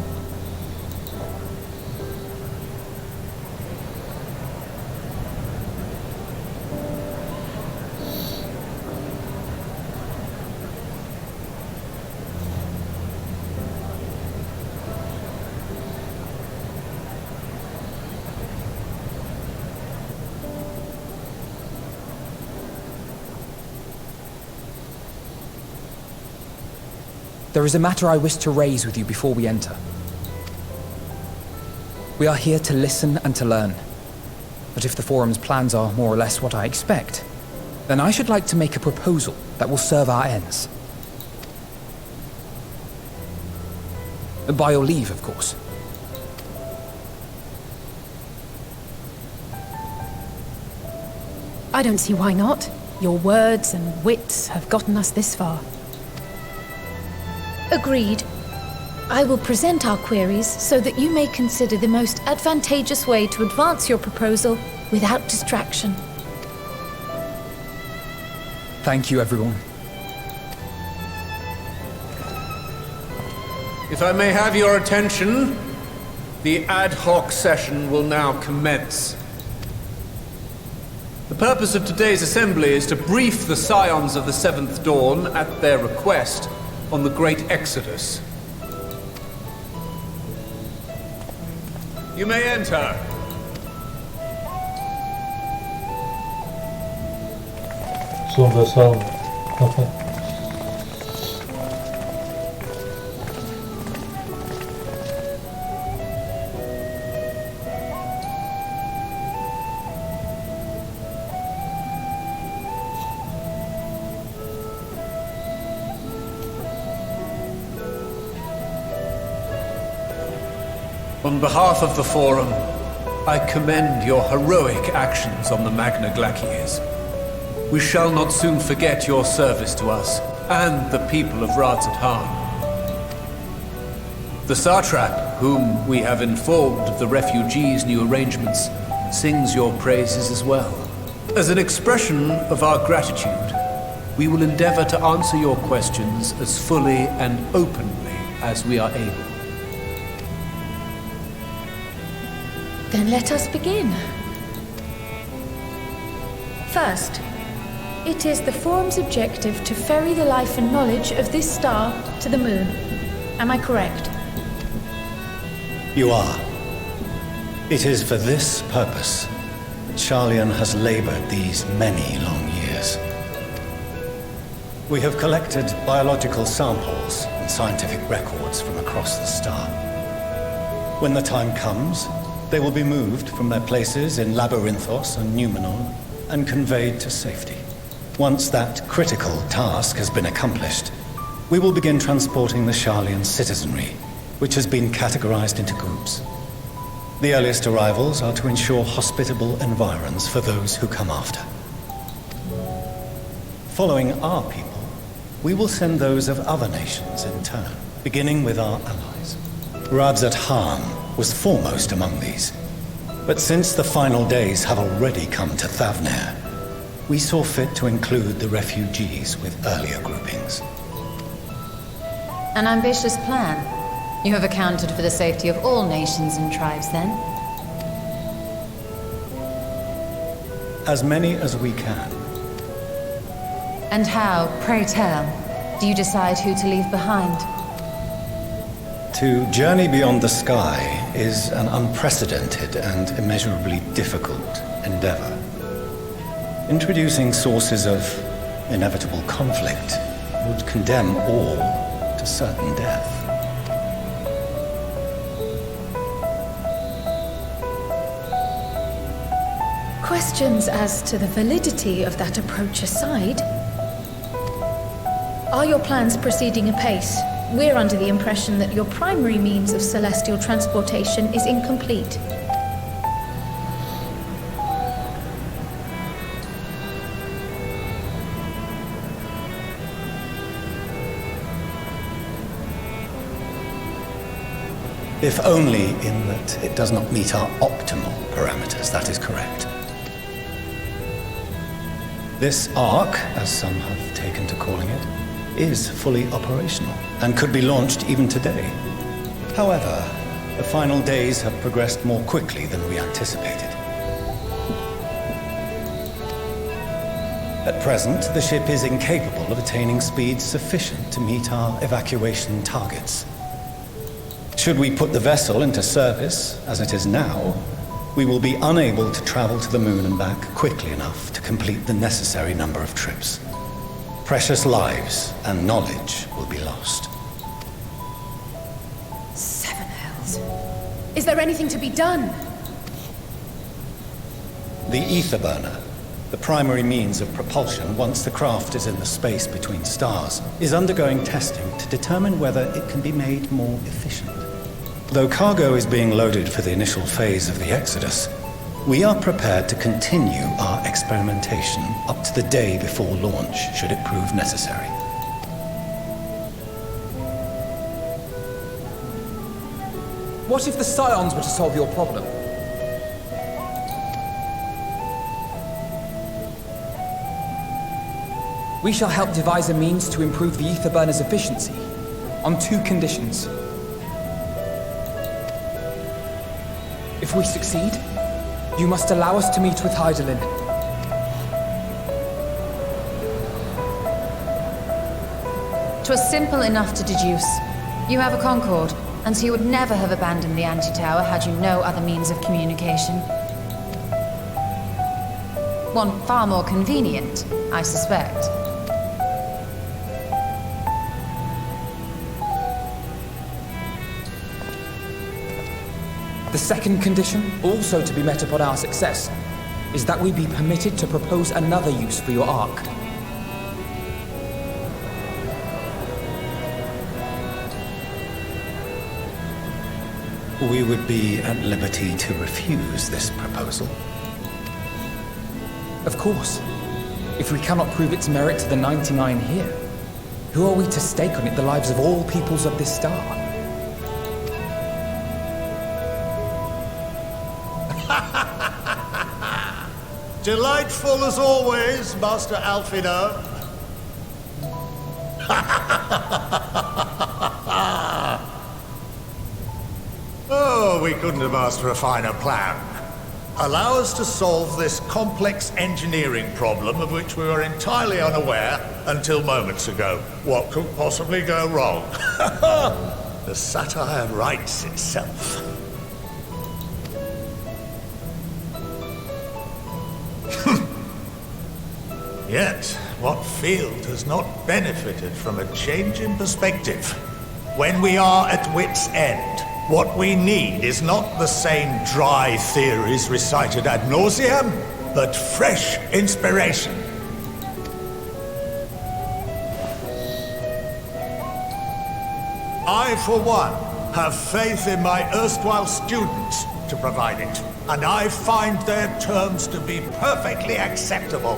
There is a matter I wish to raise with you before we enter. We are here to listen and to learn. But if the Forum's plans are more or less what I expect, then I should like to make a proposal that will serve our ends. By your leave, of course. I don't see why not. Your words and wits have gotten us this far. Agreed. I will present our queries so that you may consider the most advantageous way to advance your proposal without distraction. Thank you, everyone. If I may have your attention, the ad hoc session will now commence. The purpose of today's assembly is to brief the Scions of the Seventh Dawn, at their request, on the Great Exodus. You may enter. Są wesołe. On behalf of the Forum, I commend your heroic actions on the Magna Glacies. We shall not soon forget your service to us and the people of Ratzathan. The Satrap, whom we have informed of the refugees' new arrangements, sings your praises as well. As an expression of our gratitude, we will endeavor to answer your questions as fully and openly as we are able. Then let us begin. First, it is the Forum's objective to ferry the life and knowledge of this star to the moon. Am I correct? You are. It is for this purpose that Charlian has labored these many long years. We have collected biological samples and scientific records from across the star. When the time comes, they will be moved from their places in Labyrinthos and Numenor and conveyed to safety. Once that critical task has been accomplished, we will begin transporting the Sharlayan citizenry, which has been categorized into groups. The earliest arrivals are to ensure hospitable environs for those who come after. Following our people, we will send those of other nations in turn, beginning with our allies. Rabzat Khan was foremost among these. But since the final days have already come to Thavnair, we saw fit to include the refugees with earlier groupings. An ambitious plan. You have accounted for the safety of all nations and tribes, then? As many as we can. And how, pray tell, do you decide who to leave behind? To journey beyond the sky is an unprecedented and immeasurably difficult endeavor. Introducing sources of inevitable conflict would condemn all to certain death. Questions as to the validity of that approach aside, are your plans proceeding apace? We're under the impression that your primary means of celestial transportation is incomplete. If only in that it does not meet our optimal parameters, that is correct. This arc, as some have taken to calling it, is fully operational and could be launched even today. However, the final days have progressed more quickly than we anticipated. At present, the ship is incapable of attaining speeds sufficient to meet our evacuation targets. Should we put the vessel into service, as it is now, we will be unable to travel to the moon and back quickly enough to complete the necessary number of trips. Precious lives and knowledge will be lost. Seven hells. Is there anything to be done? The ether burner, the primary means of propulsion once the craft is in the space between stars, is undergoing testing to determine whether it can be made more efficient. Though cargo is being loaded for the initial phase of the Exodus, we are prepared to continue our experimentation up to the day before launch, should it prove necessary. What if the Scions were to solve your problem? We shall help devise a means to improve the ether burner's efficiency, on 2 conditions. If we succeed, you must allow us to meet with Hydaelyn. "'Twas simple enough to deduce. You have a Concord, and so you would never have abandoned the anti-tower had you no other means of communication. One far more convenient, I suspect. The second condition, also to be met upon our success, is that we be permitted to propose another use for your Ark. We would be at liberty to refuse this proposal. Of course. If we cannot prove its merit to the 99 here, who are we to stake on it the lives of all peoples of this star? Delightful as always, Master Alfino. Oh, we couldn't have asked for a finer plan. Allow us to solve this complex engineering problem of which we were entirely unaware until moments ago. What could possibly go wrong? The satire writes itself. Yet, what field has not benefited from a change in perspective? When we are at wit's end, what we need is not the same dry theories recited ad nauseam, but fresh inspiration. I, for one, have faith in my erstwhile students to provide it, and I find their terms to be perfectly acceptable.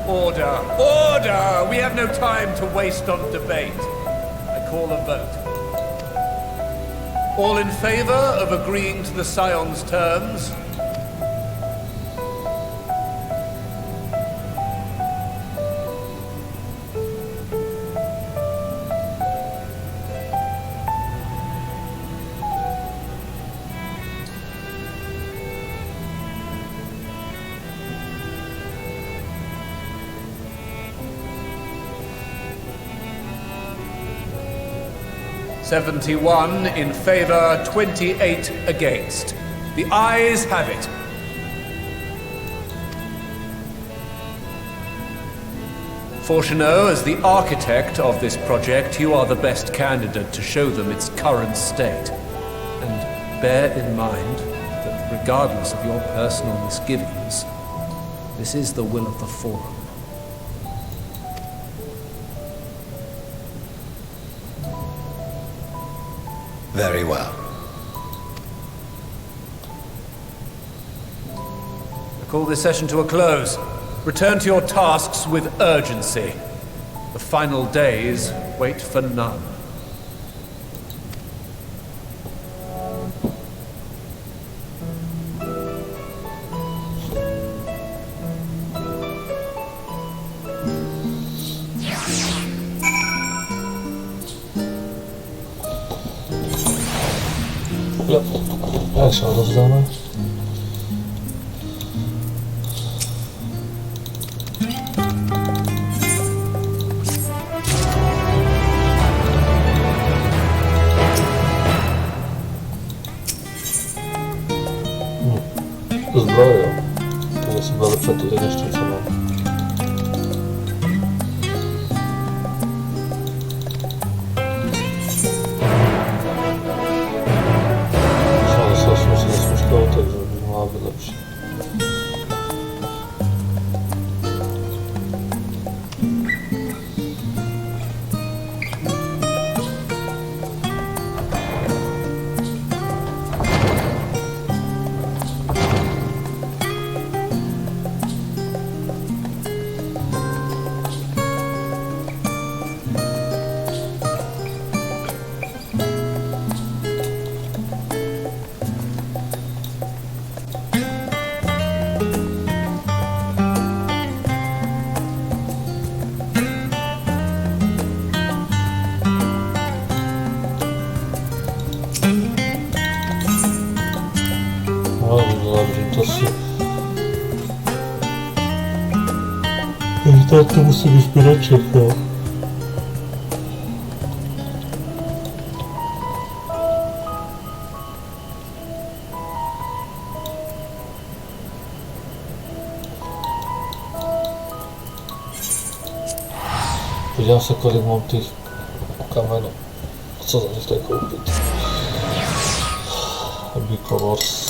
Order! Order! We have no time to waste on debate. I call a vote. All in favor of agreeing to the Scion's terms? "71 in favor, 28 against. The ayes have it. Fortuneau, as the architect of this project, you are the best candidate to show them its current state. And bear in mind that regardless of your personal misgivings, this is the will of the Forum. Very well. I call this session to a close. Return to your tasks with urgency. The final days wait for none. Jak się rozdamy? Zbroję. To jest chyba lepsze tutaj jeszcze co mam. Tak, żeby byłaby lepsze. Tak, to musimy zbierać chyba. Wiedziałem sobie, kolik mam tych kamieni. Co za nich tak kupić? Bicolors.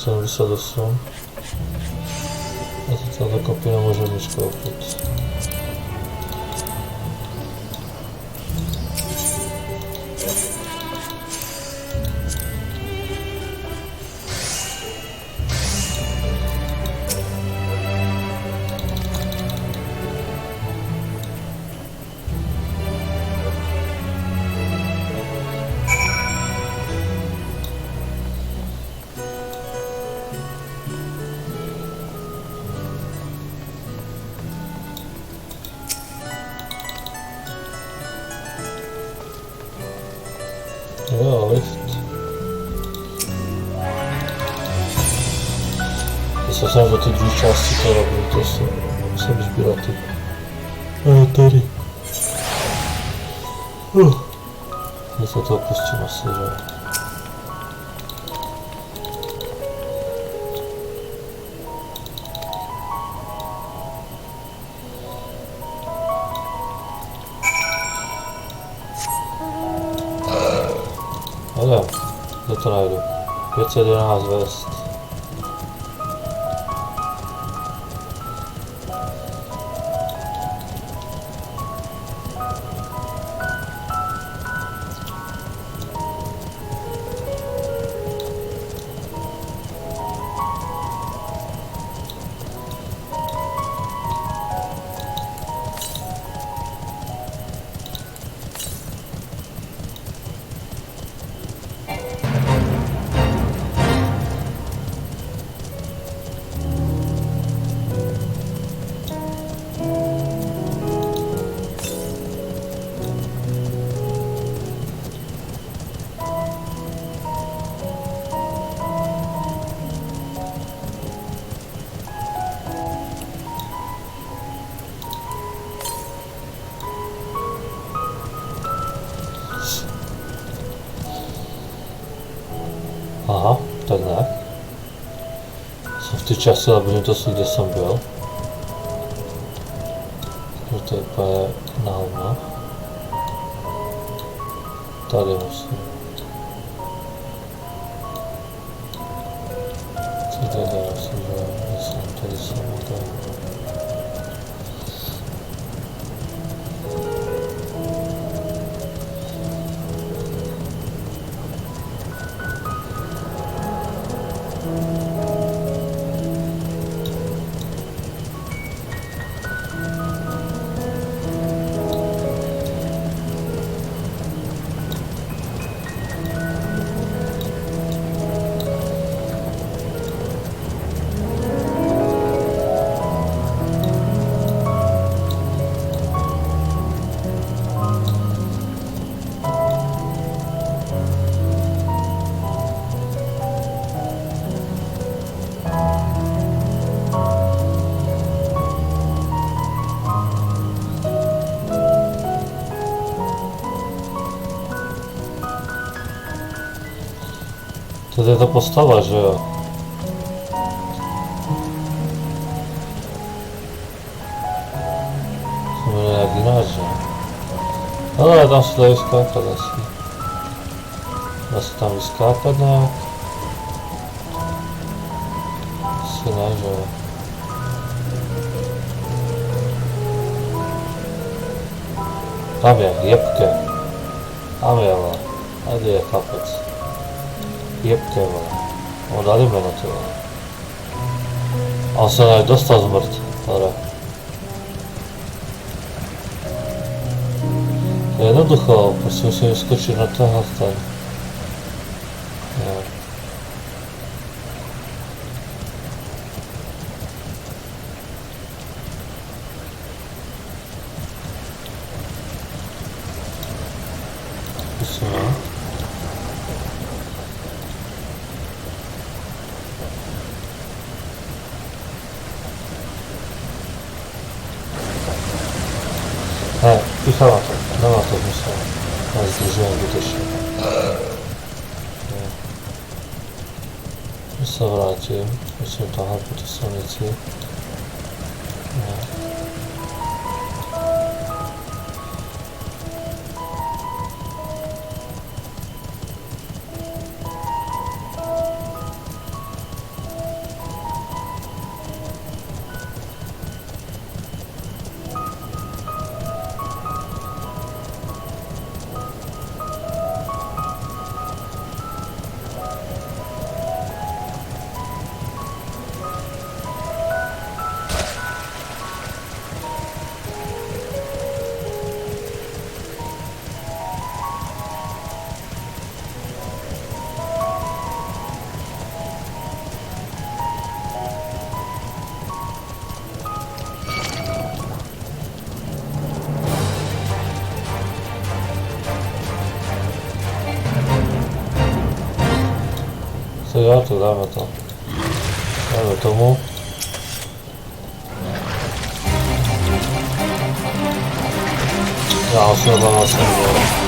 Są wysady są. A to co do kopienia może mieć kłopot. Ja, lift. Słyszałem, że te dwie części to robią, to są zbieraty. Tery. Niestety opuścimy serię. to najdu. 511 vest. Aha, tak ne. Jsem v té části labirintu, kde jsem byl. To je úplně na hovno. Tady musím. Tady musím, že tady jsem tady. Tady je ta postava, že jo? Se jmenuje jak jinak, že? Ale tam se dá vyskákat asi. Dá se tam vyskákat nějak? Asi ne, že jo? Tam je, jebke. Tam je, ale. Tady je chlapec. Jebke, vole. No dali jméno, ty vole. A on se nějak dostal z mrt. Tady. Je jednoducho, prostě musím vyskočit na tenhle ten. Jo. Zkusíme. Ne, píchá na to, nemá to smysl. Já zdržujem zbytečně. Když se vrátím, musím tahat po té silnici. Co já to dáme to. Dáme tomu. Já už nedám jsem dělal.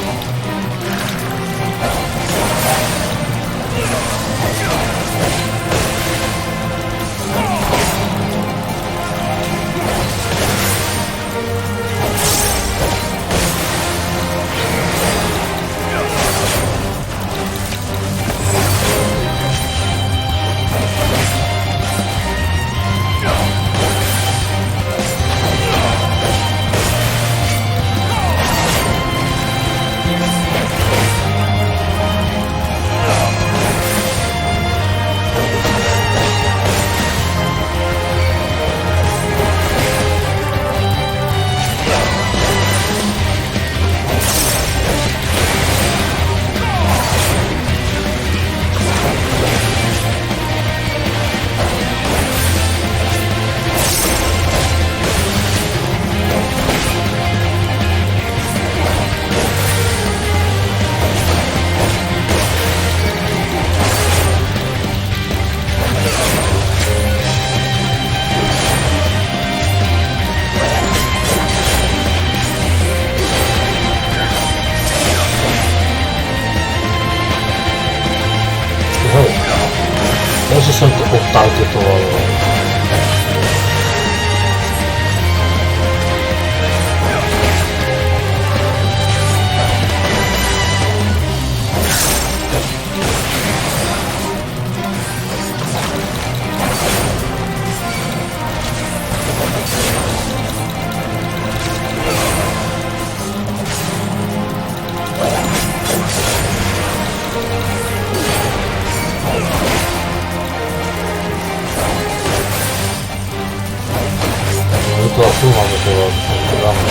Tu mamy tego programu.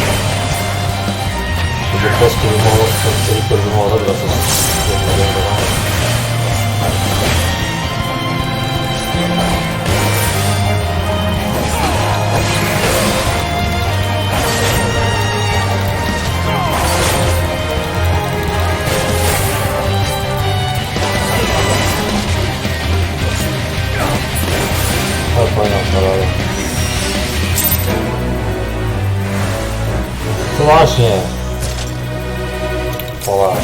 Żeby Polsku by mogło, Reaper by mogło zabrać ale fajna sprawa. No właśnie. Oła.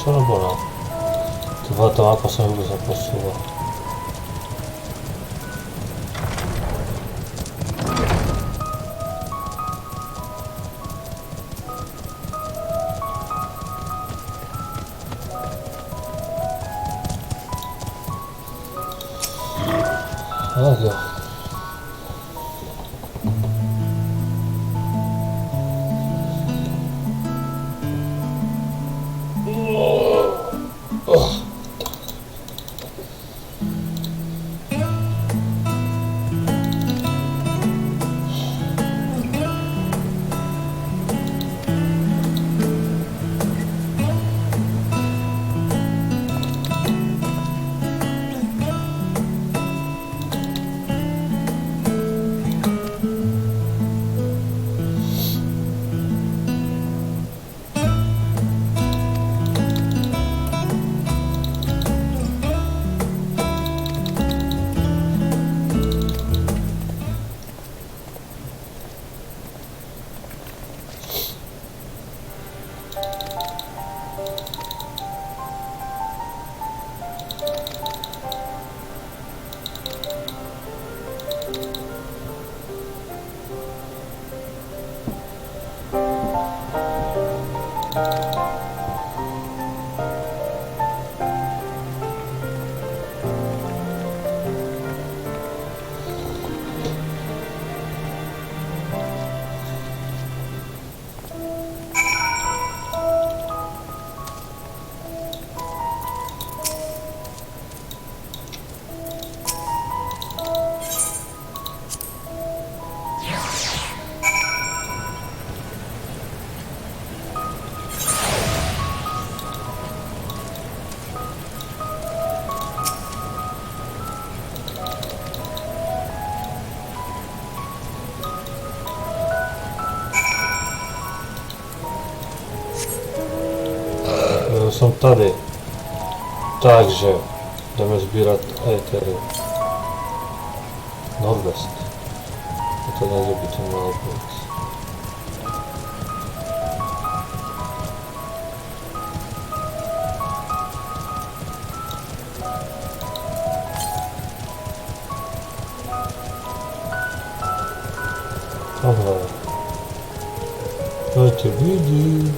Czerwona. Chyba ta mapa sobie go zaposuwa. Aga. Są tady. Takže jdeme sbírat étery. Norwest. To někde by to mělo být. Tohle. To tě vidí.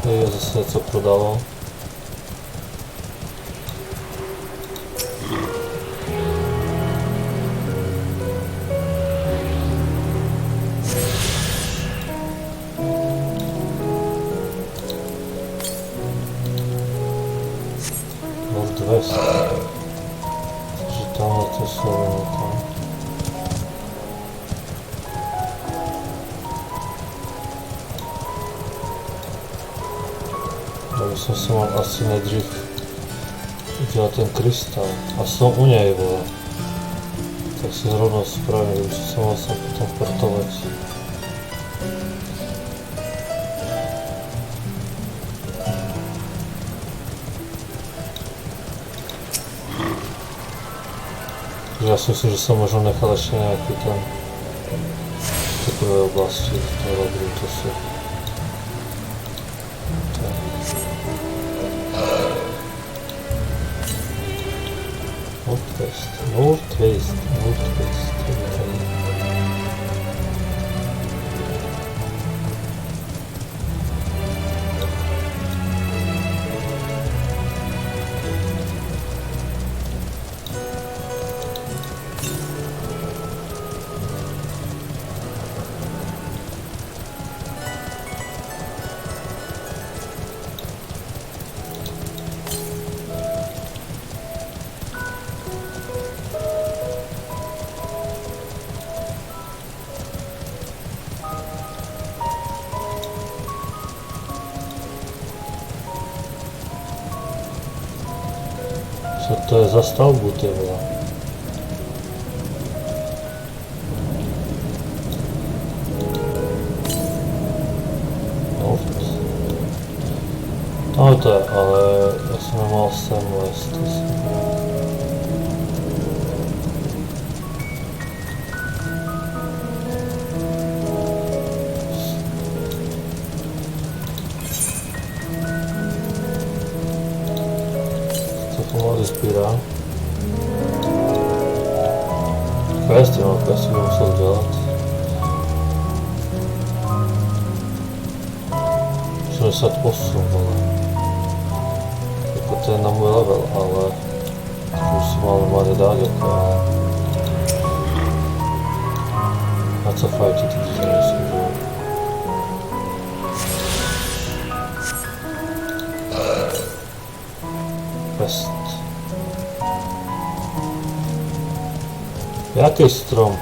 Je zase něco prodalo. Northwest. Takže tamhle to jsou tam. aby som si mal asi nejdřív udělat ten krystal. A som u něj, vole. Tak si rovnou spravím, že se mohl sem potom portovat. Já si myslím, že jsem možná nechal ještě nějaký ten takové oblasti toho labyrinthu. Northwest. Co to je za stavbu, ty vole? No to je, ale já jsem nemohl sem vést. Sbírá. Quest, jo, quest by musel dělat. 68, vole. Jako to je na můj level, ale to už si mal normálně dát, jako na co fajtit, když nejsou, že jo. Quest. Jaký strom?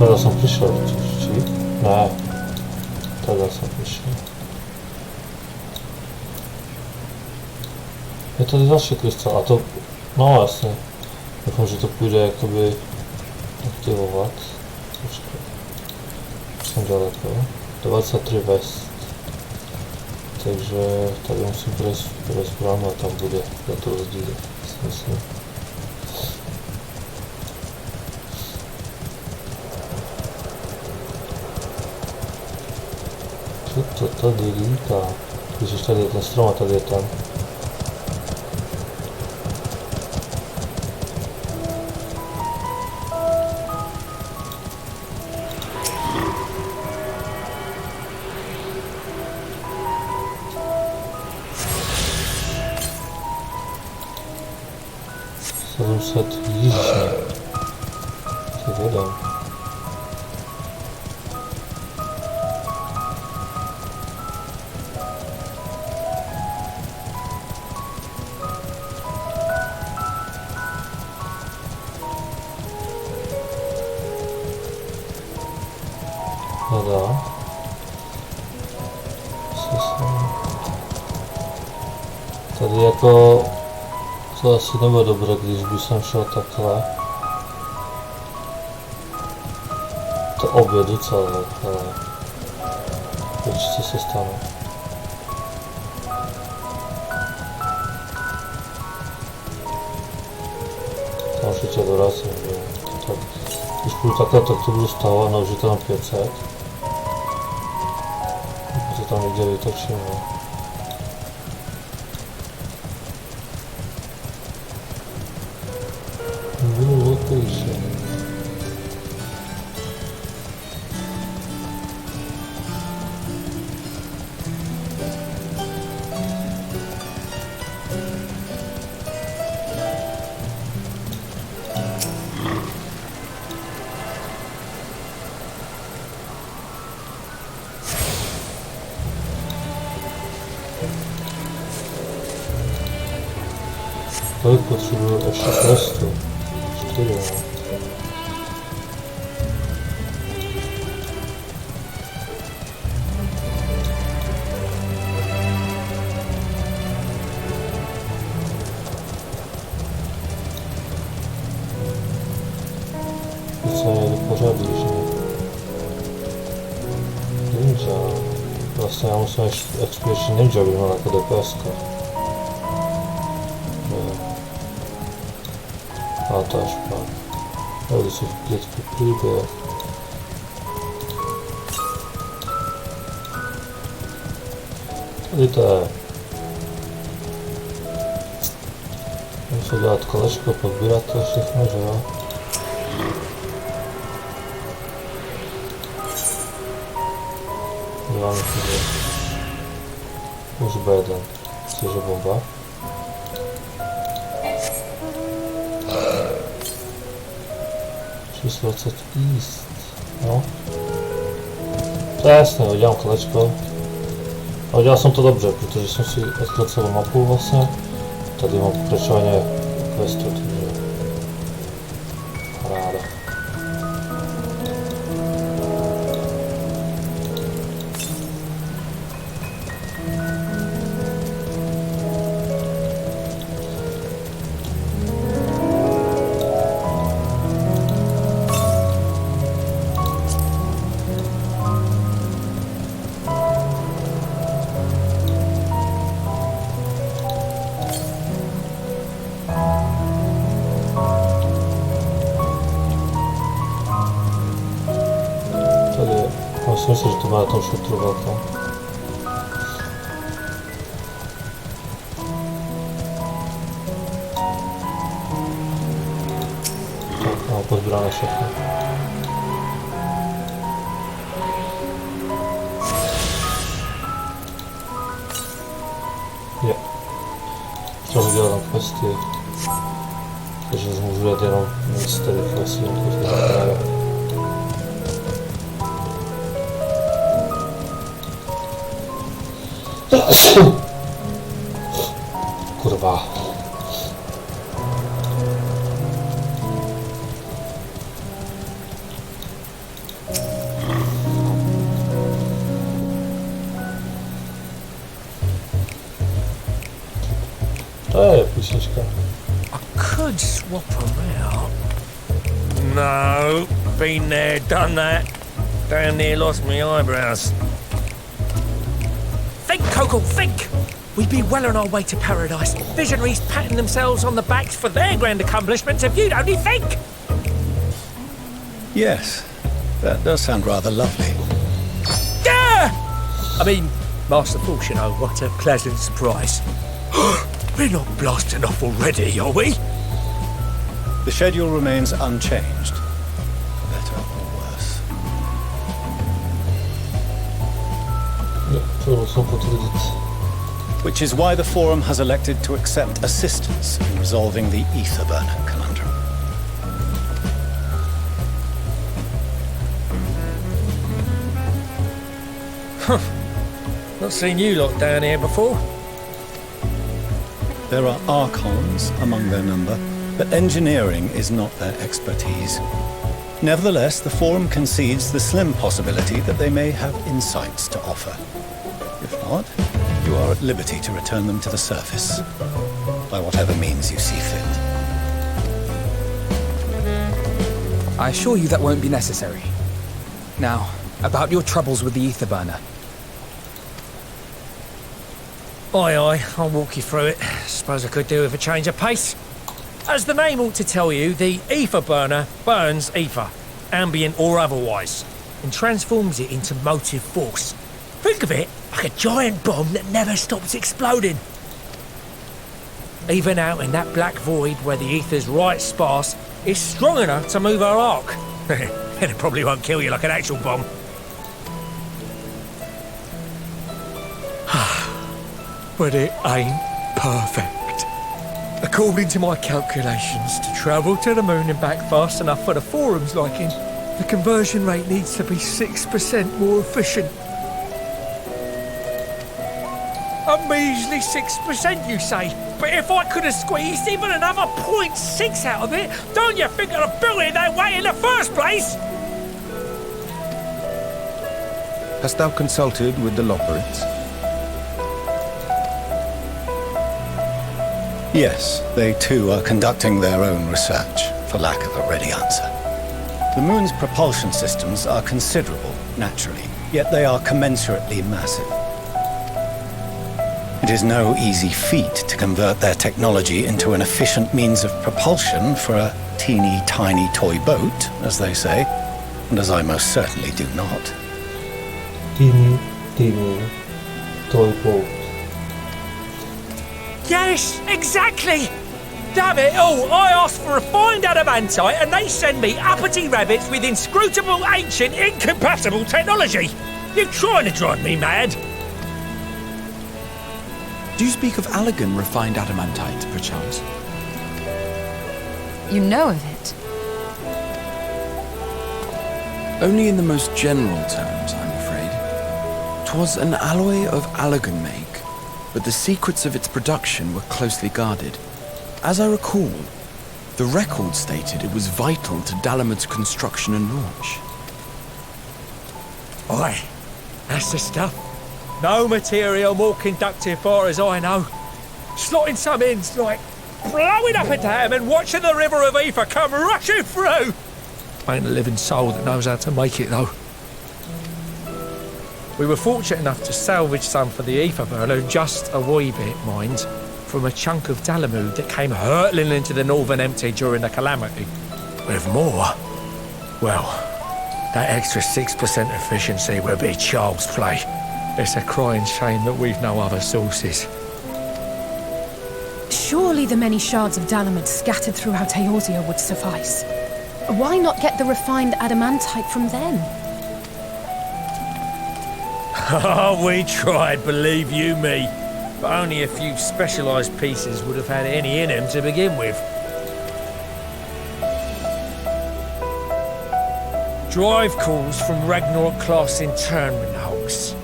Teda som prišiel, či? Ne. Teda som prišiel. Je tady další krystal, a to, no jasně. Doufám, že to půjde jakoby aktivovat. Počkej. Jsem daleko. 23 west. Takže tady musím prejsť bránu a tam bude za to rozdíl, si myslím. Co to tady lítá? Když tady je ten strom a tady je ten. Jižně. Ty vedem. Nedá. Tady jako to asi nebude dobré, když by jsem šel takhle. To objedu celé, ale určitě se stane. Tam určitě dorazím, že tak, když půjdu takhle, tak to budu stávat, no už je to na 500. Protože tam někde vytočím, no. Kolik potřebuju ještě prstu? 4, no. Co je do pořadu, že? Ninja. Vlastně já musím Expedition Ninja vyhnat jako DPS-ka. A to až pak. Tady si v klidku příběh. Tady to je. Musím dělat kolečko, podbírat to všechno, že jo? Děláme to, už B1. Cože bomba? Číslo 20 East. No. To je jasné, udělám kolečko. A udělal jsem to dobře, protože jsem si odkryl celou mapu vlastně. Tady mám pokračování questu, takže paráda. Myslím si, že to má na tom šutru velká. Tak, mám pozbíráme všechno. Je. Třeba udělat tam questy. Takže můžu jet jenom místo rychle si jim kurva. To je písnička. I could swap around. No, been there, done that. Damn near lost my eyebrows. Think, Coco, think! We'd be well on our way to paradise. Visionaries patting themselves on the backs for their grand accomplishments if you'd only think! Yes, that does sound rather lovely. Yeah! I mean, masterful, you know, what a pleasant surprise. We're not blasting off already, are we? The schedule remains unchanged. Better or worse. Which is why the Forum has elected to accept assistance in resolving the ether burner conundrum. Huh. Not seen you lot down here before. There are Archons among their number, but engineering is not their expertise. Nevertheless, the Forum concedes the slim possibility that they may have insights to offer. If not, you are at liberty to return them to the surface, by whatever means you see fit. I assure you that won't be necessary. Now, about your troubles with the ether burner. Aye, I'll walk you through it. Suppose I could do with a change of pace. As the name ought to tell you, the ether burner burns ether, ambient or otherwise, and transforms it into motive force. Think of it like a giant bomb that never stops exploding. Even out in that black void where the ether's right sparse, it's strong enough to move our arc. And it probably won't kill you like an actual bomb. But it ain't perfect. According to my calculations, to travel to the moon and back fast enough for the Forum's liking, the conversion rate needs to be 6% more efficient. A measly 6%, you say? But if I could have squeezed even another 0.6 out of it, don't you think I'd have built it that way in the first place? Hast thou consulted with the Loporits? Yes, they too are conducting their own research, for lack of a ready answer. The moon's propulsion systems are considerable, naturally, yet they are commensurately massive. It is no easy feat to convert their technology into an efficient means of propulsion for a teeny tiny toy boat, as they say, and as I most certainly do not. Teeny toy boat. Yes, exactly! Damn it all, I asked for refined adamantite and they send me uppity rabbits with inscrutable, ancient, incompatible technology! You're trying to drive me mad! Do you speak of Allegan refined adamantite, perchance? You know of it? Only in the most general terms, I'm afraid. 'Twas an alloy of Allegan make, but the secrets of its production were closely guarded. As I recall, the record stated it was vital to Dalamud's construction and launch. Aye, that's the stuff. No material more conductive far as I know. Slotting some ends like blowing up a dam and watching the river of ether come rushing through. Ain't a living soul that knows how to make it though. We were fortunate enough to salvage some for the ether burner, just a wee bit, mind, from a chunk of Dalamud that came hurtling into the Northern Empty during the calamity. With more, well, that extra 6% efficiency would be child's play. It's a crying shame that we've no other sources. Surely the many shards of Dalamud scattered throughout Eorzea would suffice. Why not get the refined adamantite from them? Oh, we tried, believe you me. But only a few specialised pieces would have had any in them to begin with. Drive calls from Ragnarok-class internment hulks.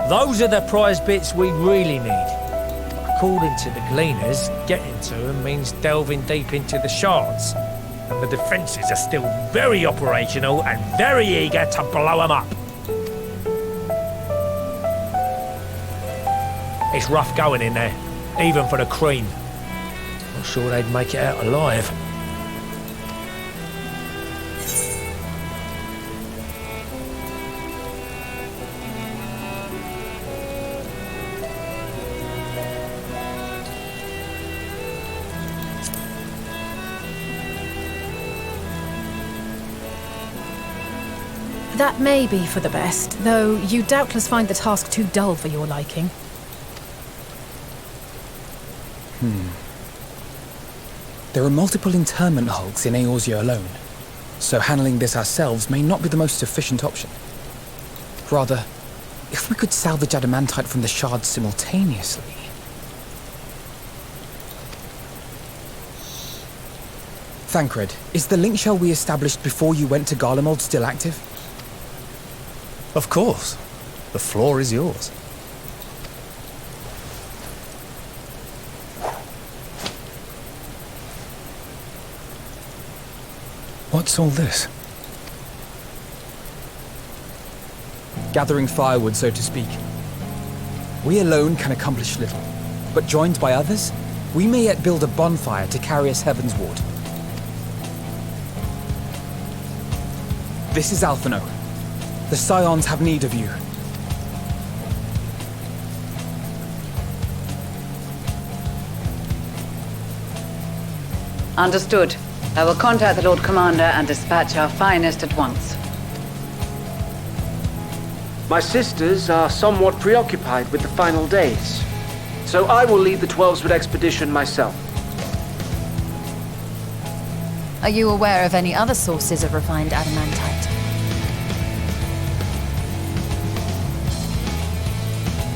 Those are the prize bits we really need. According to the Gleaners, getting to them means delving deep into the shards. And the defences are still very operational and very eager to blow them up. It's rough going in there, even for the cream. Not sure they'd make it out alive. That may be for the best, though you doubtless find the task too dull for your liking. There are multiple internment hulks in Eorzea alone, so handling this ourselves may not be the most efficient option. Rather, if we could salvage adamantite from the shards simultaneously... Thancred, is the link shell we established before you went to Garlemald still active? Of course. The floor is yours. What's all this? Gathering firewood, so to speak. We alone can accomplish little, but joined by others, we may yet build a bonfire to carry us heavensward. This is Alphino. The Scions have need of you. Understood. I will contact the Lord Commander and dispatch our finest at once. My sisters are somewhat preoccupied with the final days, so I will lead the 12-Sword expedition myself. Are you aware of any other sources of refined adamantite?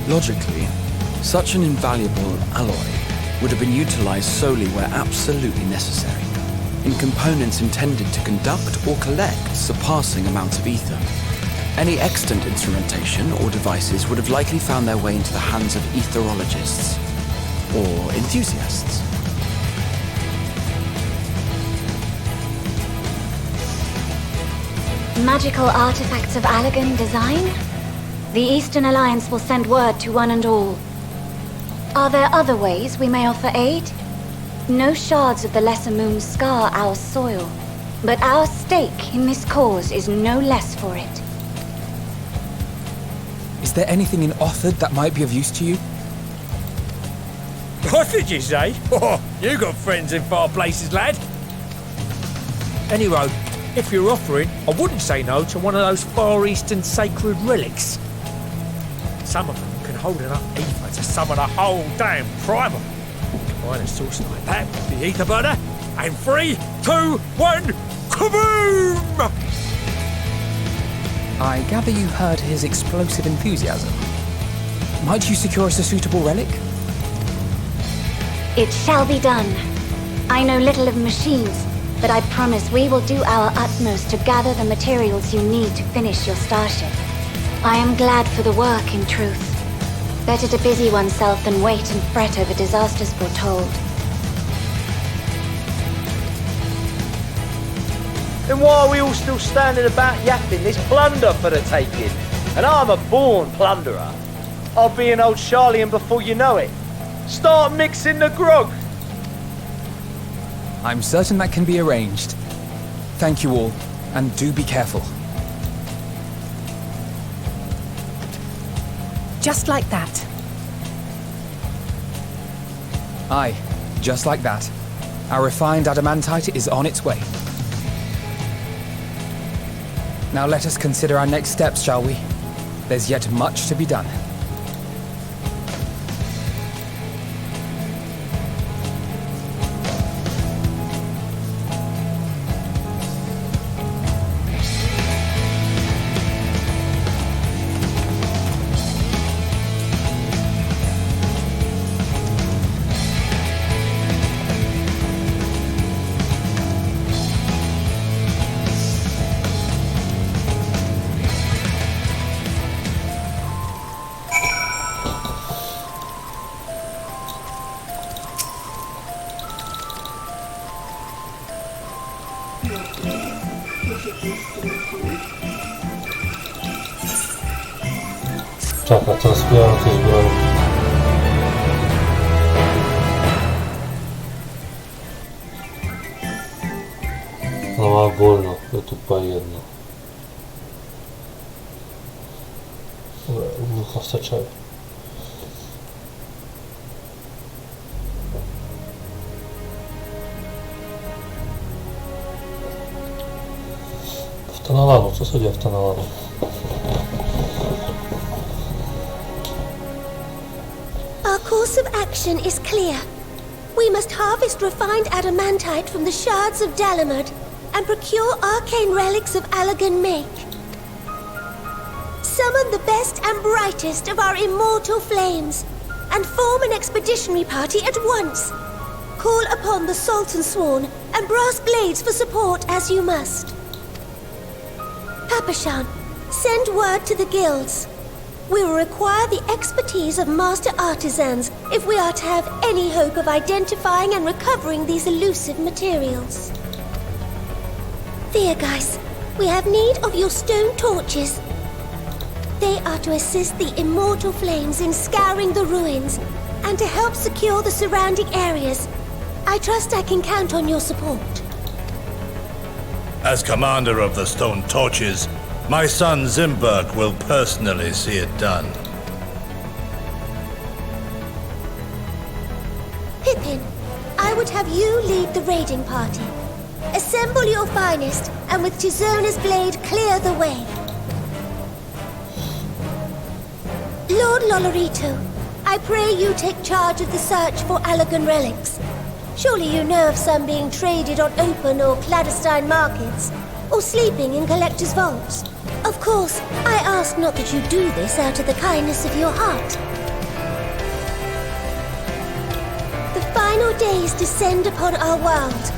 Logically, such an invaluable alloy would have been utilized solely where absolutely necessary, in components intended to conduct or collect surpassing amounts of ether. Any extant instrumentation or devices would have likely found their way into the hands of etherologists or enthusiasts. Magical artifacts of Allagan design? The Eastern Alliance will send word to one and all. Are there other ways we may offer aid? No shards of the Lesser Moon scar our soil, but our stake in this cause is no less for it. Is there anything in Othard that might be of use to you? What did you say? Oh, you got friends in far places, lad. Anyway, if you're offering, I wouldn't say no to one of those Far Eastern sacred relics. Some of them can hold enough ether to summon a whole damn primal. Find a source like that with the ether burner, and 3, 2, 1, kaboom! I gather you heard his explosive enthusiasm. Might you secure us a suitable relic? It shall be done. I know little of machines, but I promise we will do our utmost to gather the materials you need to finish your starship. I am glad for the work, in truth. Better to busy oneself than wait and fret over disasters foretold. Then why are we all still standing about yapping? There's plunder for the taking. And I'm a born plunderer. I'll be an old Charlian before you know it. Start mixing the grog. I'm certain that can be arranged. Thank you all, and do be careful. Just like that. Aye, just like that. Our refined adamantite is on its way. Now let us consider our next steps, shall we? There's yet much to be done. Czekaj, co zbieram, co zbieram. No ma wolno, ja tu pa jedno. Ucha wsteczaj. W na lano, co sobie w na lano? Our course of action is clear. We must harvest refined adamantite from the shards of Dalamud and procure arcane relics of Allagan make. Summon the best and brightest of our immortal flames and form an expeditionary party at once. Call upon the Sultan Sworn and Brass Blades for support as you must. Papashan, send word to the guilds. We will require the expertise of master artisans if we are to have any hope of identifying and recovering these elusive materials. Theurgeist, we have need of your stone torches. They are to assist the immortal flames in scouring the ruins and to help secure the surrounding areas. I trust I can count on your support. As commander of the Stone Torches, my son Zimberg will personally see it done. Pippin, I would have you lead the raiding party. Assemble your finest, and with Tizona's blade clear the way. Lord Lolorito, I pray you take charge of the search for Allagan relics. Surely you know of some being traded on open or clandestine markets, or sleeping in collectors' vaults. Of course, I ask not that you do this out of the kindness of your heart. The final days descend upon our world.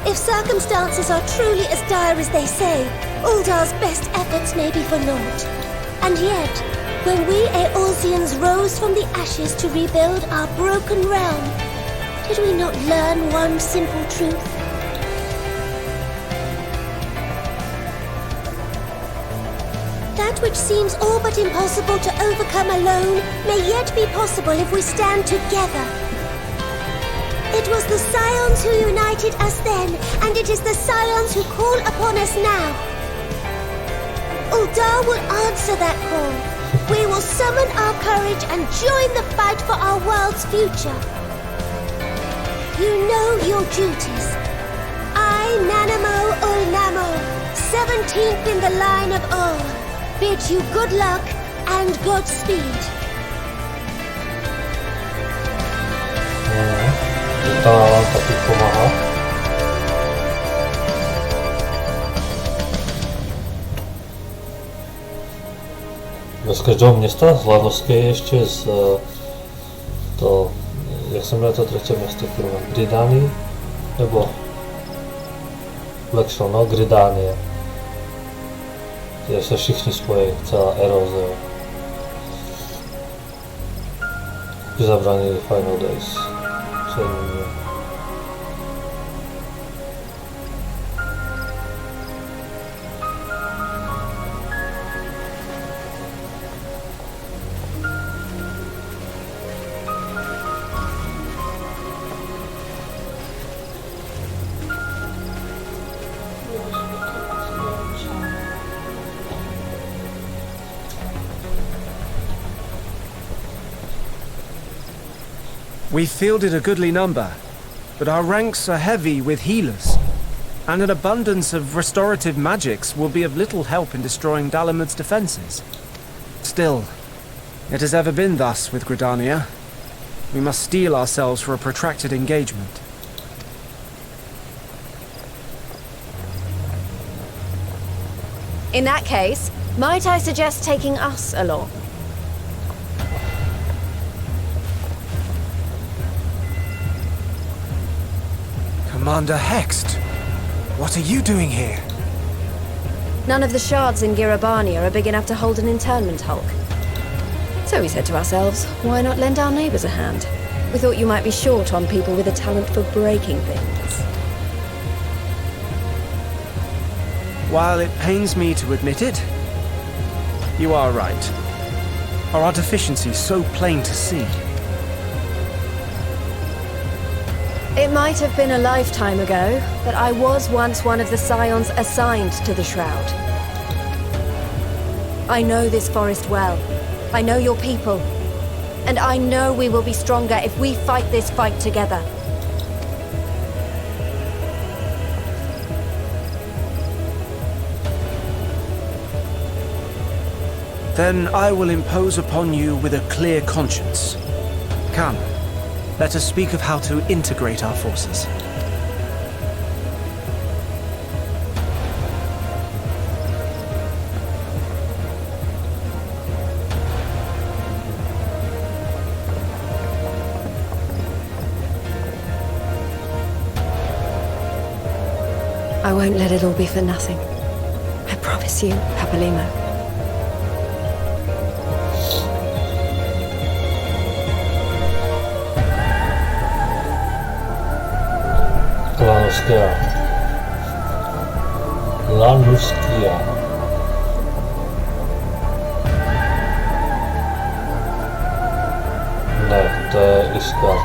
If circumstances are truly as dire as they say, Uldar's best efforts may be for naught. And yet, when we Eorzeans rose from the ashes to rebuild our broken realm, did we not learn one simple truth? That which seems all but impossible to overcome alone may yet be possible if we stand together. It was the Scions who united us then, and it is the Scions who call upon us now. Uldar will answer that call. We will summon our courage and join the fight for our world's future. You know your duties. I, Nanamo Ulnamo, 17th in the line of Ur, bid you good luck and Godspeed. Kita lawan tapi kumaha. Rozkažou města z Lanovské ještě z to, jak se jmenuje to třetí město, kurva, Gridány? Nebo lepšo, no, Gridánie. Kde se všichni spojí, celá eroze. By zabránili Final Days. Co je mě. We fielded a goodly number, but our ranks are heavy with healers, and an abundance of restorative magics will be of little help in destroying Dalamud's defenses. Still, it has ever been thus with Gridania. We must steel ourselves for a protracted engagement. In that case, might I suggest taking us along? Commander Hext, what are you doing here? None of the shards in Girabania are big enough to hold an internment hulk. So we said to ourselves, why not lend our neighbors a hand? We thought you might be short on people with a talent for breaking things. While it pains me to admit it, you are right. Are our deficiencies so plain to see? It might have been a lifetime ago, but I was once one of the Scions assigned to the Shroud. I know this forest well. I know your people. And I know we will be stronger if we fight this fight together. Then I will impose upon you with a clear conscience. Come. Let us speak of how to integrate our forces. I won't let it all be for nothing. I promise you, Papalimo. Lanuskia. Ne, to je Iskard.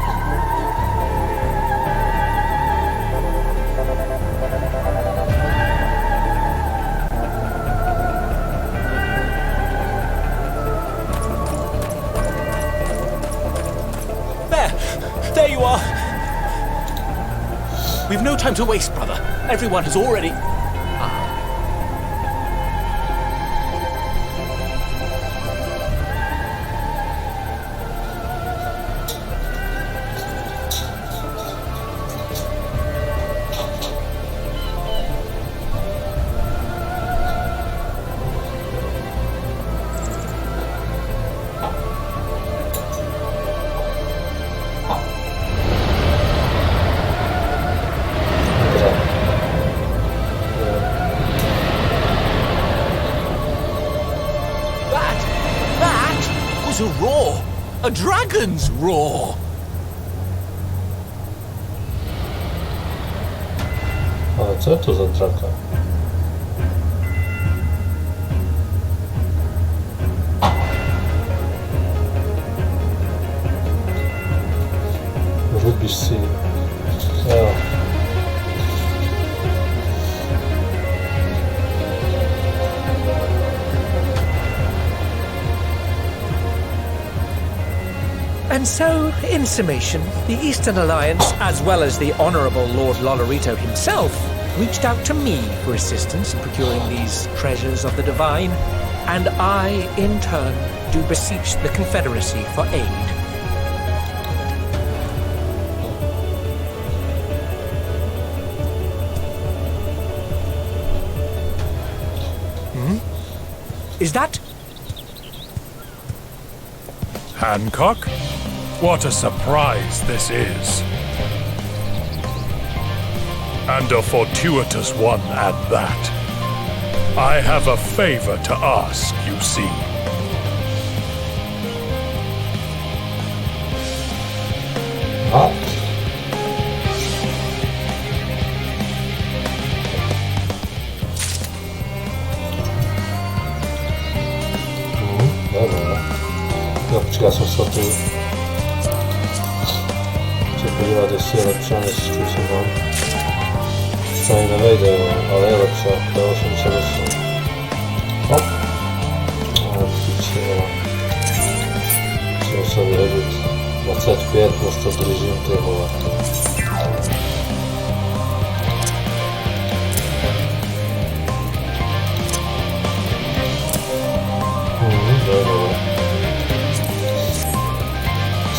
There you are! We've no time to waste, brother. Everyone has already... A dragon's roar! Ale co to za draka? Lubisz si... Ja. And so, in summation, the Eastern Alliance, as well as the Honourable Lord Lolorito himself, reached out to me for assistance in procuring these treasures of the divine, and I, in turn, do beseech the Confederacy for aid. Is that... Hancock? What a surprise this is. And a fortuitous one at that. I have a favor to ask, you see. Ja som sa tu chcem podívať, jestli je lepšia, než čo som mám. Čo ani nevejde, ale je lepšia, toho som sa dostal. Hop. No, piči, no. Musím sa vyhodiť 25, než to držím, ty vole. Dobre.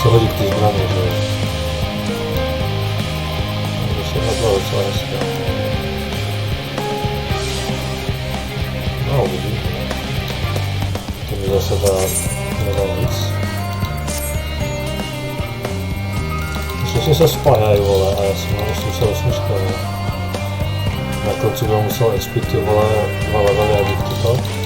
Se hodí k té zbraně, že jo. Když je na dva docela hezká. No, uvidím. To mi zase nedá nic. Všichni se spájají, vole, a já jsem na 808, vole. Na konci bych musel expit, ty vole, 2 levely a diktykat.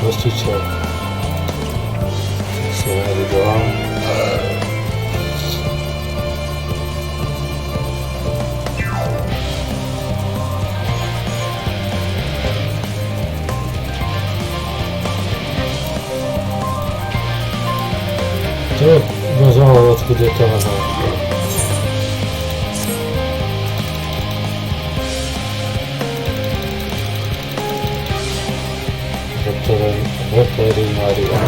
Kostiček. Tak se nevydělám. Nažalost, otkud je to ono. Veterinárija.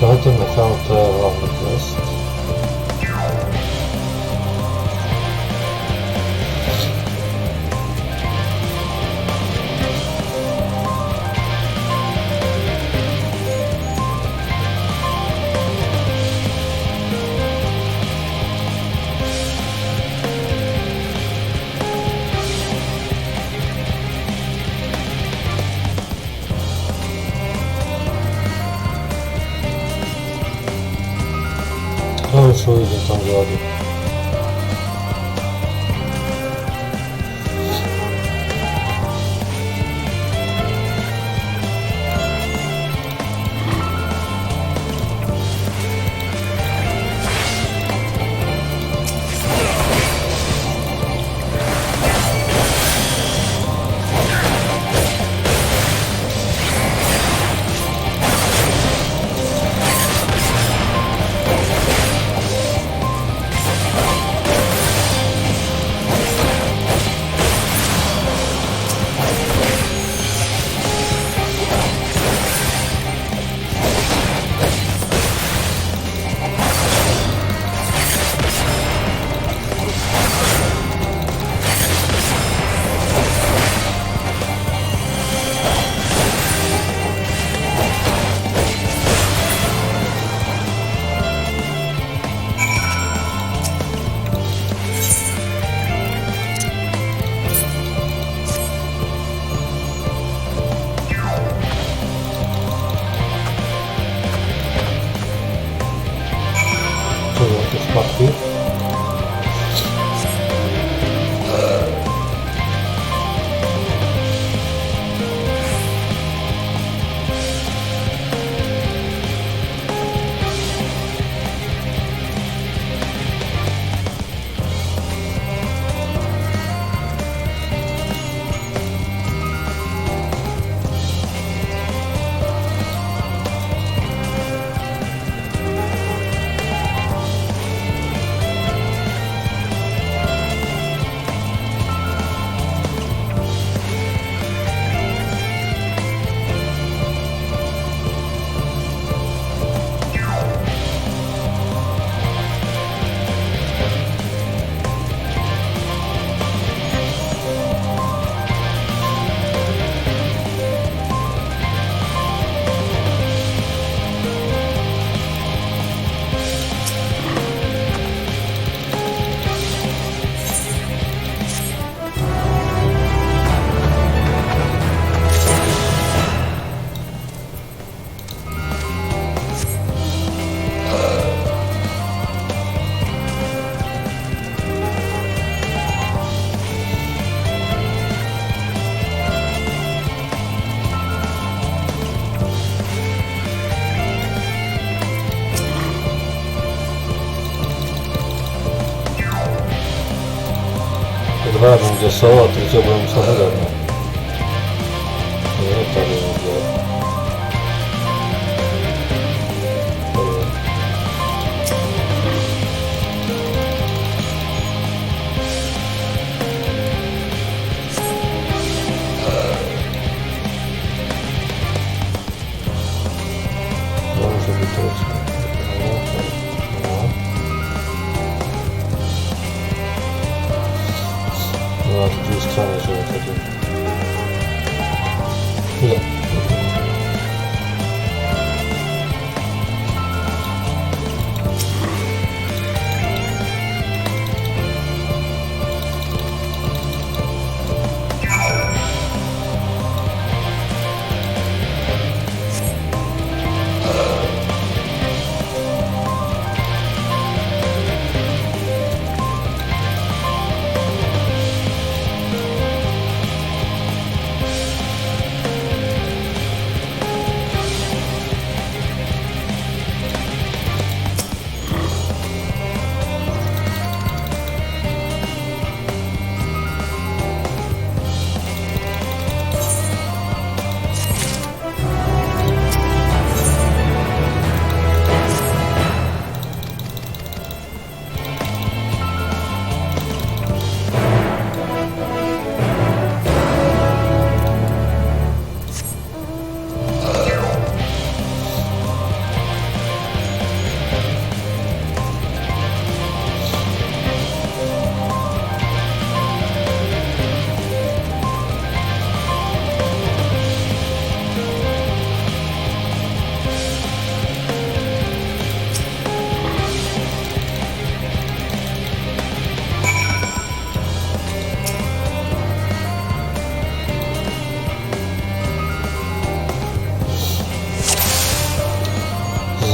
Dajte nechám, to je hlavní quest. No już ujdzie tam zładzie. Martwy. Dwa będzie są, a trzecie byłem samochodem. Nie, to nie będzie. Może być troszkę. No, tu jest stronie, żeby wtedy...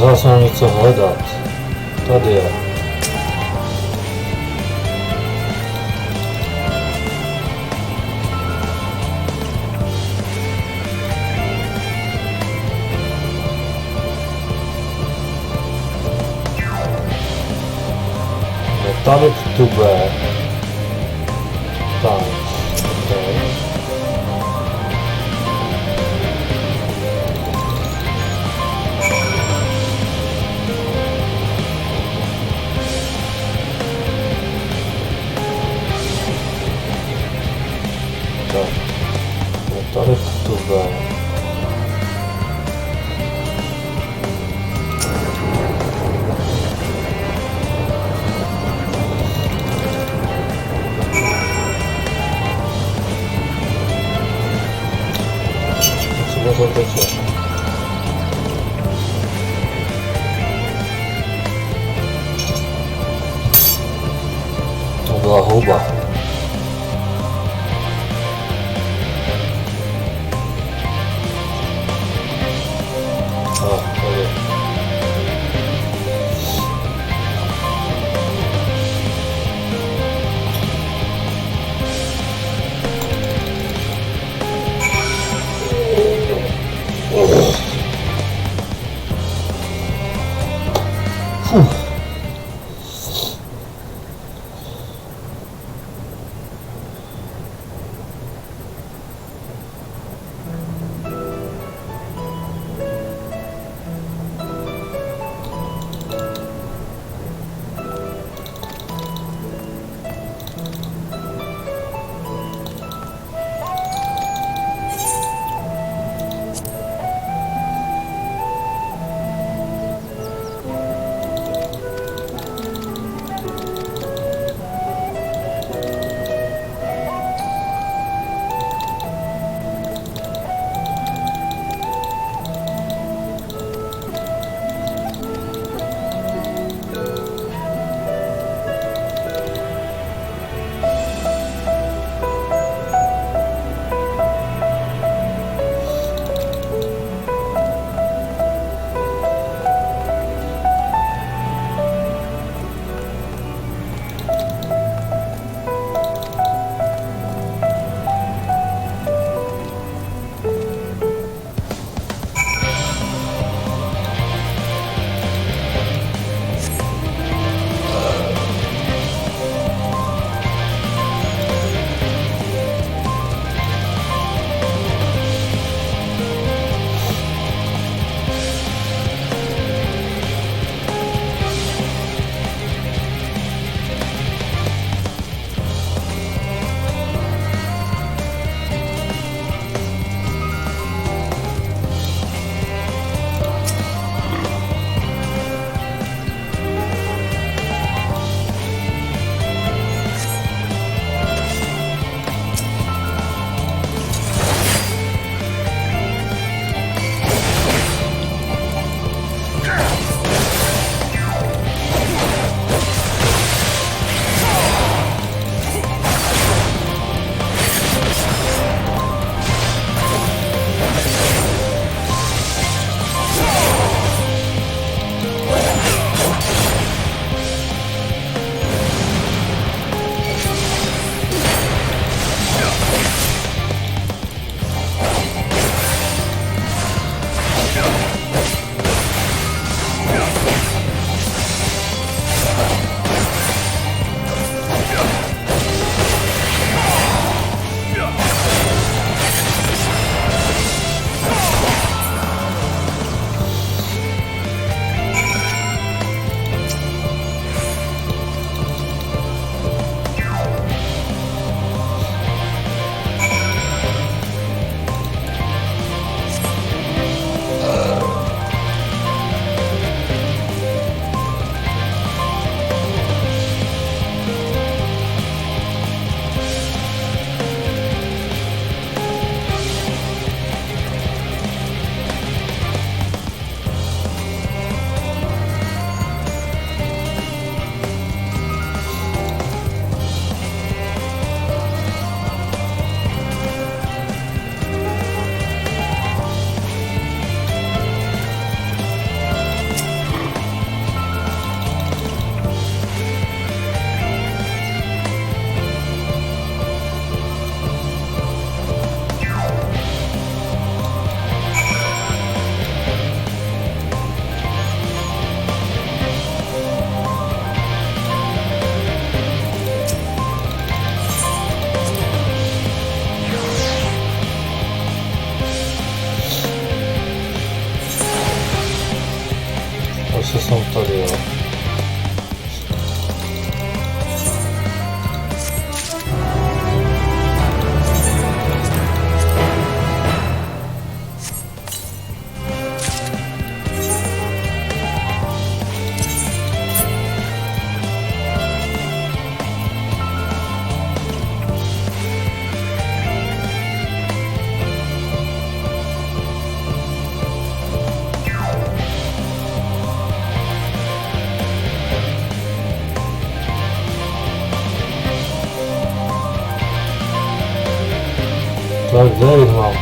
Zaraz mam něco hledat. Tady je. Metallic tube. Tak. Okay. Metallic tube. Co to jest? To była houba. santuario. Tak, David mam.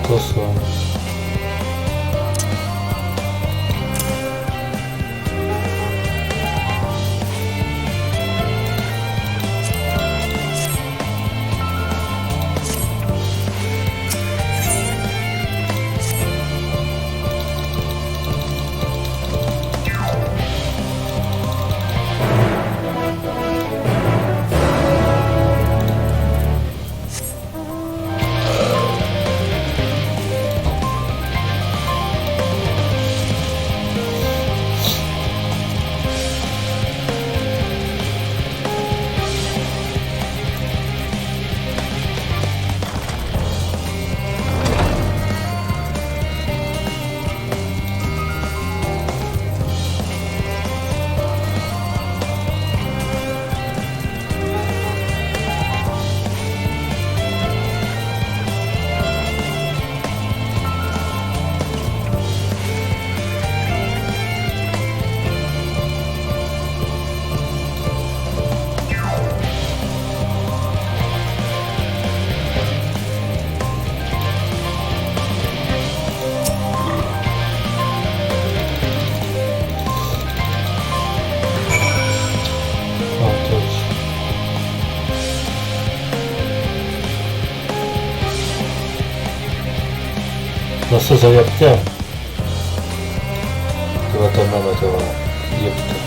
To są. No co za jabłkiem? Chyba to mamy to jabłko.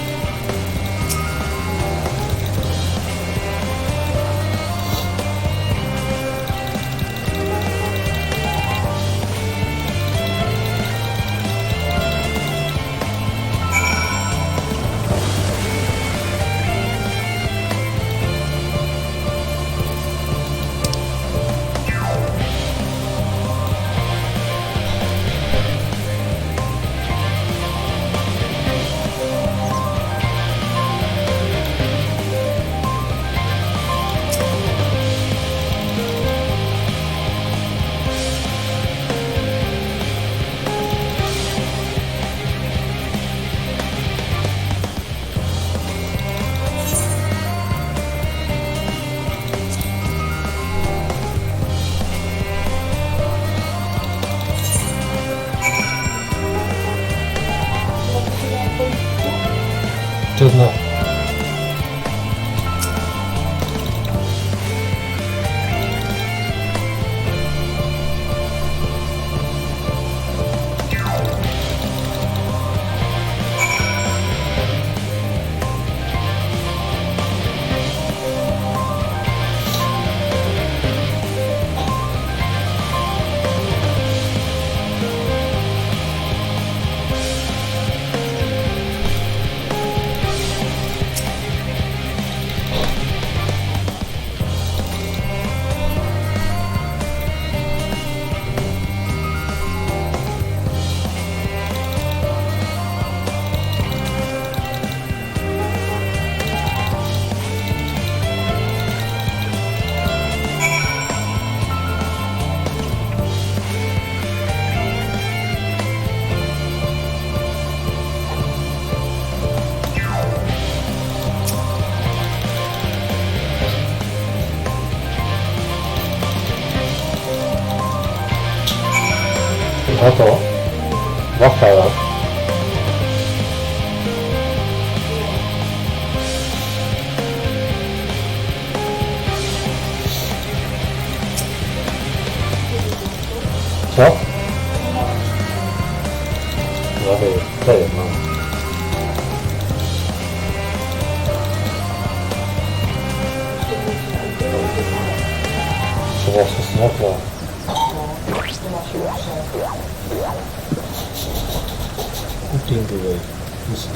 Trudno. A to? Wafela. Co? 太远了。现在是12个。Putting away is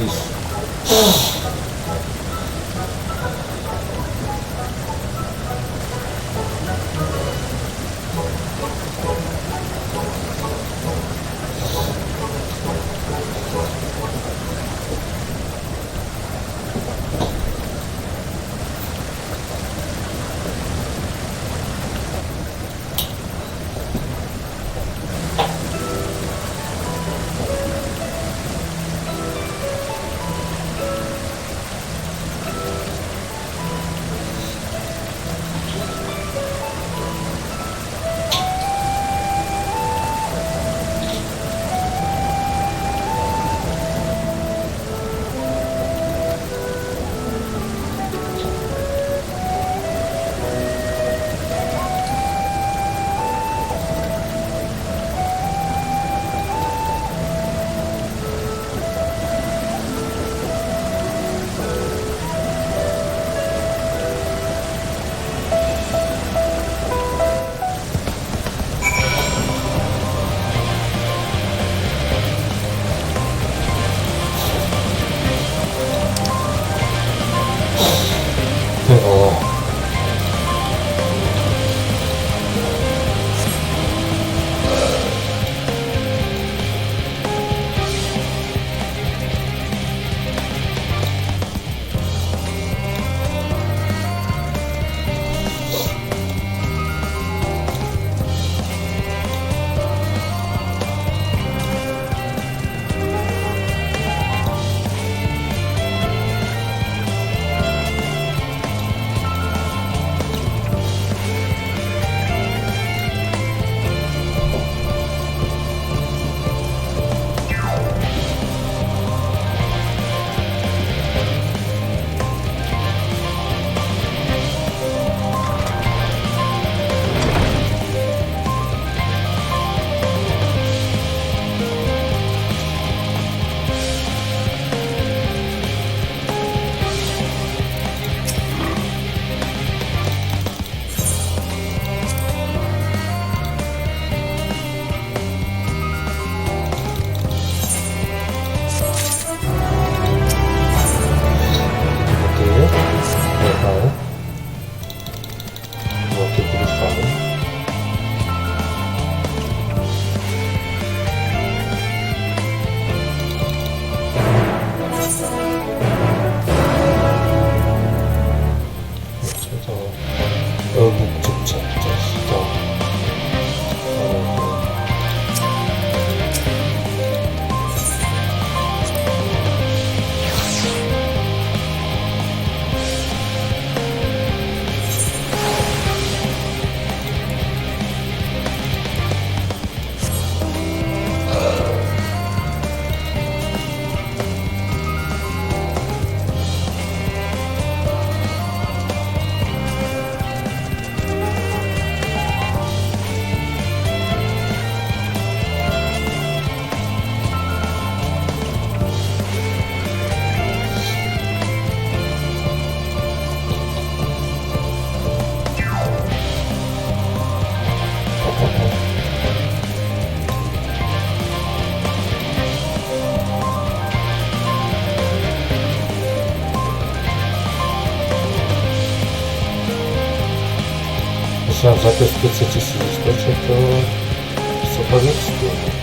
Myślałem, że jakoś chcecie się wyskoczyć, to cokolwiek wspólne.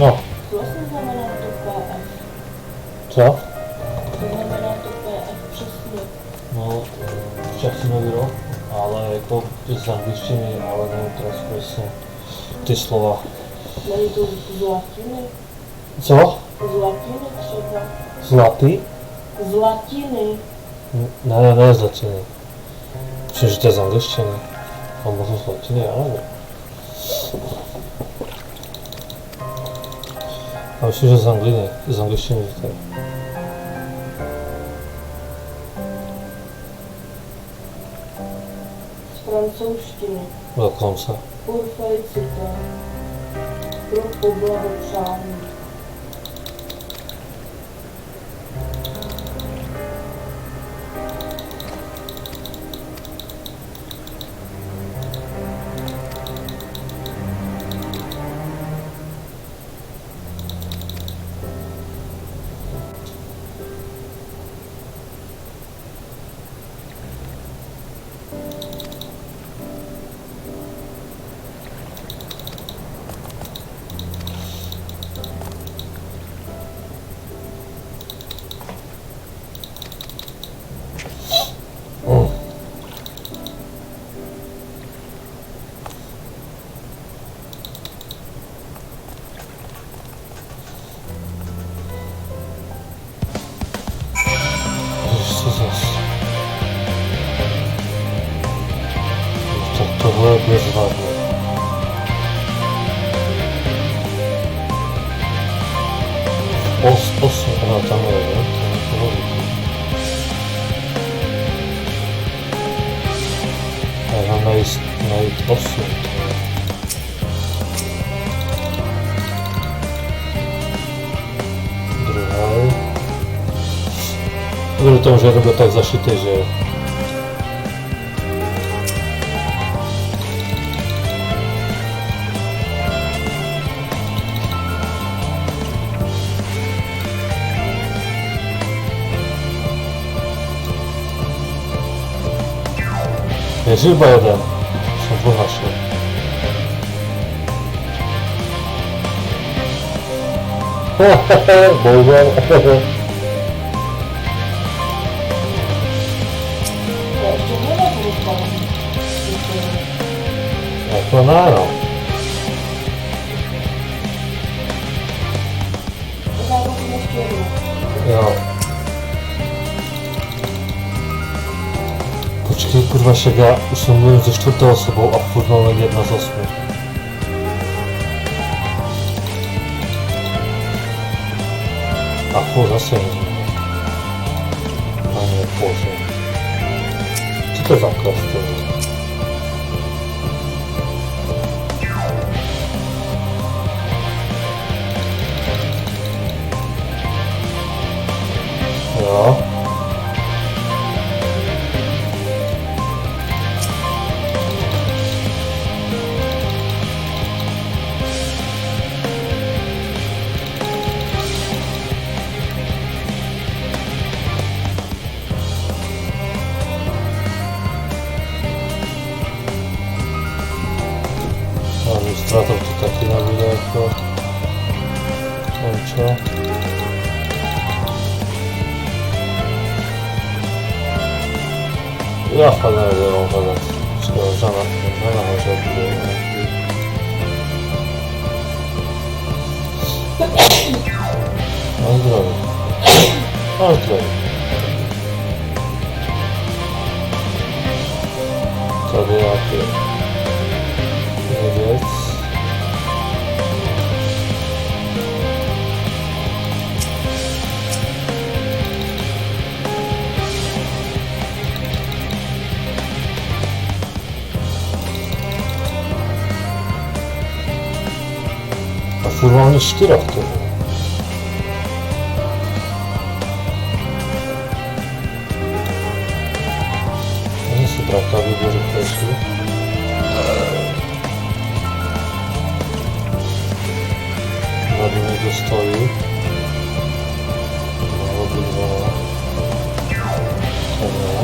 No. Vlastně znamená to PF. Co? To znamená to PF přesně. No, časný rok, ale jako z angličtiny, ale nevím teraz přesně ty slova. Není to z latiny? Co? Z latiny třeba. Zlatý? Z latiny. Ne, z latiny. Myslím, že to je z angličtiny. A možná z latiny, já nevím. A myslím, že z angličtiny to je. Z francouzštiny. Dokonce. Pour féliciter. Pro poblahopřání. Tohle je bezvadné. Osm, no tam je, ne? To vidím. Já mám najít 8. Druhý. Kvůli tomu, že to bylo tak zašité, že je zhruba jeden, jsem to našel. Bohužel. Jako ne, no. Jo. Počkej, kurva, však já už jsem mluvil se 4. osobou a furt mám jen 1 z 8. A furt zase nezmím. Pane bože. Co to je za klas, jo. Administrátor to taky nebude jako... Končo. Já fakt nevím, mám hledat. Počkej, možná nahoře bude nějaký. Na zdraví. Na zdraví. Tady nějaký věc. A furt mám 4 v tom. Není si pravda, aby byl rychlejší. Tady někdo stojí. Mohlo být ono. Tohle.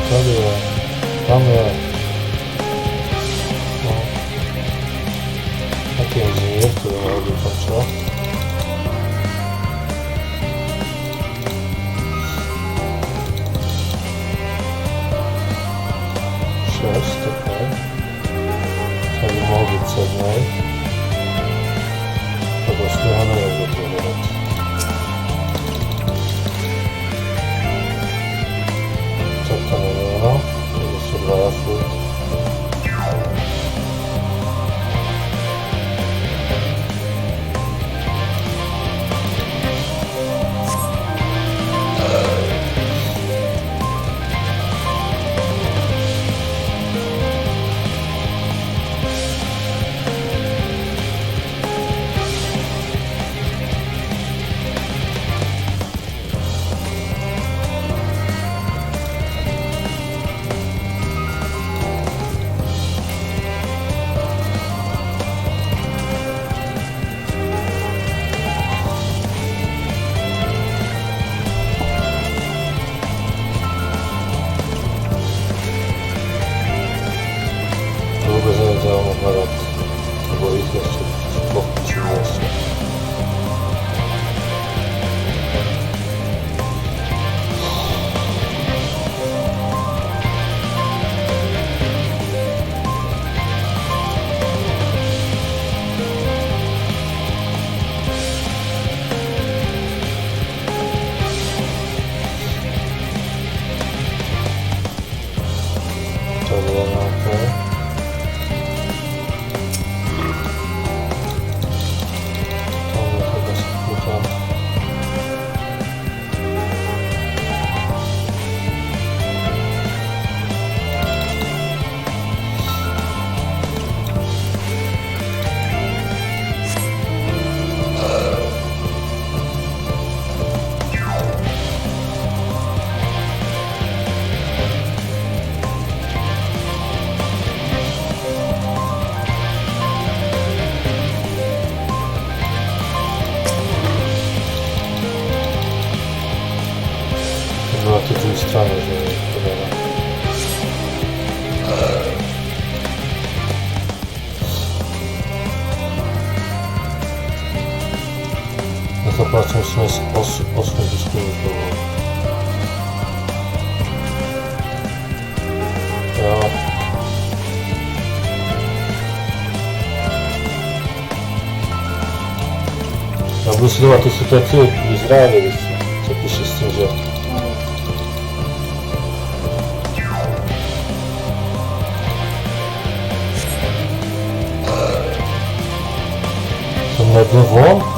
tady je, tam je. No. Taký inžinier, ktorý mohol byť tam čo? Okay. Tady mohol byť 7. To vlastne ho neviem vytvorovať. Tak to neviem, no. To sú 2 furt. Na tej druhej strane, že je podľa. Na to prácu musíme ísť 8 diskrimitov. Jo. Ja budu sledovat ty situaci v Izraeli, co píše s tím, že to nebyl von?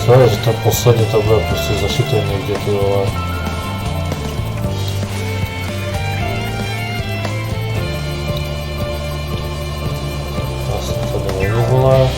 Co je, že tam posledně to bude prostě zašité někde, ty vole. Asi tady není, vole.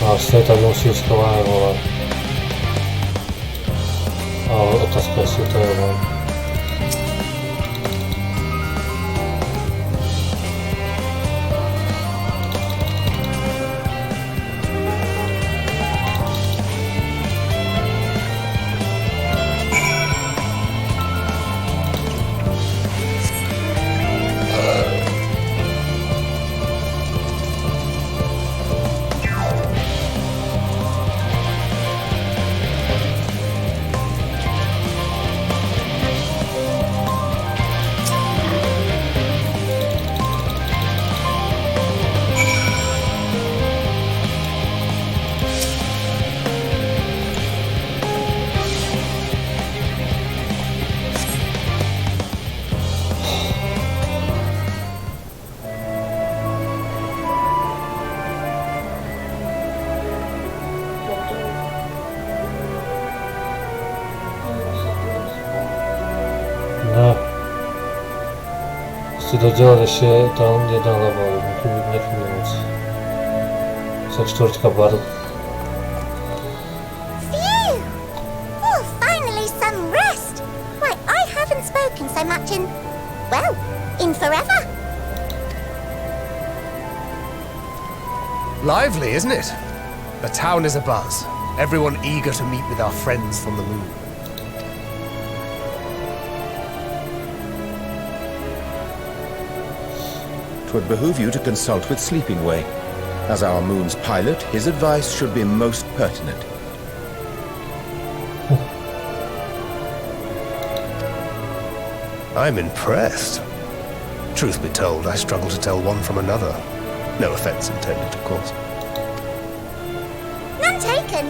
Vlastně tady musí schované, vole. Ale otázka, jestli to je, vole. Chci dodělat ještě tam jedna hlava, nechybí moc. Za čtvrtka baru. Phew! Oh, finally some rest! Why, I haven't spoken so much in, well, in forever. Lively, isn't it? The town is abuzz. Everyone eager to meet with our friends from the moon. Twould behoove you to consult with Sleeping Way. As our moon's pilot, his advice should be most pertinent. I'm impressed. Truth be told, I struggle to tell one from another. No offense intended, of course. None taken.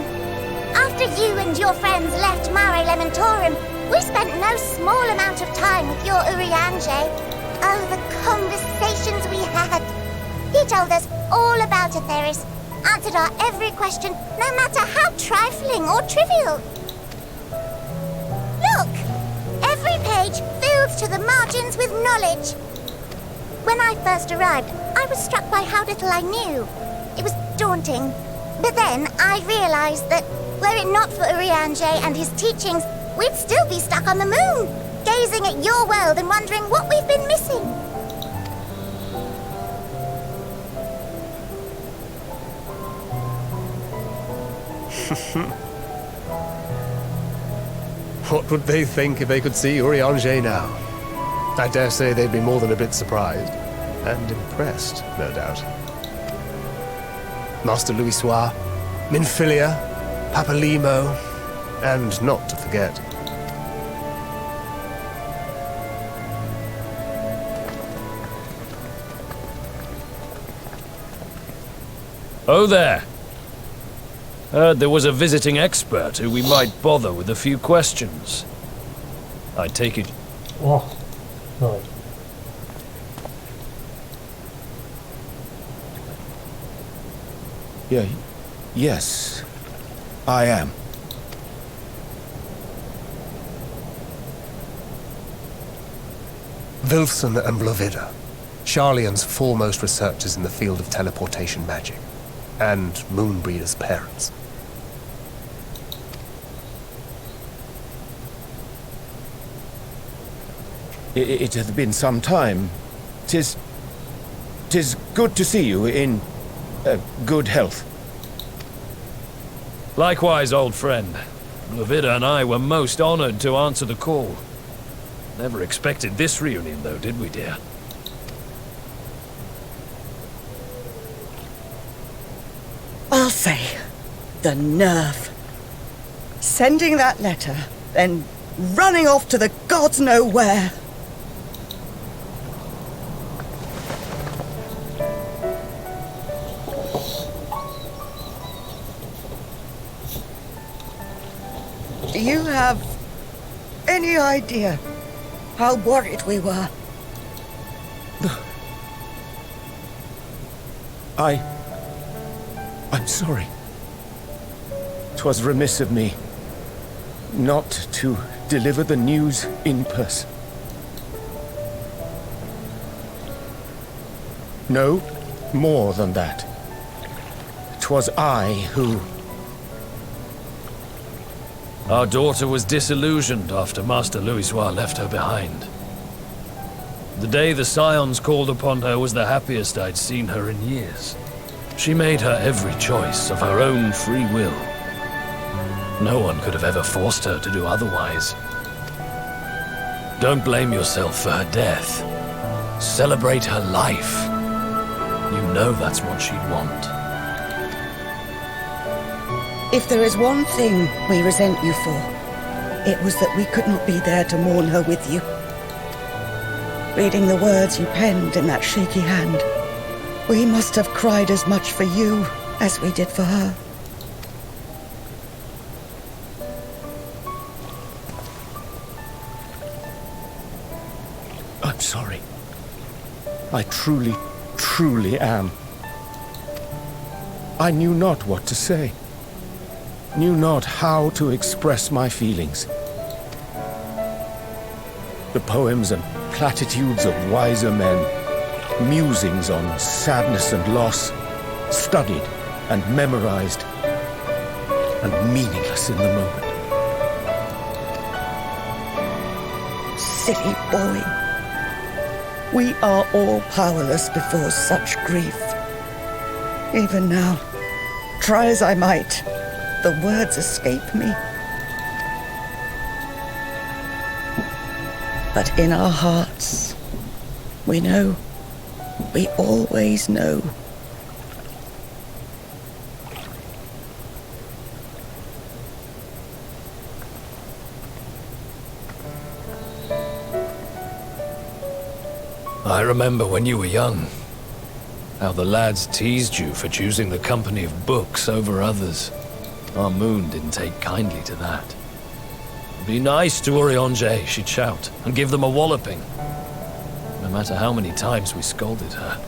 After you and your friends left Mare Elementorum, we spent no small amount of time with your Urianger. Oh, the conversations we had. He told us all about Atheris, answered our every question, no matter how trifling or trivial. Look! Every page filled to the margins with knowledge. When I first arrived, I was struck by how little I knew. It was daunting. But then I realized that were it not for Urianger and his teachings, we'd still be stuck on the moon, gazing at your world and wondering what we've been missing. What would they think if they could see Urianger now? I dare say they'd be more than a bit surprised. And impressed, no doubt. Master Louisoix, Minfilia, Papalimo, and not to forget, Oh there. Heard there was a visiting expert who we might bother with a few questions. I take it... Oh, no. Yeah, yes, I am. Vilfson and Blovida, Sharlayan's foremost researchers in the field of teleportation magic, and Moonbreeder's parents. It hath been some time. 'Tis good to see you in good health. Likewise, old friend. Blovida and I were most honored to answer the call. Never expected this reunion, though, did we, dear? Alfei, the nerve. Sending that letter, then running off to the gods know where. Do you have any idea how worried we were? I'm sorry. 'Twas remiss of me not to deliver the news in person. No, more than that. 'Twas I who... Our daughter was disillusioned after Master Louisoix left her behind. The day the Scions called upon her was the happiest I'd seen her in years. She made her every choice of her own free will. No one could have ever forced her to do otherwise. Don't blame yourself for her death. Celebrate her life. You know that's what she'd want. If there is one thing we resent you for, it was that we could not be there to mourn her with you. Reading the words you penned in that shaky hand, we must have cried as much for you as we did for her. I'm sorry. I truly, truly am. I knew not what to say. Knew not how to express my feelings. The poems and platitudes of wiser men, musings on sadness and loss, studied and memorized, and meaningless in the moment. Silly boy. We are all powerless before such grief. Even now, try as I might, the words escape me. But in our hearts, we know, we always know. I remember when you were young, how the lads teased you for choosing the company of books over others. Our moon didn't take kindly to that. Be nice to Urianger, she'd shout, and give them a walloping. No matter how many times we scolded her.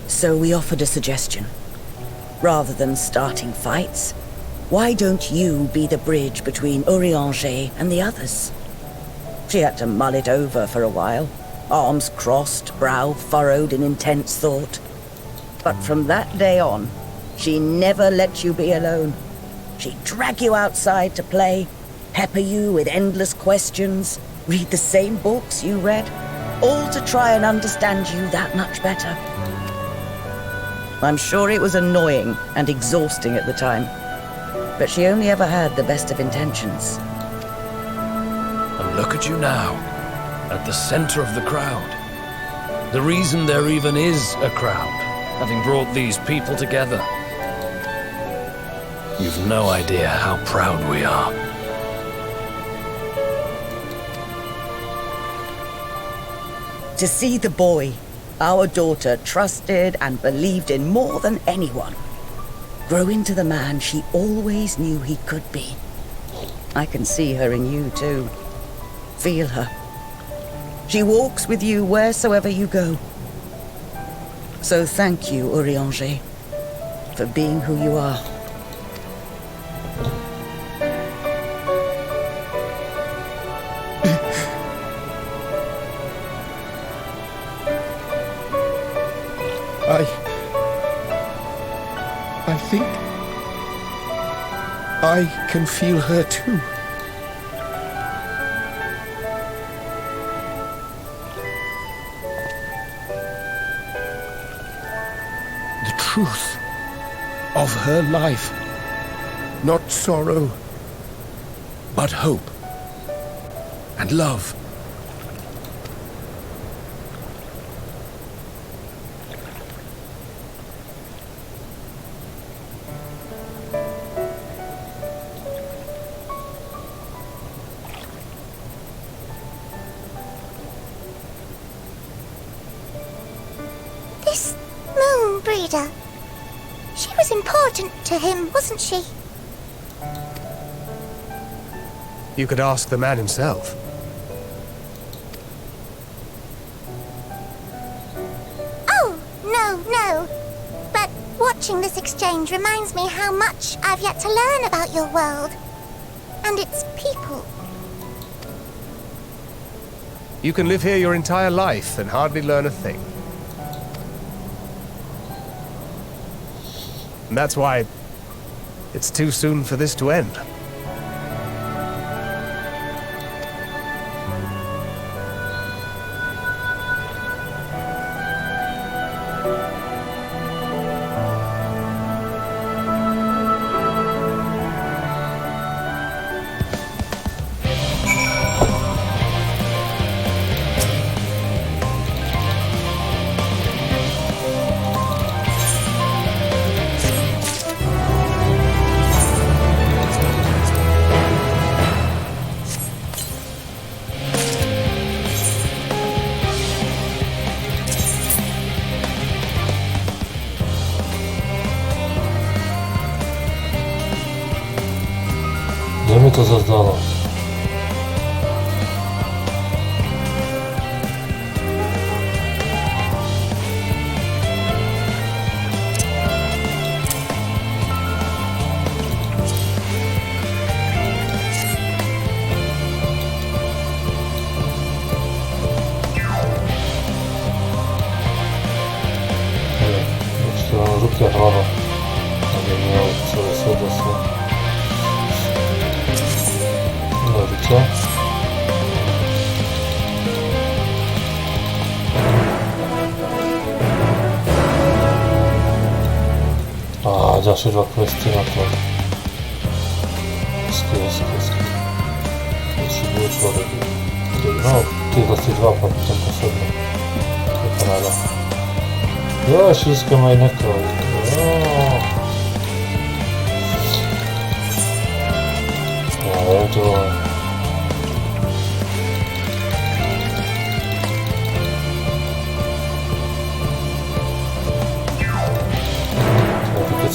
So we offered a suggestion. Rather than starting fights, why don't you be the bridge between Urianger and the others? She had to mull it over for a while, arms crossed, brow furrowed in intense thought. But from that day on, she never let you be alone. She'd drag you outside to play, pepper you with endless questions, read the same books you read, all to try and understand you that much better. I'm sure it was annoying and exhausting at the time, but she only ever had the best of intentions. And look at you now, at the center of the crowd. The reason there even is a crowd, having brought these people together. You've no idea how proud we are. To see the boy, our daughter, trusted and believed in more than anyone, grow into the man she always knew he could be. I can see her in you too. Feel her. She walks with you wheresoever you go. So thank you, Urianger, for being who you are. I think I can feel her too. The truth of her life. Not sorrow, but hope and love. This moon breeder. She was important to him, wasn't she? You could ask the man himself. Oh, no. But watching this exchange reminds me how much I've yet to learn about your world. And its people. You can live here your entire life and hardly learn a thing. And that's why it's too soon for this to end. Gdzie mi to zazdano? další dva questy na to. Hezky. Potřebuju kolegy. No, tyhle ty dva, pak ten poslední. To je paráda. Jo, šířka mají nekol. Jo, tohle.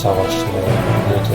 Cała szczerze, nie to.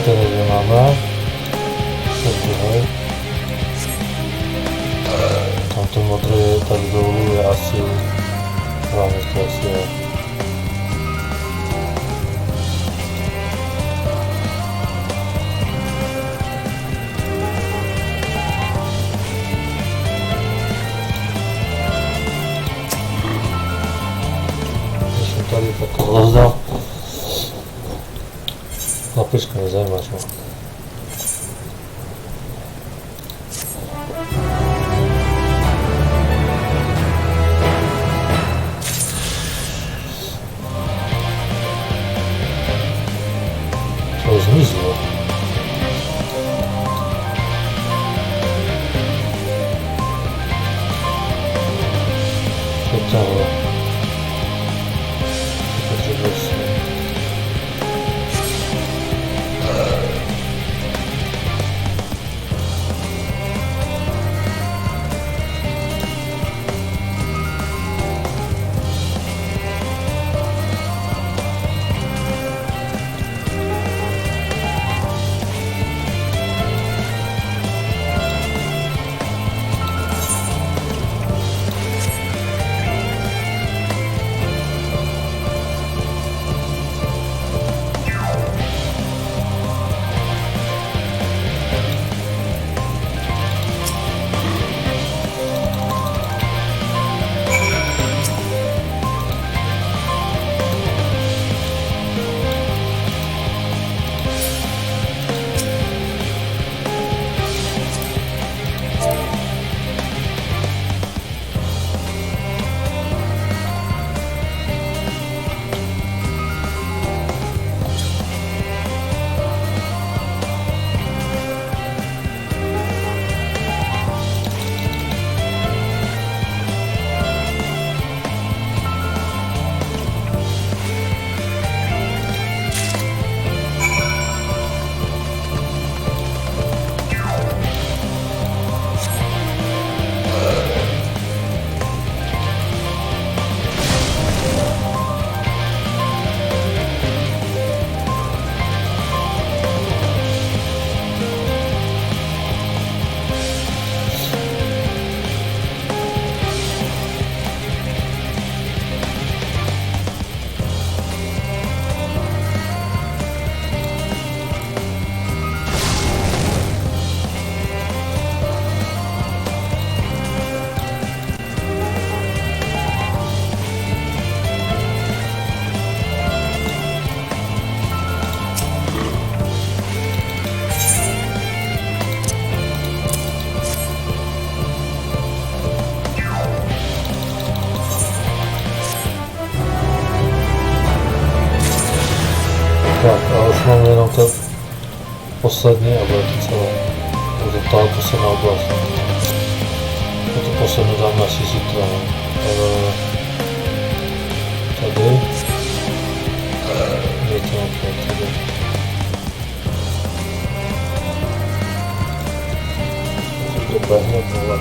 Teraz nie mamy. Słuchaj. Tamten modry tak dołuje asi rany kwestie. Jeśli tady tak rozdał. Napyszkę nie zajmasz, no. To jest mizno. Ciekawe. Tak, a już mamy jenom te poslední a bude to celé. Bude to ta posledná oblast. A to poslední dáme asi zítra. Tady. wtedy. To pewnie było.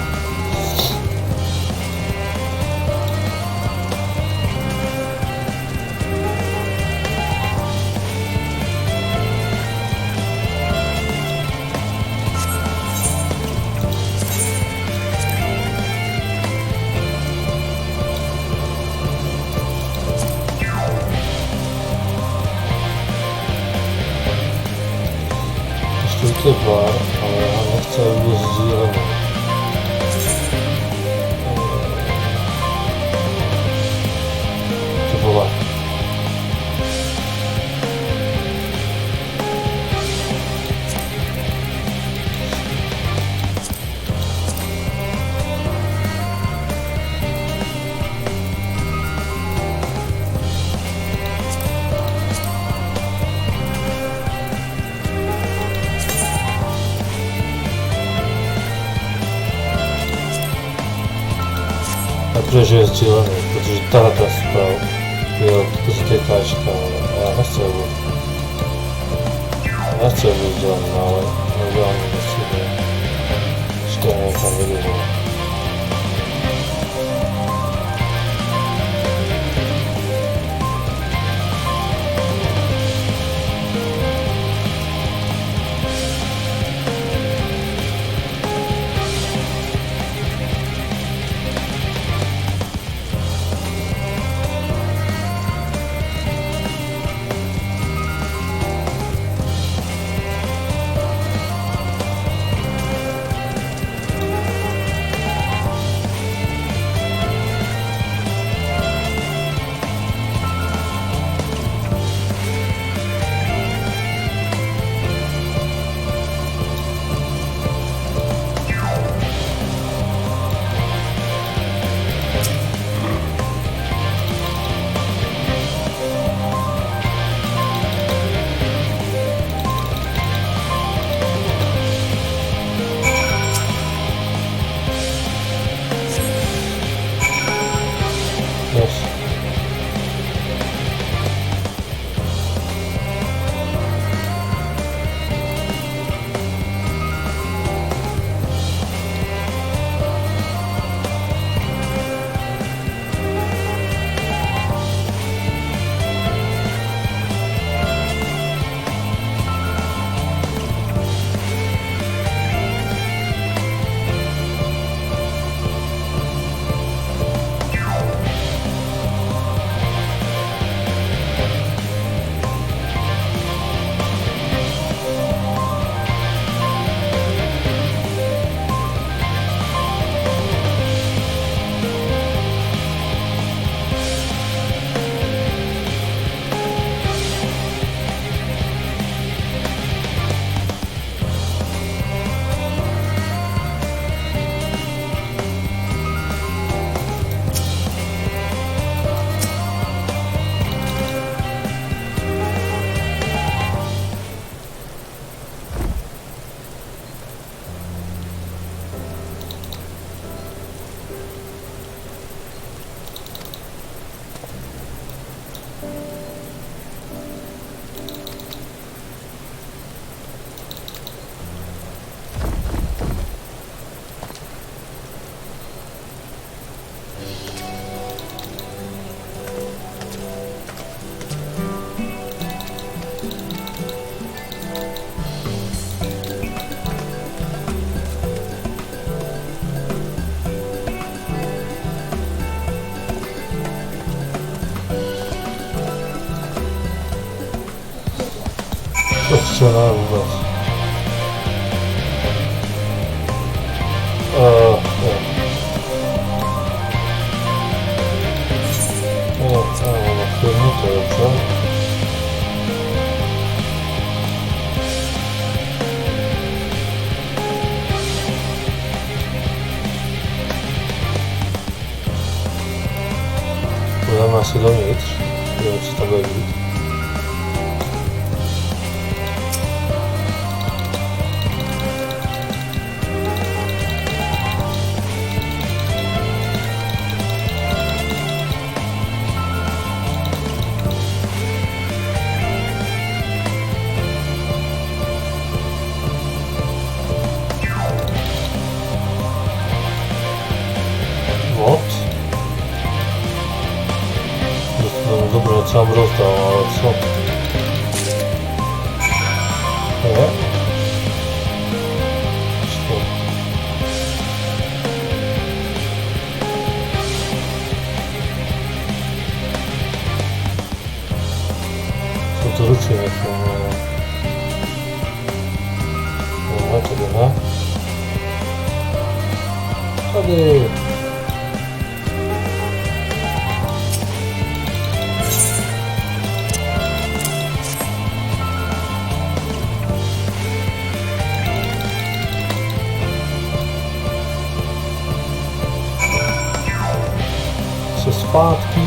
Sztuki bar, ale ja nie chcę jeździć. To była. Protože je sdílený, protože tahle ta zpráv je ztykačka, ale já nechci být. Já nechci být sdílený, ale nedělám nesmí. Ještě tam vidím. Professional vůbec. Firmy to je dobře. Půjdeme asi dovnitř, kde co tam bude být. co mam rozdał, ale co? Nie? Co to ruczy nie no, to nie. Wtedy. Ze spadki.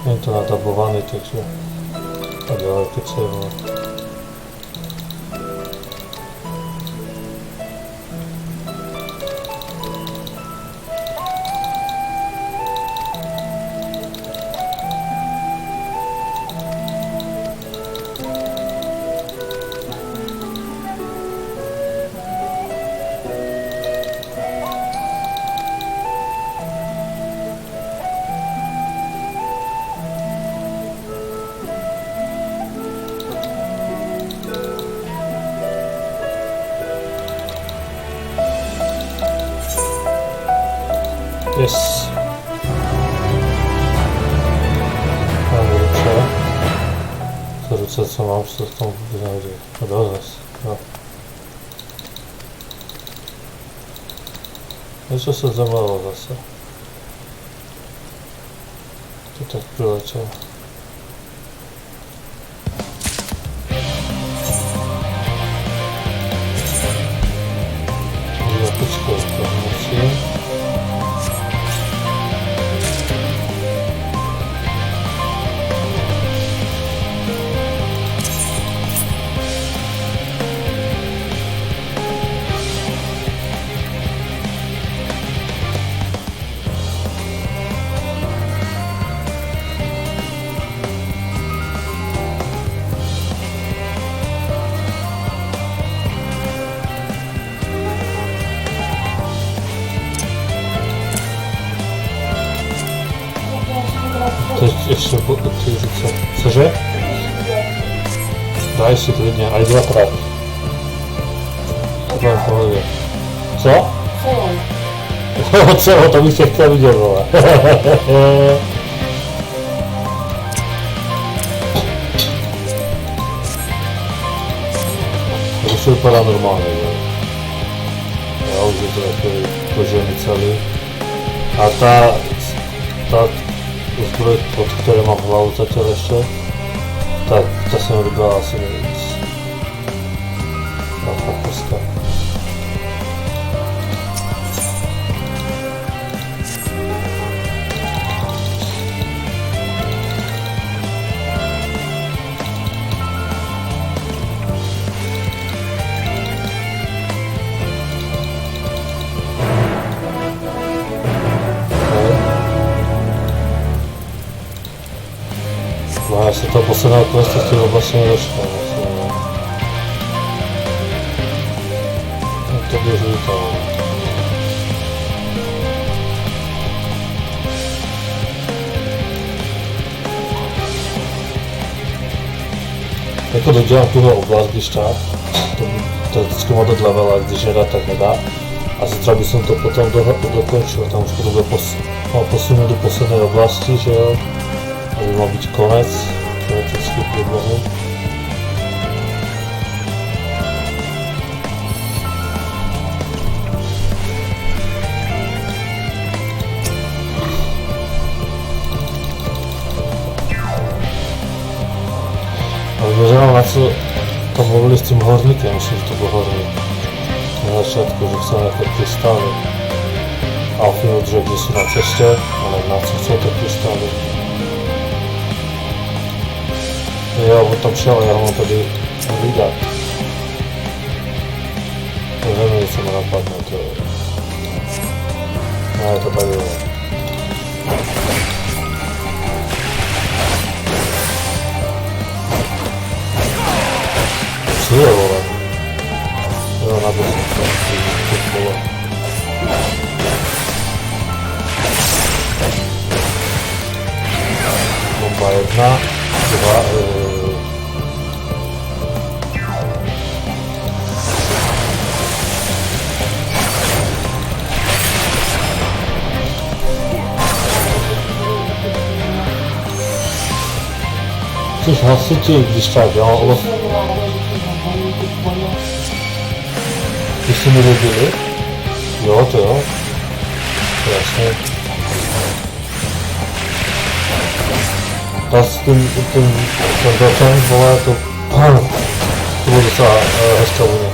Nie to nadabowany, także ale piecewo. Jest. Zarzucę co mam, co tą wynajdzie. Dobra, no. Jeszcze sobie za mało zase. To tak przeleciało. Zapyczkę informacji. Też jeszcze ty rzucę. Co, że? Daj się trudnie, ale dwa traki. Co wam powiem? Co? O co? To mi się chce nie woła. Ruszył paranormalny. Ja już trochę poziomie cały. A ta zbroja, pod które mam chyba zaciął jeszcze. Tak, czasem robiła sobie nic. Taka pusta. Właśnie to posunęło prosto z tego właśnie resztą. No to by rzucało. Jak dowiedziałem tuhle oblast, když tak, to vždycky má do levela, když nedá, tak nedá. A zítra by som to potom dokončil, tam už to bude posunout do posledné oblasti, že jo, aby mal být konec teoreticky průběhu. Ale věřím na co tam mluvili s tím horníkem, myslím, že to byl horník. Na začátku, že chcou nějaké krystály. A Alfin řekl, že jsou na cestě, ale na co chcou ty krystály. Jo, on tam šel, já ho mám tady hlídat. To nevím, co mu napadne, to je. Ne, to tady je. Co je, vole? Jo, nabil jsem to, vole. Bomba jedna, dva, Což hasiči, když tak, jo, ty jsi mi nebyli? Jo, to jo. To jasně. Ten dočen, vole, to bylo docela hezká vůně.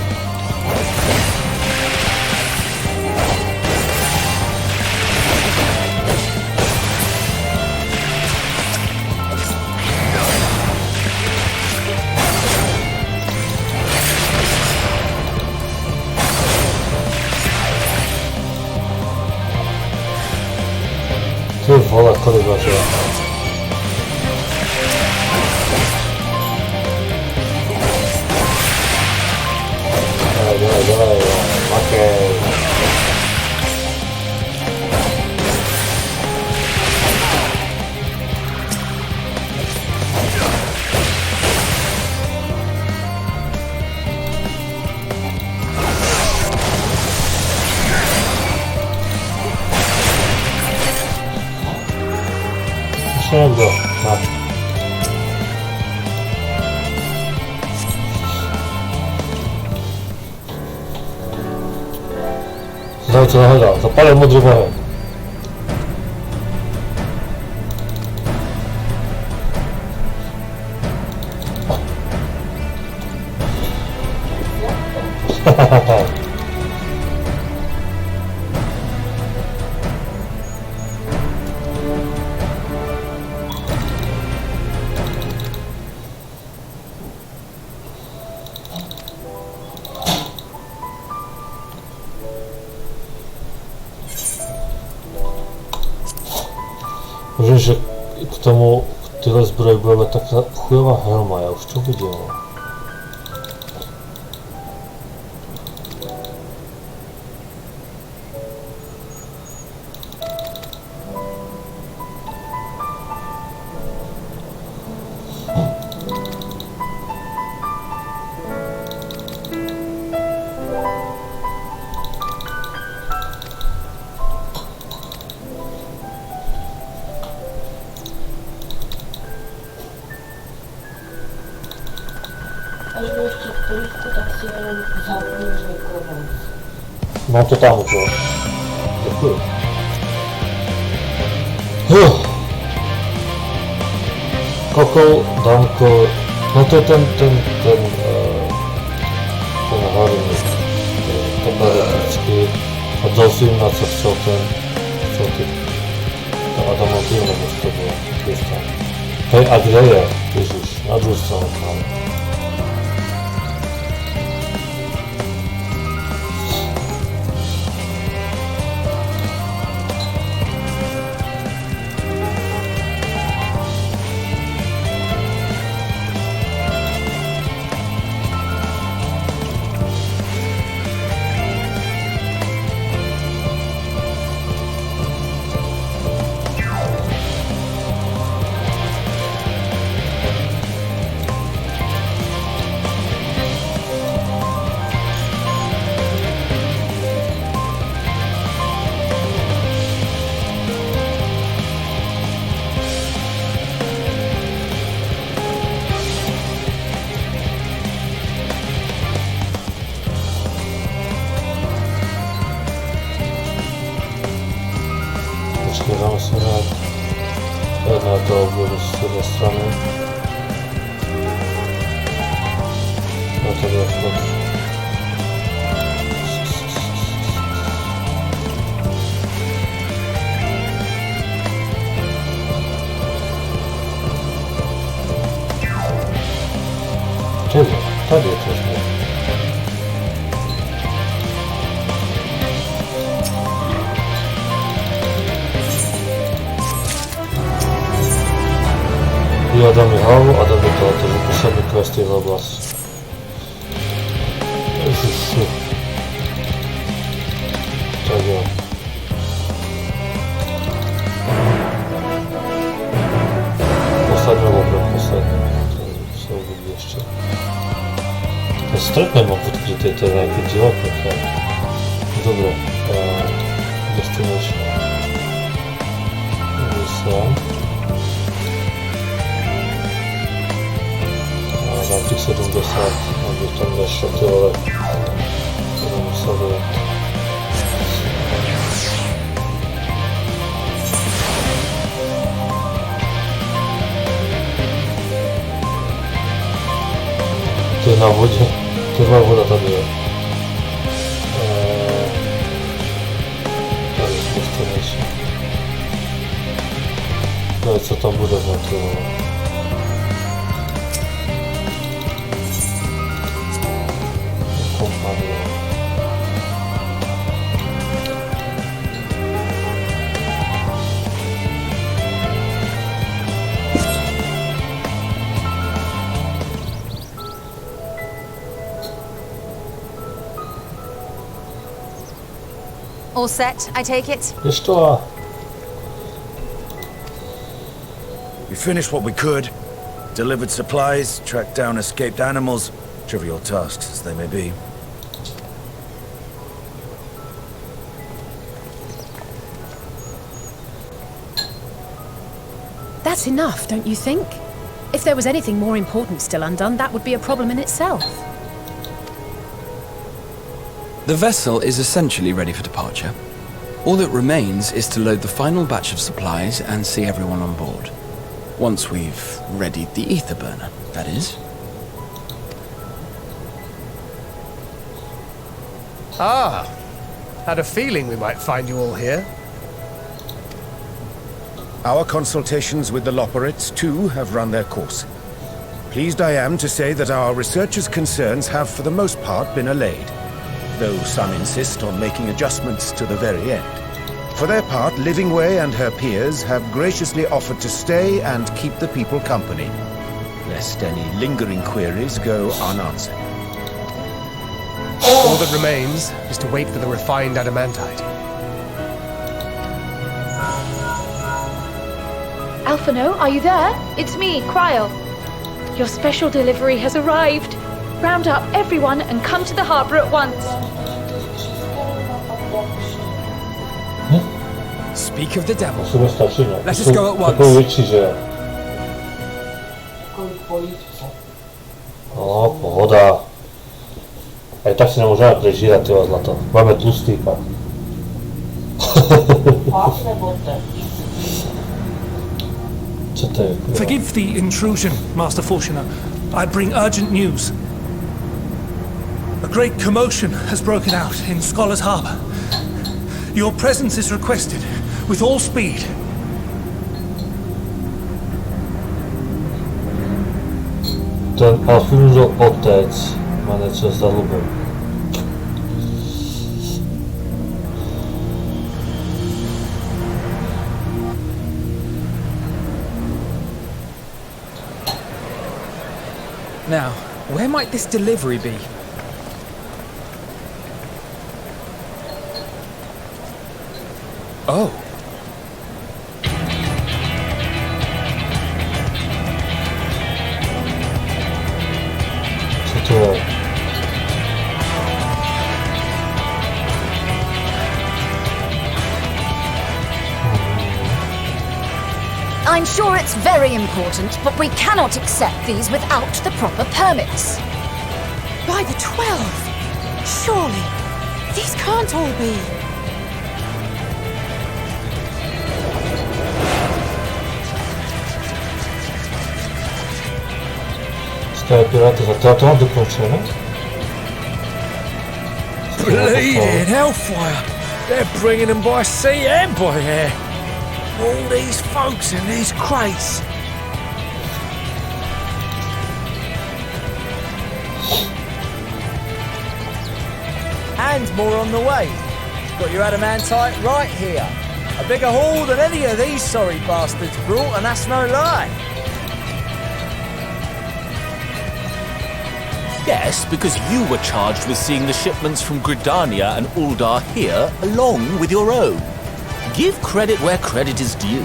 Ty vole, kolik vás je? Dělej, makej. Ještě někdo? Ne. Znovu co nahledal, zapalil modrý bohem. Možná, že k tomu, k tyhle zbroji bude taková chujová helma, já už to viděl. Až budeš chtít polívku, tak si jenom zapneš mikrovlnku. Mám to tam už, jo. Děkuju. Kokou, Danko, no to je ten hlavní, ten elektrický a delfín na co chcel ty Adamantium, nebo co to bylo, krystal. Hej, a kde je? Ježiš, na druhou stranu tam. Dáme se rád na to budu z téhle strany. A tady je vchod. Tady je to znovu. Jo, dá mi hlavu a dá mi to, takže poslední quest je v oblasti. Ježiši. Tak jo. Poslední obraz, poslední. To se uvidí ještě. Ten stret nemám odkrytý, to je nějaký divoký. Dobré. Destination. Myslím. Na těch 70, aby tam nešlo ty vole. To nemusel být. To je na vodě, to je voda tady je. Tady je destination. No co tam bude na ty vole. All set, I take it? Ještě. We finished what we could. Delivered supplies, tracked down escaped animals. Trivial tasks as they may be. That's enough, don't you think? If there was anything more important still undone, that would be a problem in itself. The vessel is essentially ready for departure. All that remains is to load the final batch of supplies and see everyone on board. Once we've readied the ether burner, that is. Ah, had a feeling we might find you all here. Our consultations with the Loperates, too, have run their course. Pleased I am to say that our researchers' concerns have for the most part been allayed, though some insist on making adjustments to the very end. For their part, Livingway and her peers have graciously offered to stay and keep the people company, lest any lingering queries go unanswered. All that remains is to wait for the refined adamantite. Alphino, are you there? It's me, Cryle. Your special delivery has arrived. Round up everyone and come to the harbour at once. Speak of the devil. Let us go at once. No, pohoda. Aj tak si nemôžeme prežírať, tyho zlato. Máme tlustýka. Co to je? Forgive the intrusion, Master Fortuner. I bring urgent news. A great commotion has broken out in Scholar's Harbour. Your presence is requested with all speed. Ten Alfonso otec ma niečo zaľúbil. Now, where might this delivery be? Oh. Co to je? I'm sure it's very important, but we cannot accept these without the proper permits. By the 12! Surely, these can't all be. Stare pirata za teatro dokończone? Bleeding hellfire! They're bringing them by sea and by air. All these folks in these crates. and more on the way. Got your adamantite right here. A bigger haul than any of these sorry bastards brought, and that's no lie. Yes, because you were charged with seeing the shipments from Gridania and Uldar here along with your own. Give credit where credit is due.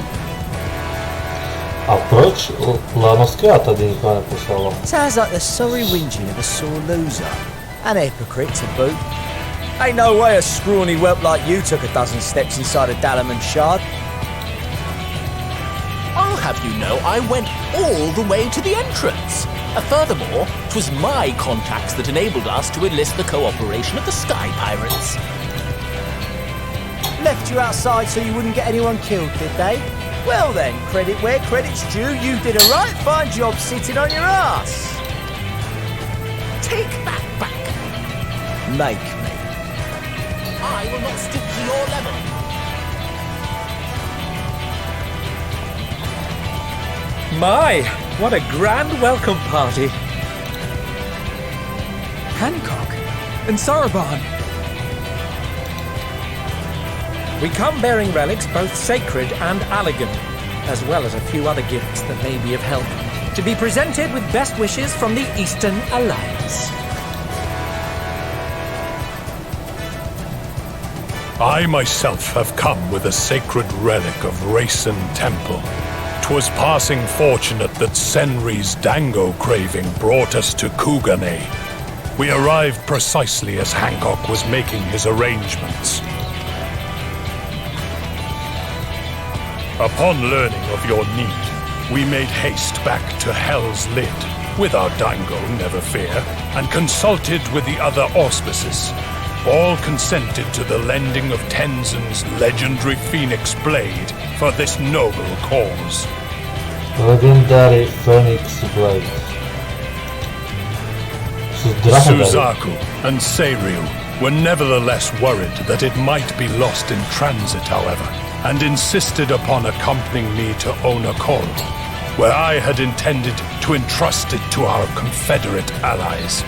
A proč Lanoskea tady nikoho neposlalo? Sounds like the sorry whinging of a sore loser. An hypocrite to boot. Ain't no way a scrawny whelp like you took a dozen steps inside a Dalamud shard. I'll have you know I went all the way to the entrance. Furthermore, 'twas my contacts that enabled us to enlist the cooperation of the Sky Pirates. Left you outside so you wouldn't get anyone killed, did they? Well then, credit where credit's due, you did a right fine job sitting on your ass. Take that back. Make me. I will not stoop to your level. My, what a grand welcome party. Hancock and Saraban. We come bearing relics both sacred and elegant, as well as a few other gifts that may be of help, to be presented with best wishes from the Eastern Alliance. I myself have come with a sacred relic of Rayson Temple. 'Twas passing fortunate that Senri's dango craving brought us to Kugane. We arrived precisely as Hancock was making his arrangements. Upon learning of your need, we made haste back to Hell's Lid, with our dango, never fear, and consulted with the other auspices. All consented to the lending of Tenzin's legendary Phoenix Blade for this noble cause. Legendary Phoenix Blade. Suzaku and Seiryu were nevertheless worried that it might be lost in transit, however, and insisted upon accompanying me to Onakol, where I had intended to entrust it to our Confederate allies.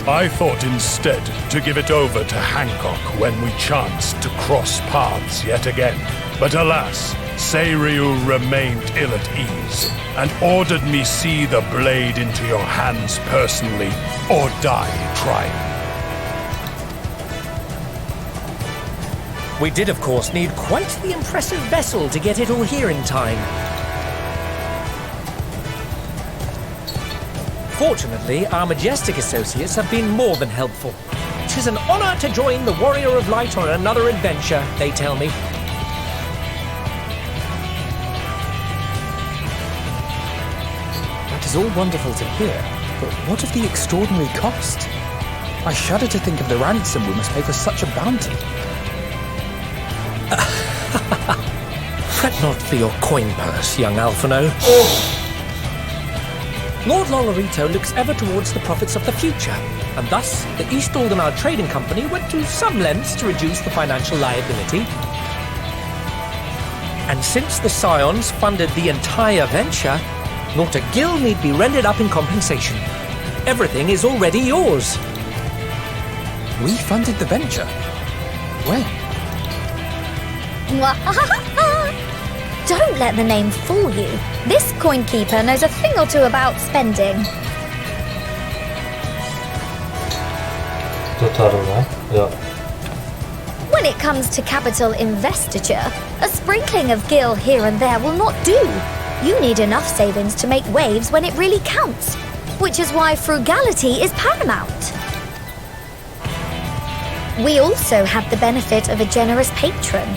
I thought instead to give it over to Hancock when we chanced to cross paths yet again. But alas, Seiryu remained ill at ease, and ordered me see the blade into your hands personally, or die trying. We did, of course, need quite the impressive vessel to get it all here in time. Fortunately, our majestic associates have been more than helpful. 'Tis an honor to join the Warrior of Light on another adventure, they tell me. That is all wonderful to hear, but what of the extraordinary cost? I shudder to think of the ransom we must pay for such a bounty. Fret not for your coin purse, young Alphino. Lord Lolorito looks ever towards the profits of the future, and thus the East Aldenar Trading Company went to some lengths to reduce the financial liability. And since the Scions funded the entire venture, not a gill need be rendered up in compensation. Everything is already yours. We funded the venture? When? Don't let the name fool you. This coin keeper knows a thing or two about spending. Yeah. When it comes to capital investiture, a sprinkling of gil here and there will not do. You need enough savings to make waves when it really counts, which is why frugality is paramount. We also have the benefit of a generous patron.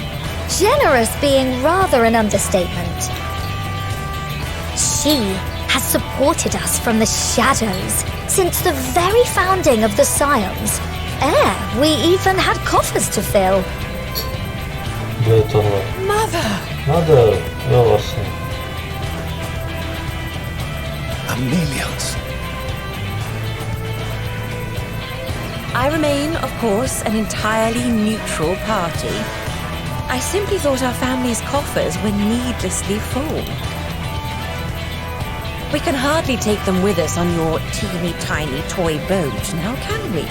Generous being rather an understatement. She has supported us from the shadows since the very founding of the Scions. We even had coffers to fill. Mother, jo vlastně. Amelios. I remain, of course, an entirely neutral party. I simply thought our family's coffers were needlessly full. We can hardly take them with us on your teeny tiny toy boat, now can we?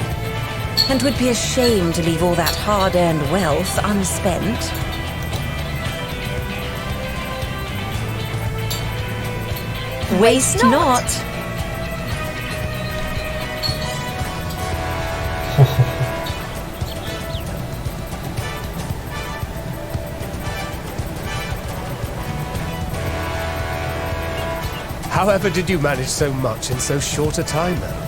and would be a shame to leave all that hard-earned wealth unspent. Waste not. However did you manage so much in so short a time, though?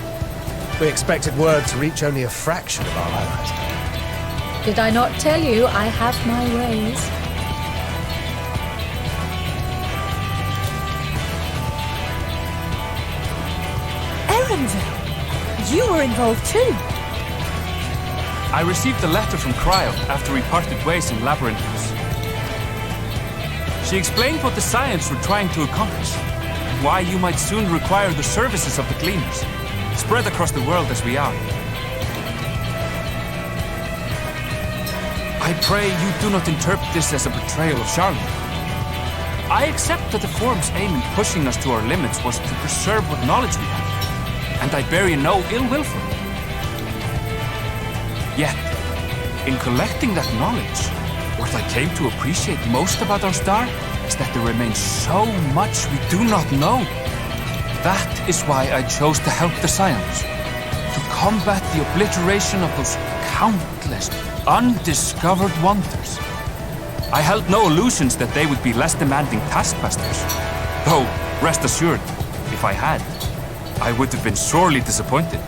We expected word to reach only a fraction of our allies. Did I not tell you I have my ways? Erenville, you were involved too. I received a letter from Cryo after we parted ways in Labyrinth House. She explained what the Scions were trying to accomplish, and why you might soon require the services of the Gleaners, spread across the world as we are. I pray you do not interpret this as a betrayal of Charlotte. I accept that the Forum's aim in pushing us to our limits was to preserve what knowledge we have, and I bear you no ill will for it. Yet, in collecting that knowledge, what I came to appreciate most about our star is that there remains so much we do not know. That is why I chose to help the Scions, to combat the obliteration of those countless undiscovered wonders. I held no illusions that they would be less demanding taskmasters. Though, rest assured, if I had, I would have been sorely disappointed.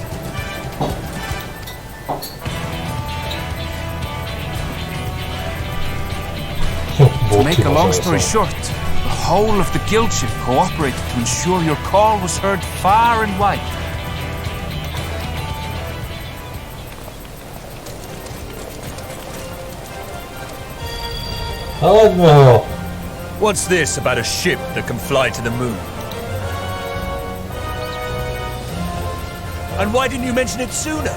To make a long story short, the whole of the guild ship cooperated to ensure your call was heard far and wide. What's this about a ship that can fly to the moon? And why didn't you mention it sooner?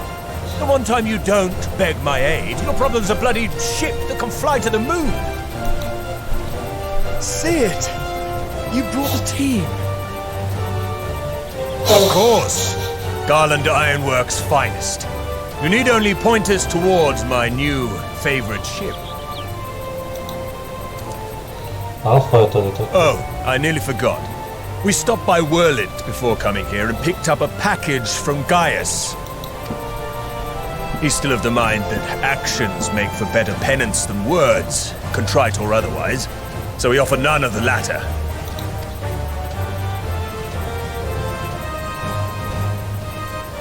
The one time you don't beg my aid, your problem's a bloody ship that can fly to the moon. See it! You brought a team. Of course. Garland Ironworks' finest. You need only point us towards my new favorite ship. Oh, I nearly forgot. We stopped by Whirlwind before coming here and picked up a package from Gaius. He's still of the mind that actions make for better penance than words, contrite or otherwise, so we offer none of the latter.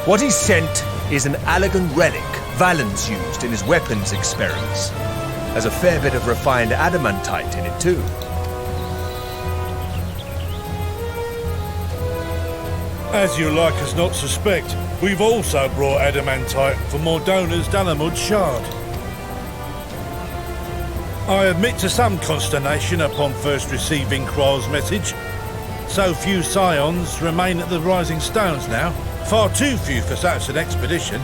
What he sent is an Allegan relic Valens used in his weapons experiments. There's a fair bit of refined adamantite in it too. As you like us not suspect, we've also brought adamantite for Mordona's Dalamud shard. I admit to some consternation upon first receiving Kryl's message. So few Scions remain at the Rising Stones now, far too few for such an expedition.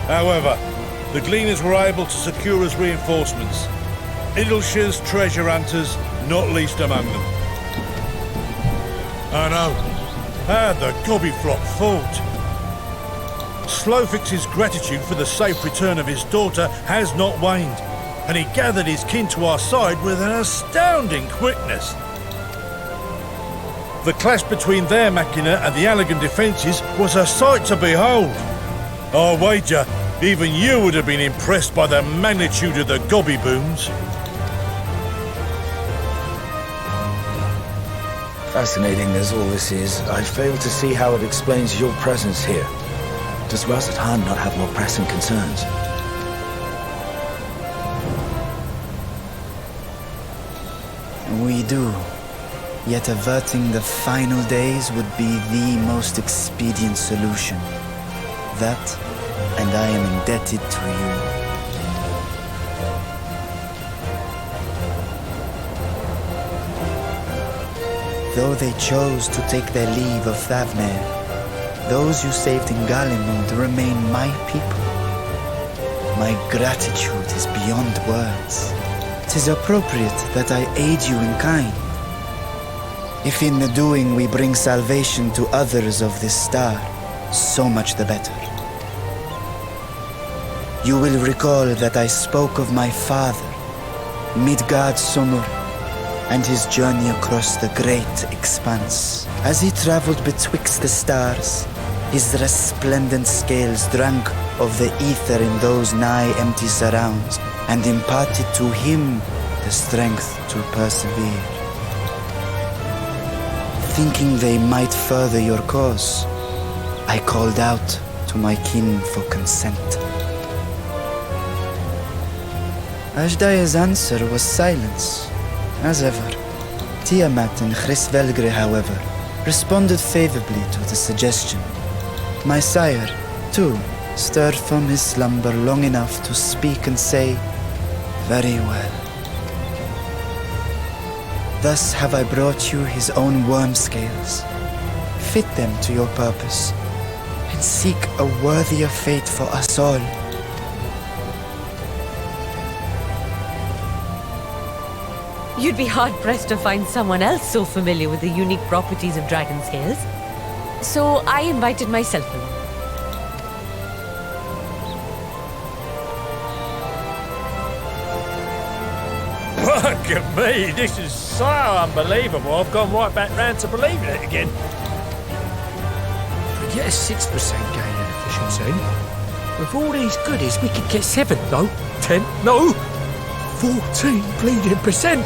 However, the Gleaners were able to secure us reinforcements. Idleshire's treasure hunters, not least among them. I know. How the Gobbyflop fought. Slowfix's gratitude for the safe return of his daughter has not waned, and he gathered his kin to our side with an astounding quickness. The clash between their machina and the Allegan defences was a sight to behold. I wager even you would have been impressed by the magnitude of the Gobby booms. Fascinating as all this is, I fail to see how it explains your presence here. Does Razat-Han not have more pressing concerns? We do. Yet averting the final days would be the most expedient solution. That, and I am indebted to you. Though they chose to take their leave of Thavnair, those you saved in Galimund remain my people. My gratitude is beyond words. 'Tis appropriate that I aid you in kind. If in the doing we bring salvation to others of this star, so much the better. you will recall that I spoke of my father, Midgard Sommer, and his journey across the great expanse. As he traveled betwixt the stars, his resplendent scales drank of the ether in those nigh empty surrounds, and imparted to him the strength to persevere. Thinking they might further your cause, I called out to my kin for consent. Ajdaya's answer was silence, as ever. Tiamat and Hrisvelgre, however, responded favorably to the suggestion. My sire, too, stirred from his slumber long enough to speak and say, "Very well." Thus have I brought you his own worm scales. Fit them to your purpose, and seek a worthier fate for us all. You'd be hard-pressed to find someone else so familiar with the unique properties of dragon scales. So I invited myself along. Look at me, this is so unbelievable. I've gone right back round to believing it again. Forget a 6% gain in efficiency. With all these goodies, we could get 7, no? 10, no? 14 bleeding percent.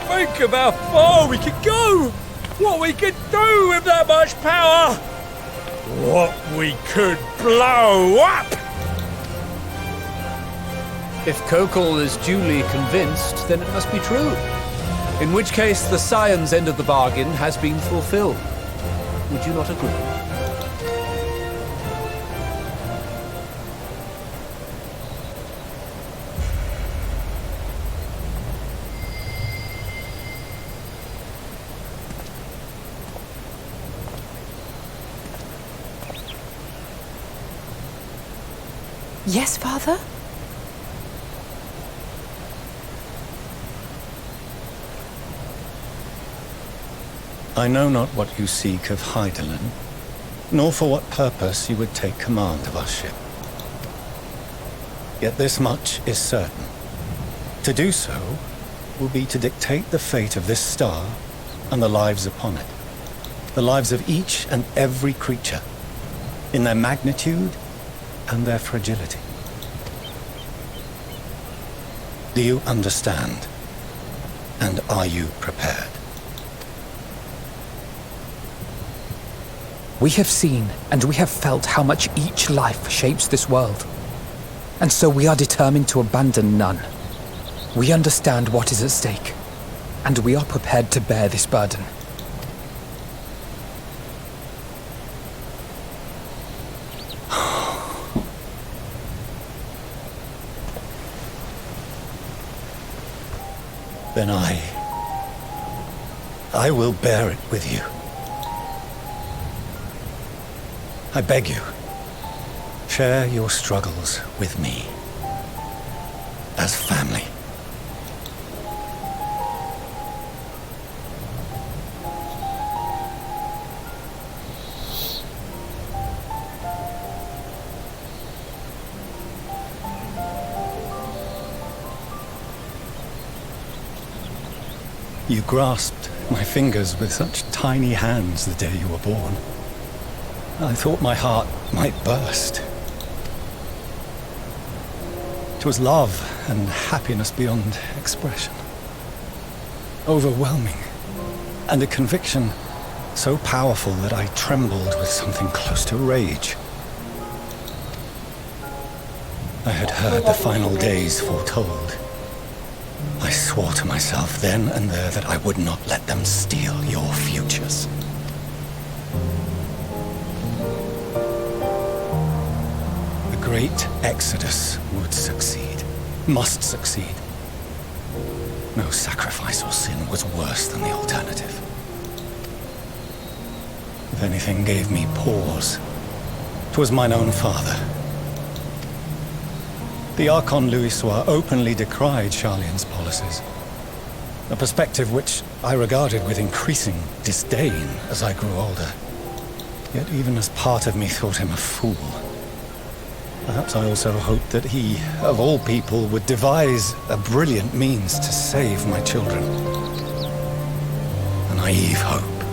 Think of how far we could go. What we could do with that much power. What we could blow up. If Kokol is duly convinced, then it must be true. In which case, the Scion's end of the bargain has been fulfilled. Would you not agree? Yes, Father? I know not what you seek of Hydaelyn, nor for what purpose you would take command of our ship. Yet this much is certain. To do so will be to dictate the fate of this star and the lives upon it. The lives of each and every creature, in their magnitude and their fragility. Do you understand? And are you prepared? We have seen and we have felt how much each life shapes this world. And so we are determined to abandon none. We understand what is at stake, and we are prepared to bear this burden. Then I will bear it with you. I beg you, share your struggles with me, as family. You grasped my fingers with such tiny hands the day you were born. I thought my heart might burst. 'Twas love and happiness beyond expression. Overwhelming, and a conviction so powerful that I trembled with something close to rage. I had heard the final days foretold. I swore to myself then and there that I would not let them steal your futures. The great exodus would succeed, must succeed. No sacrifice or sin was worse than the alternative. If anything gave me pause, 'twas mine own father. The Archon Louisois openly decried Charlian's policies, a perspective which I regarded with increasing disdain as I grew older. Yet even as part of me thought him a fool, Perhaps I also hoped that he, of all people, would devise a brilliant means to save my children. A naive hope,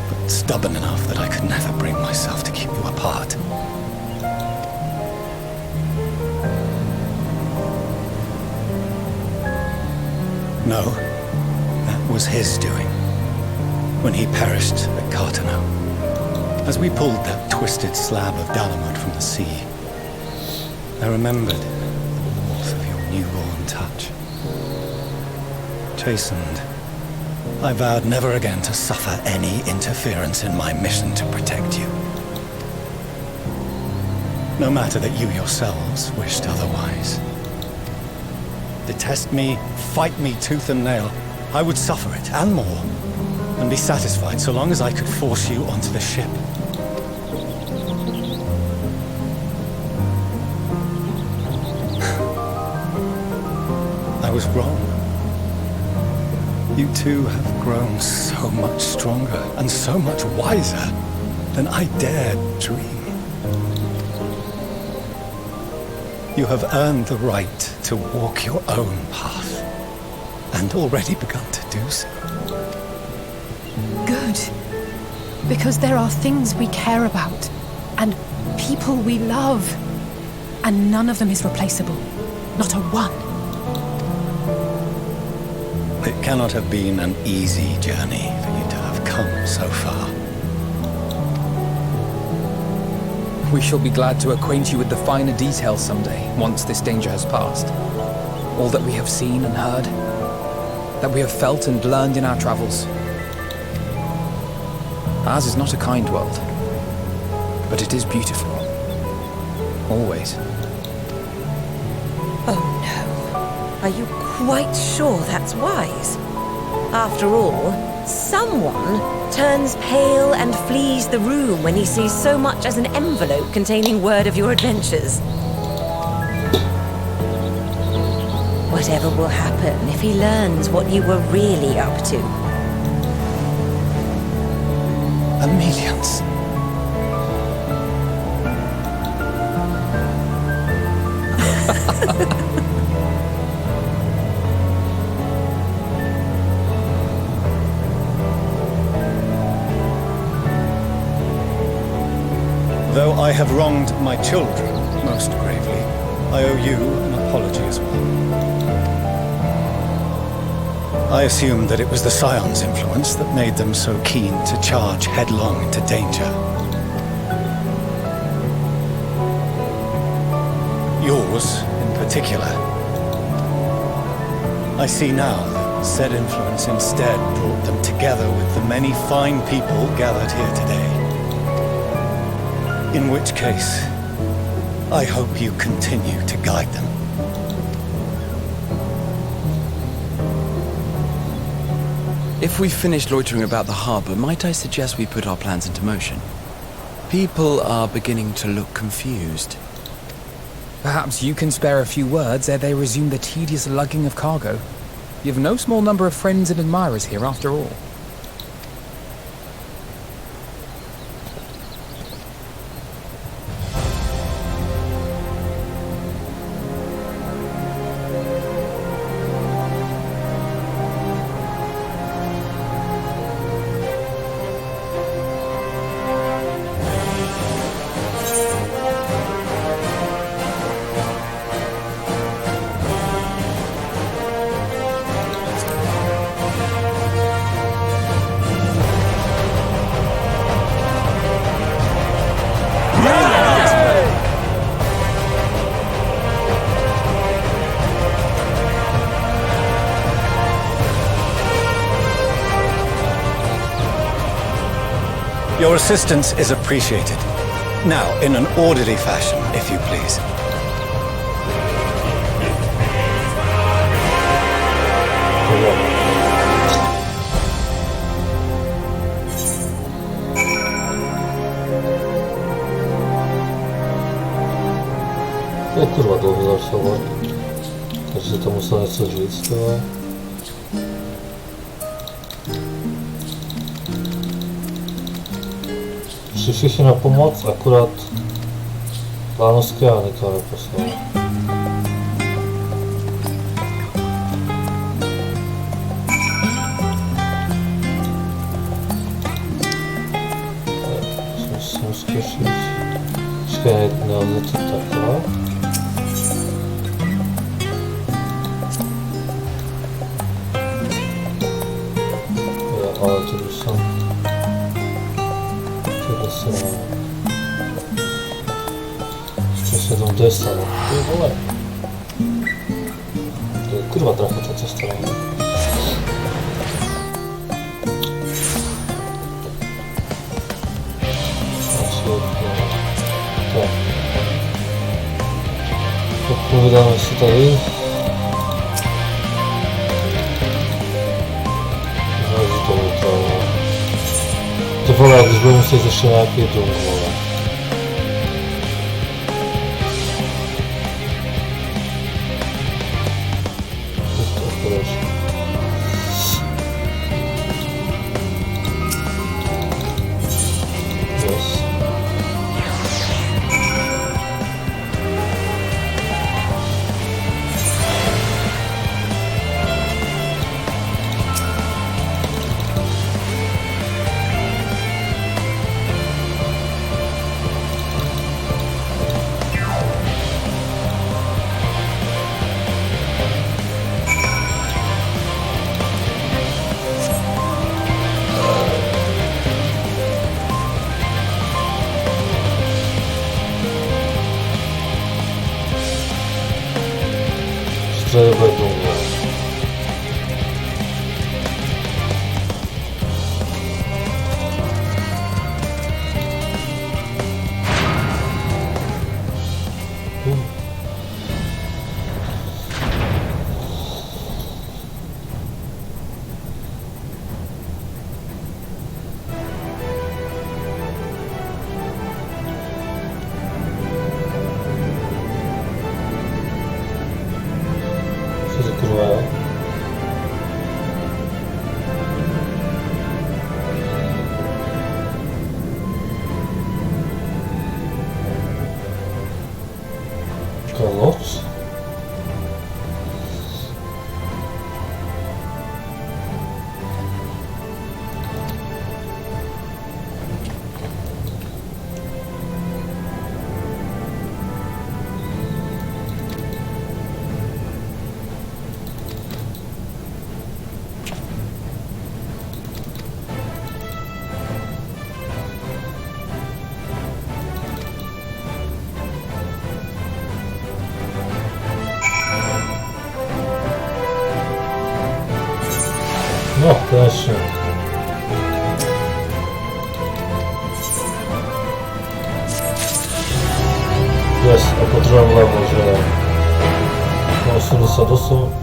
but stubborn enough that I could never bring myself to keep you apart. No, that was his doing, when he perished at Cartano. As we pulled that twisted slab of Dalamud from the sea, I remembered the warmth of your newborn touch. Chastened, I vowed never again to suffer any interference in my mission to protect you. No matter that you yourselves wished otherwise. Detest me, fight me tooth and nail, I would suffer it, and more, and be satisfied so long as I could force you onto the ship. I was wrong. You two have grown so much stronger and so much wiser than I dared dream. You have earned the right to walk your own path, and already begun to do so. Good. Because there are things we care about, and people we love, and none of them is replaceable. Not a one. It cannot have been an easy journey for you to have come so far. We shall be glad to acquaint you with the finer details someday, once this danger has passed. All that we have seen and heard, that we have felt and learned in our travels. Ours is not a kind world, but it is beautiful. Always. Oh no. Are you quite sure that's wise? After all, someone turns pale and flees the room when he sees so much as an envelope containing word of your adventures. Whatever will happen if he learns what you were really up to? Millions. Though I have wronged my children most gravely, I owe you an apology as well. I assumed that it was the Scion's influence that made them so keen to charge headlong into danger. Yours, in particular. I see now that said influence instead brought them together with the many fine people gathered here today. In which case, I hope you continue to guide them. If we've finished loitering about the harbor, might I suggest we put our plans into motion? People are beginning to look confused. Perhaps you can spare a few words ere they resume the tedious lugging of cargo. You've no small number of friends and admirers here after all. Your assistance is appreciated. Now, in an orderly fashion, if you please. O kurwa, długo zaczęło. Takže to musel něco říct, jo. Přišli si na pomoc, akurát Lánovské a nikoho neposlal. Musím zkusit. Počkej, nelze to takhle. Jo, ale to už jsem... Tohle se nemá. Co se tam dostalo? Ty vole. To je kurva trafa ta cesta. Tak. Popovídáme si tady. Znovu to vypadá. Ty vole, když budu muset ještě nějaký dům, vole. Středové dům. Loď? No, konečně. Yes, a potřebujeme levo, že jo. Na 88.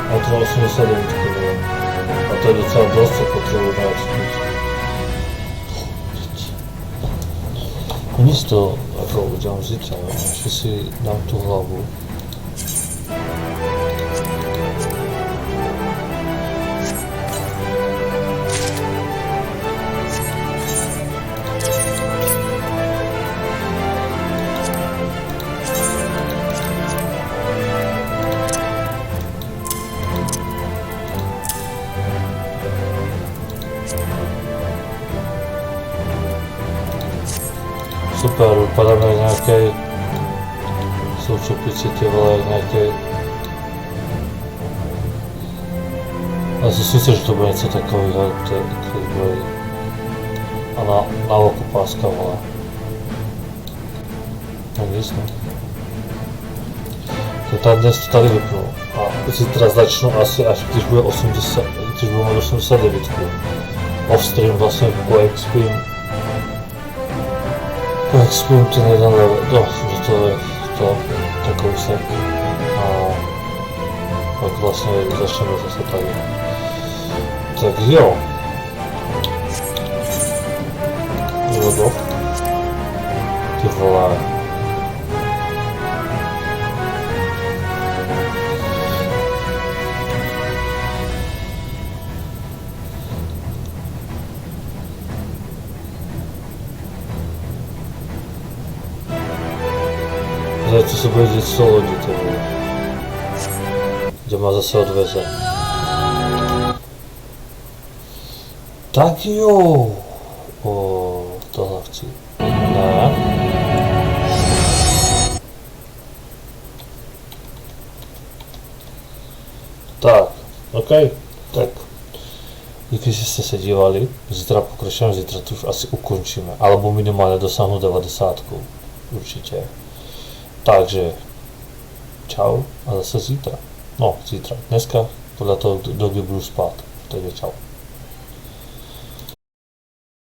A to 89, a to je docela dost, co potřebuji dát způsob. Nic to jako udělám zítra, ještě si dám tu hlavu. Super, vypadáme jak nějaký součepici, ty vole, jak nějaký... Já si myslím, že to bude něco takového, který bude... A na oko páska, vole. No nic, no. To tady dnes to tady vypnu. A zítra začnu asi až když bude 80, když budu mít 89. Off-stream vlastně Exprim ten jeden level, no, že to je to kousek a pak vlastně začneme zase tady. Tak jo. Vodo. Ty vole. Hej, co se bude dít s tou lodí, to vole. Kde má zase odveze. Tak jo. O, tohle chci. Ne. Tak, OK, tak. Díky, že jste se dívali. Zítra pokračujeme, zítra to už asi ukončíme. Alebo minimálně dosáhnu 90. Určitě. Takže čau a zase zítra. No, zítra. Dneska podle toho, kdy budu spát. Takže čau.